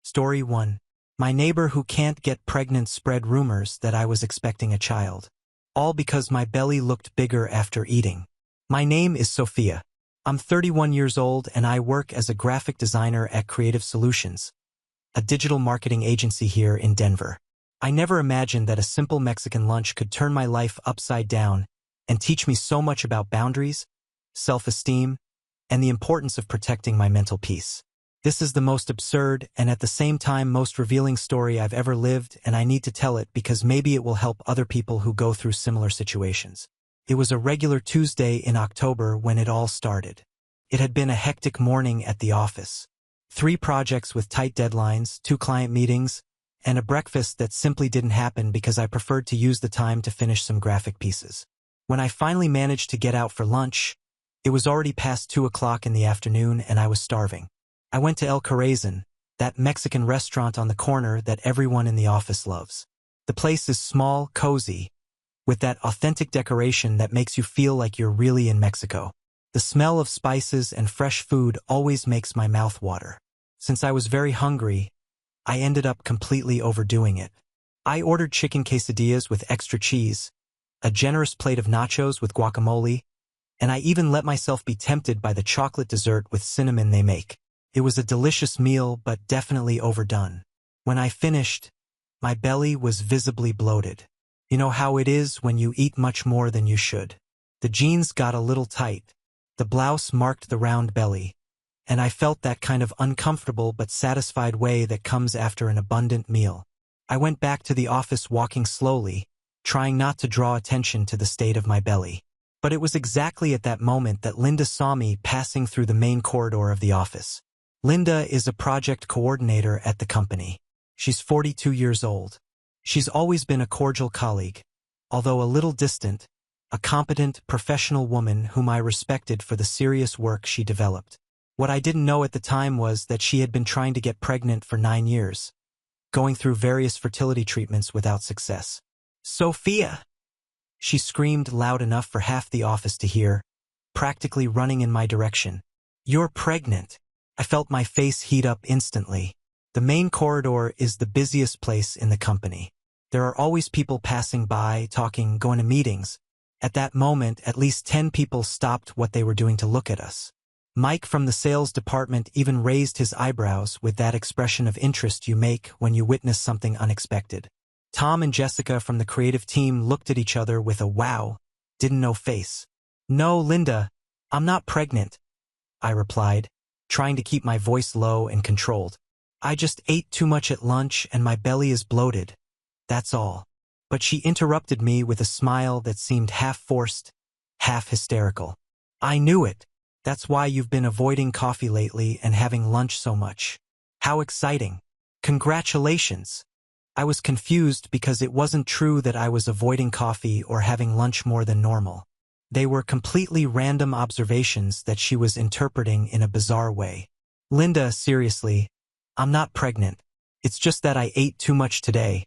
Story 1. My neighbor who can't get pregnant spread rumors that I was expecting a child. All because my belly looked bigger after eating. My name is Sophia. I'm 31 years old and I work as a graphic designer at Creative Solutions, a digital marketing agency here in Denver. I never imagined that a simple Mexican lunch could turn my life upside down and teach me so much about boundaries, self-esteem, and the importance of protecting my mental peace. This is the most absurd and at the same time most revealing story I've ever lived, and I need to tell it because maybe it will help other people who go through similar situations. It was a regular Tuesday in October when it all started. It had been a hectic morning at the office. 3 projects with tight deadlines, 2 client meetings, and a breakfast that simply didn't happen because I preferred to use the time to finish some graphic pieces. When I finally managed to get out for lunch, it was already past 2 o'clock in the afternoon and I was starving. I went to El Corazon, that Mexican restaurant on the corner that everyone in the office loves. The place is small, cozy, with that authentic decoration that makes you feel like you're really in Mexico. The smell of spices and fresh food always makes my mouth water. Since I was very hungry, I ended up completely overdoing it. I ordered chicken quesadillas with extra cheese, a generous plate of nachos with guacamole, and I even let myself be tempted by the chocolate dessert with cinnamon they make. It was a delicious meal, but definitely overdone. When I finished, my belly was visibly bloated. You know how it is when you eat much more than you should. The jeans got a little tight, the blouse marked the round belly, and I felt that kind of uncomfortable but satisfied way that comes after an abundant meal. I went back to the office walking slowly, trying not to draw attention to the state of my belly. But it was exactly at that moment that Linda saw me passing through the main corridor of the office. Linda is a project coordinator at the company. She's 42 years old. She's always been a cordial colleague, although a little distant, a competent, professional woman whom I respected for the serious work she developed. What I didn't know at the time was that she had been trying to get pregnant for 9 years, going through various fertility treatments without success. "Sophia!" She screamed loud enough for half the office to hear, practically running in my direction. "You're pregnant." I felt my face heat up instantly. The main corridor is the busiest place in the company. There are always people passing by, talking, going to meetings. At that moment, at least 10 people stopped what they were doing to look at us. Mike from the sales department even raised his eyebrows with that expression of interest you make when you witness something unexpected. Tom and Jessica from the creative team looked at each other with a wow, didn't know face. "No, Linda, I'm not pregnant," I replied, trying to keep my voice low and controlled. "I just ate too much at lunch and my belly is bloated. That's all." But she interrupted me with a smile that seemed half forced, half hysterical. "I knew it. That's why you've been avoiding coffee lately and having lunch so much. How exciting. Congratulations." I was confused because it wasn't true that I was avoiding coffee or having lunch more than normal. They were completely random observations that she was interpreting in a bizarre way. "Linda, seriously, I'm not pregnant. It's just that I ate too much today,"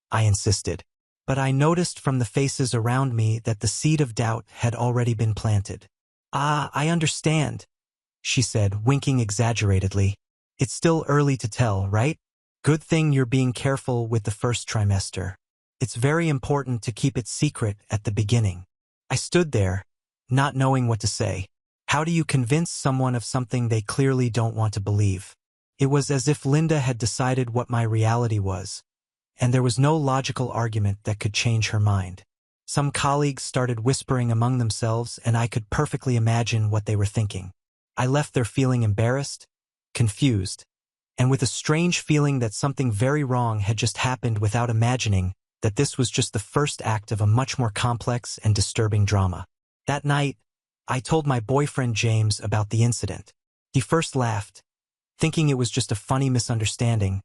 I insisted. But I noticed from the faces around me that the seed of doubt had already been planted. "Ah, I understand," she said, winking exaggeratedly. "It's still early to tell, right? Good thing you're being careful with the first trimester. It's very important to keep it secret at the beginning." I stood there, not knowing what to say. How do you convince someone of something they clearly don't want to believe? It was as if Linda had decided what my reality was, and there was no logical argument that could change her mind. Some colleagues started whispering among themselves, and I could perfectly imagine what they were thinking. I left there feeling embarrassed, confused, and with a strange feeling that something very wrong had just happened without imagining that this was just the first act of a much more complex and disturbing drama. That night, I told my boyfriend James about the incident. He first laughed, thinking it was just a funny misunderstanding,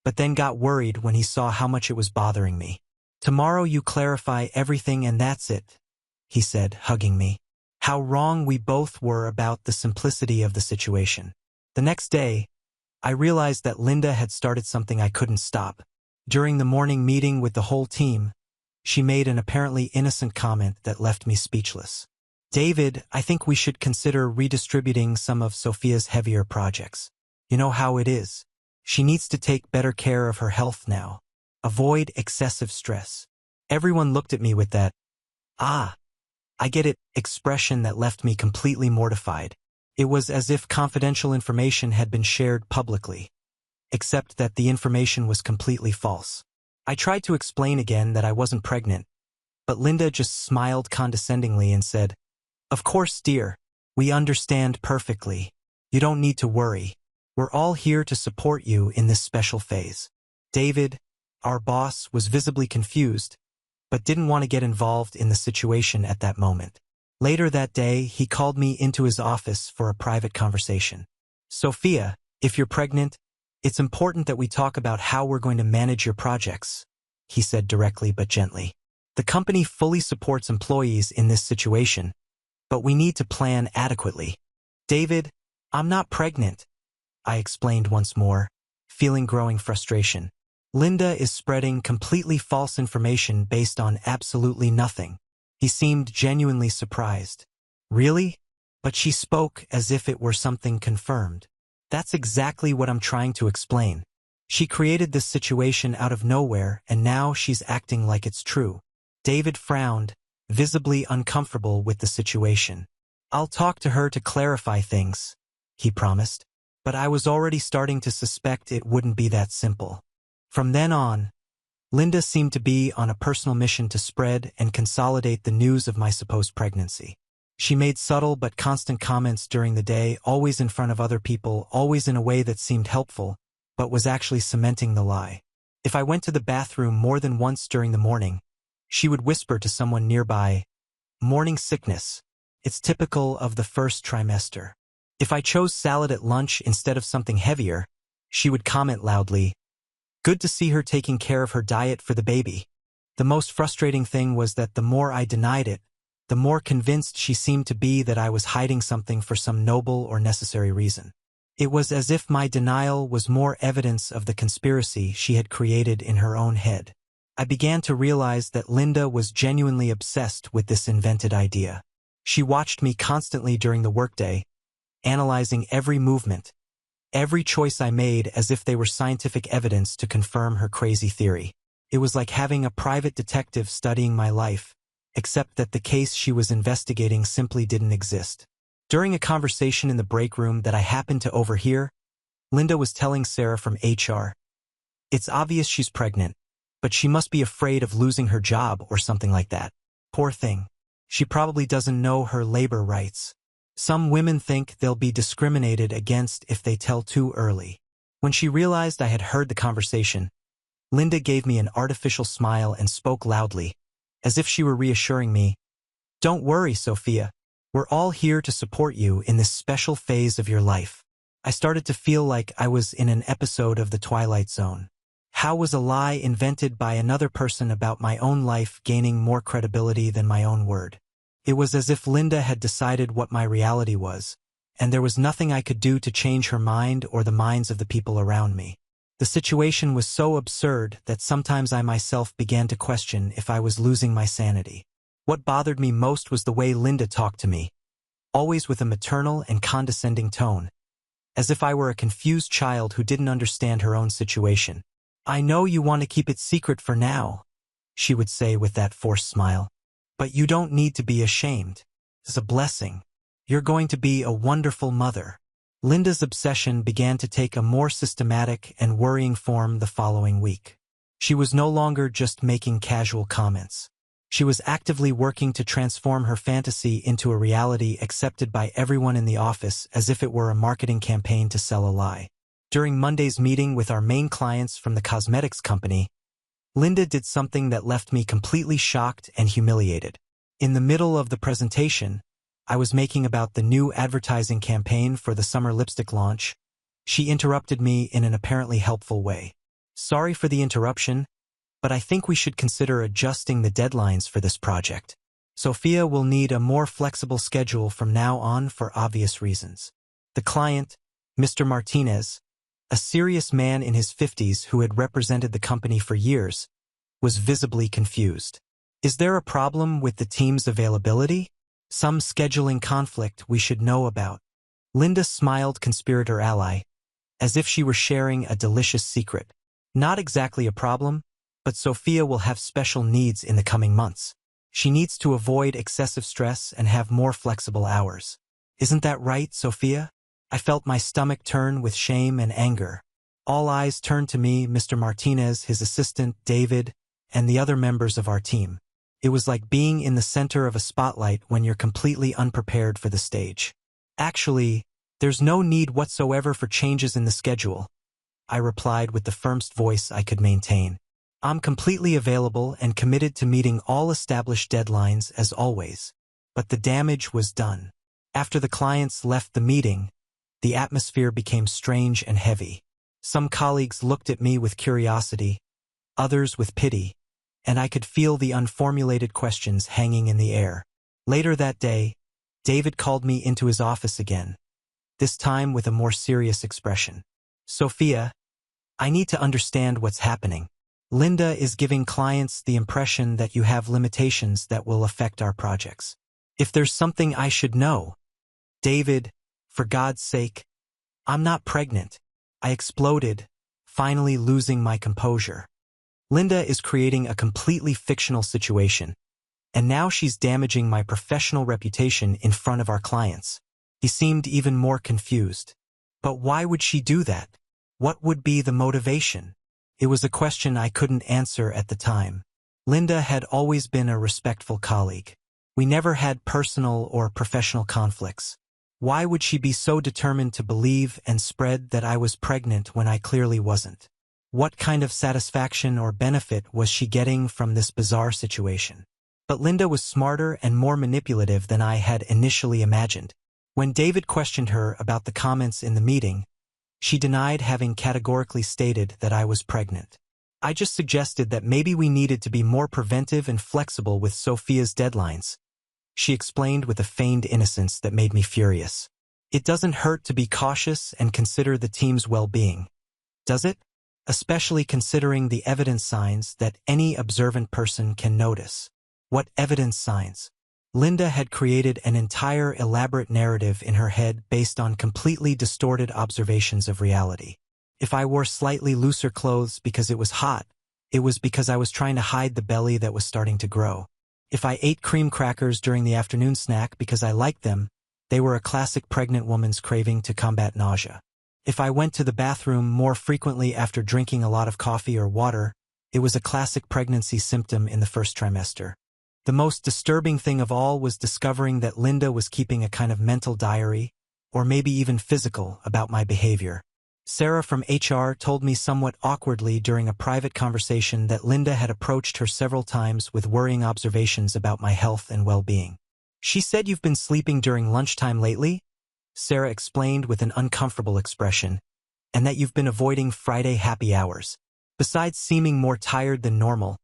but then got worried when he saw how much it was bothering me. "Tomorrow you clarify everything and that's it," he said, hugging me. How wrong we both were about the simplicity of the situation. The next day, I realized that Linda had started something I couldn't stop. During the morning meeting with the whole team, she made an apparently innocent comment that left me speechless. "David, I think we should consider redistributing some of Sophia's heavier projects. You know how it is. She needs to take better care of her health now. Avoid excessive stress. Everyone looked at me with that, "Ah, I get it," expression that left me completely mortified. It was as if confidential information had been shared publicly, except that the information was completely false. I tried to explain again that I wasn't pregnant, but Linda just smiled condescendingly and said, "Of course, dear. We understand perfectly. You don't need to worry. We're all here to support you in this special phase." David, our boss, was visibly confused, but didn't want to get involved in the situation at that moment. Later that day, he called me into his office for a private conversation. "Sophia, if you're pregnant, it's important that we talk about how we're going to manage your projects," he said directly but gently. "The company fully supports employees in this situation, but we need to plan adequately." "David, I'm not pregnant," I explained once more, feeling growing frustration. "Linda is spreading completely false information based on absolutely nothing." He seemed genuinely surprised. "Really?" But she spoke as if it were something confirmed. "That's exactly what I'm trying to explain. She created this situation out of nowhere, and now she's acting like it's true." David frowned, visibly uncomfortable with the situation. "I'll talk to her to clarify things," he promised. But I was already starting to suspect it wouldn't be that simple. From then on, Linda seemed to be on a personal mission to spread and consolidate the news of my supposed pregnancy. She made subtle but constant comments during the day, always in front of other people, always in a way that seemed helpful, but was actually cementing the lie. If I went to the bathroom more than once during the morning, she would whisper to someone nearby, "Morning sickness. It's typical of the first trimester." If I chose salad at lunch instead of something heavier, she would comment loudly, "Good to see her taking care of her diet for the baby." The most frustrating thing was that the more I denied it, the more convinced she seemed to be that I was hiding something for some noble or necessary reason. It was as if my denial was more evidence of the conspiracy she had created in her own head. I began to realize that Linda was genuinely obsessed with this invented idea. She watched me constantly during the workday, analyzing every movement, every choice I made as if they were scientific evidence to confirm her crazy theory. It was like having a private detective studying my life, except that the case she was investigating simply didn't exist. During a conversation in the break room that I happened to overhear, Linda was telling Sarah from HR, "It's obvious she's pregnant, but she must be afraid of losing her job or something like that. Poor thing. She probably doesn't know her labor rights. Some women think they'll be discriminated against if they tell too early." When she realized I had heard the conversation, Linda gave me an artificial smile and spoke loudly, as if she were reassuring me, "Don't worry, Sophia. We're all here to support you in this special phase of your life." I started to feel like I was in an episode of The Twilight Zone. How was a lie invented by another person about my own life gaining more credibility than my own word? It was as if Linda had decided what my reality was, and there was nothing I could do to change her mind or the minds of the people around me. The situation was so absurd that sometimes I myself began to question if I was losing my sanity. What bothered me most was the way Linda talked to me, always with a maternal and condescending tone, as if I were a confused child who didn't understand her own situation. "I know you want to keep it secret for now," she would say with that forced smile. "But you don't need to be ashamed. It's a blessing. You're going to be a wonderful mother." Linda's obsession began to take a more systematic and worrying form the following week. She was no longer just making casual comments. She was actively working to transform her fantasy into a reality accepted by everyone in the office as if it were a marketing campaign to sell a lie. During Monday's meeting with our main clients from the cosmetics company, Linda did something that left me completely shocked and humiliated. In the middle of the presentation, I was making about the new advertising campaign for the summer lipstick launch. She interrupted me in an apparently helpful way. "Sorry for the interruption, but I think we should consider adjusting the deadlines for this project. Sophia will need a more flexible schedule from now on for obvious reasons." The client, Mr. Martinez, a serious man in his 50s who had represented the company for years, was visibly confused. "Is there a problem with the team's availability? Some scheduling conflict we should know about?" Linda smiled, conspirator ally, as if she were sharing a delicious secret. Not exactly a problem, but Sophia will have special needs in the coming months. She needs to avoid excessive stress and have more flexible hours. Isn't that right, Sophia? I felt my stomach turn with shame and anger. All eyes turned to me, Mr. Martinez, his assistant, David, and the other members of our team. It was like being in the center of a spotlight when you're completely unprepared for the stage. Actually, there's no need whatsoever for changes in the schedule, I replied with the firmest voice I could maintain. I'm completely available and committed to meeting all established deadlines as always. But the damage was done. After the clients left the meeting, the atmosphere became strange and heavy. Some colleagues looked at me with curiosity, others with pity, and I could feel the unformulated questions hanging in the air. Later that day, David called me into his office again, this time with a more serious expression. Sophia, I need to understand what's happening. Linda is giving clients the impression that you have limitations that will affect our projects. If there's something I should know. David, for God's sake, I'm not pregnant. I exploded, finally losing my composure. Linda is creating a completely fictional situation, and now she's damaging my professional reputation in front of our clients. He seemed even more confused. But why would she do that? What would be the motivation? It was a question I couldn't answer at the time. Linda had always been a respectful colleague. We never had personal or professional conflicts. Why would she be so determined to believe and spread that I was pregnant when I clearly wasn't? What kind of satisfaction or benefit was she getting from this bizarre situation? But Linda was smarter and more manipulative than I had initially imagined. When David questioned her about the comments in the meeting, she denied having categorically stated that I was pregnant. I just suggested that maybe we needed to be more preventive and flexible with Sophia's deadlines. She explained with a feigned innocence that made me furious. It doesn't hurt to be cautious and consider the team's well-being, does it? Especially considering the evidence signs that any observant person can notice. What evidence signs? Linda had created an entire elaborate narrative in her head based on completely distorted observations of reality. If I wore slightly looser clothes because it was hot, it was because I was trying to hide the belly that was starting to grow. If I ate cream crackers during the afternoon snack because I liked them, they were a classic pregnant woman's craving to combat nausea. If I went to the bathroom more frequently after drinking a lot of coffee or water, it was a classic pregnancy symptom in the first trimester. The most disturbing thing of all was discovering that Linda was keeping a kind of mental diary, or maybe even physical, about my behavior. Sarah from HR told me somewhat awkwardly during a private conversation that Linda had approached her several times with worrying observations about my health and well-being. She said, "You've been sleeping during lunchtime lately?" Sarah explained with an uncomfortable expression, "and that you've been avoiding Friday happy hours. Besides seeming more tired than normal,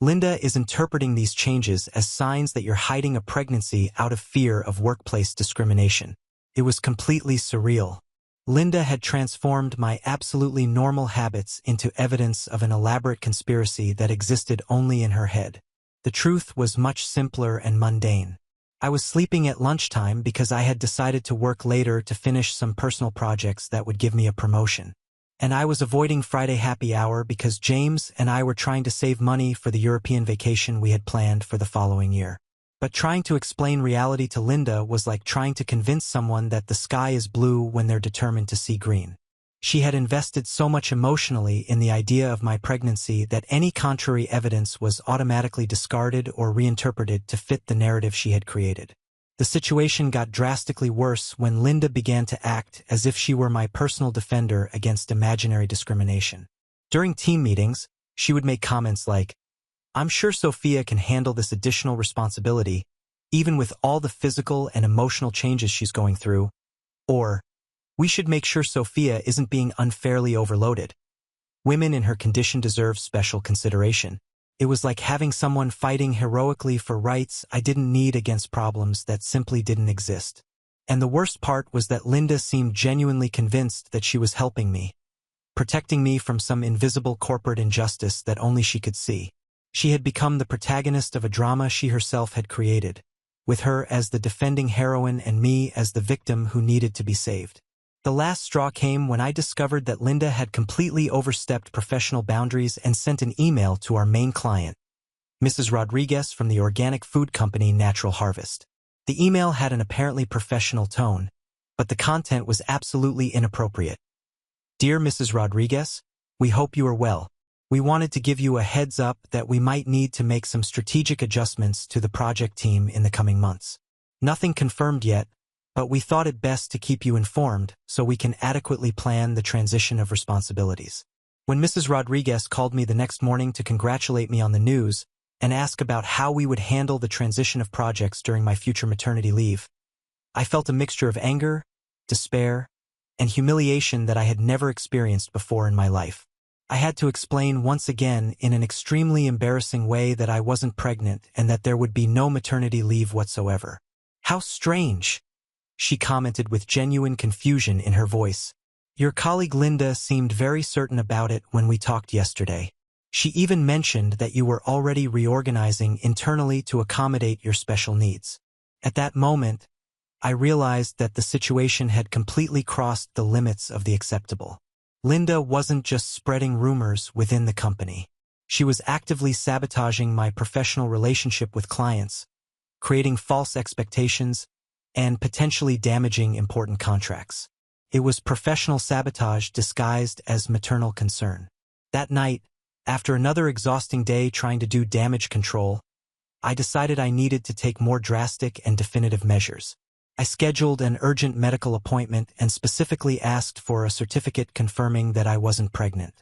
Linda is interpreting these changes as signs that you're hiding a pregnancy out of fear of workplace discrimination." It was completely surreal. Linda had transformed my absolutely normal habits into evidence of an elaborate conspiracy that existed only in her head. The truth was much simpler and mundane. I was sleeping at lunchtime because I had decided to work later to finish some personal projects that would give me a promotion. And I was avoiding Friday happy hour because James and I were trying to save money for the European vacation we had planned for the following year. But trying to explain reality to Linda was like trying to convince someone that the sky is blue when they're determined to see green. She had invested so much emotionally in the idea of my pregnancy that any contrary evidence was automatically discarded or reinterpreted to fit the narrative she had created. The situation got drastically worse when Linda began to act as if she were my personal defender against imaginary discrimination. During team meetings, she would make comments like, "I'm sure Sophia can handle this additional responsibility, even with all the physical and emotional changes she's going through," or, "We should make sure Sophia isn't being unfairly overloaded. Women in her condition deserve special consideration." It was like having someone fighting heroically for rights I didn't need against problems that simply didn't exist. And the worst part was that Linda seemed genuinely convinced that she was helping me, protecting me from some invisible corporate injustice that only she could see. She had become the protagonist of a drama she herself had created, with her as the defending heroine and me as the victim who needed to be saved. The last straw came when I discovered that Linda had completely overstepped professional boundaries and sent an email to our main client, Mrs. Rodriguez from the organic food company Natural Harvest. The email had an apparently professional tone, but the content was absolutely inappropriate. Dear Mrs. Rodriguez, we hope you are well. We wanted to give you a heads up that we might need to make some strategic adjustments to the project team in the coming months. Nothing confirmed yet, but we thought it best to keep you informed so we can adequately plan the transition of responsibilities. When Mrs. Rodriguez called me the next morning to congratulate me on the news and ask about how we would handle the transition of projects during my future maternity leave, I felt a mixture of anger, despair, and humiliation that I had never experienced before in my life. I had to explain once again in an extremely embarrassing way that I wasn't pregnant and that there would be no maternity leave whatsoever. How strange, she commented with genuine confusion in her voice. Your colleague Linda seemed very certain about it when we talked yesterday. She even mentioned that you were already reorganizing internally to accommodate your special needs. At that moment, I realized that the situation had completely crossed the limits of the acceptable. Linda wasn't just spreading rumors within the company. She was actively sabotaging my professional relationship with clients, creating false expectations, and potentially damaging important contracts. It was professional sabotage disguised as maternal concern. That night, after another exhausting day trying to do damage control, I decided I needed to take more drastic and definitive measures. I scheduled an urgent medical appointment and specifically asked for a certificate confirming that I wasn't pregnant.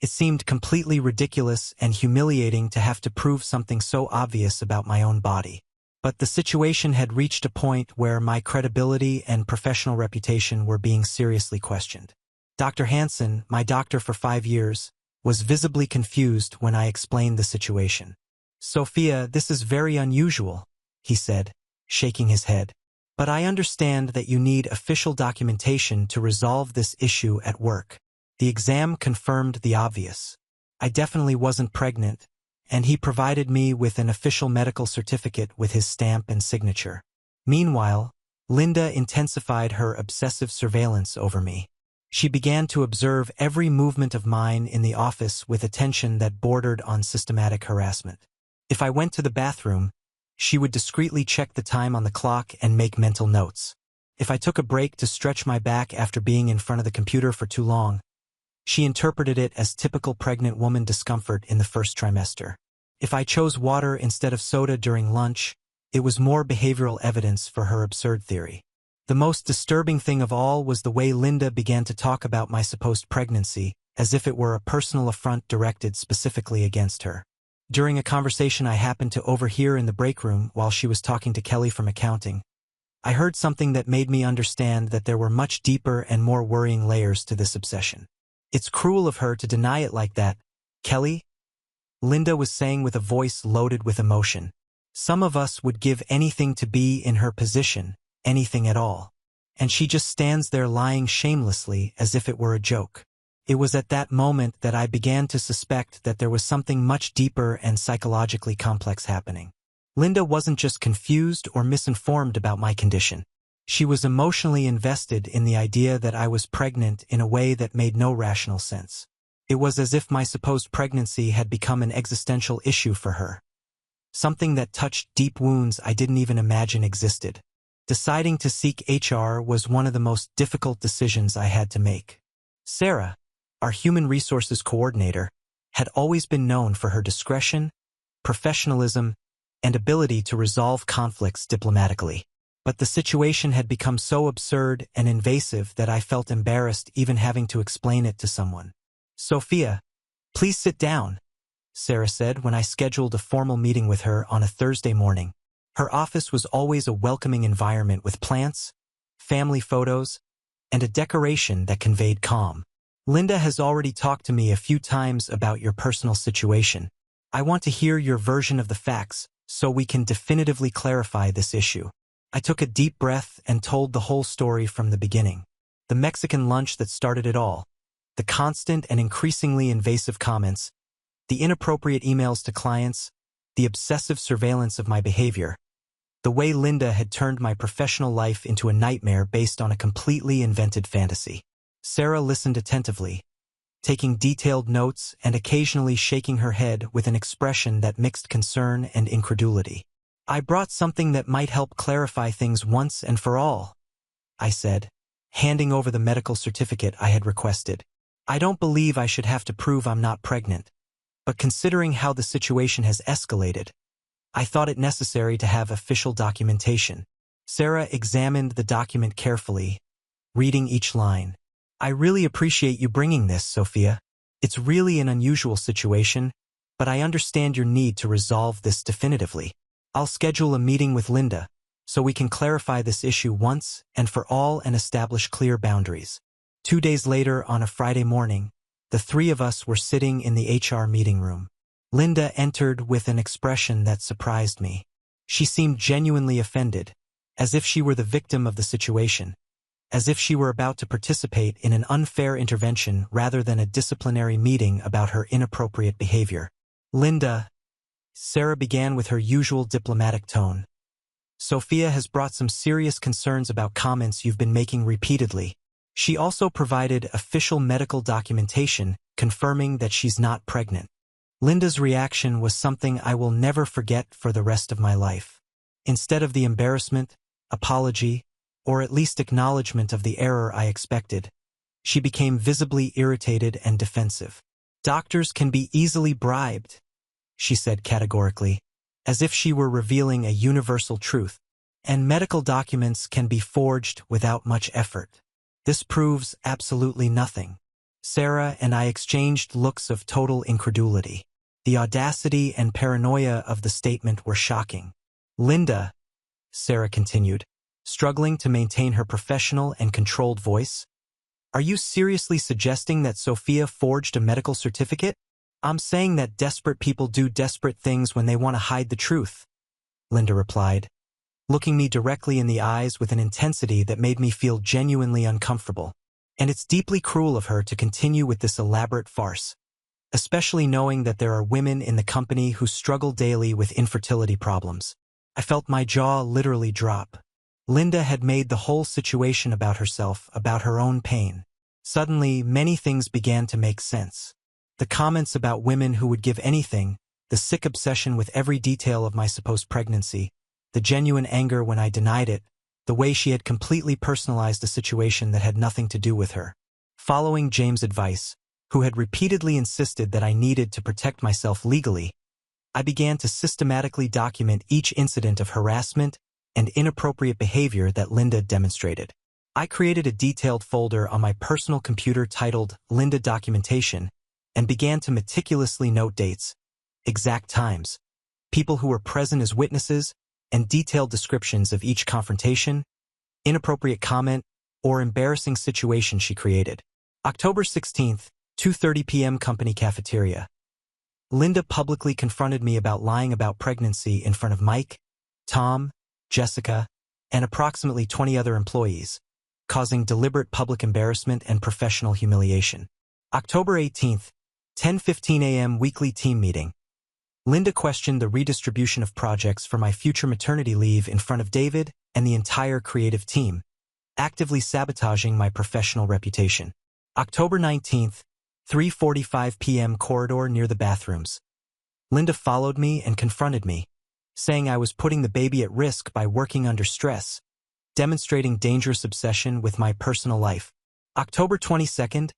It seemed completely ridiculous and humiliating to have to prove something so obvious about my own body. But the situation had reached a point where my credibility and professional reputation were being seriously questioned. Dr. Hansen, my doctor for 5 years, was visibly confused when I explained the situation. Sophia, this is very unusual, he said, shaking his head. But I understand that you need official documentation to resolve this issue at work. The exam confirmed the obvious. I definitely wasn't pregnant, and he provided me with an official medical certificate with his stamp and signature. Meanwhile, Linda intensified her obsessive surveillance over me. She began to observe every movement of mine in the office with attention that bordered on systematic harassment. If I went to the bathroom, she would discreetly check the time on the clock and make mental notes. If I took a break to stretch my back after being in front of the computer for too long, she interpreted it as typical pregnant woman discomfort in the first trimester. If I chose water instead of soda during lunch, it was more behavioral evidence for her absurd theory. The most disturbing thing of all was the way Linda began to talk about my supposed pregnancy, as if it were a personal affront directed specifically against her. During a conversation I happened to overhear in the break room while she was talking to Kelly from accounting, I heard something that made me understand that there were much deeper and more worrying layers to this obsession. It's cruel of her to deny it like that, Kelly, Linda was saying with a voice loaded with emotion. Some of us would give anything to be in her position, anything at all. And she just stands there lying shamelessly as if it were a joke. It was at that moment that I began to suspect that there was something much deeper and psychologically complex happening. Linda wasn't just confused or misinformed about my condition. She was emotionally invested in the idea that I was pregnant in a way that made no rational sense. It was as if my supposed pregnancy had become an existential issue for her. Something that touched deep wounds I didn't even imagine existed. Deciding to seek HR was one of the most difficult decisions I had to make. Sarah, our human resources coordinator, had always been known for her discretion, professionalism, and ability to resolve conflicts diplomatically. But the situation had become so absurd and invasive that I felt embarrassed even having to explain it to someone. Sophia, please sit down, Sarah said when I scheduled a formal meeting with her on a Thursday morning. Her office was always a welcoming environment with plants, family photos, and a decoration that conveyed calm. Linda has already talked to me a few times about your personal situation. I want to hear your version of the facts so we can definitively clarify this issue. I took a deep breath and told the whole story from the beginning. The Mexican lunch that started it all, the constant and increasingly invasive comments, the inappropriate emails to clients, the obsessive surveillance of my behavior. The way Linda had turned my professional life into a nightmare based on a completely invented fantasy. Sarah listened attentively, taking detailed notes and occasionally shaking her head with an expression that mixed concern and incredulity. "I brought something that might help clarify things once and for all," I said, handing over the medical certificate I had requested. "I don't believe I should have to prove I'm not pregnant, but considering how the situation has escalated, I thought it necessary to have official documentation." Sarah examined the document carefully, reading each line. "I really appreciate you bringing this, Sophia. It's really an unusual situation, but I understand your need to resolve this definitively. I'll schedule a meeting with Linda so we can clarify this issue once and for all and establish clear boundaries." 2 days later, on a Friday morning, the three of us were sitting in the HR meeting room. Linda entered with an expression that surprised me. She seemed genuinely offended, as if she were the victim of the situation, as if she were about to participate in an unfair intervention rather than a disciplinary meeting about her inappropriate behavior. "Linda," Sarah began with her usual diplomatic tone, "Sophia has brought some serious concerns about comments you've been making repeatedly." She also provided official medical documentation confirming that she's not pregnant. Linda's reaction was something I will never forget for the rest of my life. Instead of the embarrassment, apology, or at least acknowledgement of the error I expected, she became visibly irritated and defensive. "Doctors can be easily bribed," she said categorically, as if she were revealing a universal truth, "and medical documents can be forged without much effort. This proves absolutely nothing." Sarah and I exchanged looks of total incredulity. The audacity and paranoia of the statement were shocking. "Linda," Sarah continued, struggling to maintain her professional and controlled voice, "are you seriously suggesting that Sophia forged a medical certificate?" "I'm saying that desperate people do desperate things when they want to hide the truth," Linda replied, looking me directly in the eyes with an intensity that made me feel genuinely uncomfortable. "And it's deeply cruel of her to continue with this elaborate farce, especially knowing that there are women in the company who struggle daily with infertility problems." I felt my jaw literally drop. Linda had made the whole situation about herself, about her own pain. Suddenly, many things began to make sense. The comments about women who would give anything, the sick obsession with every detail of my supposed pregnancy, the genuine anger when I denied it, the way she had completely personalized a situation that had nothing to do with her. Following James' advice, who had repeatedly insisted that I needed to protect myself legally, I began to systematically document each incident of harassment and inappropriate behavior that Linda demonstrated. I created a detailed folder on my personal computer titled Linda Documentation and began to meticulously note dates, exact times, people who were present as witnesses, and detailed descriptions of each confrontation, inappropriate comment, or embarrassing situation she created. October 16th, 2:30 p.m. Company cafeteria. Linda publicly confronted me about lying about pregnancy in front of Mike, Tom, Jessica, and approximately 20 other employees, causing deliberate public embarrassment and professional humiliation. October 18th, 10:15 a.m. weekly team meeting. Linda questioned the redistribution of projects for my future maternity leave in front of David and the entire creative team, actively sabotaging my professional reputation. October 19th, 3:45 p.m. corridor near the bathrooms. Linda followed me and confronted me, saying I was putting the baby at risk by working under stress, demonstrating dangerous obsession with my personal life. October 22nd,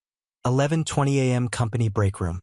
11:20 a.m. company break room.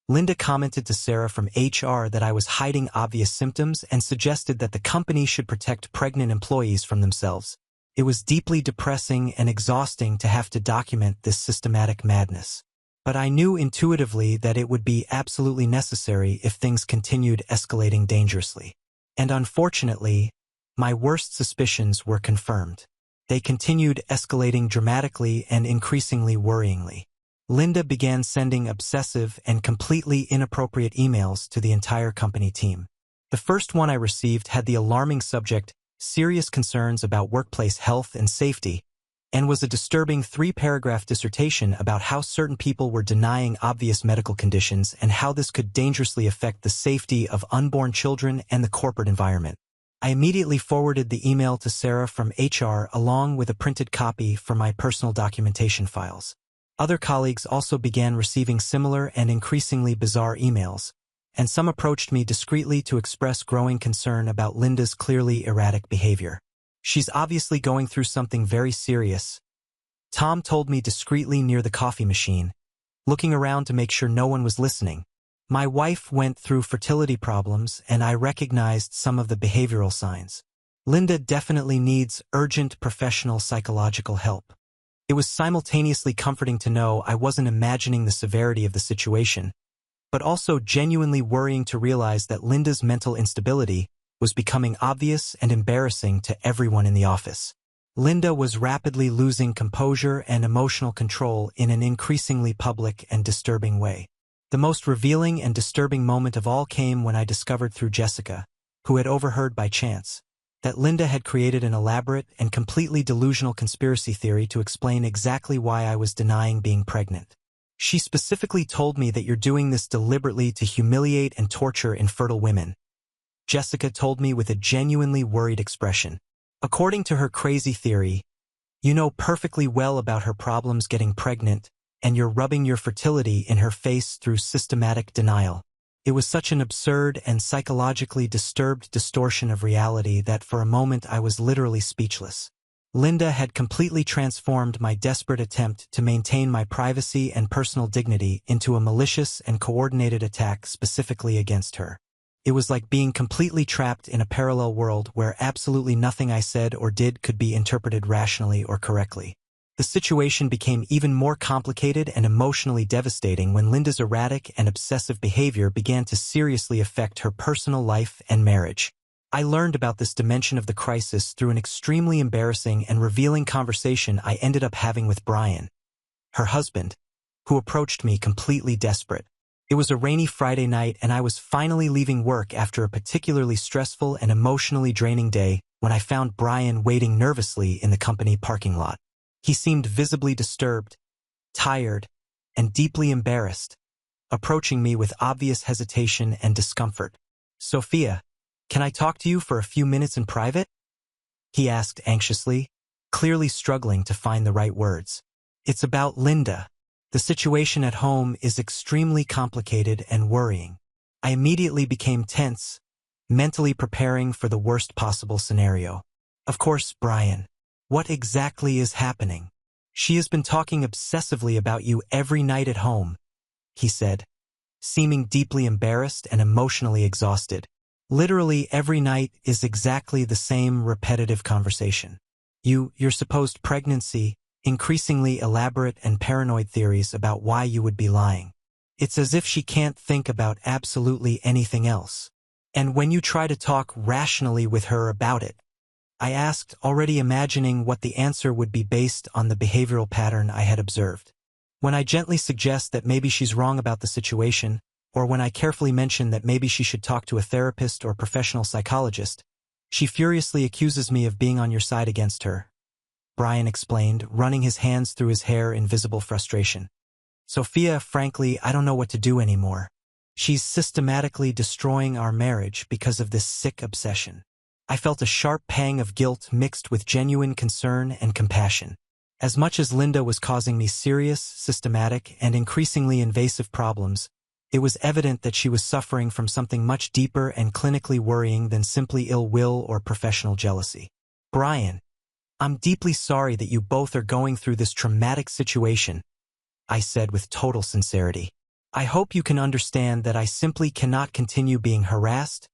Linda commented to Sarah from HR that I was hiding obvious symptoms and suggested that the company should protect pregnant employees from themselves. It was deeply depressing and exhausting to have to document this systematic madness. But I knew intuitively that it would be absolutely necessary if things continued escalating dangerously. And unfortunately, my worst suspicions were confirmed. They continued escalating dramatically and increasingly worryingly. Linda began sending obsessive and completely inappropriate emails to the entire company team. The first one I received had the alarming subject, "Serious concerns about workplace health and safety," and was a disturbing 3-paragraph dissertation about how certain people were denying obvious medical conditions and how this could dangerously affect the safety of unborn children and the corporate environment. I immediately forwarded the email to Sarah from HR along with a printed copy for my personal documentation files. Other colleagues also began receiving similar and increasingly bizarre emails, and some approached me discreetly to express growing concern about Linda's clearly erratic behavior. "She's obviously going through something very serious," Tom told me discreetly near the coffee machine, looking around to make sure no one was listening. My wife went through fertility problems, and I recognized some of the behavioral signs. Linda definitely needs urgent professional psychological help. It was simultaneously comforting to know I wasn't imagining the severity of the situation, but also genuinely worrying to realize that Linda's mental instability was becoming obvious and embarrassing to everyone in the office. Linda was rapidly losing composure and emotional control in an increasingly public and disturbing way. The most revealing and disturbing moment of all came when I discovered through Jessica, who had overheard by chance, that Linda had created an elaborate and completely delusional conspiracy theory to explain exactly why I was denying being pregnant. She specifically told me that you're doing this deliberately to humiliate and torture infertile women, Jessica told me with a genuinely worried expression. According to her crazy theory, you know perfectly well about her problems getting pregnant, and you're rubbing your fertility in her face through systematic denial. It was such an absurd and psychologically disturbed distortion of reality that for a moment I was literally speechless. Linda had completely transformed my desperate attempt to maintain my privacy and personal dignity into a malicious and coordinated attack specifically against her. It was like being completely trapped in a parallel world where absolutely nothing I said or did could be interpreted rationally or correctly. The situation became even more complicated and emotionally devastating when Linda's erratic and obsessive behavior began to seriously affect her personal life and marriage. I learned about this dimension of the crisis through an extremely embarrassing and revealing conversation I ended up having with Brian, her husband, who approached me completely desperate. It was a rainy Friday night and I was finally leaving work after a particularly stressful and emotionally draining day when I found Brian waiting nervously in the company parking lot. He seemed visibly disturbed, tired, and deeply embarrassed, approaching me with obvious hesitation and discomfort. "Sophia, can I talk to you for a few minutes in private?" he asked anxiously, clearly struggling to find the right words. "It's about Linda. The situation at home is extremely complicated and worrying." I immediately became tense, mentally preparing for the worst possible scenario. "Of course, Brian. What exactly is happening?" "She has been talking obsessively about you every night at home," he said, seeming deeply embarrassed and emotionally exhausted. "Literally every night is exactly the same repetitive conversation. Your supposed pregnancy, increasingly elaborate and paranoid theories about why you would be lying. It's as if she can't think about absolutely anything else. And when you try to talk rationally with her about it," I asked, already imagining what the answer would be based on the behavioral pattern I had observed. "When I gently suggest that maybe she's wrong about the situation, or when I carefully mention that maybe she should talk to a therapist or professional psychologist, she furiously accuses me of being on your side against her," Brian explained, running his hands through his hair in visible frustration. "Sophia, frankly, I don't know what to do anymore. She's systematically destroying our marriage because of this sick obsession." I felt a sharp pang of guilt mixed with genuine concern and compassion. As much as Linda was causing me serious, systematic, and increasingly invasive problems, it was evident that she was suffering from something much deeper and clinically worrying than simply ill will or professional jealousy. "Brian, I'm deeply sorry that you both are going through this traumatic situation," I said with total sincerity. "I hope you can understand that I simply cannot continue being harassed,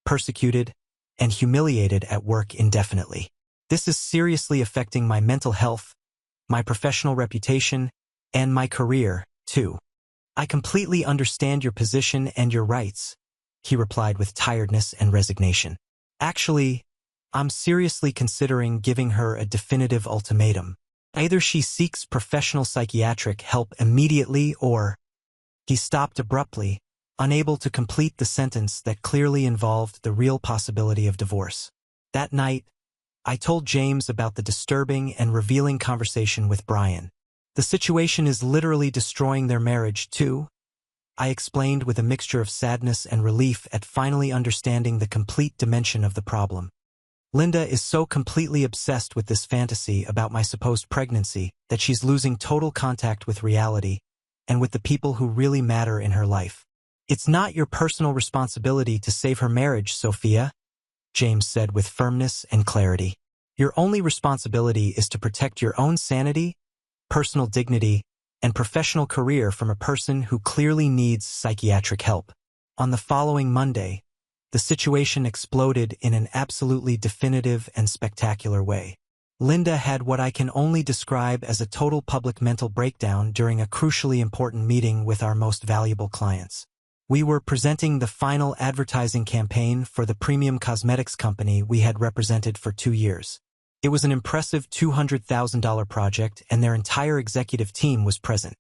persecuted, and humiliated at work indefinitely. This is seriously affecting my mental health, my professional reputation, and my career, too." "I completely understand your position and your rights," he replied with tiredness and resignation. "Actually, I'm seriously considering giving her a definitive ultimatum. Either she seeks professional psychiatric help immediately or—" He stopped abruptly, unable to complete the sentence that clearly involved the real possibility of divorce. That night, I told James about the disturbing and revealing conversation with Brian. "The situation is literally destroying their marriage, too," I explained with a mixture of sadness and relief at finally understanding the complete dimension of the problem. Linda is so completely obsessed with this fantasy about my supposed pregnancy that she's losing total contact with reality and with the people who really matter in her life. It's not your personal responsibility to save her marriage, Sophia, James said with firmness and clarity. Your only responsibility is to protect your own sanity, personal dignity, and professional career from a person who clearly needs psychiatric help. On the following Monday, the situation exploded in an absolutely definitive and spectacular way. Linda had what I can only describe as a total public mental breakdown during a crucially important meeting with our most valuable clients. We were presenting the final advertising campaign for the premium cosmetics company we had represented for 2 years. It was an impressive $200,000 project, and their entire executive team was present.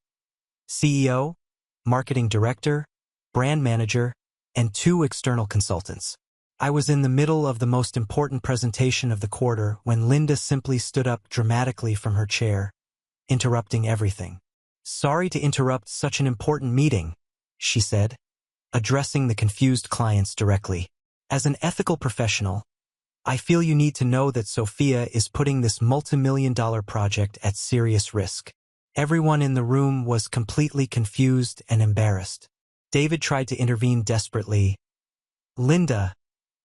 CEO, marketing director, brand manager, and 2 external consultants. I was in the middle of the most important presentation of the quarter when Linda simply stood up dramatically from her chair, interrupting everything. "Sorry to interrupt such an important meeting," she said, addressing the confused clients directly. "As an ethical professional, I feel you need to know that Sophia is putting this multi-million-dollar project at serious risk." Everyone in the room was completely confused and embarrassed. David tried to intervene desperately. "Linda,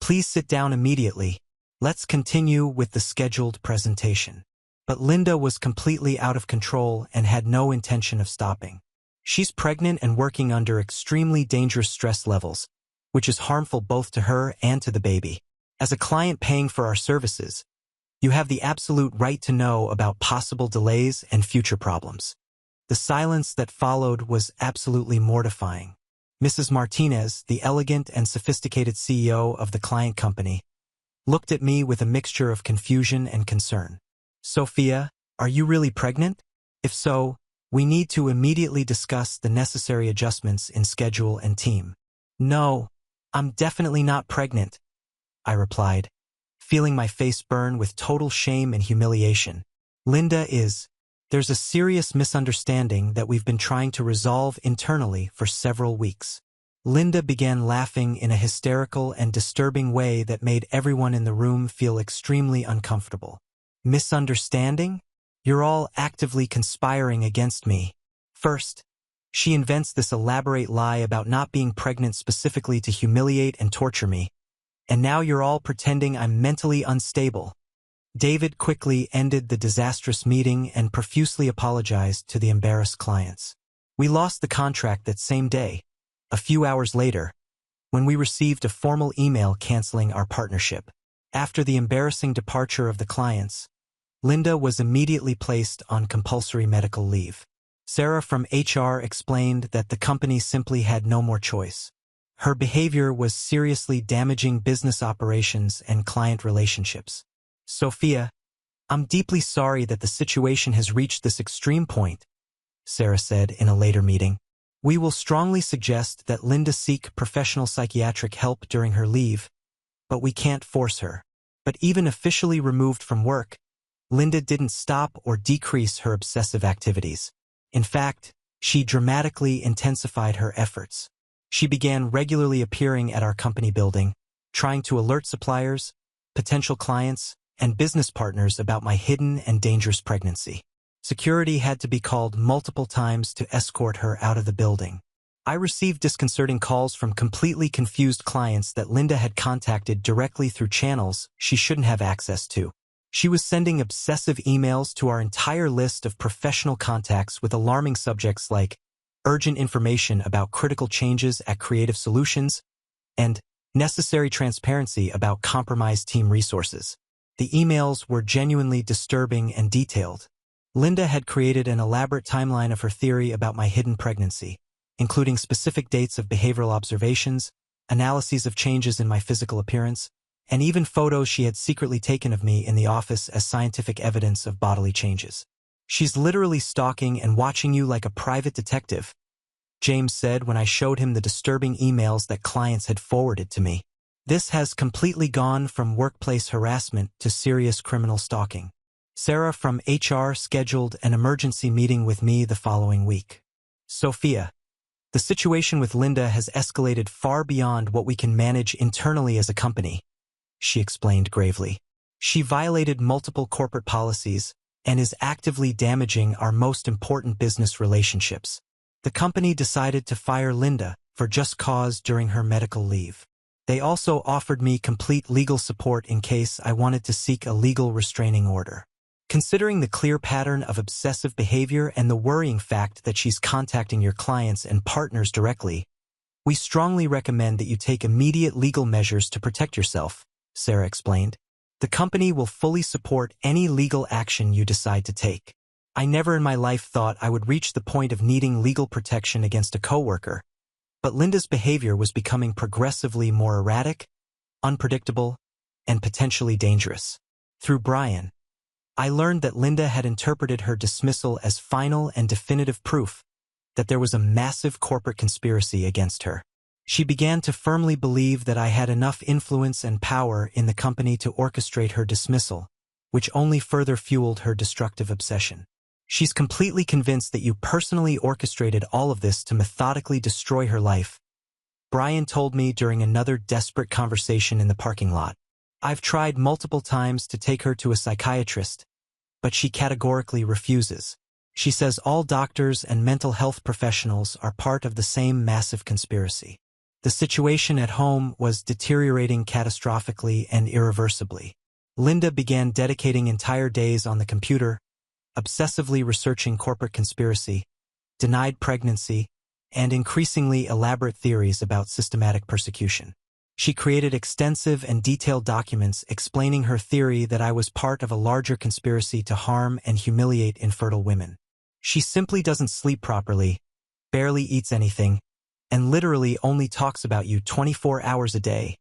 please sit down immediately. Let's continue with the scheduled presentation." But Linda was completely out of control and had no intention of stopping. "She's pregnant and working under extremely dangerous stress levels, which is harmful both to her and to the baby. As a client paying for our services, you have the absolute right to know about possible delays and future problems." The silence that followed was absolutely mortifying. Mrs. Martinez, the elegant and sophisticated CEO of the client company, looked at me with a mixture of confusion and concern. "Sophia, are you really pregnant? If so, we need to immediately discuss the necessary adjustments in schedule and team." "No, I'm definitely not pregnant," I replied, feeling my face burn with total shame and humiliation. "Linda is. There's a serious misunderstanding that we've been trying to resolve internally for several weeks." Linda began laughing in a hysterical and disturbing way that made everyone in the room feel extremely uncomfortable. "Misunderstanding? You're all actively conspiring against me. First, she invents this elaborate lie about not being pregnant specifically to humiliate and torture me. And now you're all pretending I'm mentally unstable." David quickly ended the disastrous meeting and profusely apologized to the embarrassed clients. We lost the contract that same day, a few hours later, when we received a formal email canceling our partnership. After the embarrassing departure of the clients, Linda was immediately placed on compulsory medical leave. Sarah from HR explained that the company simply had no more choice. Her behavior was seriously damaging business operations and client relationships. "Sophia, I'm deeply sorry that the situation has reached this extreme point," Sarah said in a later meeting. "We will strongly suggest that Linda seek professional psychiatric help during her leave, but we can't force her." But even officially removed from work, Linda didn't stop or decrease her obsessive activities. In fact, she dramatically intensified her efforts. She began regularly appearing at our company building, trying to alert suppliers, potential clients, and business partners about my hidden and dangerous pregnancy. Security had to be called multiple times to escort her out of the building. I received disconcerting calls from completely confused clients that Linda had contacted directly through channels she shouldn't have access to. She was sending obsessive emails to our entire list of professional contacts with alarming subjects like urgent information about critical changes at Creative Solutions and necessary transparency about compromised team resources. The emails were genuinely disturbing and detailed. Linda had created an elaborate timeline of her theory about my hidden pregnancy, including specific dates of behavioral observations, analyses of changes in my physical appearance, and even photos she had secretly taken of me in the office as scientific evidence of bodily changes. "She's literally stalking and watching you like a private detective," James said when I showed him the disturbing emails that clients had forwarded to me. "This has completely gone from workplace harassment to serious criminal stalking." Sarah from HR scheduled an emergency meeting with me the following week. "Sophia, The situation with Linda has escalated far beyond what we can manage internally as a company, she explained gravely. She violated multiple corporate policies and is actively damaging our most important business relationships. The company decided to fire Linda for just cause during her medical leave. They also offered me complete legal support in case I wanted to seek a legal restraining order. Considering the clear pattern of obsessive behavior and the worrying fact that she's contacting your clients and partners directly, we strongly recommend that you take immediate legal measures to protect yourself, Sarah explained. The company will fully support any legal action you decide to take. I never in my life thought I would reach the point of needing legal protection against a coworker, but Linda's behavior was becoming progressively more erratic, unpredictable, and potentially dangerous. Through Brian, I learned that Linda had interpreted her dismissal as final and definitive proof that there was a massive corporate conspiracy against her. She began to firmly believe that I had enough influence and power in the company to orchestrate her dismissal, which only further fueled her destructive obsession. She's completely convinced that you personally orchestrated all of this to methodically destroy her life, Brian told me during another desperate conversation in the parking lot. I've tried multiple times to take her to a psychiatrist, but she categorically refuses. She says all doctors and mental health professionals are part of the same massive conspiracy. The situation at home was deteriorating catastrophically and irreversibly. Linda began dedicating entire days on the computer, obsessively researching corporate conspiracy, denied pregnancy, and increasingly elaborate theories about systematic persecution. She created extensive and detailed documents explaining her theory that I was part of a larger conspiracy to harm and humiliate infertile women. She simply doesn't sleep properly, barely eats anything, and literally only talks about you 24 hours a day,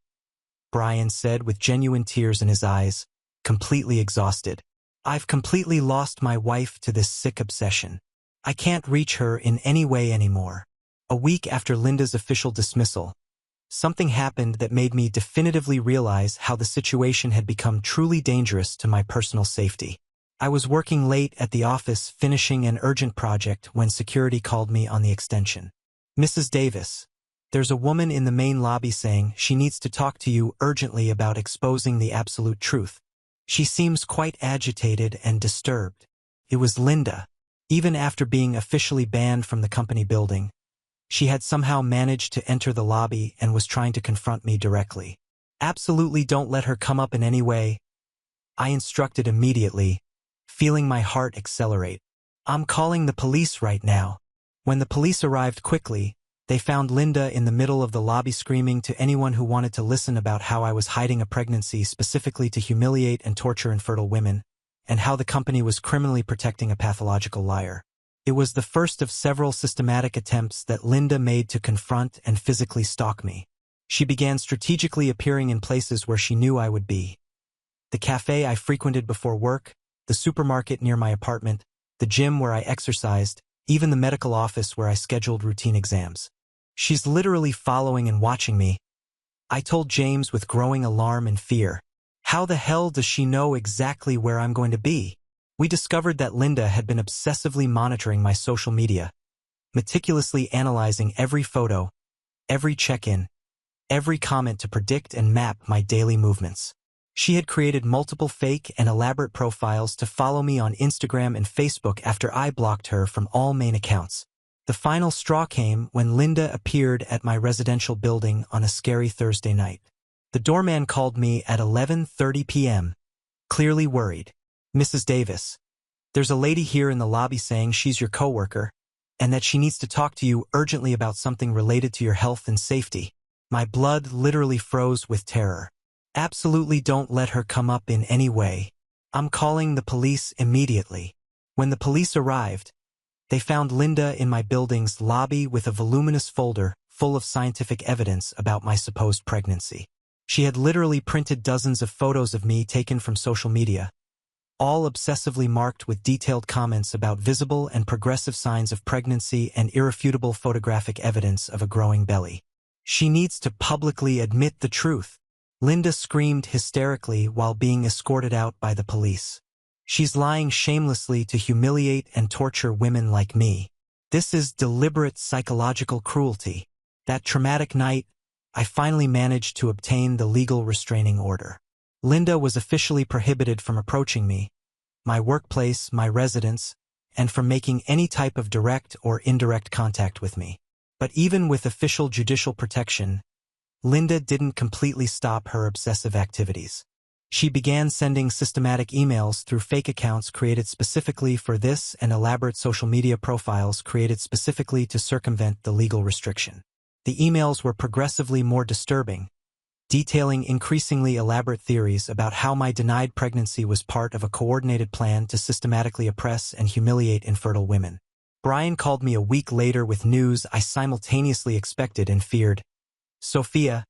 Brian said with genuine tears in his eyes, completely exhausted. I've completely lost my wife to this sick obsession. I can't reach her in any way anymore. A week after Linda's official dismissal, something happened that made me definitively realize how the situation had become truly dangerous to my personal safety. I was working late at the office finishing an urgent project when security called me on the extension. Mrs. Davis, there's a woman in the main lobby saying she needs to talk to you urgently about exposing the absolute truth. She seems quite agitated and disturbed. It was Linda. Even after being officially banned from the company building, she had somehow managed to enter the lobby and was trying to confront me directly. Absolutely don't let her come up in any way, I instructed immediately, feeling my heart accelerate. I'm calling the police right now. When the police arrived quickly, they found Linda in the middle of the lobby screaming to anyone who wanted to listen about how I was hiding a pregnancy specifically to humiliate and torture infertile women, and how the company was criminally protecting a pathological liar. It was the first of several systematic attempts that Linda made to confront and physically stalk me. She began strategically appearing in places where she knew I would be. The cafe I frequented before work, the supermarket near my apartment, the gym where I exercised, even the medical office where I scheduled routine exams. She's literally following and watching me, I told James with growing alarm and fear. How the hell does she know exactly where I'm going to be? We discovered that Linda had been obsessively monitoring my social media, meticulously analyzing every photo, every check-in, every comment to predict and map my daily movements. She had created multiple fake and elaborate profiles to follow me on Instagram and Facebook after I blocked her from all main accounts. The final straw came when Linda appeared at my residential building on a scary Thursday night. The doorman called me at 11:30 p.m., clearly worried. Mrs. Davis, there's a lady here in the lobby saying she's your coworker, and that she needs to talk to you urgently about something related to your health and safety. My blood literally froze with terror. Absolutely don't let her come up in any way. I'm calling the police immediately. When the police arrived, they found Linda in my building's lobby with a voluminous folder full of scientific evidence about my supposed pregnancy. She had literally printed dozens of photos of me taken from social media, all obsessively marked with detailed comments about visible and progressive signs of pregnancy and irrefutable photographic evidence of a growing belly. She needs to publicly admit the truth. Linda screamed hysterically while being escorted out by the police. She's lying shamelessly to humiliate and torture women like me. This is deliberate psychological cruelty. That traumatic night, I finally managed to obtain the legal restraining order. Linda was officially prohibited from approaching me, my workplace, my residence, and from making any type of direct or indirect contact with me. But even with official judicial protection, Linda didn't completely stop her obsessive activities. She began sending systematic emails through fake accounts created specifically for this and elaborate social media profiles created specifically to circumvent the legal restriction. The emails were progressively more disturbing, detailing increasingly elaborate theories about how my denied pregnancy was part of a coordinated plan to systematically oppress and humiliate infertile women. Brian called me a week later with news I simultaneously expected and feared. "Sophia,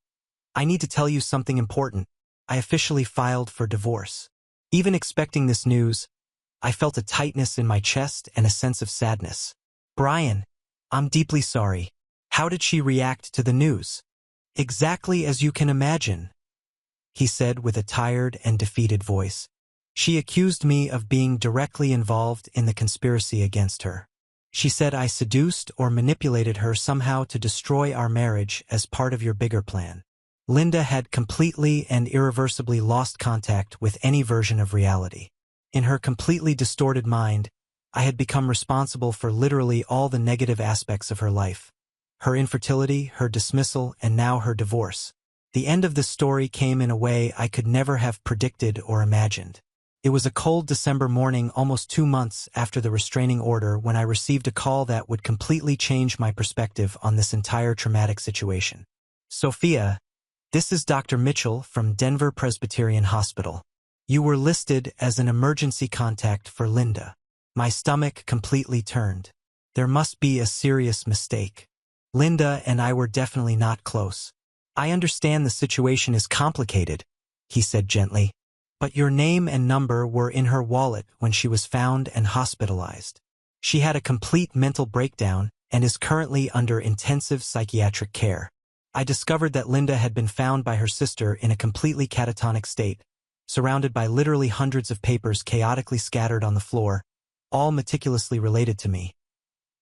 I need to tell you something important. I officially filed for divorce." Even expecting this news, I felt a tightness in my chest and a sense of sadness. "Brian, I'm deeply sorry. How did she react to the news?" "Exactly as you can imagine," he said with a tired and defeated voice. "She accused me of being directly involved in the conspiracy against her. She said I seduced or manipulated her somehow to destroy our marriage as part of your bigger plan." Linda had completely and irreversibly lost contact with any version of reality. In her completely distorted mind, I had become responsible for literally all the negative aspects of her life. Her infertility, her dismissal, and now her divorce. The end of this story came in a way I could never have predicted or imagined. It was a cold December morning almost 2 months after the restraining order when I received a call that would completely change my perspective on this entire traumatic situation. "Sophia, this is Dr. Mitchell from Denver Presbyterian Hospital. You were listed as an emergency contact for Linda." My stomach completely turned. There must be a serious mistake. Linda and I were definitely not close. "I understand the situation is complicated," he said gently, "but your name and number were in her wallet when she was found and hospitalized. She had a complete mental breakdown and is currently under intensive psychiatric care." I discovered that Linda had been found by her sister in a completely catatonic state, surrounded by literally hundreds of papers chaotically scattered on the floor, all meticulously related to me.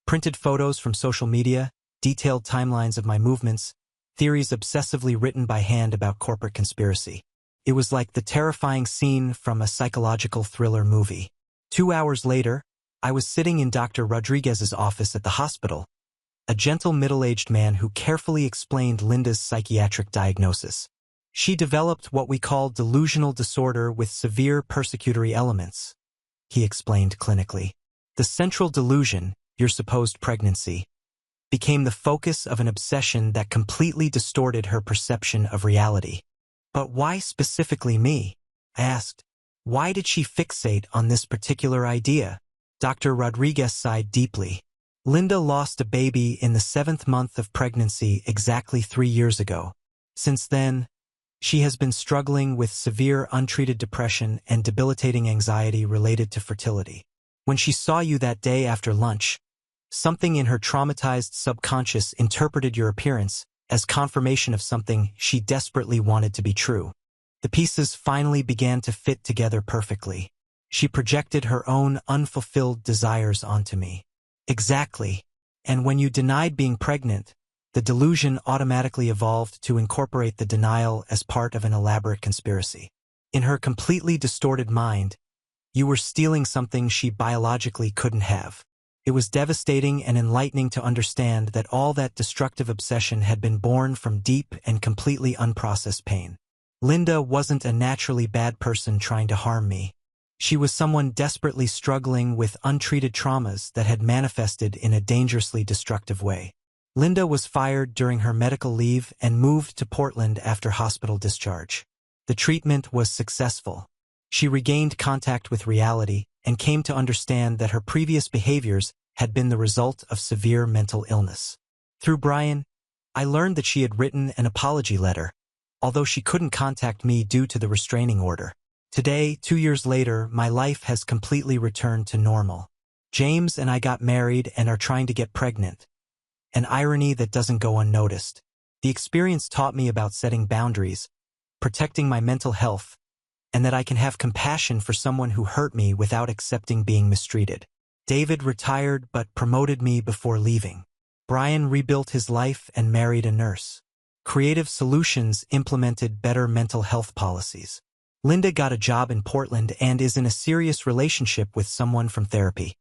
Printed photos from social media, detailed timelines of my movements, theories obsessively written by hand about corporate conspiracy. It was like the terrifying scene from a psychological thriller movie. 2 hours later, I was sitting in Dr. Rodriguez's office at the hospital, a gentle middle-aged man who carefully explained Linda's psychiatric diagnosis. "She developed what we call delusional disorder with severe persecutory elements," he explained clinically. "The central delusion, your supposed pregnancy, became the focus of an obsession that completely distorted her perception of reality." "But why specifically me?" I asked. "Why did she fixate on this particular idea?" Dr. Rodriguez sighed deeply. "Linda lost a baby in the 7th month of pregnancy exactly 3 years ago. Since then, she has been struggling with severe untreated depression and debilitating anxiety related to fertility. When she saw you that day after lunch, something in her traumatized subconscious interpreted your appearance as confirmation of something she desperately wanted to be true. The pieces finally began to fit together perfectly. She projected her own unfulfilled desires onto me." "Exactly. And when you denied being pregnant, the delusion automatically evolved to incorporate the denial as part of an elaborate conspiracy. In her completely distorted mind, you were stealing something she biologically couldn't have. It was devastating and enlightening to understand that all that destructive obsession had been born from deep and completely unprocessed pain. Linda wasn't a naturally bad person trying to harm me. She was someone desperately struggling with untreated traumas that had manifested in a dangerously destructive way. Linda was fired during her medical leave and moved to Portland after hospital discharge. The treatment was successful. She regained contact with reality and came to understand that her previous behaviors had been the result of severe mental illness. Through Brian, I learned that she had written an apology letter, although she couldn't contact me due to the restraining order. Today, 2 years later, my life has completely returned to normal. James and I got married and are trying to get pregnant. An irony that doesn't go unnoticed. The experience taught me about setting boundaries, protecting my mental health, and that I can have compassion for someone who hurt me without accepting being mistreated. David retired but promoted me before leaving. Brian rebuilt his life and married a nurse. Creative Solutions implemented better mental health policies. Linda got a job in Portland and is in a serious relationship with someone from therapy.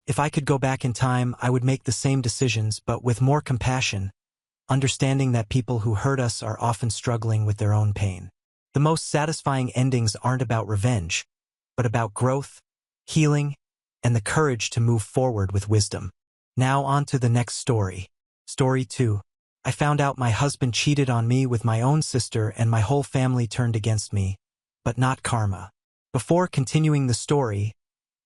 If I could go back in time, I would make the same decisions, but with more compassion, understanding that people who hurt us are often struggling with their own pain. The most satisfying endings aren't about revenge, but about growth, healing, and the courage to move forward with wisdom. Now on to the next story. Story 2. I found out my husband cheated on me with my own sister and my whole family turned against me, but not karma. Before continuing the story,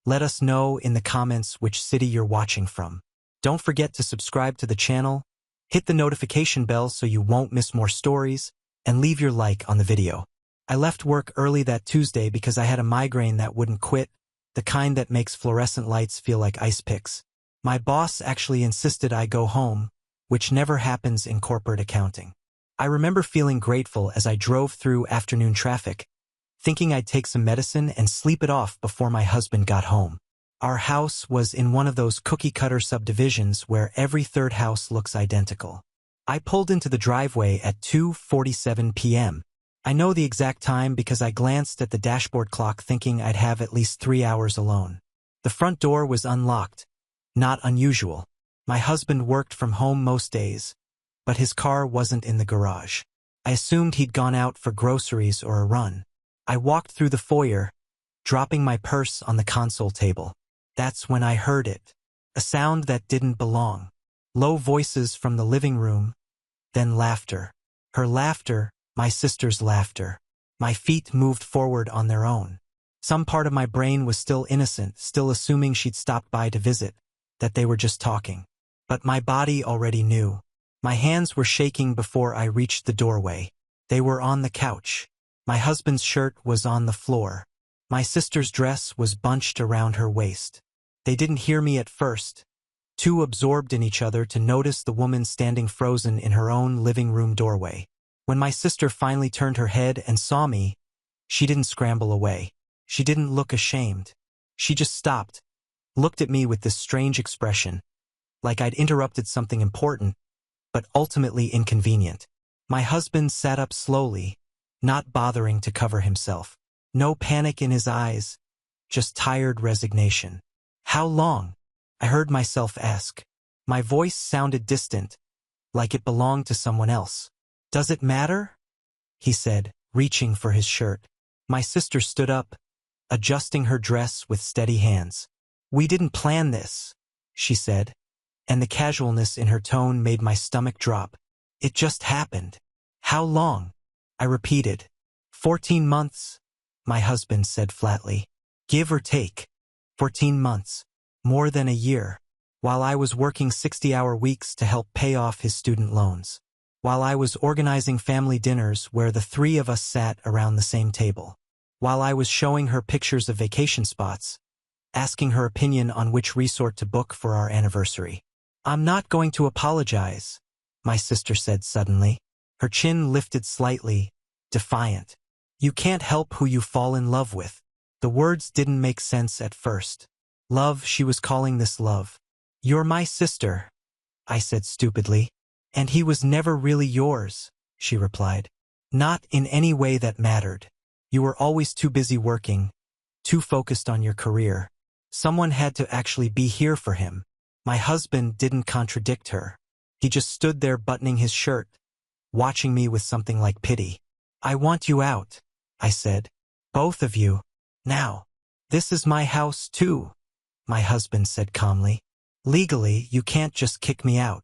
let us know in the comments which city you're watching from. Don't forget to subscribe to the channel, hit the notification bell so you won't miss more stories, and leave your like on the video. I left work early that Tuesday because I had a migraine that wouldn't quit, the kind that makes fluorescent lights feel like ice picks. My boss actually insisted I go home, which never happens in corporate accounting. I remember feeling grateful as I drove through afternoon traffic, thinking I'd take some medicine and sleep it off before my husband got home. Our house was in one of those cookie-cutter subdivisions where every third house looks identical. I pulled into the driveway at 2:47 p.m. I know the exact time because I glanced at the dashboard clock thinking I'd have at least 3 hours alone. The front door was unlocked. Not unusual. My husband worked from home most days, but his car wasn't in the garage. I assumed he'd gone out for groceries or a run. I walked through the foyer, dropping my purse on the console table. That's when I heard it. A sound that didn't belong. Low voices from the living room, then laughter. Her laughter, my sister's laughter. My feet moved forward on their own. Some part of my brain was still innocent, still assuming she'd stopped by to visit, that they were just talking. But my body already knew. My hands were shaking before I reached the doorway. They were on the couch. My husband's shirt was on the floor. My sister's dress was bunched around her waist. They didn't hear me at first, too absorbed in each other to notice the woman standing frozen in her own living room doorway. When my sister finally turned her head and saw me, she didn't scramble away. She didn't look ashamed. She just stopped, looked at me with this strange expression, like I'd interrupted something important, but ultimately inconvenient. My husband sat up slowly, not bothering to cover himself. No panic in his eyes, just tired resignation. "How long?" I heard myself ask. My voice sounded distant, like it belonged to someone else. "Does it matter?" he said, reaching for his shirt. My sister stood up, adjusting her dress with steady hands. "We didn't plan this," she said, and the casualness in her tone made my stomach drop. "It just happened." "How long?" I repeated. 14 months, my husband said flatly. "Give or take. 14 months. More than a year." While I was working 60-hour weeks to help pay off his student loans. While I was organizing family dinners where the three of us sat around the same table. While I was showing her pictures of vacation spots, asking her opinion on which resort to book for our anniversary. "I'm not going to apologize," my sister said suddenly. Her chin lifted slightly, defiant. "You can't help who you fall in love with." The words didn't make sense at first. Love, she was calling this love. "You're my sister," I said stupidly. "And he was never really yours," she replied. "Not in any way that mattered. You were always too busy working, too focused on your career. Someone had to actually be here for him." My husband didn't contradict her. He just stood there buttoning his shirt, watching me with something like pity. "I want you out," I said. "Both of you. Now. This is my house too," my husband said calmly. "Legally, you can't just kick me out.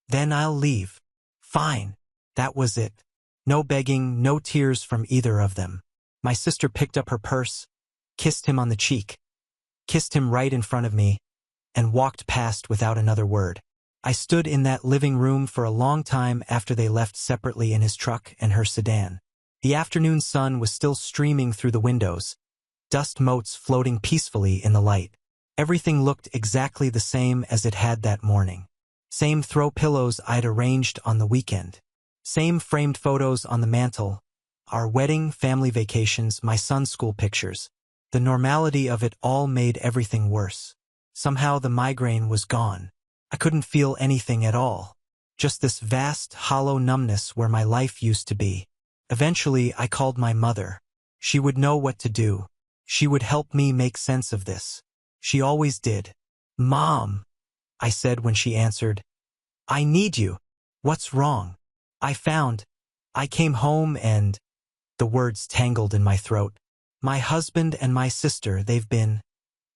Then I'll leave." "Fine." That was it. No begging, no tears from either of them. My sister picked up her purse, kissed him on the cheek, kissed him right in front of me, and walked past without another word. I stood in that living room for a long time after they left separately in his truck and her sedan. The afternoon sun was still streaming through the windows, dust motes floating peacefully in the light. Everything looked exactly the same as it had that morning. Same throw pillows I'd arranged on the weekend. Same framed photos on the mantel. Our wedding, family vacations, my son's school pictures. The normality of it all made everything worse. Somehow the migraine was gone. I couldn't feel anything at all. Just this vast, hollow numbness where my life used to be. Eventually, I called my mother. She would know what to do. She would help me make sense of this. She always did. "Mom," I said when she answered. "I need you." "What's wrong?" I came home and—" The words tangled in my throat. "My husband and my sister, they've been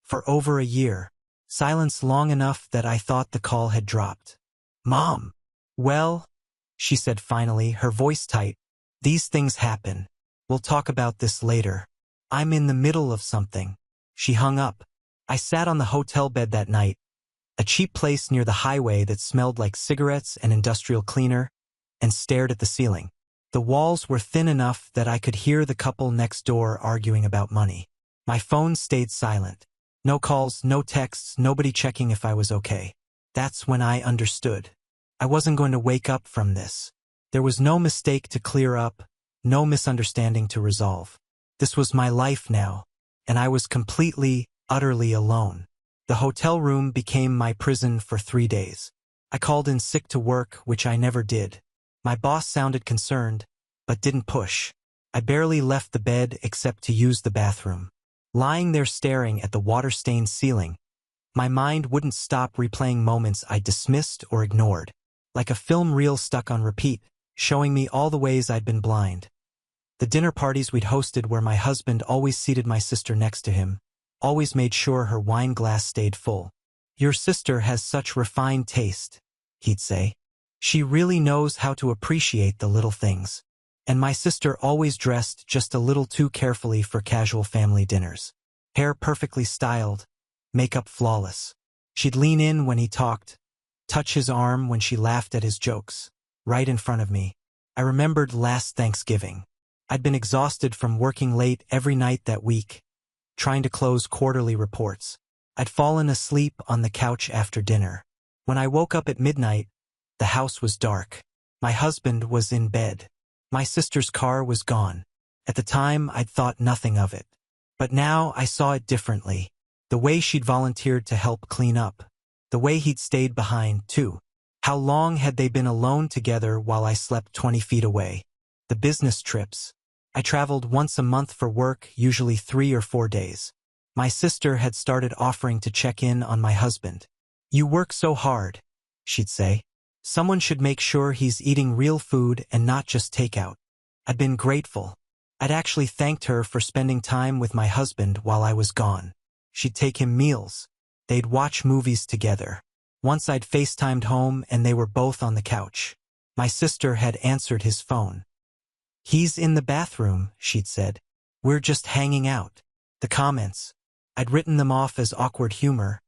for over a year." Silence long enough that I thought the call had dropped. "Mom." "Well," she said finally, her voice tight, "these things happen. We'll talk about this later. I'm in the middle of something." She hung up. I sat on the hotel bed that night, a cheap place near the highway that smelled like cigarettes and industrial cleaner, and stared at the ceiling. The walls were thin enough that I could hear the couple next door arguing about money. My phone stayed silent. No calls, no texts, nobody checking if I was okay. That's when I understood. I wasn't going to wake up from this. There was no mistake to clear up, no misunderstanding to resolve. This was my life now, and I was completely, utterly alone. The hotel room became my prison for 3 days. I called in sick to work, which I never did. My boss sounded concerned, but didn't push. I barely left the bed except to use the bathroom. Lying there staring at the water-stained ceiling, my mind wouldn't stop replaying moments I dismissed or ignored, like a film reel stuck on repeat, showing me all the ways I'd been blind. The dinner parties we'd hosted where my husband always seated my sister next to him, always made sure her wine glass stayed full. "Your sister has such refined taste," he'd say. "She really knows how to appreciate the little things." And my sister always dressed just a little too carefully for casual family dinners. Hair perfectly styled, makeup flawless. She'd lean in when he talked, touch his arm when she laughed at his jokes, right in front of me. I remembered last Thanksgiving. I'd been exhausted from working late every night that week, trying to close quarterly reports. I'd fallen asleep on the couch after dinner. When I woke up at midnight, the house was dark. My husband was in bed. My sister's car was gone. At the time, I'd thought nothing of it. But now I saw it differently. The way she'd volunteered to help clean up. The way he'd stayed behind, too. How long had they been alone together while I slept 20 feet away? The business trips. I traveled once a month for work, usually 3 or 4 days. My sister had started offering to check in on my husband. "You work so hard," she'd say. "Someone should make sure he's eating real food and not just takeout." I'd been grateful. I'd actually thanked her for spending time with my husband while I was gone. She'd take him meals. They'd watch movies together. Once I'd FaceTimed home and they were both on the couch. My sister had answered his phone. "He's in the bathroom," she'd said. "We're just hanging out." The comments. I'd written them off as awkward humor,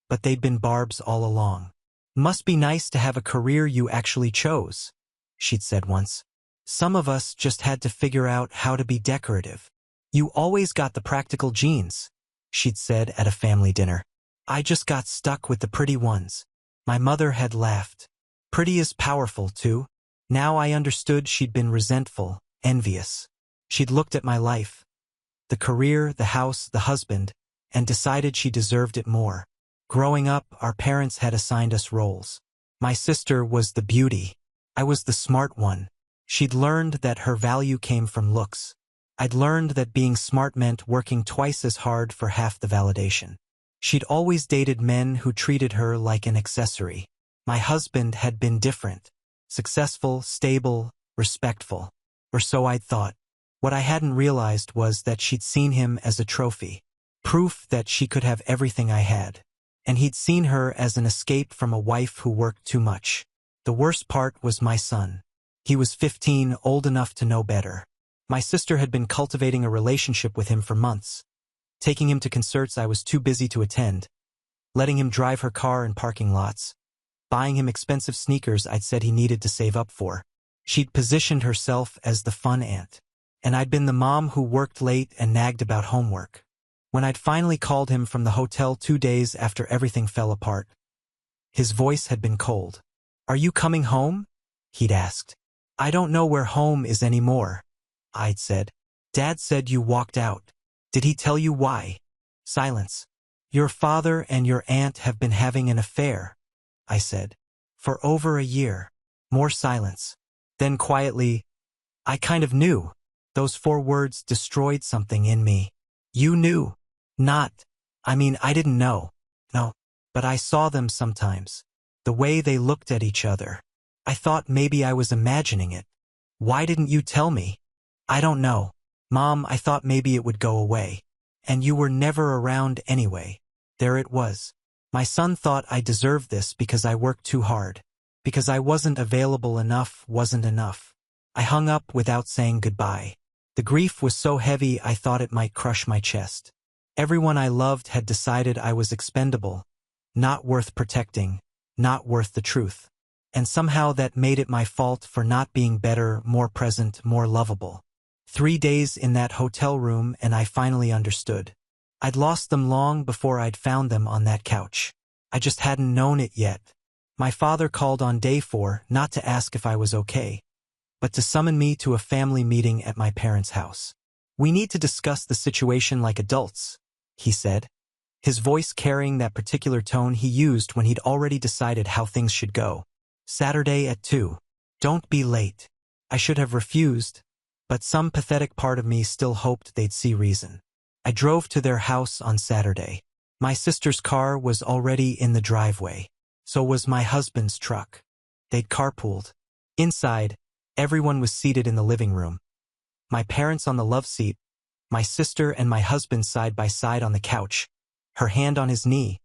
but they'd been barbs all along. "Must be nice to have a career you actually chose," she'd said once. "Some of us just had to figure out how to be decorative." "You always got the practical genes," she'd said at a family dinner. "I just got stuck with the pretty ones." My mother had laughed. Pretty is powerful, too. Now I understood she'd been resentful, envious. She'd looked at my life, the career, the house, the husband, and decided she deserved it more. Growing up, our parents had assigned us roles. My sister was the beauty. I was the smart one. She'd learned that her value came from looks. I'd learned that being smart meant working twice as hard for half the validation. She'd always dated men who treated her like an accessory. My husband had been different. Successful, stable, respectful. Or so I'd thought. What I hadn't realized was that she'd seen him as a trophy. Proof that she could have everything I had. And he'd seen her as an escape from a wife who worked too much. The worst part was my son. He was 15, old enough to know better. My sister had been cultivating a relationship with him for months. Taking him to concerts I was too busy to attend. Letting him drive her car in parking lots. Buying him expensive sneakers I'd said he needed to save up for. She'd positioned herself as the fun aunt. And I'd been the mom who worked late and nagged about homework. When I'd finally called him from the hotel 2 days after everything fell apart, his voice had been cold. "Are you coming home?" he'd asked. "I don't know where home is anymore," I'd said. "Dad said you walked out. Did he tell you why?" Silence. Your father and your aunt have been having an affair, I said. For over a year. More silence. Then quietly, I kind of knew. Those 4 words destroyed something in me. You knew. I didn't know. No. But I saw them sometimes. The way they looked at each other. I thought maybe I was imagining it. Why didn't you tell me? I don't know. Mom, I thought maybe it would go away. And you were never around anyway. There it was. My son thought I deserved this because I worked too hard. Because I wasn't available enough wasn't enough. I hung up without saying goodbye. The grief was so heavy I thought it might crush my chest. Everyone I loved had decided I was expendable. Not worth protecting. Not worth the truth. And somehow that made it my fault for not being better, more present, more lovable. 3 days in that hotel room and I finally understood. I'd lost them long before I'd found them on that couch. I just hadn't known it yet. My father called on day 4 not to ask if I was okay, but to summon me to a family meeting at my parents' house. We need to discuss the situation like adults, he said, his voice carrying that particular tone he used when he'd already decided how things should go. Saturday at 2. Don't be late. I should have refused, but some pathetic part of me still hoped they'd see reason. I drove to their house on Saturday. My sister's car was already in the driveway. So was my husband's truck. They'd carpooled. Inside, everyone was seated in the living room. My parents on the love seat, my sister and my husband side by side on the couch, her hand on his knee,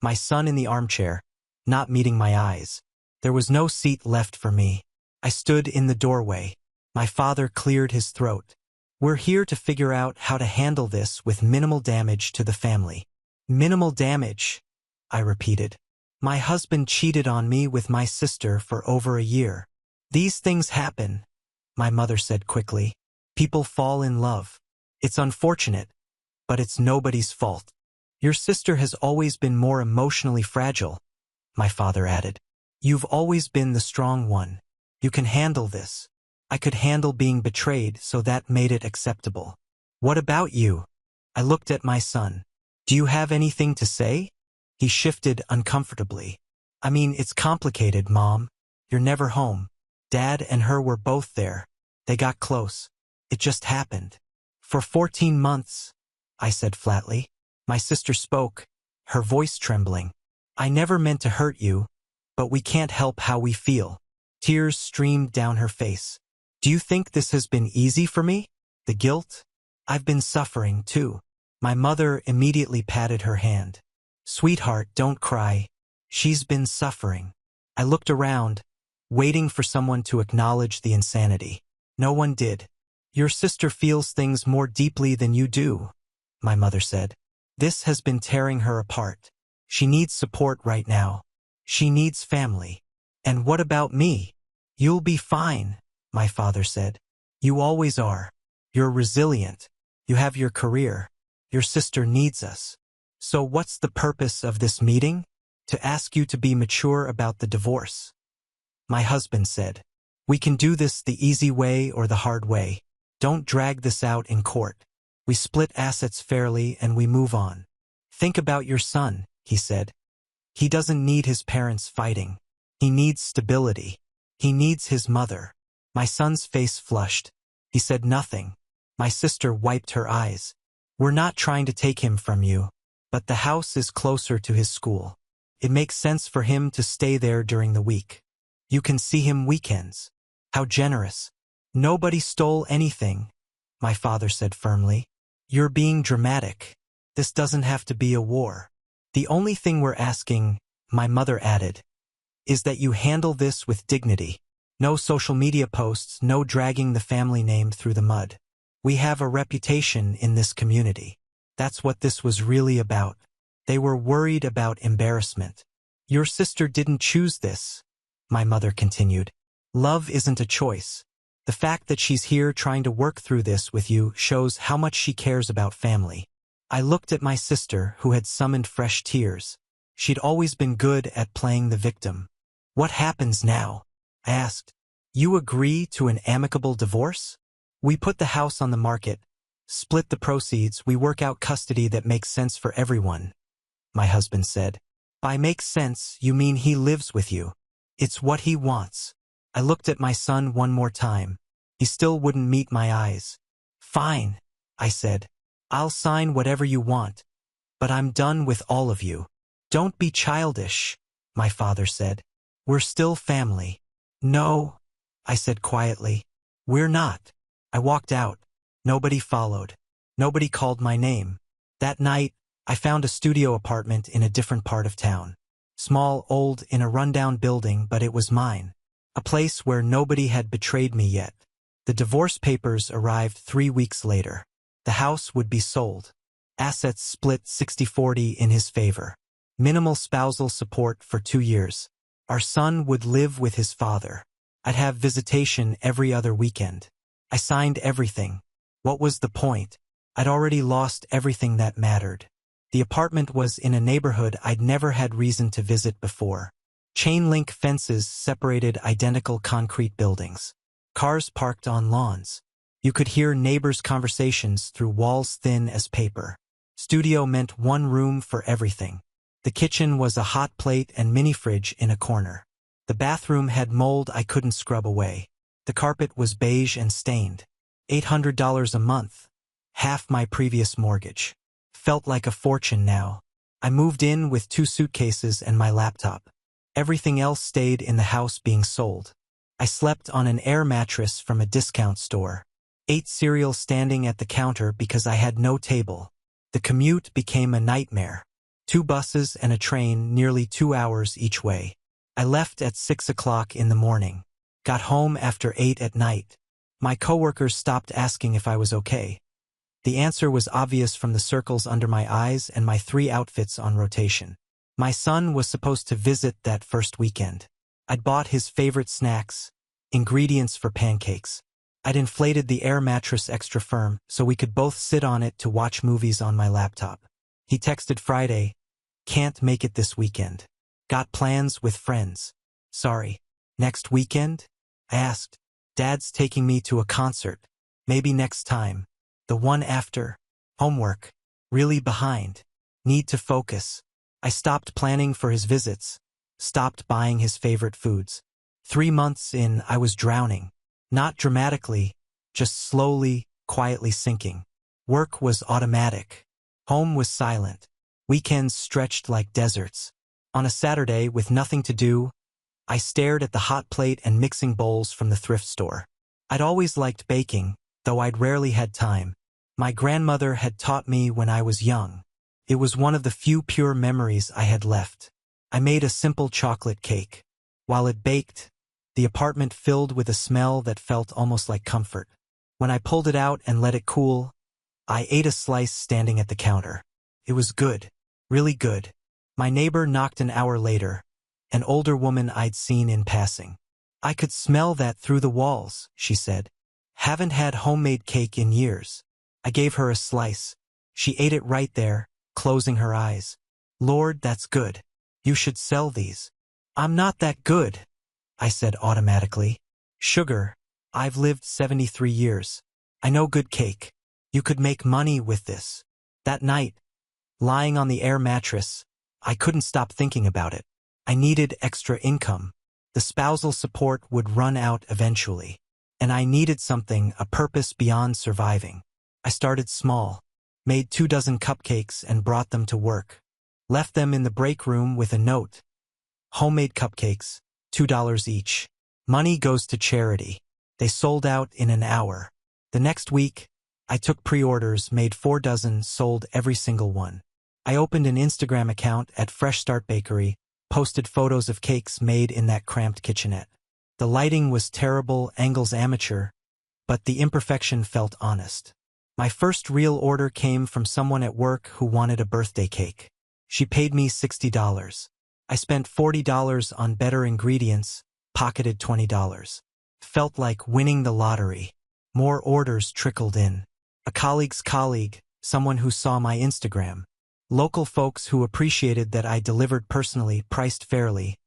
my son in the armchair, not meeting my eyes. There was no seat left for me. I stood in the doorway. My father cleared his throat. We're here to figure out how to handle this with minimal damage to the family. Minimal damage, I repeated. My husband cheated on me with my sister for over a year. These things happen, my mother said quickly. People fall in love. It's unfortunate, but it's nobody's fault. Your sister has always been more emotionally fragile, my father added. You've always been the strong one. You can handle this. I could handle being betrayed, so that made it acceptable. What about you? I looked at my son. Do you have anything to say? He shifted uncomfortably. It's complicated, Mom. You're never home. Dad and her were both there. They got close. It just happened. For 14 months, I said flatly. My sister spoke, her voice trembling. I never meant to hurt you, but we can't help how we feel. Tears streamed down her face. Do you think this has been easy for me? The guilt? I've been suffering, too. My mother immediately patted her hand. Sweetheart, don't cry. She's been suffering. I looked around, waiting for someone to acknowledge the insanity. No one did. Your sister feels things more deeply than you do, my mother said. This has been tearing her apart. She needs support right now. She needs family. And what about me? You'll be fine, my father said. You always are. You're resilient. You have your career. Your sister needs us. So what's the purpose of this meeting? To ask you to be mature about the divorce. My husband said. We can do this the easy way or the hard way. Don't drag this out in court. We split assets fairly and we move on. Think about your son, he said. He doesn't need his parents fighting. He needs stability. He needs his mother. My son's face flushed. He said nothing. My sister wiped her eyes. We're not trying to take him from you, but the house is closer to his school. It makes sense for him to stay there during the week. You can see him weekends. How generous. Nobody stole anything, my father said firmly. You're being dramatic. This doesn't have to be a war. The only thing we're asking, my mother added, is that you handle this with dignity. No social media posts, no dragging the family name through the mud. We have a reputation in this community. That's what this was really about. They were worried about embarrassment. Your sister didn't choose this, my mother continued. Love isn't a choice. The fact that she's here trying to work through this with you shows how much she cares about family. I looked at my sister, who had summoned fresh tears. She'd always been good at playing the victim. What happens now? I asked. You agree to an amicable divorce? We put the house on the market, split the proceeds, we work out custody that makes sense for everyone. my husband said. By makes sense, you mean he lives with you. It's what he wants. I looked at my son one more time. He still wouldn't meet my eyes. Fine, I said. I'll sign whatever you want. But I'm done with all of you. Don't be childish, my father said. We're still family. No, I said quietly. We're not. I walked out. Nobody followed. Nobody called my name. That night, I found a studio apartment in a different part of town. Small, old, in a rundown building, but it was mine. A place where nobody had betrayed me yet. The divorce papers arrived 3 weeks later. The house would be sold. Assets split 60-40 in his favor. Minimal spousal support for 2 years. Our son would live with his father. I'd have visitation every other weekend. I signed everything. What was the point? I'd already lost everything that mattered. The apartment was in a neighborhood I'd never had reason to visit before. Chain-link fences separated identical concrete buildings. Cars parked on lawns. You could hear neighbors' conversations through walls thin as paper. Studio meant one room for everything. The kitchen was a hot plate and mini-fridge in a corner. The bathroom had mold I couldn't scrub away. The carpet was beige and stained. $800 a month. Half my previous mortgage. Felt like a fortune now. I moved in with 2 suitcases and my laptop. Everything else stayed in the house being sold. I slept on an air mattress from a discount store. Ate cereal standing at the counter because I had no table. The commute became a nightmare. 2 buses and a train, nearly 2 hours each way. I left at 6 o'clock in the morning. Got home after 8 at night. My coworkers stopped asking if I was okay. The answer was obvious from the circles under my eyes and my 3 outfits on rotation. My son was supposed to visit that first weekend. I'd bought his favorite snacks, ingredients for pancakes. I'd inflated the air mattress extra firm so we could both sit on it to watch movies on my laptop. He texted Friday, "Can't make it this weekend. Got plans with friends." "Sorry. Next weekend?" I asked. "Dad's taking me to a concert. Maybe next time. The one after. Homework. Really behind. Need to focus." I stopped planning for his visits. Stopped buying his favorite foods. 3 months in, I was drowning. Not dramatically, just slowly, quietly sinking. Work was automatic. Home was silent. Weekends stretched like deserts. On a Saturday, with nothing to do, I stared at the hot plate and mixing bowls from the thrift store. I'd always liked baking, though I'd rarely had time. My grandmother had taught me when I was young. It was one of the few pure memories I had left. I made a simple chocolate cake. While it baked, the apartment filled with a smell that felt almost like comfort. When I pulled it out and let it cool, I ate a slice standing at the counter. It was good. Really good. My neighbor knocked an hour later, an older woman I'd seen in passing. "I could smell that through the walls," she said. "Haven't had homemade cake in years." I gave her a slice. She ate it right there, closing her eyes. "Lord, that's good. You should sell these." "I'm not that good," I said automatically. "Sugar, I've lived 73 years. I know good cake. You could make money with this." That night, lying on the air mattress, I couldn't stop thinking about it. I needed extra income. The spousal support would run out eventually. And I needed something, a purpose beyond surviving. I started small. Made 2 dozen cupcakes and brought them to work. Left them in the break room with a note. "Homemade cupcakes, $2 each. Money goes to charity." They sold out in an hour. The next week, I took pre-orders, made 4 dozen, sold every single one. I opened an Instagram account at Fresh Start Bakery, posted photos of cakes made in that cramped kitchenette. The lighting was terrible, angles amateur, but the imperfection felt honest. My first real order came from someone at work who wanted a birthday cake. She paid me $60. I spent $40 on better ingredients, pocketed $20. Felt like winning the lottery. More orders trickled in. A colleague's colleague, someone who saw my Instagram. Local folks who appreciated that I delivered personally, priced fairly,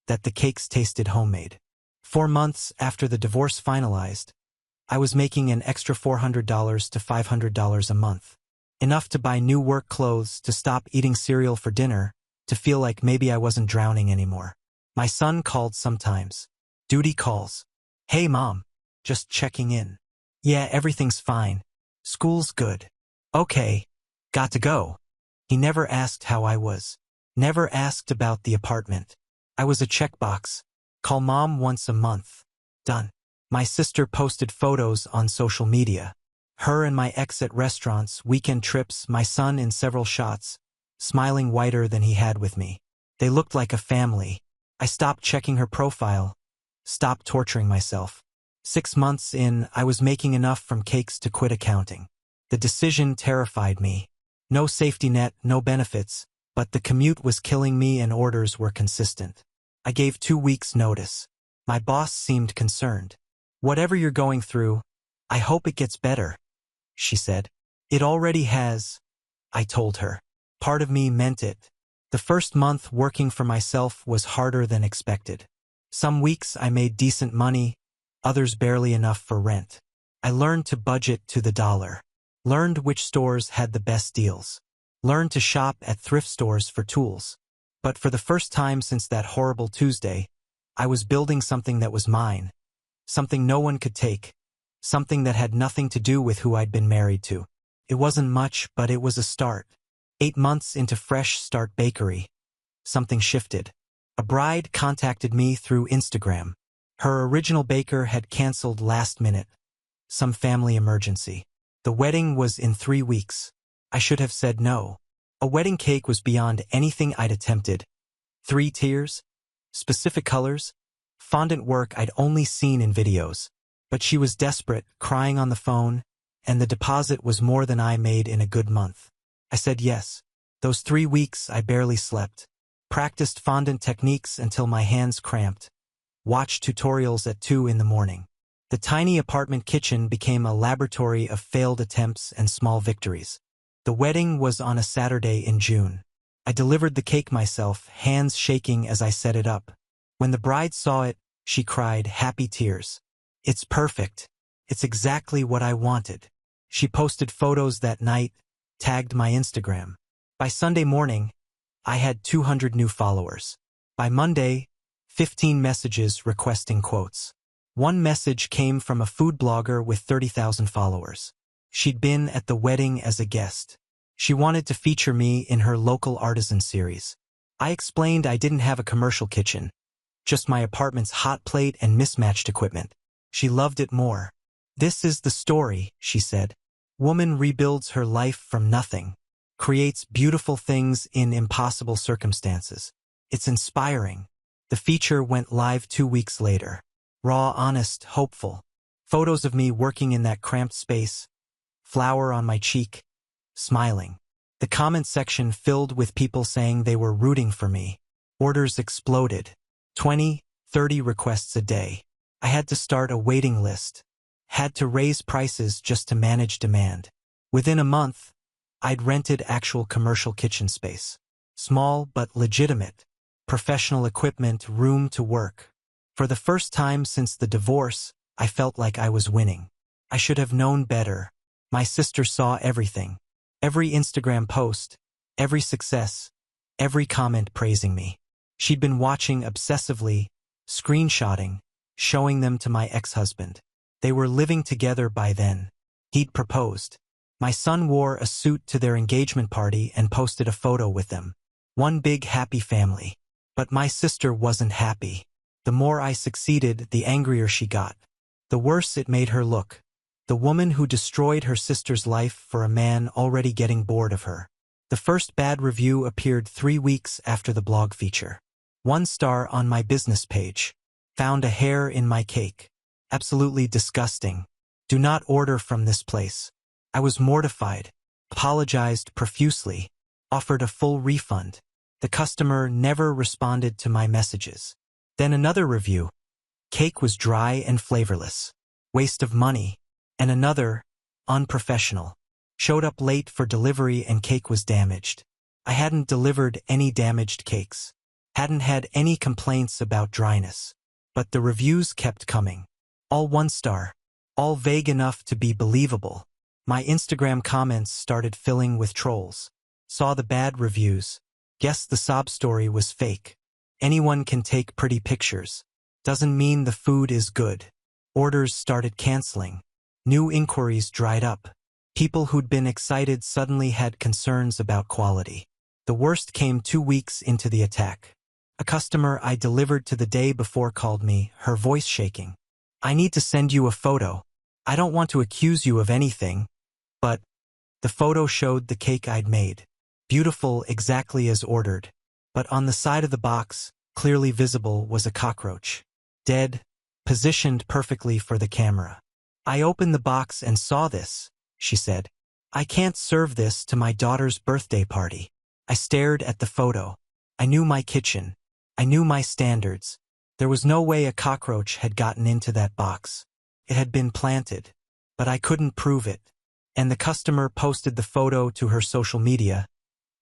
that the cakes tasted homemade. 4 months after the divorce finalized, I was making an extra $400 to $500 a month. Enough to buy new work clothes, to stop eating cereal for dinner, to feel like maybe I wasn't drowning anymore. My son called sometimes. Duty calls. Hey mom. Just checking in. Yeah, everything's fine. School's good. Okay. Got to go. He never asked how I was. Never asked about the apartment. I was a checkbox. Call mom once a month. Done. My sister posted photos on social media. Her and my ex at restaurants, weekend trips, my son in several shots, smiling whiter than he had with me. They looked like a family. I stopped checking her profile. Stopped torturing myself. 6 months in, I was making enough from cakes to quit accounting. The decision terrified me. No safety net, no benefits, but the commute was killing me and orders were consistent. I gave 2 weeks' notice. My boss seemed concerned. Whatever you're going through, I hope it gets better, she said. It already has, I told her. Part of me meant it. The first month working for myself was harder than expected. Some weeks I made decent money, others barely enough for rent. I learned to budget to the dollar. Learned which stores had the best deals. Learned to shop at thrift stores for tools. But for the first time since that horrible Tuesday, I was building something that was mine. Something no one could take. Something that had nothing to do with who I'd been married to. It wasn't much, but it was a start. 8 months into Fresh Start Bakery. Something shifted. A bride contacted me through Instagram. Her original baker had canceled last minute. Some family emergency. The wedding was in 3 weeks. I should have said no. A wedding cake was beyond anything I'd attempted. 3 tiers, specific colors, fondant work I'd only seen in videos. But she was desperate, crying on the phone, and the deposit was more than I made in a good month. I said yes. Those 3 weeks I barely slept. Practiced fondant techniques until my hands cramped. Watched tutorials at 2 in the morning. The tiny apartment kitchen became a laboratory of failed attempts and small victories. The wedding was on a Saturday in June. I delivered the cake myself, hands shaking as I set it up. When the bride saw it, she cried happy tears. It's perfect. It's exactly what I wanted. She posted photos that night, tagged my Instagram. By Sunday morning, I had 200 new followers. By Monday, 15 messages requesting quotes. One message came from a food blogger with 30,000 followers. She'd been at the wedding as a guest. She wanted to feature me in her local artisan series. I explained I didn't have a commercial kitchen, just my apartment's hot plate and mismatched equipment. She loved it more. This is the story, she said. Woman rebuilds her life from nothing, creates beautiful things in impossible circumstances. It's inspiring. The feature went live 2 weeks later. Raw, honest, hopeful. Photos of me working in that cramped space, flour on my cheek, smiling. The comment section filled with people saying they were rooting for me. Orders exploded. 20, 30 requests a day. I had to start a waiting list. Had to raise prices just to manage demand. Within a month, I'd rented actual commercial kitchen space. Small but legitimate. Professional equipment, room to work. For the first time since the divorce, I felt like I was winning. I should have known better. My sister saw everything. Every Instagram post, every success, every comment praising me. She'd been watching obsessively, screenshotting, showing them to my ex-husband. They were living together by then. He'd proposed. My son wore a suit to their engagement party and posted a photo with them. One big happy family. But my sister wasn't happy. The more I succeeded, the angrier she got. The worse it made her look. The woman who destroyed her sister's life for a man already getting bored of her. The first bad review appeared 3 weeks after the blog feature. 1 star on my business page. Found a hair in my cake. Absolutely disgusting. Do not order from this place. I was mortified. Apologized profusely. Offered a full refund. The customer never responded to my messages. Then another review. Cake was dry and flavorless. Waste of money. And another, unprofessional. Showed up late for delivery and cake was damaged. I hadn't delivered any damaged cakes. Hadn't had any complaints about dryness. But the reviews kept coming. All 1 star. All vague enough to be believable. My Instagram comments started filling with trolls. Saw the bad reviews. Guessed the sob story was fake. Anyone can take pretty pictures. Doesn't mean the food is good. Orders started canceling. New inquiries dried up. People who'd been excited suddenly had concerns about quality. The worst came 2 weeks into the attack. A customer I delivered to the day before called me, her voice shaking. "I need to send you a photo. I don't want to accuse you of anything, but..." The photo showed the cake I'd made. Beautiful, exactly as ordered. But on the side of the box, clearly visible, was a cockroach. Dead, positioned perfectly for the camera. "I opened the box and saw this," she said. "I can't serve this to my daughter's birthday party." I stared at the photo. I knew my kitchen. I knew my standards. There was no way a cockroach had gotten into that box. It had been planted. But I couldn't prove it. And the customer posted the photo to her social media,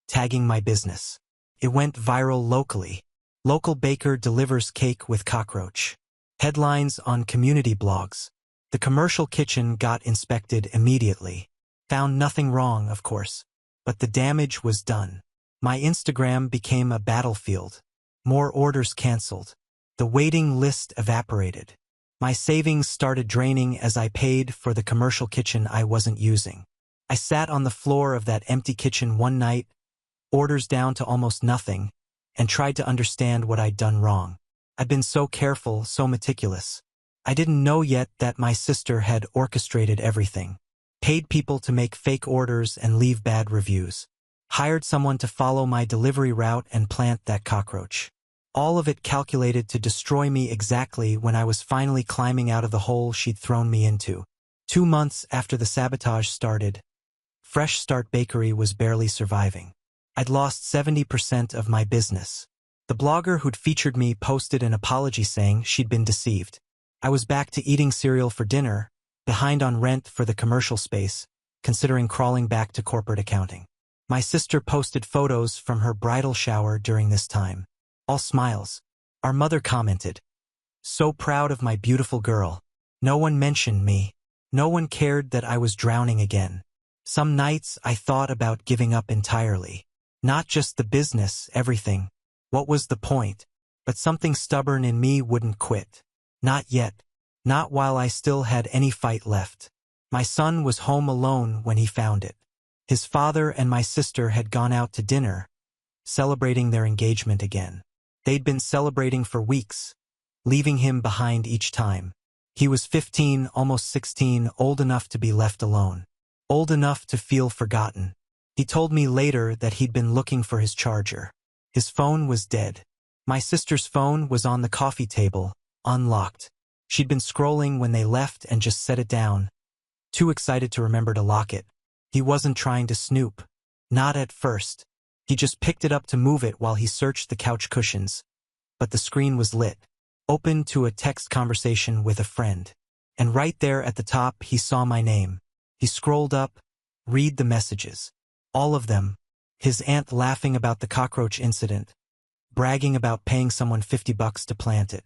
tagging my business. It went viral locally. Local baker delivers cake with cockroach. Headlines on community blogs. The commercial kitchen got inspected immediately. Found nothing wrong, of course. But the damage was done. My Instagram became a battlefield. More orders canceled. The waiting list evaporated. My savings started draining as I paid for the commercial kitchen I wasn't using. I sat on the floor of that empty kitchen one night, orders down to almost nothing, and tried to understand what I'd done wrong. I'd been so careful, so meticulous. I didn't know yet that my sister had orchestrated everything. Paid people to make fake orders and leave bad reviews. Hired someone to follow my delivery route and plant that cockroach. All of it calculated to destroy me exactly when I was finally climbing out of the hole she'd thrown me into. 2 months after the sabotage started, Fresh Start Bakery was barely surviving. I'd lost 70% of my business. The blogger who'd featured me posted an apology saying she'd been deceived. I was back to eating cereal for dinner, behind on rent for the commercial space, considering crawling back to corporate accounting. My sister posted photos from her bridal shower during this time. All smiles. Our mother commented, "So proud of my beautiful girl." No one mentioned me. No one cared that I was drowning again. Some nights I thought about giving up entirely. Not just the business, everything. What was the point? But something stubborn in me wouldn't quit. Not yet. Not while I still had any fight left. My son was home alone when he found it. His father and my sister had gone out to dinner, celebrating their engagement again. They'd been celebrating for weeks, leaving him behind each time. He was 15, almost 16, old enough to be left alone. Old enough to feel forgotten. He told me later that he'd been looking for his charger. His phone was dead. My sister's phone was on the coffee table, unlocked. She'd been scrolling when they left and just set it down, too excited to remember to lock it. He wasn't trying to snoop. Not at first. He just picked it up to move it while he searched the couch cushions. But the screen was lit, open to a text conversation with a friend. And right there at the top he saw my name. He scrolled up, read the messages. All of them. His aunt laughing about the cockroach incident, bragging about paying someone $50 to plant it.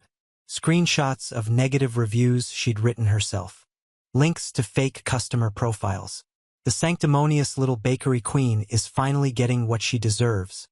Screenshots of negative reviews she'd written herself. Links to fake customer profiles. The sanctimonious little bakery queen is finally getting what she deserves.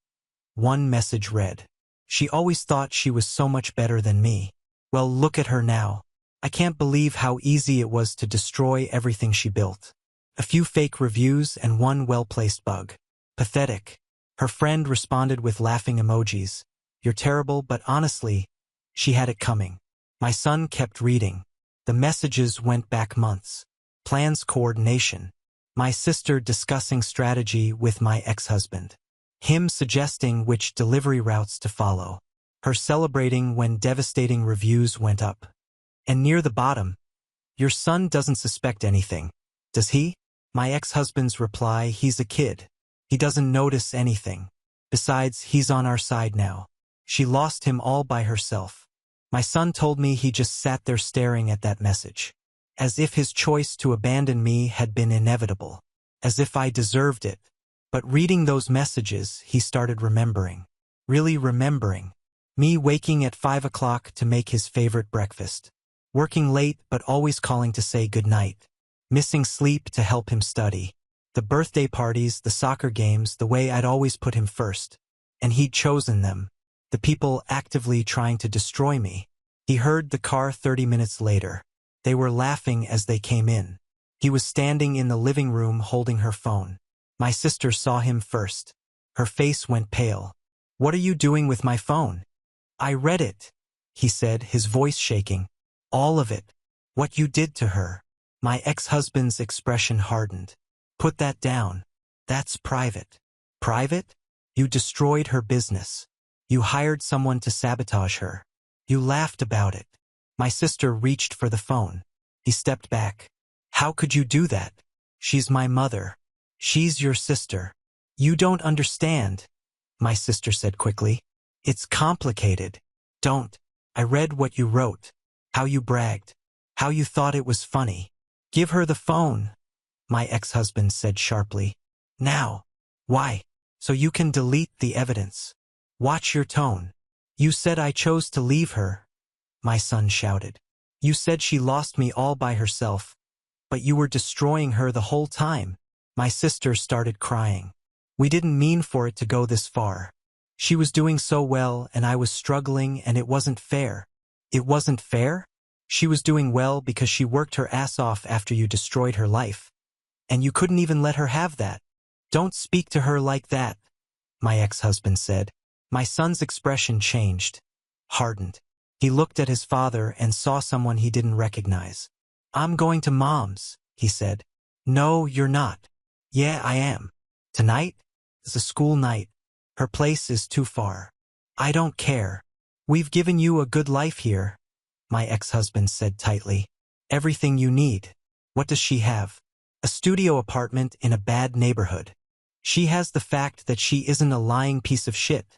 One message read, "She always thought she was so much better than me. Well, look at her now. I can't believe how easy it was to destroy everything she built." A few fake reviews and one well-placed bug. Pathetic. Her friend responded with laughing emojis. "You're terrible, but honestly, she had it coming." My son kept reading. The messages went back months. Plans coordination. My sister discussing strategy with my ex-husband. Him suggesting which delivery routes to follow. Her celebrating when devastating reviews went up. And near the bottom, "Your son doesn't suspect anything, does he?" My ex-husband's reply, "He's a kid. He doesn't notice anything. Besides, he's on our side now." She lost him all by herself. My son told me he just sat there staring at that message. As if his choice to abandon me had been inevitable. As if I deserved it. But reading those messages, he started remembering. Really remembering. Me waking at 5 o'clock to make his favorite breakfast. Working late but always calling to say goodnight. missing sleep to help him study. The birthday parties, the soccer games, the way I'd always put him first. And he'd chosen them. The people actively trying to destroy me. He heard the car 30 minutes later. They were laughing as they came in. He was standing in the living room holding her phone. My sister saw him first. Her face went pale. "What are you doing with my phone?" "I read it," he said, his voice shaking. "All of it. What you did to her." My ex-husband's expression hardened. "Put that down. That's private." "Private? You destroyed her business. You hired someone to sabotage her. You laughed about it." My sister reached for the phone. He stepped back. "How could you do that? She's my mother. She's your sister." "You don't understand," my sister said quickly. "It's complicated. Don't. I read what you wrote. How you bragged. How you thought it was funny." "Give her the phone," my ex-husband said sharply. "Now." "Why?" "So you can delete the evidence." "Watch your tone." "You said I chose to leave her," my son shouted. "You said she lost me all by herself. But you were destroying her the whole time." My sister started crying. "We didn't mean for it to go this far. She was doing so well and I was struggling and it wasn't fair." "It wasn't fair?" "She was doing well because she worked her ass off after you destroyed her life. And you couldn't even let her have that." "Don't speak to her like that," my ex-husband said. My son's expression changed, hardened. He looked at his father and saw someone he didn't recognize. "I'm going to Mom's," he said. "No, you're not." "Yeah, I am. Tonight? It's a school night. Her place is too far." "I don't care. We've given you a good life here," my ex-husband said tightly. "Everything you need." "What does she have?" "A studio apartment in a bad neighborhood." "She has the fact that she isn't a lying piece of shit,"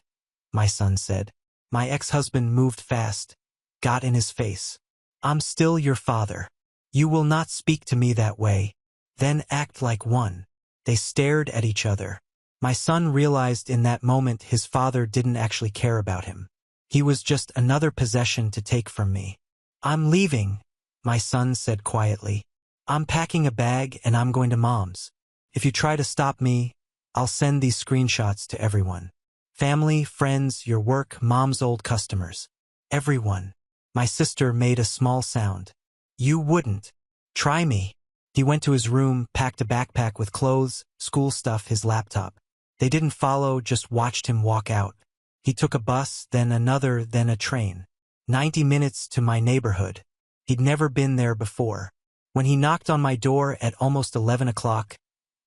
my son said. My ex-husband moved fast, got in his face. "I'm still your father. You will not speak to me that way. Then act like one." They stared at each other. My son realized in that moment his father didn't actually care about him. He was just another possession to take from me. "I'm leaving," my son said quietly. "I'm packing a bag and I'm going to Mom's. If you try to stop me, I'll send these screenshots to everyone. Family, friends, your work, Mom's old customers. Everyone." My sister made a small sound. "You wouldn't. Try me." He went to his room, packed a backpack with clothes, school stuff, his laptop. They didn't follow, just watched him walk out. He took a bus, then another, then a train. 90 minutes to my neighborhood. He'd never been there before. When he knocked on my door at almost 11 o'clock,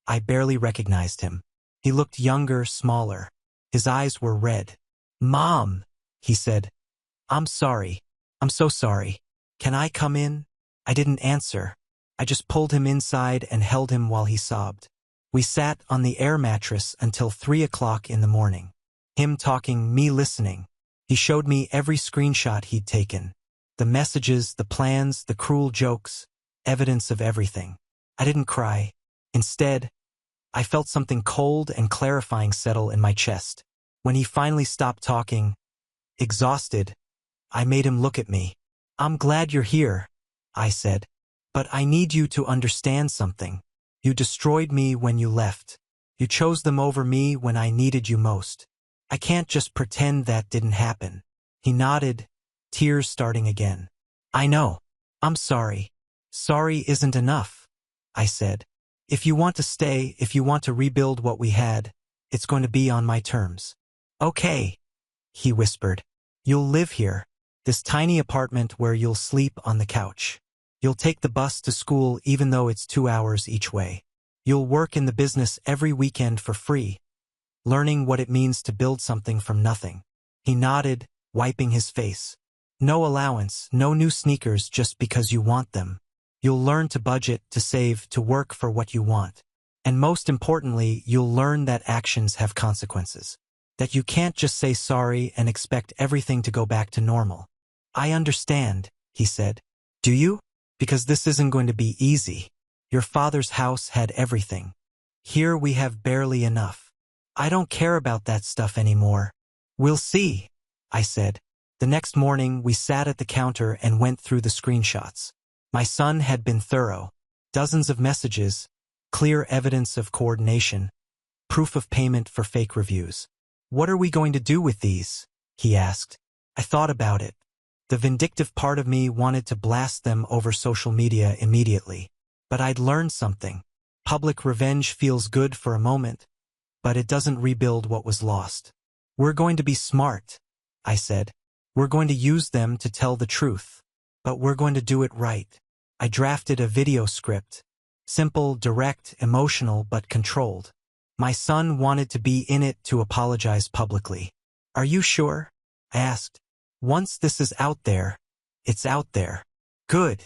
I barely recognized him. He looked younger, smaller. His eyes were red. "Mom," he said. "I'm sorry. I'm so sorry. Can I come in?" I didn't answer. I just pulled him inside and held him while he sobbed. We sat on the air mattress until 3 o'clock in the morning. Him talking, me listening. He showed me every screenshot he'd taken. The messages, the plans, the cruel jokes, evidence of everything. I didn't cry. Instead, I felt something cold and clarifying settle in my chest. When he finally stopped talking, exhausted, I made him look at me. "I'm glad you're here," I said. "But I need you to understand something. You destroyed me when you left. You chose them over me when I needed you most. I can't just pretend that didn't happen." He nodded, tears starting again. "I know. I'm sorry." "Sorry isn't enough," I said. "If you want to stay, if you want to rebuild what we had, it's going to be on my terms." "Okay," he whispered. "You'll live here. This tiny apartment where you'll sleep on the couch. You'll take the bus to school even though it's 2 hours each way. You'll work in the business every weekend for free, learning what it means to build something from nothing." He nodded, wiping his face. "No allowance, no new sneakers just because you want them. You'll learn to budget, to save, to work for what you want. And most importantly, you'll learn that actions have consequences. That you can't just say sorry and expect everything to go back to normal." "I understand," he said. "Do you? Because this isn't going to be easy. Your father's house had everything. Here we have barely enough. I don't care about that stuff anymore." "We'll see," I said. The next morning, we sat at the counter and went through the screenshots. My son had been thorough. Dozens of messages, clear evidence of coordination, proof of payment for fake reviews. What are we going to do with these? He asked. I thought about it. The vindictive part of me wanted to blast them over social media immediately. But I'd learned something. Public revenge feels good for a moment, but it doesn't rebuild what was lost. We're going to be smart, I said. We're going to use them to tell the truth. But we're going to do it right. I drafted a video script. Simple, direct, emotional, but controlled. My son wanted to be in it to apologize publicly. Are you sure? I asked. Once this is out there, it's out there. Good,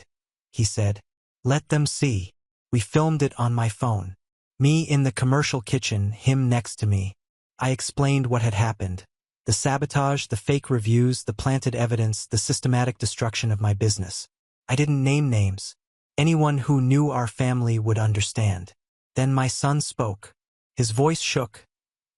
he said. Let them see. We filmed it on my phone. Me in the commercial kitchen, him next to me. I explained what had happened. The sabotage, the fake reviews, the planted evidence, the systematic destruction of my business. I didn't name names. Anyone who knew our family would understand. Then my son spoke. His voice shook,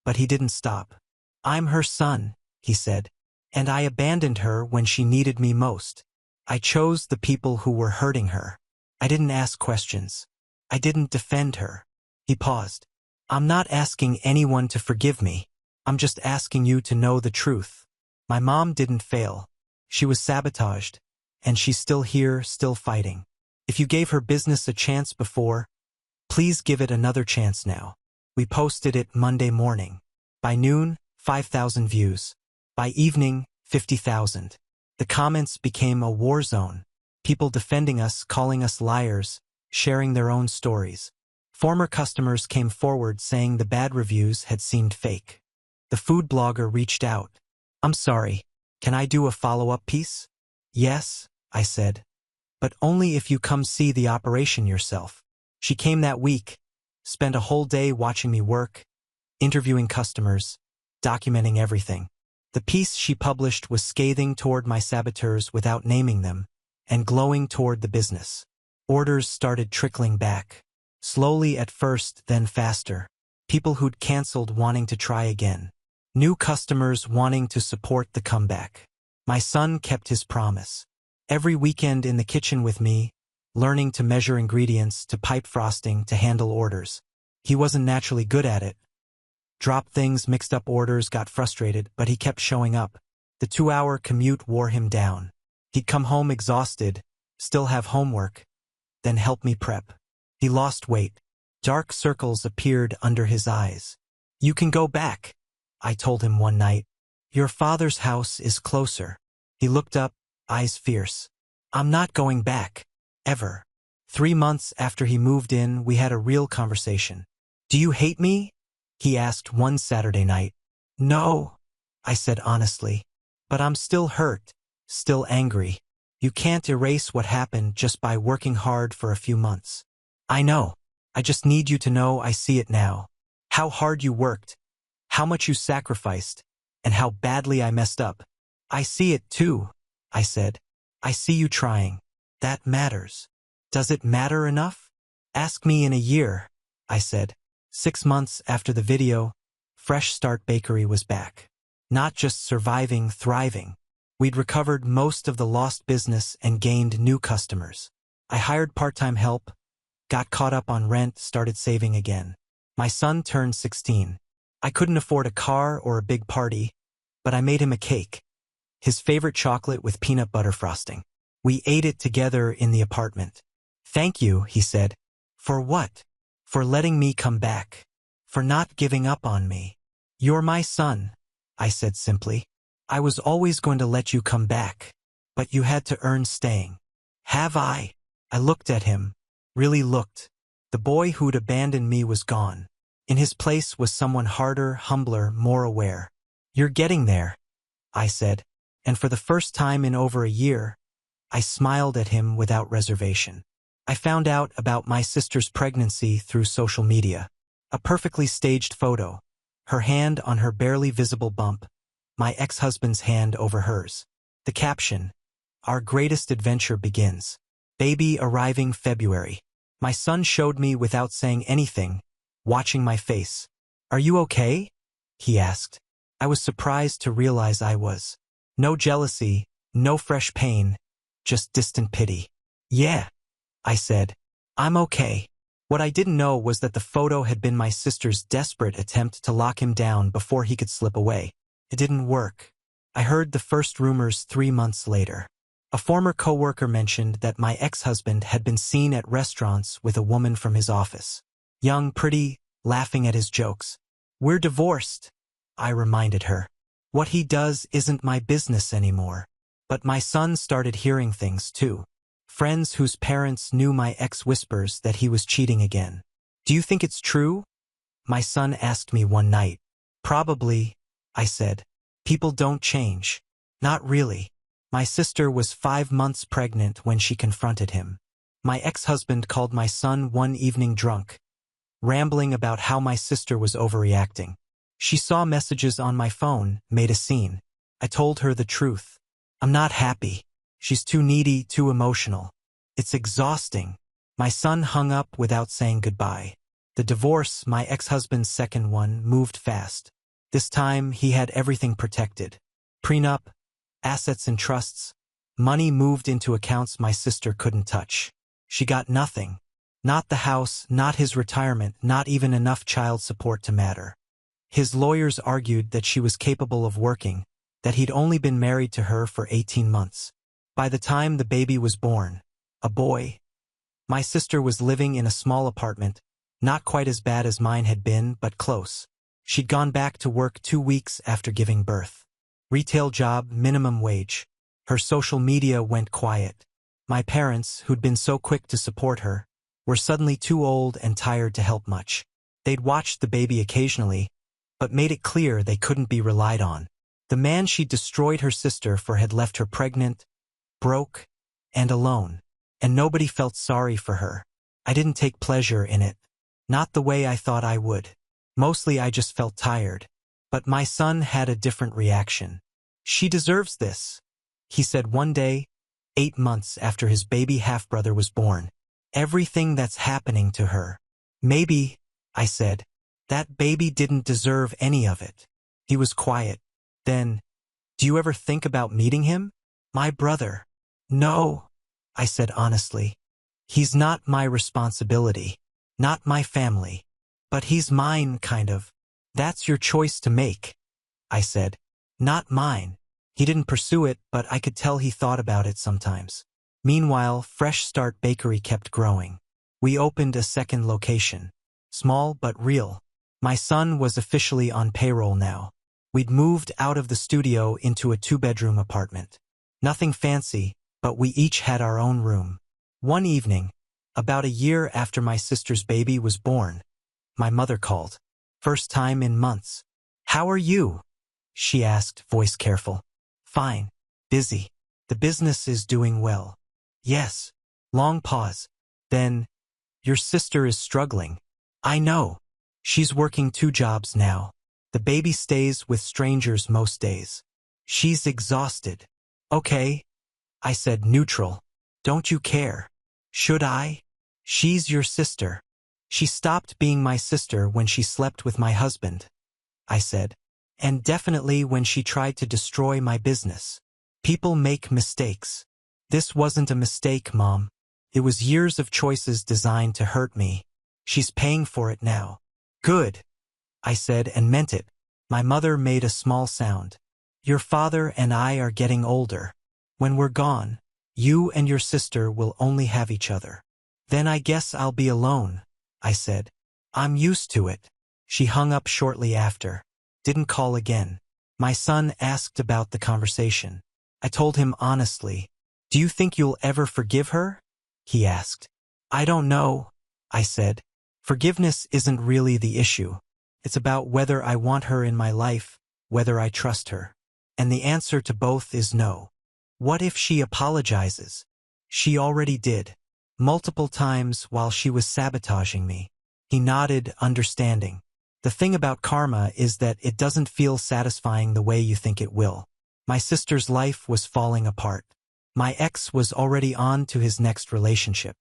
but he didn't stop. I'm her son, he said. And I abandoned her when she needed me most. I chose the people who were hurting her. I didn't ask questions. I didn't defend her. He paused. I'm not asking anyone to forgive me. I'm just asking you to know the truth. My mom didn't fail. She was sabotaged. And she's still here, still fighting. If you gave her business a chance before, please give it another chance now. We posted it Monday morning. By noon, 5,000 views. By evening, 50,000. The comments became a war zone. People defending us, calling us liars, sharing their own stories. Former customers came forward saying the bad reviews had seemed fake. The food blogger reached out. I'm sorry, can I do a follow-up piece? Yes, I said. But only if you come see the operation yourself. She came that week, spent a whole day watching me work, interviewing customers, documenting everything. The piece she published was scathing toward my saboteurs without naming them, and glowing toward the business. Orders started trickling back. Slowly at first, then faster. People who'd canceled wanting to try again. New customers wanting to support the comeback. My son kept his promise. Every weekend in the kitchen with me, learning to measure ingredients, to pipe frosting, to handle orders. He wasn't naturally good at it. Dropped things, mixed up orders, got frustrated, but he kept showing up. The 2-hour commute wore him down. He'd come home exhausted, still have homework, then help me prep. He lost weight. Dark circles appeared under his eyes. You can go back, I told him one night. Your father's house is closer. He looked up, eyes fierce. I'm not going back. Ever. 3 months after he moved in, we had a real conversation. Do you hate me? He asked one Saturday night. No, I said honestly. But I'm still hurt, still angry. You can't erase what happened just by working hard for a few months. I know. I just need you to know I see it now. How hard you worked, how much you sacrificed, and how badly I messed up. I see it too, I said. I see you trying. That matters. Does it matter enough? Ask me in a year, I said. 6 months after the video, Fresh Start Bakery was back. Not just surviving, thriving. We'd recovered most of the lost business and gained new customers. I hired part-time help, got caught up on rent, started saving again. My son turned 16. I couldn't afford a car or a big party, but I made him a cake. His favorite chocolate with peanut butter frosting. We ate it together in the apartment. Thank you, he said. For what? For letting me come back. For not giving up on me. You're my son, I said simply. I was always going to let you come back. But you had to earn staying. Have I? I looked at him. Really looked. The boy who'd abandoned me was gone. In his place was someone harder, humbler, more aware. You're getting there, I said. And for the first time in over a year, I smiled at him without reservation. I found out about my sister's pregnancy through social media. A perfectly staged photo. Her hand on her barely visible bump. My ex-husband's hand over hers. The caption, Our greatest adventure begins. Baby arriving February. My son showed me without saying anything, watching my face. Are you okay? He asked. I was surprised to realize I was. No jealousy, no fresh pain, just distant pity. Yeah, I said. I'm okay. What I didn't know was that the photo had been my sister's desperate attempt to lock him down before he could slip away. It didn't work. I heard the first rumors 3 months later. A former coworker mentioned that my ex-husband had been seen at restaurants with a woman from his office. Young, pretty, laughing at his jokes. We're divorced, I reminded her. What he does isn't my business anymore. But my son started hearing things too. Friends whose parents knew my ex whispers that he was cheating again. Do you think it's true? My son asked me one night. Probably, I said. People don't change. Not really. My sister was 5 months pregnant when she confronted him. My ex-husband called my son one evening drunk, rambling about how my sister was overreacting. She saw messages on my phone, made a scene. I told her the truth. I'm not happy. She's too needy, too emotional. It's exhausting. My son hung up without saying goodbye. The divorce, my ex-husband's second one, moved fast. This time, he had everything protected. Prenup, assets and trusts. Money moved into accounts my sister couldn't touch. She got nothing. Not the house, not his retirement, not even enough child support to matter. His lawyers argued that she was capable of working, that he'd only been married to her for 18 months. By the time the baby was born, a boy, my sister was living in a small apartment, not quite as bad as mine had been, but close. She'd gone back to work 2 weeks after giving birth. Retail job, minimum wage. Her social media went quiet. My parents, who'd been so quick to support her, were suddenly too old and tired to help much. They'd watched the baby occasionally, but made it clear they couldn't be relied on. The man she'd destroyed her sister for had left her pregnant, broke, and alone. And nobody felt sorry for her. I didn't take pleasure in it. Not the way I thought I would. Mostly I just felt tired. But my son had a different reaction. She deserves this, he said one day, 8 months after his baby half-brother was born. Everything that's happening to her. Maybe, I said, that baby didn't deserve any of it. He was quiet. Then, do you ever think about meeting him? My brother. No, I said honestly. He's not my responsibility. Not my family. But he's mine, kind of. That's your choice to make, I said. Not mine. He didn't pursue it, but I could tell he thought about it sometimes. Meanwhile, Fresh Start Bakery kept growing. We opened a second location. Small but real. My son was officially on payroll now. We'd moved out of the studio into a 2-bedroom apartment. Nothing fancy, but we each had our own room. One evening, about a year after my sister's baby was born, my mother called. First time in months. How are you? She asked, voice careful. Fine. Busy. The business is doing well. Yes. Long pause. Then, your sister is struggling. I know. She's working 2 jobs now. The baby stays with strangers most days. She's exhausted. Okay, I said neutral. Don't you care? Should I? She's your sister. She stopped being my sister when she slept with my husband, I said. And definitely when she tried to destroy my business. People make mistakes. This wasn't a mistake, Mom. It was years of choices designed to hurt me. She's paying for it now. Good, I said and meant it. My mother made a small sound. Your father and I are getting older. When we're gone, you and your sister will only have each other. Then I guess I'll be alone, I said. I'm used to it. She hung up shortly after. Didn't call again. My son asked about the conversation. I told him honestly. Do you think you'll ever forgive her? He asked. I don't know, I said. Forgiveness isn't really the issue. It's about whether I want her in my life, whether I trust her. And the answer to both is no. What if she apologizes? She already did. Multiple times while she was sabotaging me. He nodded, understanding. The thing about karma is that it doesn't feel satisfying the way you think it will. My sister's life was falling apart. My ex was already on to his next relationship.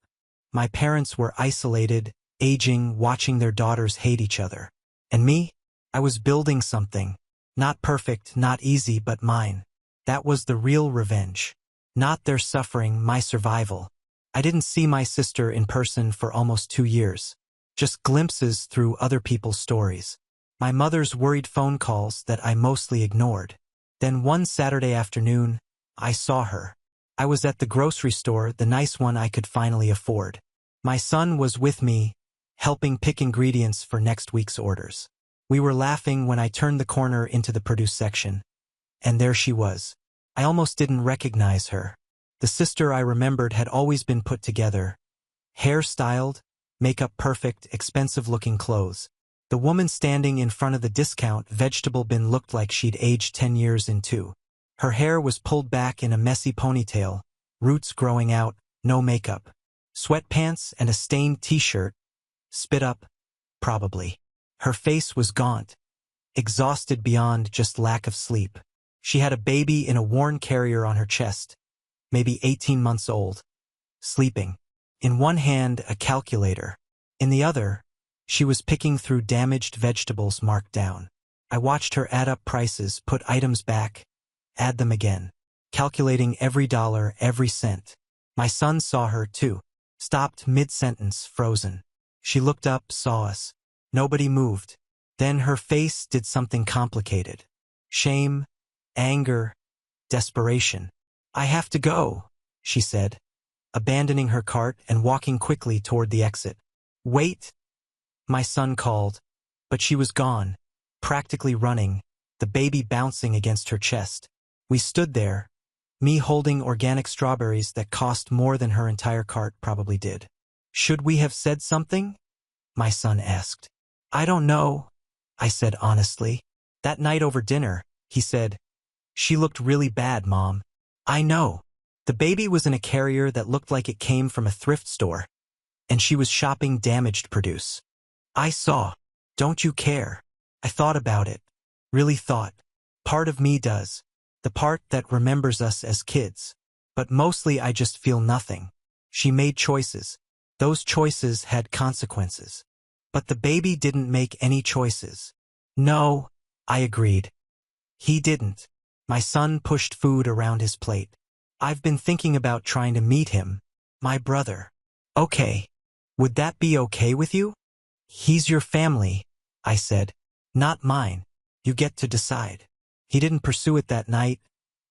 My parents were isolated, aging, watching their daughters hate each other. And me? I was building something. Not perfect, not easy, but mine. That was the real revenge. Not their suffering, my survival. I didn't see my sister in person for almost 2 years. Just glimpses through other people's stories. My mother's worried phone calls that I mostly ignored. Then one Saturday afternoon, I saw her. I was at the grocery store, the nice one I could finally afford. My son was with me, helping pick ingredients for next week's orders. We were laughing when I turned the corner into the produce section. And there she was. I almost didn't recognize her. The sister I remembered had always been put together. Hair styled, makeup perfect, expensive-looking clothes. The woman standing in front of the discount vegetable bin looked like she'd aged 10 years in two. Her hair was pulled back in a messy ponytail, roots growing out, no makeup. Sweatpants and a stained t-shirt. Spit up, probably. Her face was gaunt, exhausted beyond just lack of sleep. She had a baby in a worn carrier on her chest, maybe 18 months old, sleeping. In one hand, a calculator. In the other, she was picking through damaged vegetables marked down. I watched her add up prices, put items back, add them again, calculating every dollar, every cent. My son saw her too, stopped mid-sentence, frozen. She looked up, saw us. Nobody moved. Then her face did something complicated. Shame, anger, desperation. "I have to go," she said, abandoning her cart and walking quickly toward the exit. "Wait," my son called, but she was gone, practically running, the baby bouncing against her chest. We stood there, me holding organic strawberries that cost more than her entire cart probably did. "Should we have said something?" my son asked. "I don't know," I said honestly. "That night over dinner," he said, "she looked really bad, Mom." "I know." The baby was in a carrier that looked like it came from a thrift store, and she was shopping damaged produce. "I saw. Don't you care?" I thought about it. Really thought. Part of me does. The part that remembers us as kids. But mostly I just feel nothing. She made choices. Those choices had consequences. But the baby didn't make any choices. "No," I agreed. "He didn't." My son pushed food around his plate. "I've been thinking about trying to meet him. My brother." "Okay. Would that be okay with you?" "He's your family," I said. "Not mine. You get to decide." He didn't pursue it that night,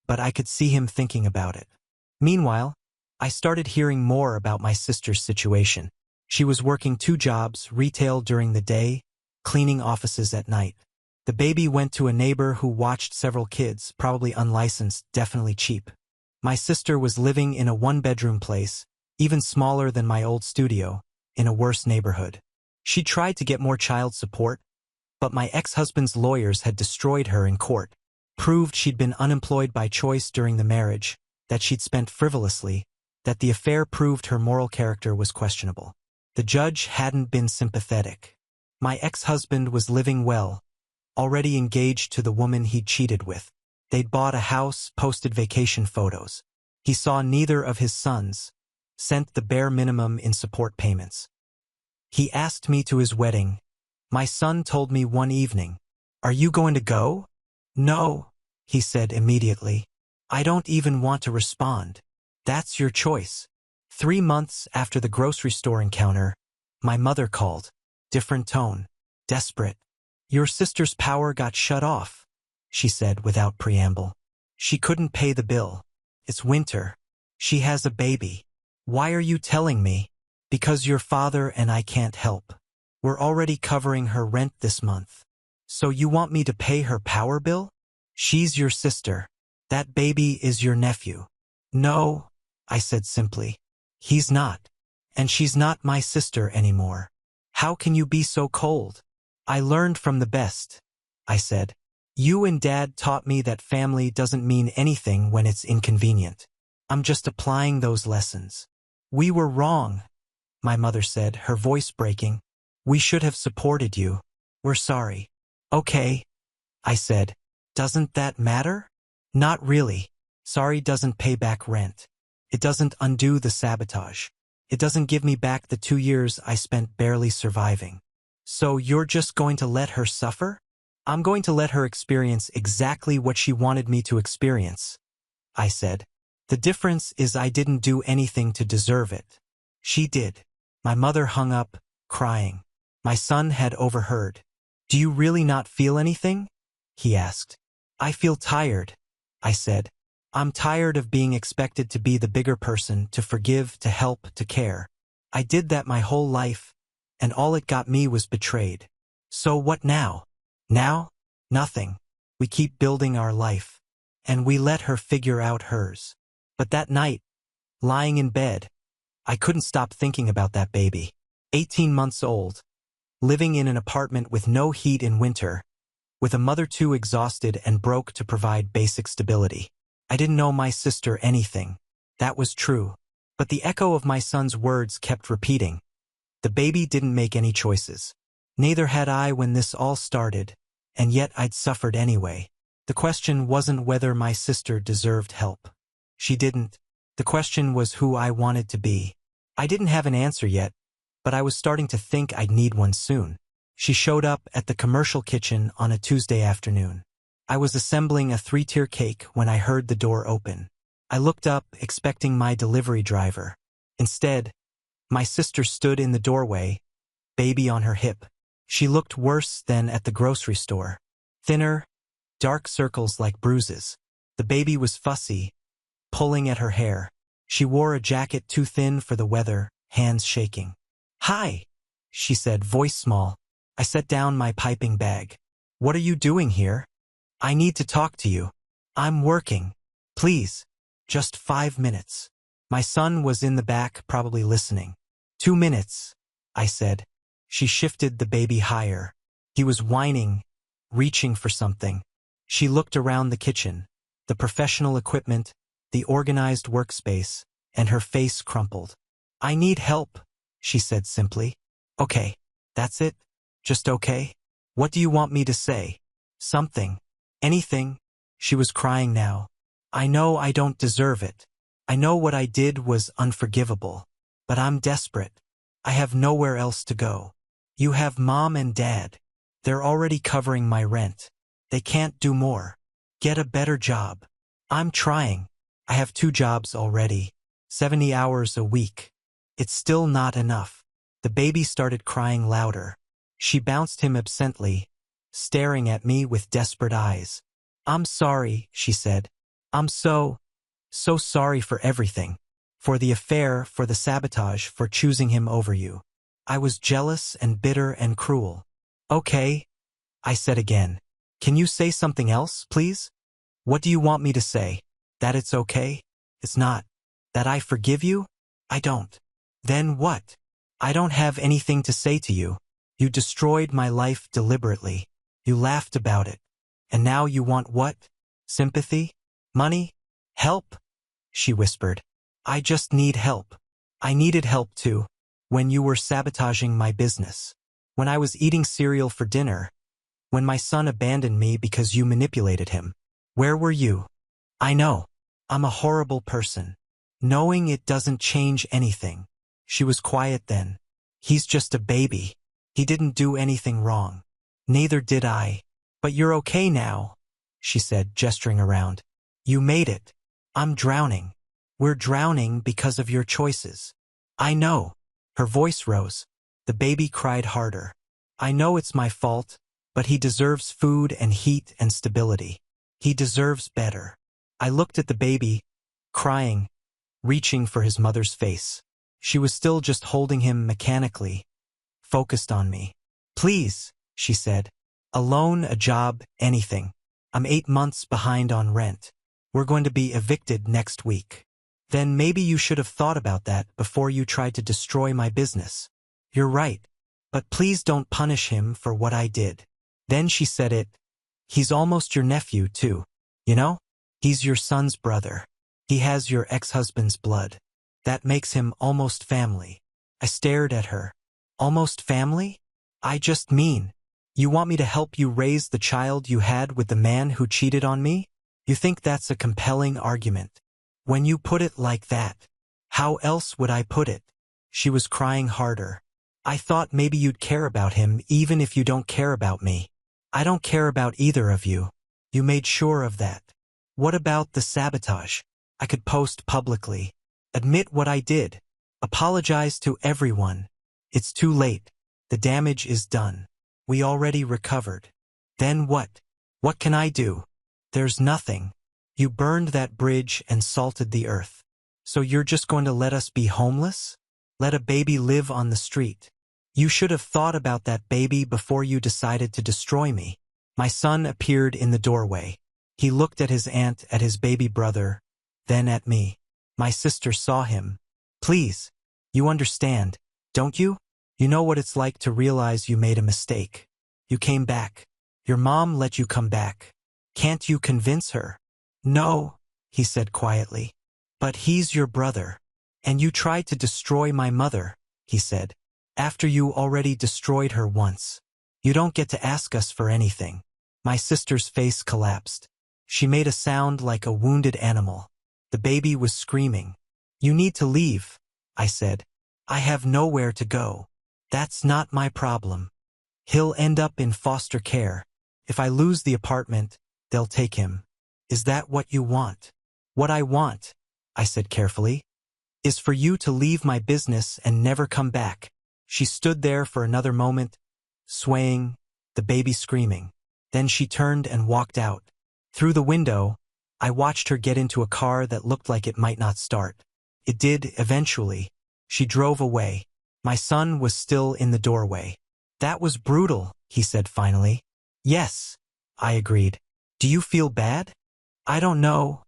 but I could see him thinking about it. Meanwhile, I started hearing more about my sister's situation. She was working 2 jobs, retail during the day, cleaning offices at night. The baby went to a neighbor who watched several kids, probably unlicensed, definitely cheap. My sister was living in a 1-bedroom place, even smaller than my old studio, in a worse neighborhood. She tried to get more child support, but my ex-husband's lawyers had destroyed her in court, proved she'd been unemployed by choice during the marriage, that she'd spent frivolously, that the affair proved her moral character was questionable. The judge hadn't been sympathetic. My ex-husband was living well, already engaged to the woman he'd cheated with. They'd bought a house, posted vacation photos. He saw neither of his sons, sent the bare minimum in support payments. He asked me to his wedding. My son told me one evening, "Are you going to go?" "No," he said immediately. "I don't even want to respond." "That's your choice." 3 months after the grocery store encounter, my mother called. Different tone. Desperate. "Your sister's power got shut off," she said without preamble. "She couldn't pay the bill. It's winter. She has a baby. Why are you telling me?" "Because your father and I can't help. We're already covering her rent this month. So you want me to pay her power bill? She's your sister. That baby is your nephew." "No," I said simply. "He's not. And she's not my sister anymore. How can you be so cold?" "I learned from the best," I said. "You and Dad taught me that family doesn't mean anything when it's inconvenient. I'm just applying those lessons." "We were wrong," my mother said, her voice breaking. "We should have supported you. We're sorry." "Okay," I said. "Doesn't that matter?" "Not really. Sorry doesn't pay back rent. It doesn't undo the sabotage. It doesn't give me back the 2 years I spent barely surviving." "So you're just going to let her suffer?" "I'm going to let her experience exactly what she wanted me to experience," I said. The difference is I didn't do anything to deserve it. She did. My mother hung up, crying. My son had overheard. Do you really not feel anything? He asked. I feel tired, I said. I'm tired of being expected to be the bigger person, to forgive, to help, to care. I did that my whole life, and all it got me was betrayed. So what now? Now? Nothing. We keep building our life. And we let her figure out hers. But that night, lying in bed, I couldn't stop thinking about that baby. 18 months old, living in an apartment with no heat in winter, with a mother too exhausted and broke to provide basic stability. I didn't know my sister anything. That was true. But the echo of my son's words kept repeating. The baby didn't make any choices. Neither had I when this all started, and yet I'd suffered anyway. The question wasn't whether my sister deserved help. She didn't. The question was who I wanted to be. I didn't have an answer yet, but I was starting to think I'd need one soon. She showed up at the commercial kitchen on a Tuesday afternoon. I was assembling a 3-tier cake when I heard the door open. I looked up, expecting my delivery driver. Instead, my sister stood in the doorway, baby on her hip. She looked worse than at the grocery store. Thinner, dark circles like bruises. The baby was fussy, pulling at her hair. She wore a jacket too thin for the weather, hands shaking. Hi, she said, voice small. I set down my piping bag. What are you doing here? I need to talk to you. I'm working. Please. Just 5 minutes. My son was in the back, probably listening. 2 minutes, I said. She shifted the baby higher. He was whining, reaching for something. She looked around the kitchen, the professional equipment, the organized workspace, and her face crumpled. I need help, she said simply. Okay, that's it? Just okay? What do you want me to say? Something. Anything. She was crying now. I know I don't deserve it. I know what I did was unforgivable. But I'm desperate. I have nowhere else to go. You have Mom and Dad. They're already covering my rent. They can't do more. Get a better job. I'm trying. I have 2 jobs already. 70 hours a week. It's still not enough. The baby started crying louder. She bounced him absently, staring at me with desperate eyes. I'm sorry, she said. I'm so sorry for everything. For the affair, for the sabotage, for choosing him over you. I was jealous and bitter and cruel. Okay, I said again. Can you say something else, please? What do you want me to say? That it's okay? It's not. That I forgive you? I don't. Then what? I don't have anything to say to you. You destroyed my life deliberately. You laughed about it. And now you want what? Sympathy? Money? Help? She whispered. I just need help. I needed help too, when you were sabotaging my business. When I was eating cereal for dinner. When my son abandoned me because you manipulated him. Where were you? I know. I'm a horrible person. Knowing it doesn't change anything. She was quiet then. He's just a baby. He didn't do anything wrong. Neither did I. But you're okay now, she said, gesturing around. You made it. I'm drowning. We're drowning because of your choices. I know. Her voice rose. The baby cried harder. I know it's my fault, but he deserves food and heat and stability. He deserves better. I looked at the baby, crying, reaching for his mother's face. She was still just holding him mechanically, focused on me. Please, she said. A loan, a job, anything. I'm 8 months behind on rent. We're going to be evicted next week. Then maybe you should have thought about that before you tried to destroy my business. You're right. But please don't punish him for what I did. Then she said it. He's almost your nephew, too. You know? He's your son's brother. He has your ex-husband's blood. That makes him almost family. I stared at her. Almost family? I just mean. You want me to help you raise the child you had with the man who cheated on me? You think that's a compelling argument. When you put it like that, how else would I put it? She was crying harder. I thought maybe you'd care about him even if you don't care about me. I don't care about either of you. You made sure of that. What about the sabotage? I could post publicly, admit what I did, apologize to everyone. It's too late. The damage is done. We already recovered. Then what? What can I do? There's nothing. You burned that bridge and salted the earth. So you're just going to let us be homeless? Let a baby live on the street? You should have thought about that baby before you decided to destroy me. My son appeared in the doorway. He looked at his aunt, at his baby brother, then at me. My sister saw him. Please, you understand, don't you? You know what it's like to realize you made a mistake. You came back. Your mom let you come back. Can't you convince her? No, he said quietly. But he's your brother. And you tried to destroy my mother, he said. After you already destroyed her once. You don't get to ask us for anything. My sister's face collapsed. She made a sound like a wounded animal. The baby was screaming. You need to leave, I said. I have nowhere to go. That's not my problem. He'll end up in foster care. If I lose the apartment, they'll take him. Is that what you want? What I want, I said carefully, is for you to leave my business and never come back. She stood there for another moment, swaying, the baby screaming. Then she turned and walked out. Through the window, I watched her get into a car that looked like it might not start. It did, eventually. She drove away. My son was still in the doorway. That was brutal, he said finally. Yes, I agreed. Do you feel bad? I don't know,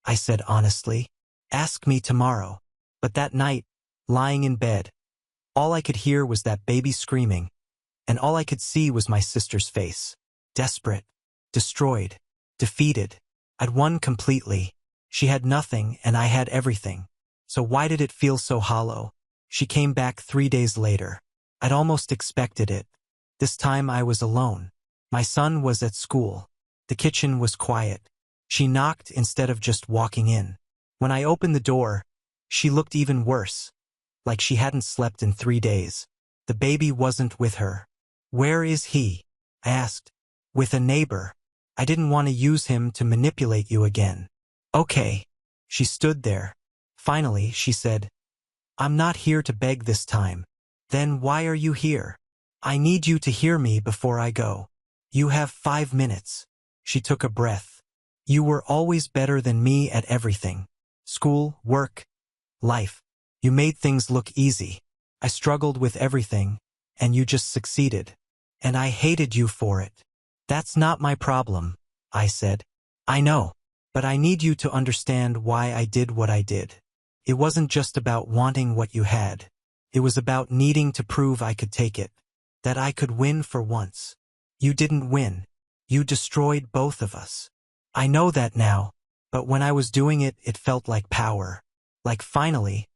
I said honestly. Ask me tomorrow. But that night, lying in bed, all I could hear was that baby screaming, and all I could see was my sister's face. Desperate, destroyed, defeated. I'd won completely. She had nothing and I had everything. So why did it feel so hollow? She came back 3 days later. I'd almost expected it. This time I was alone. My son was at school. The kitchen was quiet. She knocked instead of just walking in. When I opened the door, she looked even worse, like she hadn't slept in 3 days. The baby wasn't with her. Where is he? I asked. With a neighbor. I didn't want to use him to manipulate you again. Okay. She stood there. Finally, she said, I'm not here to beg this time. Then why are you here? I need you to hear me before I go. You have 5 minutes. She took a breath. You were always better than me at everything. School, work, life. You made things look easy. I struggled with everything, and you just succeeded. And I hated you for it. That's not my problem, I said. I know, but I need you to understand why I did what I did. It wasn't just about wanting what you had. It was about needing to prove I could take it, that I could win for once. You didn't win. You destroyed both of us. I know that now, but when I was doing it, it felt like power. Like finally,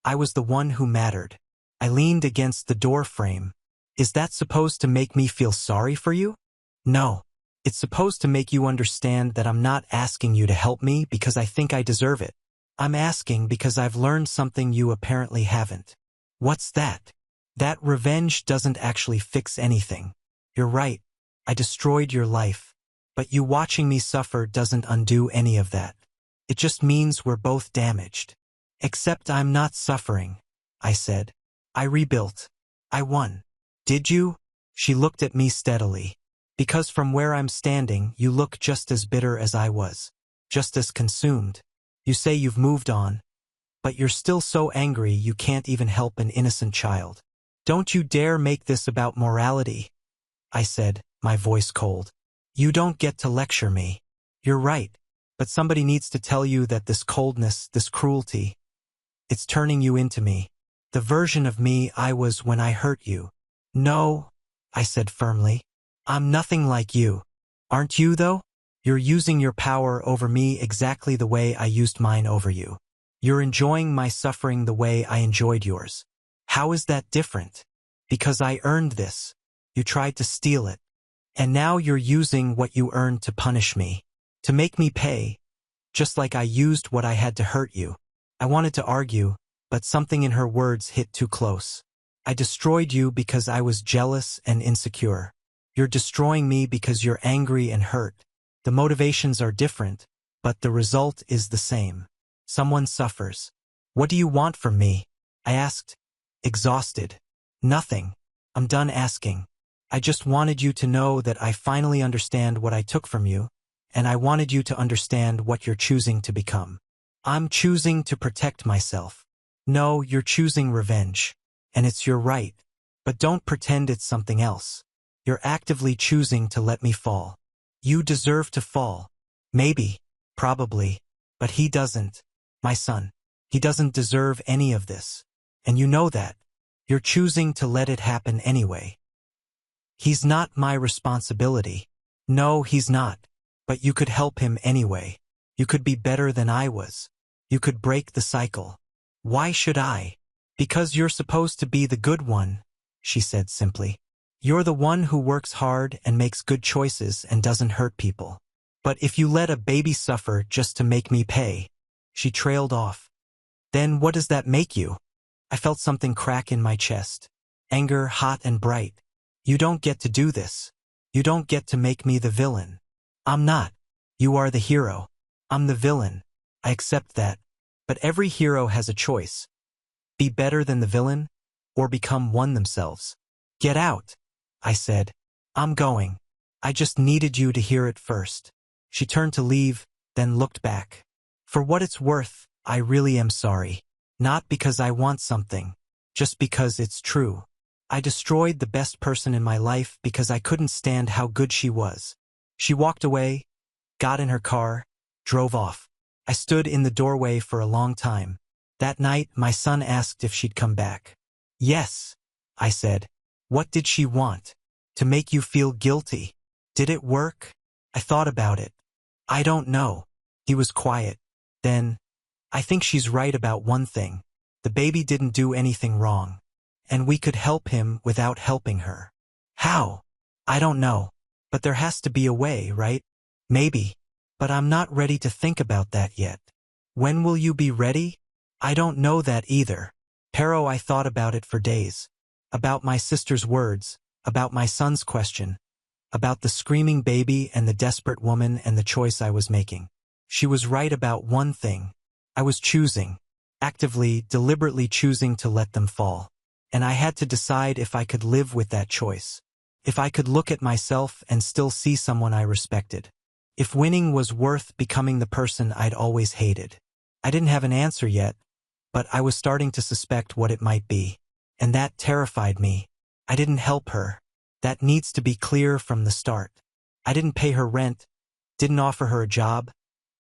I was the one who mattered. I leaned against the door frame. Is that supposed to make me feel sorry for you? No. It's supposed to make you understand that I'm not asking you to help me because I think I deserve it. I'm asking because I've learned something you apparently haven't. What's that? That revenge doesn't actually fix anything. You're right. I destroyed your life. But you watching me suffer doesn't undo any of that. It just means we're both damaged. Except I'm not suffering, I said. I rebuilt. I won. Did you? She looked at me steadily. Because from where I'm standing, you look just as bitter as I was. Just as consumed. You say you've moved on. But you're still so angry you can't even help an innocent child. Don't you dare make this about morality, I said, my voice cold. You don't get to lecture me. You're right. But somebody needs to tell you that this coldness, this cruelty, it's turning you into me. The version of me I was when I hurt you. No, I said firmly. I'm nothing like you. Aren't you, though? You're using your power over me exactly the way I used mine over you. You're enjoying my suffering the way I enjoyed yours. How is that different? Because I earned this. You tried to steal it. And now you're using what you earned to punish me. To make me pay. Just like I used what I had to hurt you. I wanted to argue, but something in her words hit too close. I destroyed you because I was jealous and insecure. You're destroying me because you're angry and hurt. The motivations are different, but the result is the same. Someone suffers. What do you want from me? I asked, exhausted. Nothing. I'm done asking. I just wanted you to know that I finally understand what I took from you, and I wanted you to understand what you're choosing to become. I'm choosing to protect myself. No, you're choosing revenge. And it's your right. But don't pretend it's something else. You're actively choosing to let me fall. You deserve to fall. Maybe. Probably. But he doesn't. My son. He doesn't deserve any of this. And you know that. You're choosing to let it happen anyway. He's not my responsibility. No, he's not. But you could help him anyway. You could be better than I was. You could break the cycle. Why should I? Because you're supposed to be the good one, she said simply. You're the one who works hard and makes good choices and doesn't hurt people. But if you let a baby suffer just to make me pay, she trailed off. Then what does that make you? I felt something crack in my chest. Anger, hot and bright. You don't get to do this. You don't get to make me the villain. I'm not. You are the hero. I'm the villain. I accept that. But every hero has a choice. Be better than the villain, or become one themselves. Get out, I said. I'm going. I just needed you to hear it first. She turned to leave, then looked back. For what it's worth, I really am sorry. Not because I want something, just because it's true. I destroyed the best person in my life because I couldn't stand how good she was. She walked away, got in her car, drove off. I stood in the doorway for a long time. That night, my son asked if she'd come back. Yes, I said. What did she want? To make you feel guilty? Did it work? I thought about it. I don't know. He was quiet. Then, I think she's right about one thing. The baby didn't do anything wrong. And we could help him without helping her. How? I don't know. But there has to be a way, right? Maybe. But I'm not ready to think about that yet. When will you be ready? I don't know that either. Pero, I thought about it for days. About my sister's words, about my son's question, about the screaming baby and the desperate woman and the choice I was making. She was right about one thing. I was choosing, actively, deliberately choosing to let them fall. And I had to decide if I could live with that choice. If I could look at myself and still see someone I respected. If winning was worth becoming the person I'd always hated. I didn't have an answer yet, but I was starting to suspect what it might be. And that terrified me. I didn't help her. That needs to be clear from the start. I didn't pay her rent, didn't offer her a job,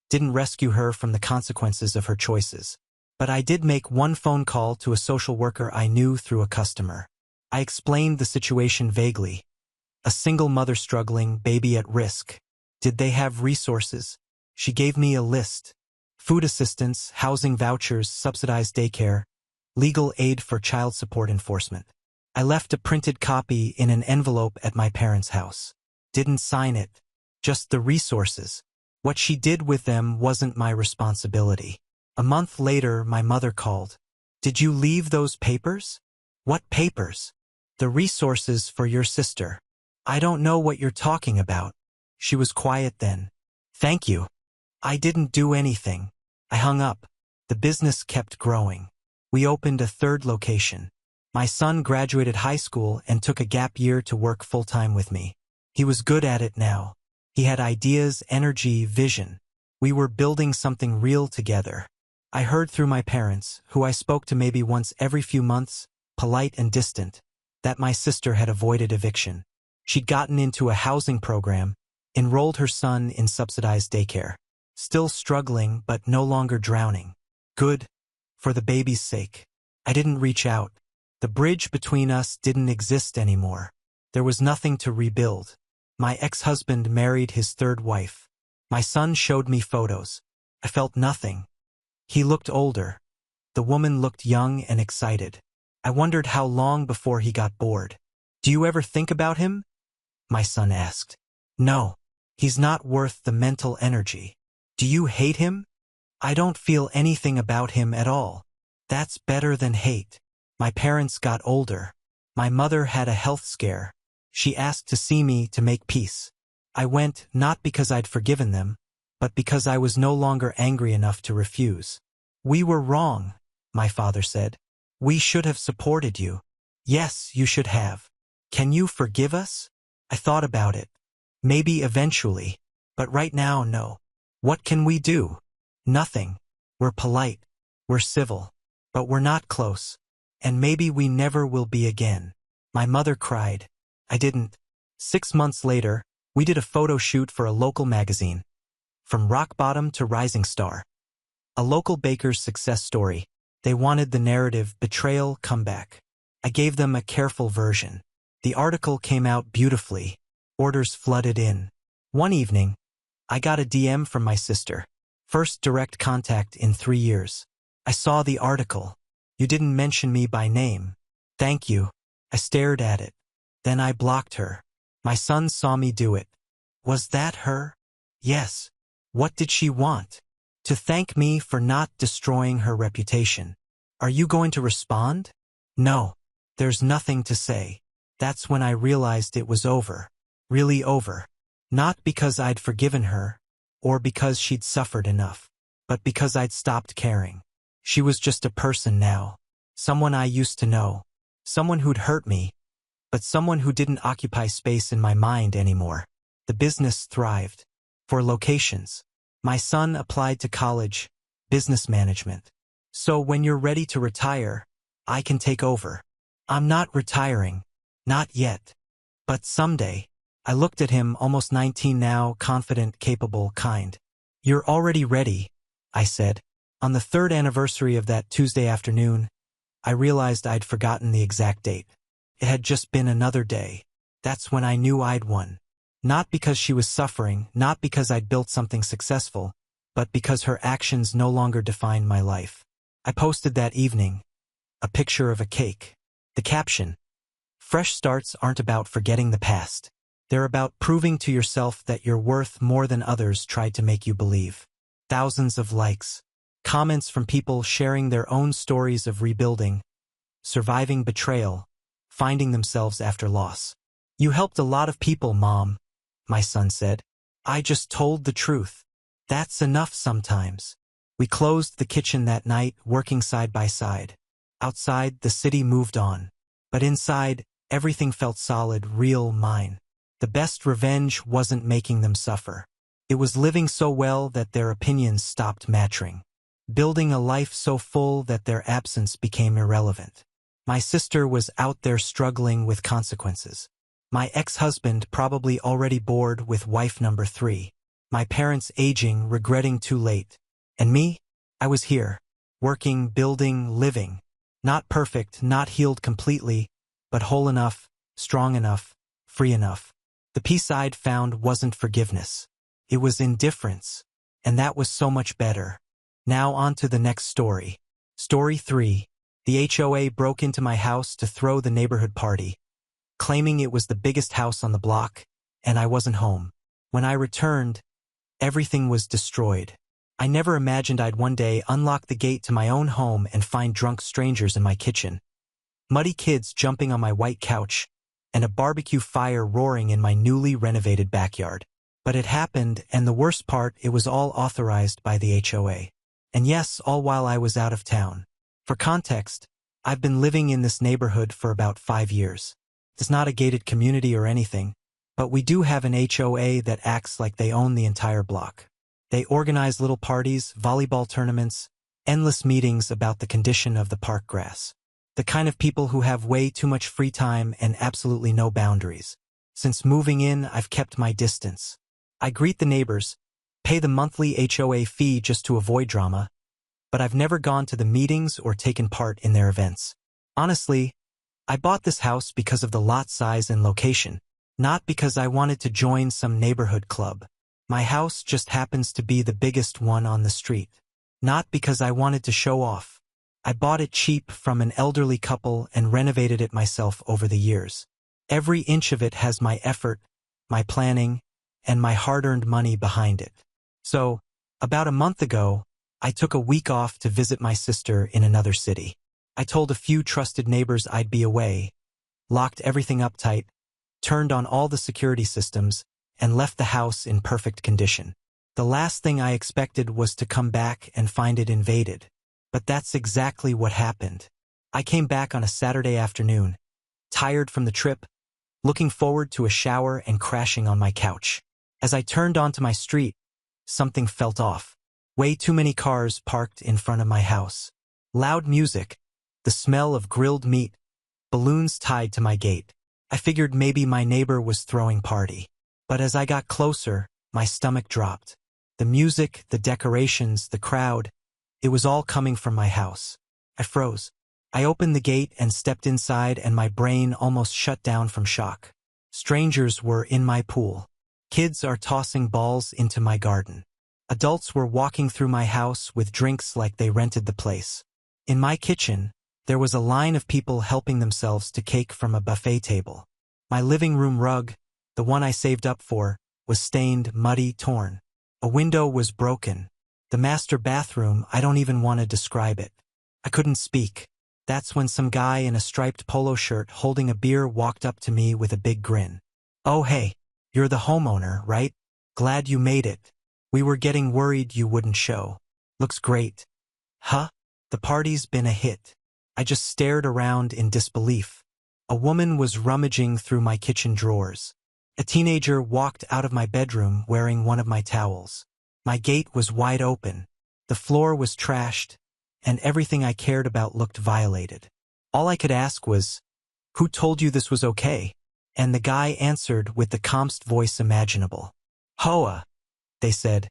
didn't rescue her from the consequences of her choices. But I did make one phone call to a social worker I knew through a customer. I explained the situation vaguely. A single mother struggling, baby at risk. Did they have resources? She gave me a list. Food assistance, housing vouchers, subsidized daycare, legal aid for child support enforcement. I left a printed copy in an envelope at my parents' house. Didn't sign it. Just the resources. What she did with them wasn't my responsibility. A month later, my mother called. Did you leave those papers? What papers? The resources for your sister. I don't know what you're talking about. She was quiet then. Thank you. I didn't do anything. I hung up. The business kept growing. We opened a third location. My son graduated high school and took a gap year to work full-time with me. He was good at it now. He had ideas, energy, vision. We were building something real together. I heard through my parents, who I spoke to maybe once every few months, polite and distant, that my sister had avoided eviction. She'd gotten into a housing program, enrolled her son in subsidized daycare. Still struggling, but no longer drowning. Good. For the baby's sake. I didn't reach out. The bridge between us didn't exist anymore. There was nothing to rebuild. My ex-husband married his third wife. My son showed me photos. I felt nothing. He looked older. The woman looked young and excited. I wondered how long before he got bored. Do you ever think about him? My son asked. No. He's not worth the mental energy. Do you hate him? I don't feel anything about him at all. That's better than hate. My parents got older. My mother had a health scare. She asked to see me to make peace. I went not because I'd forgiven them, but because I was no longer angry enough to refuse. "We were wrong," my father said. "We should have supported you." "Yes, you should have. Can you forgive us?" I thought about it. Maybe eventually. But right now, no. What can we do? Nothing. We're polite. We're civil. But we're not close. And maybe we never will be again. My mother cried. I didn't. 6 months later, we did a photo shoot for a local magazine. From rock bottom to rising star. A local baker's success story. They wanted the narrative, betrayal, comeback. I gave them a careful version. The article came out beautifully. Orders flooded in. One evening, I got a DM from my sister. First direct contact in 3 years. I saw the article. "You didn't mention me by name." "Thank you." I stared at it. Then I blocked her. My son saw me do it. Was that her? Yes. What did she want? To thank me for not destroying her reputation. Are you going to respond? No. There's nothing to say. That's when I realized it was over. Really over. Not because I'd forgiven her, or because she'd suffered enough, but because I'd stopped caring. She was just a person now. Someone I used to know. Someone who'd hurt me, but someone who didn't occupy space in my mind anymore. The business thrived. For locations. My son applied to college, business management. So when you're ready to retire, I can take over. I'm not retiring. Not yet. But someday. I looked at him, almost 19 now, confident, capable, kind. "You're already ready," I said. On the 3rd anniversary of that Tuesday afternoon, I realized I'd forgotten the exact date. It had just been another day. That's when I knew I'd won. Not because she was suffering, not because I'd built something successful, but because her actions no longer defined my life. I posted that evening a picture of a cake. The caption, "Fresh starts aren't about forgetting the past. They're about proving to yourself that you're worth more than others tried to make you believe." Thousands of likes. Comments from people sharing their own stories of rebuilding, surviving betrayal, finding themselves after loss. "You helped a lot of people, Mom," my son said. "I just told the truth. That's enough sometimes." We closed the kitchen that night, working side by side. Outside, the city moved on. But inside, everything felt solid, real, mine. The best revenge wasn't making them suffer. It was living so well that their opinions stopped mattering. Building a life so full that their absence became irrelevant. My sister was out there struggling with consequences. My ex-husband probably already bored with wife number 3. My parents aging, regretting too late. And me? I was here. Working, building, living. Not perfect, not healed completely, but whole enough, strong enough, free enough. The peace I'd found wasn't forgiveness. It was indifference. And that was so much better. Now on to the next story. Story 3. The HOA broke into my house to throw the neighborhood party, claiming it was the biggest house on the block, and I wasn't home. When I returned, everything was destroyed. I never imagined I'd one day unlock the gate to my own home and find drunk strangers in my kitchen, muddy kids jumping on my white couch, and a barbecue fire roaring in my newly renovated backyard. But it happened, and the worst part, it was all authorized by the HOA. And yes, all while I was out of town. For context, I've been living in this neighborhood for about 5 years. It's not a gated community or anything, but we do have an HOA that acts like they own the entire block. They organize little parties, volleyball tournaments, endless meetings about the condition of the park grass. The kind of people who have way too much free time and absolutely no boundaries. Since moving in, I've kept my distance. I greet the neighbors, pay the monthly HOA fee just to avoid drama, but I've never gone to the meetings or taken part in their events. Honestly, I bought this house because of the lot size and location, not because I wanted to join some neighborhood club. My house just happens to be the biggest one on the street. Not because I wanted to show off. I bought it cheap from an elderly couple and renovated it myself over the years. Every inch of it has my effort, my planning, and my hard-earned money behind it. So, about a month ago, I took a week off to visit my sister in another city. I told a few trusted neighbors I'd be away, locked everything up tight, turned on all the security systems, and left the house in perfect condition. The last thing I expected was to come back and find it invaded. But that's exactly what happened. I came back on a Saturday afternoon, tired from the trip, looking forward to a shower and crashing on my couch. As I turned onto my street, something felt off. Way too many cars parked in front of my house. Loud music, the smell of grilled meat, balloons tied to my gate. I figured maybe my neighbor was throwing party. But as I got closer, my stomach dropped. The music, the decorations, the crowd, it was all coming from my house. I froze. I opened the gate and stepped inside, and my brain almost shut down from shock. Strangers were in my pool. Kids are tossing balls into my garden. Adults were walking through my house with drinks like they rented the place. In my kitchen, there was a line of people helping themselves to cake from a buffet table. My living room rug, the one I saved up for, was stained, muddy, torn. A window was broken. The master bathroom, I don't even want to describe it. I couldn't speak. That's when some guy in a striped polo shirt holding a beer walked up to me with a big grin. "Oh hey, you're the homeowner, right? Glad you made it. We were getting worried you wouldn't show. Looks great." Huh? The party's been a hit. I just stared around in disbelief. A woman was rummaging through my kitchen drawers. A teenager walked out of my bedroom wearing one of my towels. My gate was wide open. The floor was trashed, and everything I cared about looked violated. All I could ask was, "Who told you this was okay?" And the guy answered with the calmest voice imaginable. "Hoa," they said.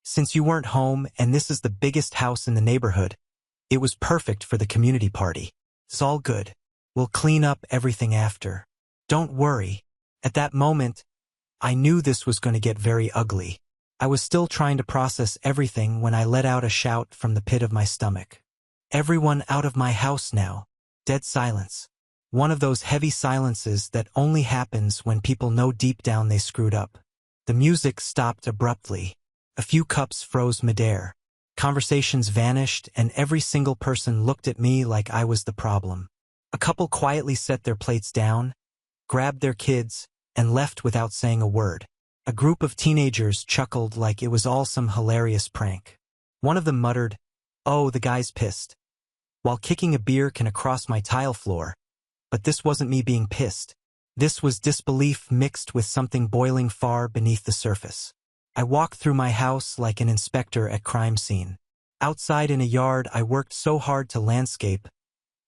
"Since you weren't home and this is the biggest house in the neighborhood, it was perfect for the community party. It's all good. We'll clean up everything after. Don't worry." At that moment, I knew this was going to get very ugly. I was still trying to process everything when I let out a shout from the pit of my stomach. "Everyone out of my house now." Dead silence. One of those heavy silences that only happens when people know deep down they screwed up. The music stopped abruptly. A few cups froze midair. Conversations vanished, and every single person looked at me like I was the problem. A couple quietly set their plates down, grabbed their kids, and left without saying a word. A group of teenagers chuckled like it was all some hilarious prank. One of them muttered, "Oh, the guy's pissed," while kicking a beer can across my tile floor. But this wasn't me being pissed. This was disbelief mixed with something boiling far beneath the surface. I walked through my house like an inspector at crime scene. Outside in a yard I worked so hard to landscape.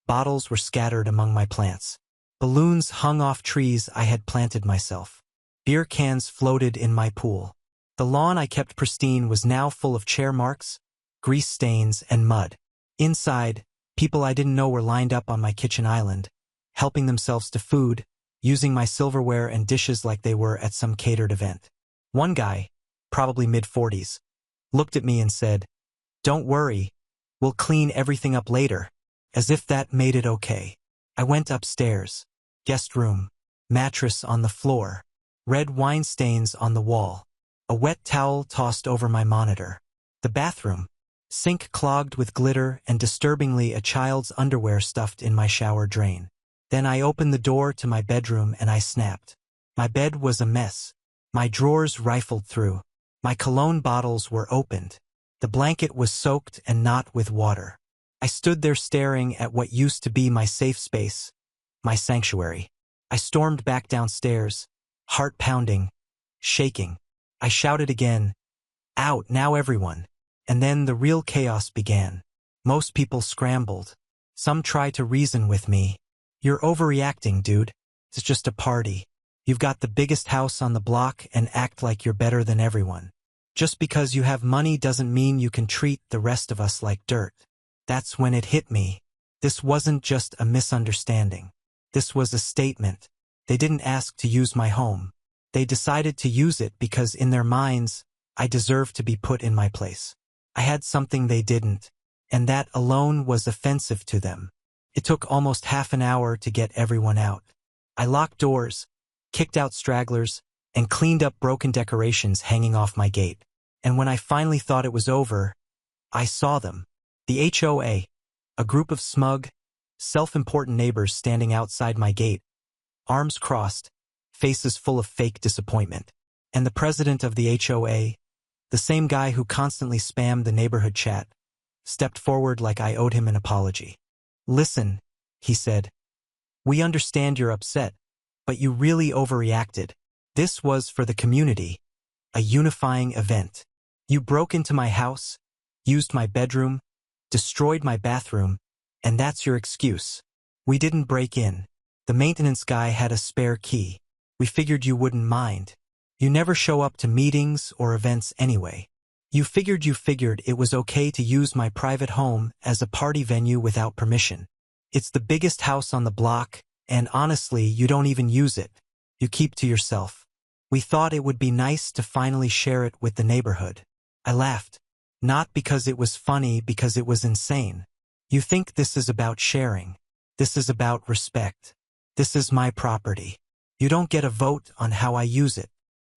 Bottles were scattered among my plants. Balloons hung off trees I had planted myself. Beer cans floated in my pool. The lawn I kept pristine was now full of chair marks, grease stains, and mud. Inside, people I didn't know were lined up on my kitchen island, helping themselves to food, using my silverware and dishes like they were at some catered event. One guy, probably mid-40s, looked at me and said, "Don't worry, we'll clean everything up later," as if that made it okay. I went upstairs. Guest room. Mattress on the floor. Red wine stains on the wall. A wet towel tossed over my monitor. The bathroom. Sink clogged with glitter and disturbingly a child's underwear stuffed in my shower drain. Then I opened the door to my bedroom and I snapped. My bed was a mess. My drawers rifled through. My cologne bottles were opened. The blanket was soaked and not with water. I stood there staring at what used to be my safe space, my sanctuary. I stormed back downstairs, heart pounding, shaking. I shouted again, "Out now everyone!" And then the real chaos began. Most people scrambled. Some tried to reason with me. "You're overreacting, dude. It's just a party. You've got the biggest house on the block and act like you're better than everyone. Just because you have money doesn't mean you can treat the rest of us like dirt." That's when it hit me. This wasn't just a misunderstanding. This was a statement. They didn't ask to use my home. They decided to use it because in their minds, I deserved to be put in my place. I had something they didn't, and that alone was offensive to them. It took almost half an hour to get everyone out. I locked doors, kicked out stragglers, and cleaned up broken decorations hanging off my gate. And when I finally thought it was over, I saw them. The HOA, a group of smug, self-important neighbors standing outside my gate, arms crossed, faces full of fake disappointment. And the president of the HOA, the same guy who constantly spammed the neighborhood chat, stepped forward like I owed him an apology. "Listen," he said. "We understand you're upset, but you really overreacted. This was for the community, a unifying event. You broke into my house, used my bedroom, destroyed my bathroom, and that's your excuse. We didn't break in. The maintenance guy had a spare key. We figured you wouldn't mind. You never show up to meetings or events anyway. You figured it was okay to use my private home as a party venue without permission. It's the biggest house on the block, and honestly, you don't even use it. You keep to yourself. We thought it would be nice to finally share it with the neighborhood." I laughed. Not because it was funny, because it was insane. "You think this is about sharing. This is about respect. This is my property. You don't get a vote on how I use it.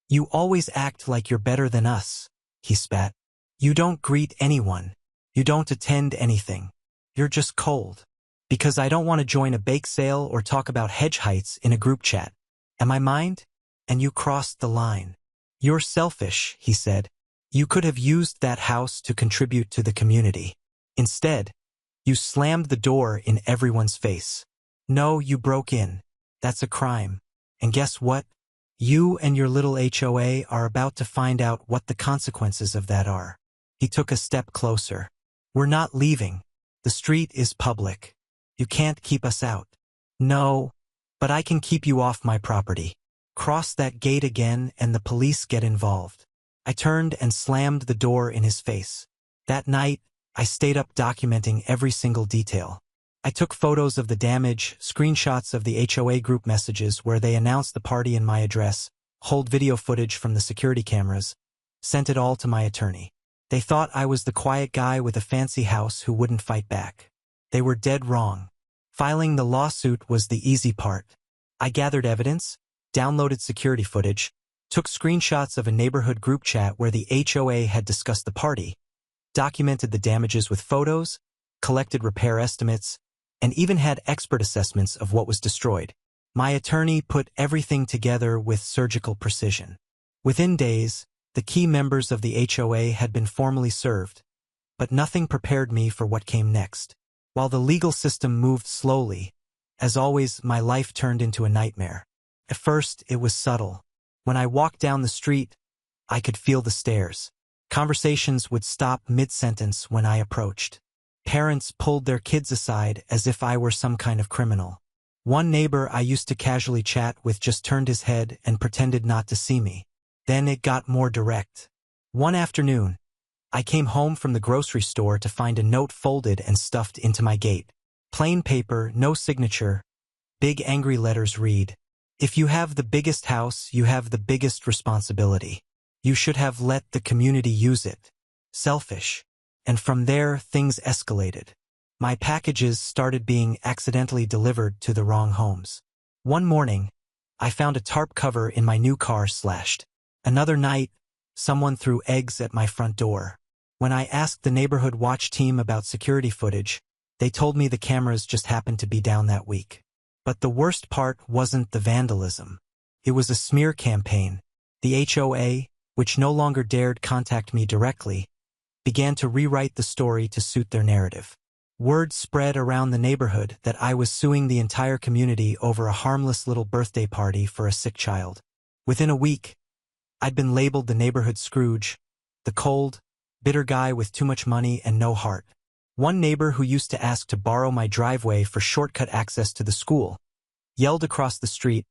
You always act like you're better than us," he spat. "You don't greet anyone. You don't attend anything. You're just cold. Because I don't want to join a bake sale or talk about hedge heights in a group chat. Am I mind? And you crossed the line. You're selfish," he said. "You could have used that house to contribute to the community. Instead, you slammed the door in everyone's face. No, you broke in. That's a crime. And guess what? You and your little HOA are about to find out what the consequences of that are." He took a step closer. "We're not leaving. The street is public. You can't keep us out." "No, but I can keep you off my property. Cross that gate again and the police get involved." I turned and slammed the door in his face. That night, I stayed up documenting every single detail. I took photos of the damage, screenshots of the HOA group messages where they announced the party and my address, hold video footage from the security cameras, sent it all to my attorney. They thought I was the quiet guy with a fancy house who wouldn't fight back. They were dead wrong. Filing the lawsuit was the easy part. I gathered evidence, downloaded security footage, took screenshots of a neighborhood group chat where the HOA had discussed the party, documented the damages with photos, collected repair estimates, and even had expert assessments of what was destroyed. My attorney put everything together with surgical precision. Within days, the key members of the HOA had been formally served, but nothing prepared me for what came next. While the legal system moved slowly, as always, my life turned into a nightmare. At first, it was subtle. When I walked down the street, I could feel the stares. Conversations would stop mid-sentence when I approached. Parents pulled their kids aside as if I were some kind of criminal. One neighbor I used to casually chat with just turned his head and pretended not to see me. Then it got more direct. One afternoon, I came home from the grocery store to find a note folded and stuffed into my gate. Plain paper, no signature. Big angry letters read, "If you have the biggest house, you have the biggest responsibility. You should have let the community use it. Selfish." And from there, things escalated. My packages started being accidentally delivered to the wrong homes. One morning, I found a tarp cover in my new car slashed. Another night, someone threw eggs at my front door. When I asked the neighborhood watch team about security footage, they told me the cameras just happened to be down that week. But the worst part wasn't the vandalism. It was a smear campaign. The HOA, which no longer dared contact me directly, began to rewrite the story to suit their narrative. Word spread around the neighborhood that I was suing the entire community over a harmless little birthday party for a sick child. Within a week, I'd been labeled the neighborhood Scrooge, the cold, bitter guy with too much money and no heart. One neighbor who used to ask to borrow my driveway for shortcut access to the school yelled across the street,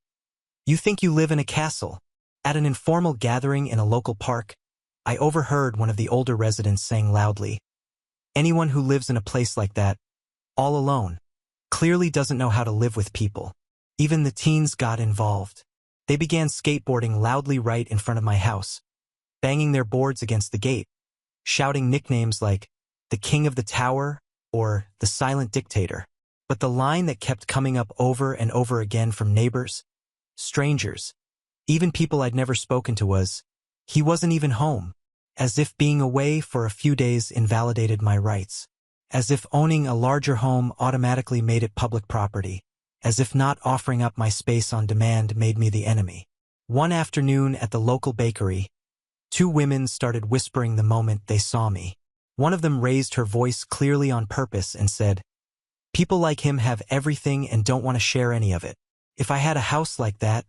"You think you live in a castle?" At an informal gathering in a local park, I overheard one of the older residents saying loudly, "Anyone who lives in a place like that, all alone, clearly doesn't know how to live with people." Even the teens got involved. They began skateboarding loudly right in front of my house, banging their boards against the gate, shouting nicknames like the King of the Tower or the Silent Dictator. But the line that kept coming up over and over again from neighbors, strangers, even people I'd never spoken to was, "He wasn't even home," as if being away for a few days invalidated my rights, as if owning a larger home automatically made it public property, as if not offering up my space on demand made me the enemy. One afternoon at the local bakery, two women started whispering the moment they saw me. One of them raised her voice clearly on purpose and said, "People like him have everything and don't want to share any of it. If I had a house like that,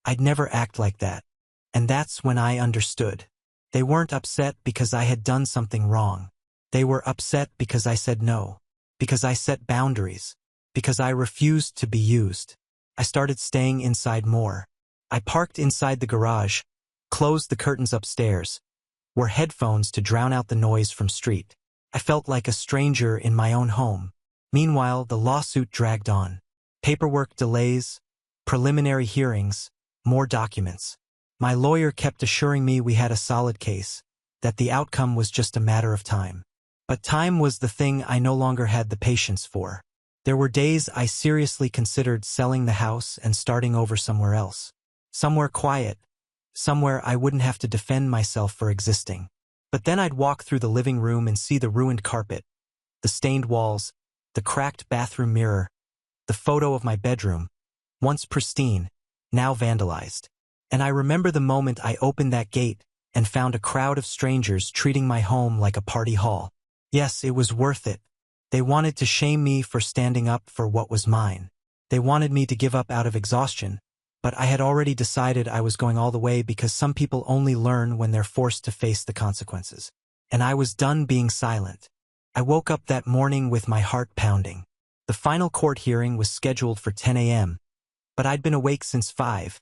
I'd never act like that." And that's when I understood. They weren't upset because I had done something wrong. They were upset because I said no, because I set boundaries, because I refused to be used. I started staying inside more. I parked inside the garage, closed the curtains upstairs, wore headphones to drown out the noise from street. I felt like a stranger in my own home. Meanwhile, the lawsuit dragged on. Paperwork delays, preliminary hearings, more documents. My lawyer kept assuring me we had a solid case, that the outcome was just a matter of time. But time was the thing I no longer had the patience for. There were days I seriously considered selling the house and starting over somewhere else. Somewhere quiet, somewhere I wouldn't have to defend myself for existing. But then I'd walk through the living room and see the ruined carpet, the stained walls, the cracked bathroom mirror, the photo of my bedroom, once pristine, now vandalized. And I remember the moment I opened that gate and found a crowd of strangers treating my home like a party hall. Yes, it was worth it. They wanted to shame me for standing up for what was mine. They wanted me to give up out of exhaustion, but I had already decided I was going all the way because some people only learn when they're forced to face the consequences. And I was done being silent. I woke up that morning with my heart pounding. The final court hearing was scheduled for 10 a.m., but I'd been awake since 5,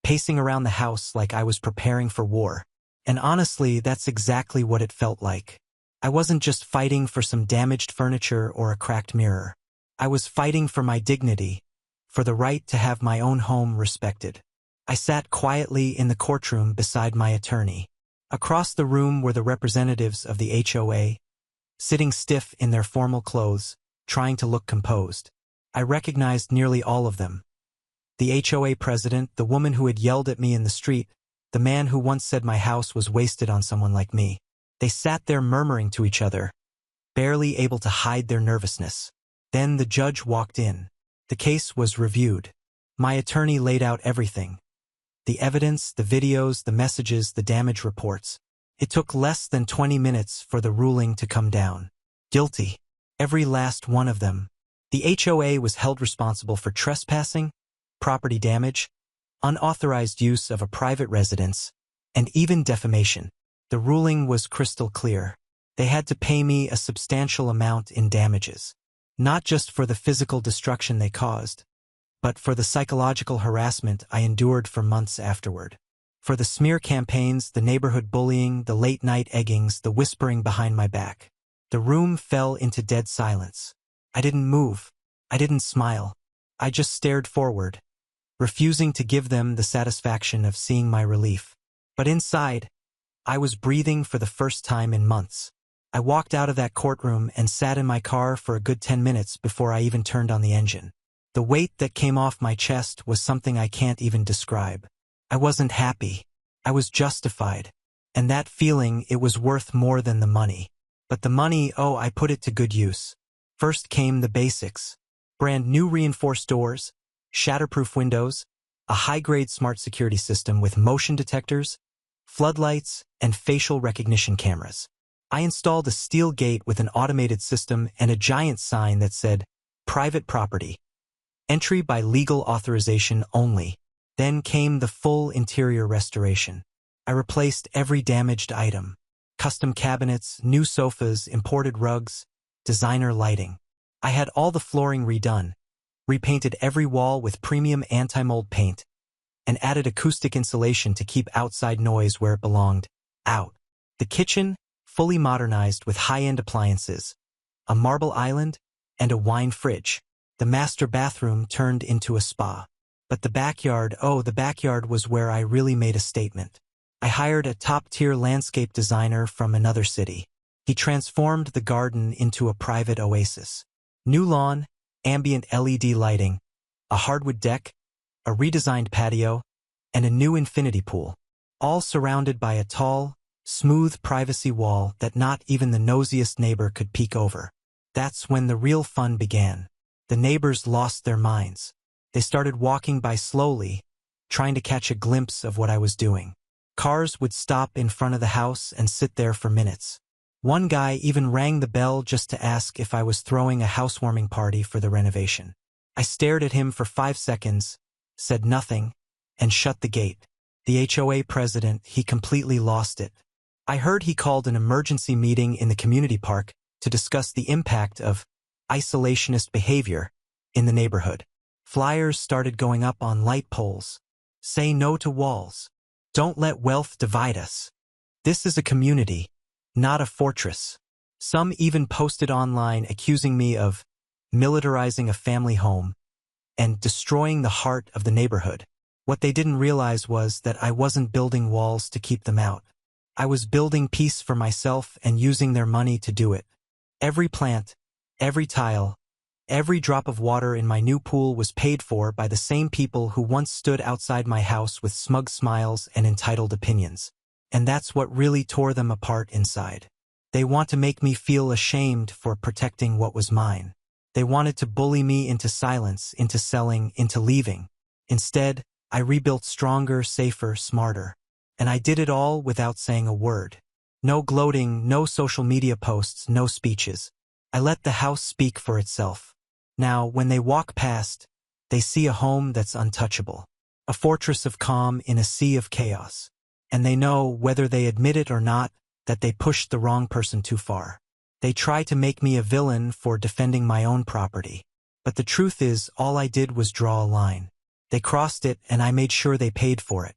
pacing around the house like I was preparing for war. And honestly, that's exactly what it felt like. I wasn't just fighting for some damaged furniture or a cracked mirror. I was fighting for my dignity, for the right to have my own home respected. I sat quietly in the courtroom beside my attorney. Across the room were the representatives of the HOA, sitting stiff in their formal clothes, trying to look composed. I recognized nearly all of them. The HOA president, the woman who had yelled at me in the street, the man who once said my house was wasted on someone like me. They sat there murmuring to each other, barely able to hide their nervousness. Then the judge walked in. The case was reviewed. My attorney laid out everything. The evidence, the videos, the messages, the damage reports. It took less than 20 minutes for the ruling to come down. Guilty. Every last one of them. The HOA was held responsible for trespassing, property damage, unauthorized use of a private residence, and even defamation. The ruling was crystal clear. They had to pay me a substantial amount in damages. Not just for the physical destruction they caused, but for the psychological harassment I endured for months afterward. For the smear campaigns, the neighborhood bullying, the late-night eggings, the whispering behind my back. The room fell into dead silence. I didn't move. I didn't smile. I just stared forward, refusing to give them the satisfaction of seeing my relief. But inside, I was breathing for the first time in months. I walked out of that courtroom and sat in my car for a good 10 minutes before I even turned on the engine. The weight that came off my chest was something I can't even describe. I wasn't happy. I was justified. And that feeling, it was worth more than the money. But the money, oh, I put it to good use. First came the basics. Brand new reinforced doors, shatterproof windows, a high-grade smart security system with motion detectors, floodlights, and facial recognition cameras. I installed a steel gate with an automated system and a giant sign that said, "Private property. Entry by legal authorization only." Then came the full interior restoration. I replaced every damaged item. Custom cabinets, new sofas, imported rugs, designer lighting. I had all the flooring redone, repainted every wall with premium anti-mold paint, and added acoustic insulation to keep outside noise where it belonged, out. The kitchen, fully modernized with high-end appliances, a marble island, and a wine fridge. The master bathroom turned into a spa. But the backyard, oh, the backyard was where I really made a statement. I hired a top-tier landscape designer from another city. He transformed the garden into a private oasis. New lawn, ambient LED lighting, a hardwood deck, a redesigned patio, and a new infinity pool, all surrounded by a tall, smooth privacy wall that not even the nosiest neighbor could peek over. That's when the real fun began. The neighbors lost their minds. They started walking by slowly, trying to catch a glimpse of what I was doing. Cars would stop in front of the house and sit there for minutes. One guy even rang the bell just to ask if I was throwing a housewarming party for the renovation. I stared at him for 5 seconds, said nothing, and shut the gate. The HOA president, he completely lost it. I heard he called an emergency meeting in the community park to discuss the impact of isolationist behavior in the neighborhood. Flyers started going up on light poles. Say no to walls. Don't let wealth divide us. This is a community, not a fortress. Some even posted online accusing me of militarizing a family home and destroying the heart of the neighborhood. What they didn't realize was that I wasn't building walls to keep them out. I was building peace for myself and using their money to do it. Every plant, every tile, every drop of water in my new pool was paid for by the same people who once stood outside my house with smug smiles and entitled opinions. And that's what really tore them apart inside. They want to make me feel ashamed for protecting what was mine. They wanted to bully me into silence, into selling, into leaving. Instead, I rebuilt stronger, safer, smarter. And I did it all without saying a word. No gloating, no social media posts, no speeches. I let the house speak for itself. Now, when they walk past, they see a home that's untouchable. A fortress of calm in a sea of chaos. And they know, whether they admit it or not, that they pushed the wrong person too far. They try to make me a villain for defending my own property. But the truth is, all I did was draw a line. They crossed it, and I made sure they paid for it.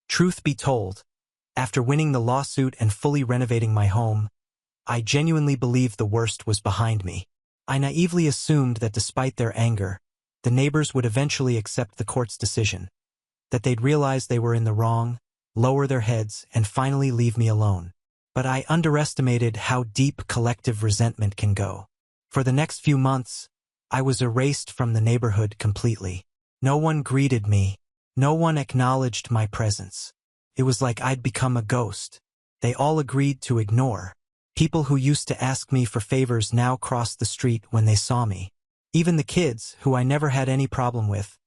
Truth be told, after winning the lawsuit and fully renovating my home, I genuinely believed the worst was behind me. I naively assumed that despite their anger, the neighbors would eventually accept the court's decision, that they'd realize they were in the wrong, lower their heads, and finally leave me alone. But I underestimated how deep collective resentment can go. For the next few months, I was erased from the neighborhood completely. No one greeted me. No one acknowledged my presence. It was like I'd become a ghost. They all agreed to ignore. People who used to ask me for favors now crossed the street when they saw me. Even the kids, who I never had any problem with,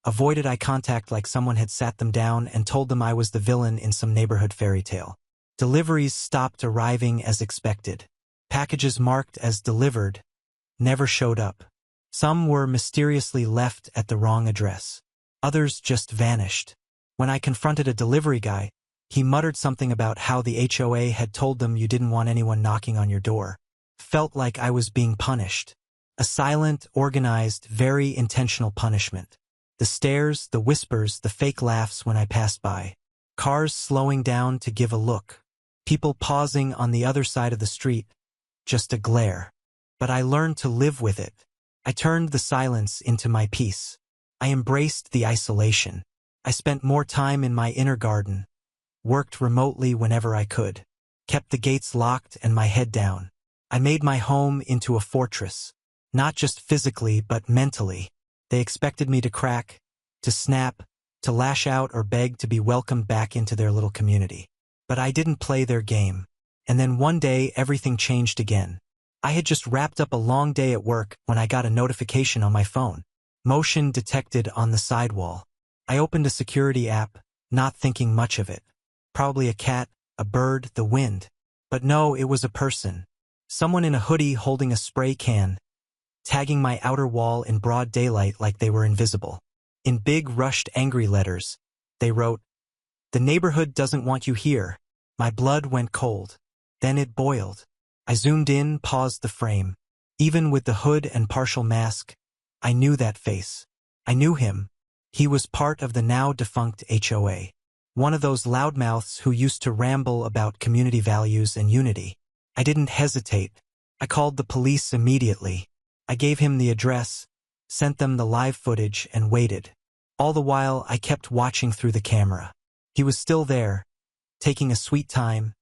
avoided eye contact like someone had sat them down and told them I was the villain in some neighborhood fairy tale. Deliveries stopped arriving as expected. Packages marked as delivered never showed up. Some were mysteriously left at the wrong address. Others just vanished. When I confronted a delivery guy, he muttered something about how the HOA had told them you didn't want anyone knocking on your door. Felt like I was being punished. A silent, organized, very intentional punishment. The stares, the whispers, the fake laughs when I passed by. Cars slowing down to give a look. People pausing on the other side of the street. Just a glare. But I learned to live with it. I turned the silence into my peace. I embraced the isolation. I spent more time in my inner garden. Worked remotely whenever I could. Kept the gates locked and my head down. I made my home into a fortress. Not just physically, but mentally. They expected me to crack, to snap, to lash out or beg to be welcomed back into their little community. But I didn't play their game. And then one day everything changed again. I had just wrapped up a long day at work when I got a notification on my phone. Motion detected on the sidewall. I opened a security app, not thinking much of it. Probably a cat, a bird, the wind. But no, it was a person. Someone in a hoodie holding a spray can, tagging my outer wall in broad daylight like they were invisible. In big, rushed, angry letters, they wrote, "The neighborhood doesn't want you here." My blood went cold. Then it boiled. I zoomed in, paused the frame. Even with the hood and partial mask, I knew that face. I knew him. He was part of the now defunct HOA. One of those loudmouths who used to ramble about community values and unity. I didn't hesitate. I called the police immediately. I gave him the address, sent them the live footage, and waited. All the while, I kept watching through the camera. He was still there, taking a sweet time,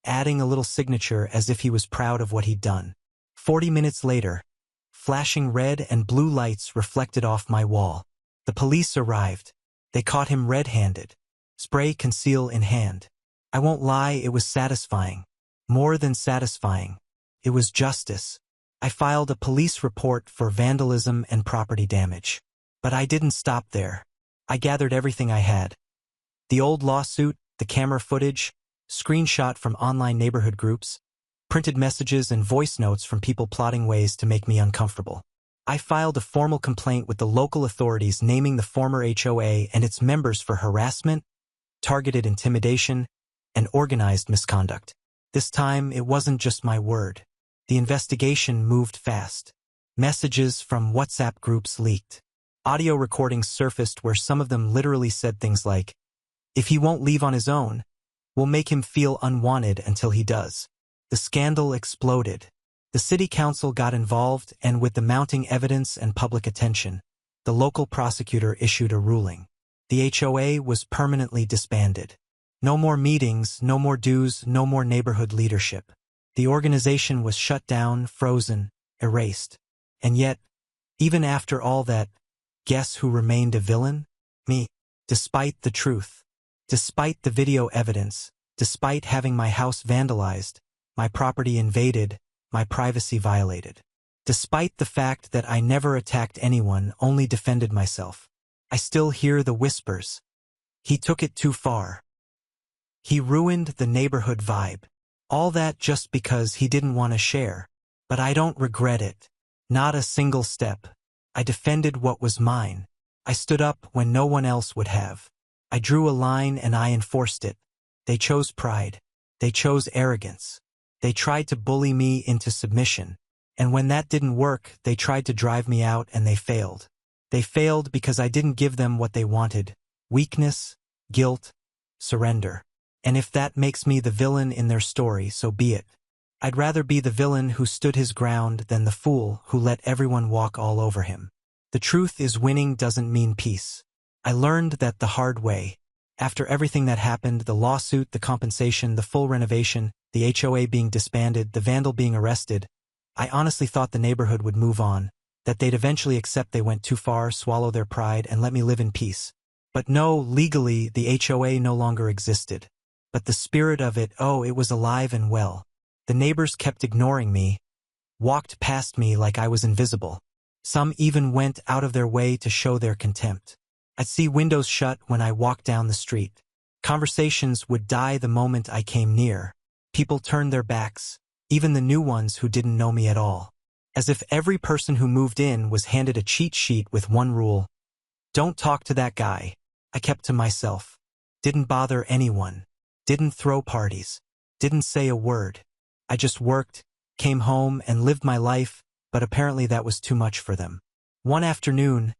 adding a little signature as if he was proud of what he'd done. 40 minutes later, flashing red and blue lights reflected off my wall. The police arrived. They caught him red-handed, spray conceal in hand. I won't lie, it was satisfying. More than satisfying. It was justice. I filed a police report for vandalism and property damage. But I didn't stop there. I gathered everything I had. The old lawsuit, the camera footage, screenshot from online neighborhood groups. printed messages and voice notes from people plotting ways to make me uncomfortable. I filed a formal complaint with the local authorities naming the former HOA and its members for harassment, targeted intimidation, and organized misconduct. This time, it wasn't just my word. The investigation moved fast. Messages from WhatsApp groups leaked. Audio recordings surfaced where some of them literally said things like, "If he won't leave on his own, we'll make him feel unwanted until he does." The scandal exploded. The city council got involved, and with the mounting evidence and public attention, the local prosecutor issued a ruling. The HOA was permanently disbanded. No more meetings, no more dues, no more neighborhood leadership. The organization was shut down, frozen, erased. And yet, even after all that, guess who remained a villain? Me. Despite the truth. Despite the video evidence. Despite having my house vandalized, my property invaded, my privacy violated. Despite the fact that I never attacked anyone, only defended myself. I still hear the whispers. He took it too far. He ruined the neighborhood vibe. All that just because he didn't want to share. But I don't regret it. Not a single step. I defended what was mine. I stood up when no one else would have. I drew a line and I enforced it. They chose pride. They chose arrogance. They tried to bully me into submission. And when that didn't work, they tried to drive me out and they failed. They failed because I didn't give them what they wanted. Weakness, guilt, surrender. And if that makes me the villain in their story, so be it. I'd rather be the villain who stood his ground than the fool who let everyone walk all over him. The truth is, winning doesn't mean peace. I learned that the hard way. After everything that happened, the lawsuit, the compensation, the full renovation, the HOA being disbanded, the vandal being arrested, I honestly thought the neighborhood would move on, that they'd eventually accept they went too far, swallow their pride, and let me live in peace. But no, legally, the HOA no longer existed. But the spirit of it, oh, it was alive and well. The neighbors kept ignoring me, walked past me like I was invisible. Some even went out of their way to show their contempt. I'd see windows shut when I walked down the street. Conversations would die the moment I came near. People turned their backs, even the new ones who didn't know me at all. As if every person who moved in was handed a cheat sheet with one rule. Don't talk to that guy. I kept to myself. Didn't bother anyone. Didn't throw parties. Didn't say a word. I just worked, came home, and lived my life, but apparently that was too much for them. One afternoon,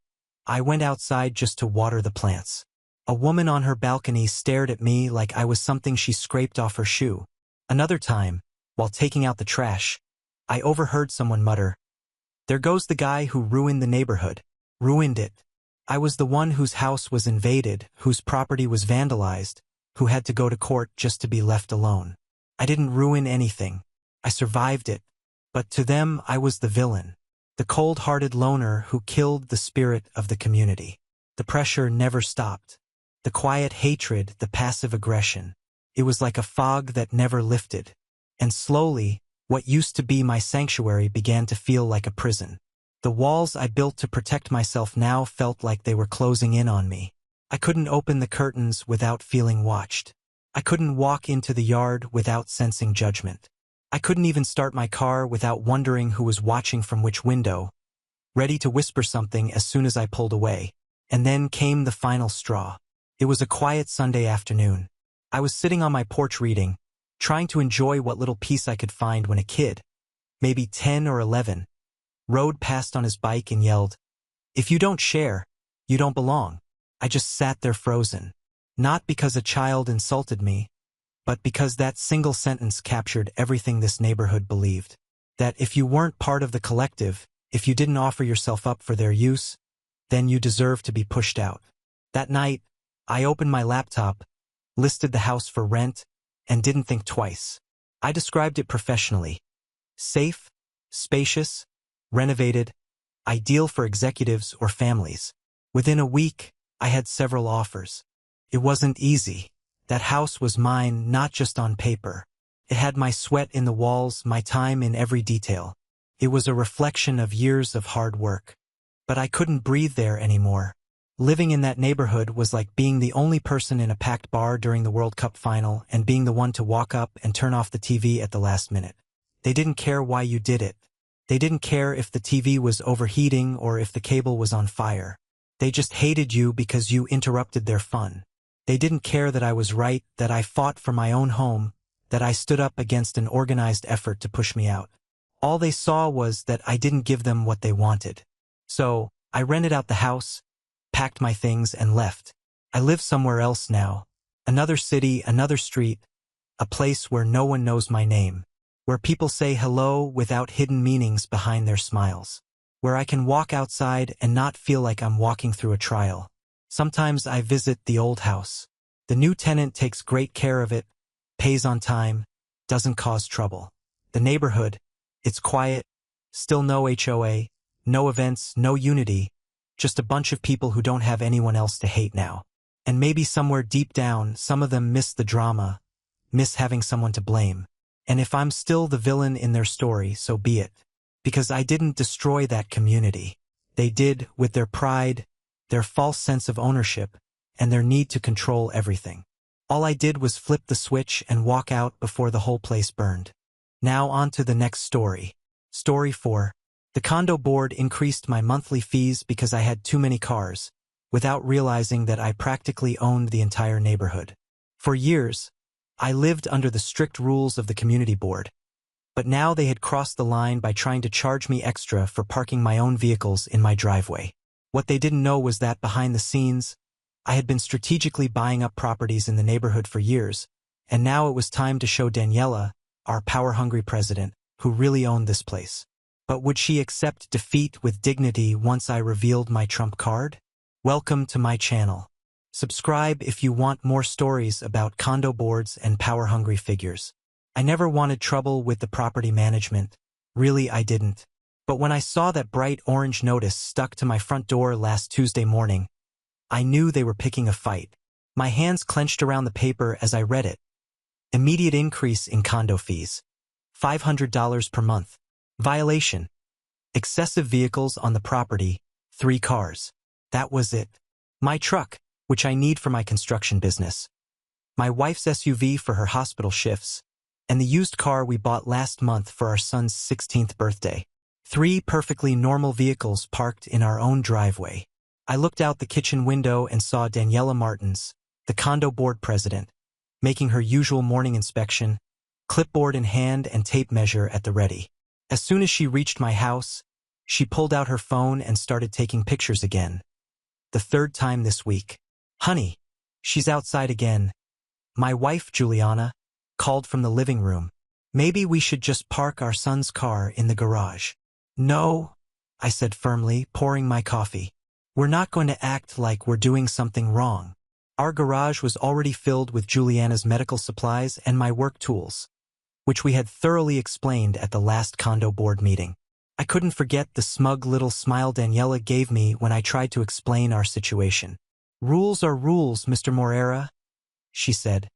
I went outside just to water the plants. A woman on her balcony stared at me like I was something she scraped off her shoe. Another time, while taking out the trash, I overheard someone mutter, "There goes the guy who ruined the neighborhood." Ruined it. I was the one whose house was invaded, whose property was vandalized, who had to go to court just to be left alone. I didn't ruin anything. I survived it. But to them, I was the villain. The cold-hearted loner who killed the spirit of the community. The pressure never stopped. The quiet hatred, the passive aggression. It was like a fog that never lifted. And slowly, what used to be my sanctuary began to feel like a prison. The walls I built to protect myself now felt like they were closing in on me. I couldn't open the curtains without feeling watched. I couldn't walk into the yard without sensing judgment. I couldn't even start my car without wondering who was watching from which window, ready to whisper something as soon as I pulled away. And then came the final straw. It was a quiet Sunday afternoon. I was sitting on my porch reading, trying to enjoy what little peace I could find when a kid, maybe 10 or 11, rode past on his bike and yelled, "If you don't share, you don't belong." I just sat there frozen. Not because a child insulted me, but because that single sentence captured everything this neighborhood believed. That if you weren't part of the collective, if you didn't offer yourself up for their use, then you deserved to be pushed out. That night, I opened my laptop, listed the house for rent, and didn't think twice. I described it professionally. Safe, spacious, renovated, ideal for executives or families. Within a week, I had several offers. It wasn't easy. That house was mine, not just on paper. It had my sweat in the walls, my time in every detail. It was a reflection of years of hard work. But I couldn't breathe there anymore. Living in that neighborhood was like being the only person in a packed bar during the World Cup final and being the one to walk up and turn off the TV at the last minute. They didn't care why you did it. They didn't care if the TV was overheating or if the cable was on fire. They just hated you because you interrupted their fun. They didn't care that I was right, that I fought for my own home, that I stood up against an organized effort to push me out. All they saw was that I didn't give them what they wanted. So, I rented out the house, packed my things, and left. I live somewhere else now. Another city, another street, a place where no one knows my name, where people say hello without hidden meanings behind their smiles, where I can walk outside and not feel like I'm walking through a trial. Sometimes I visit the old house. The new tenant takes great care of it, pays on time, doesn't cause trouble. The neighborhood, it's quiet, still no HOA, no events, no unity, just a bunch of people who don't have anyone else to hate now. And maybe somewhere deep down, some of them miss the drama, miss having someone to blame. And if I'm still the villain in their story, so be it. Because I didn't destroy that community. They did with their pride, their false sense of ownership, and their need to control everything. All I did was flip the switch and walk out before the whole place burned. Now on to the next story. Story 4. The condo board increased my monthly fees because I had too many cars, without realizing that I practically owned the entire neighborhood. For years, I lived under the strict rules of the community board, but now they had crossed the line by trying to charge me extra for parking my own vehicles in my driveway. What they didn't know was that behind the scenes, I had been strategically buying up properties in the neighborhood for years, and now it was time to show Daniela, our power-hungry president, who really owned this place. But would she accept defeat with dignity once I revealed my trump card? Welcome to my channel. Subscribe if you want more stories about condo boards and power-hungry figures. I never wanted trouble with the property management. Really, I didn't. But when I saw that bright orange notice stuck to my front door last Tuesday morning, I knew they were picking a fight. My hands clenched around the paper as I read it. Immediate increase in condo fees. $500 per month. Violation. Excessive vehicles on the property, 3 cars. That was it. My truck, which I need for my construction business. My wife's SUV for her hospital shifts. And the used car we bought last month for our son's 16th birthday. 3 perfectly normal vehicles parked in our own driveway. I looked out the kitchen window and saw Daniela Martins, the condo board president, making her usual morning inspection, clipboard in hand and tape measure at the ready. As soon as she reached my house, she pulled out her phone and started taking pictures again. The 3rd time this week. Honey, she's outside again. My wife, Juliana, called from the living room. Maybe we should just park our son's car in the garage. No, I said firmly, pouring my coffee. We're not going to act like we're doing something wrong. Our garage was already filled with Juliana's medical supplies and my work tools, which we had thoroughly explained at the last condo board meeting. I couldn't forget the smug little smile Daniela gave me when I tried to explain our situation. Rules are rules, Mr. Moreira, she said,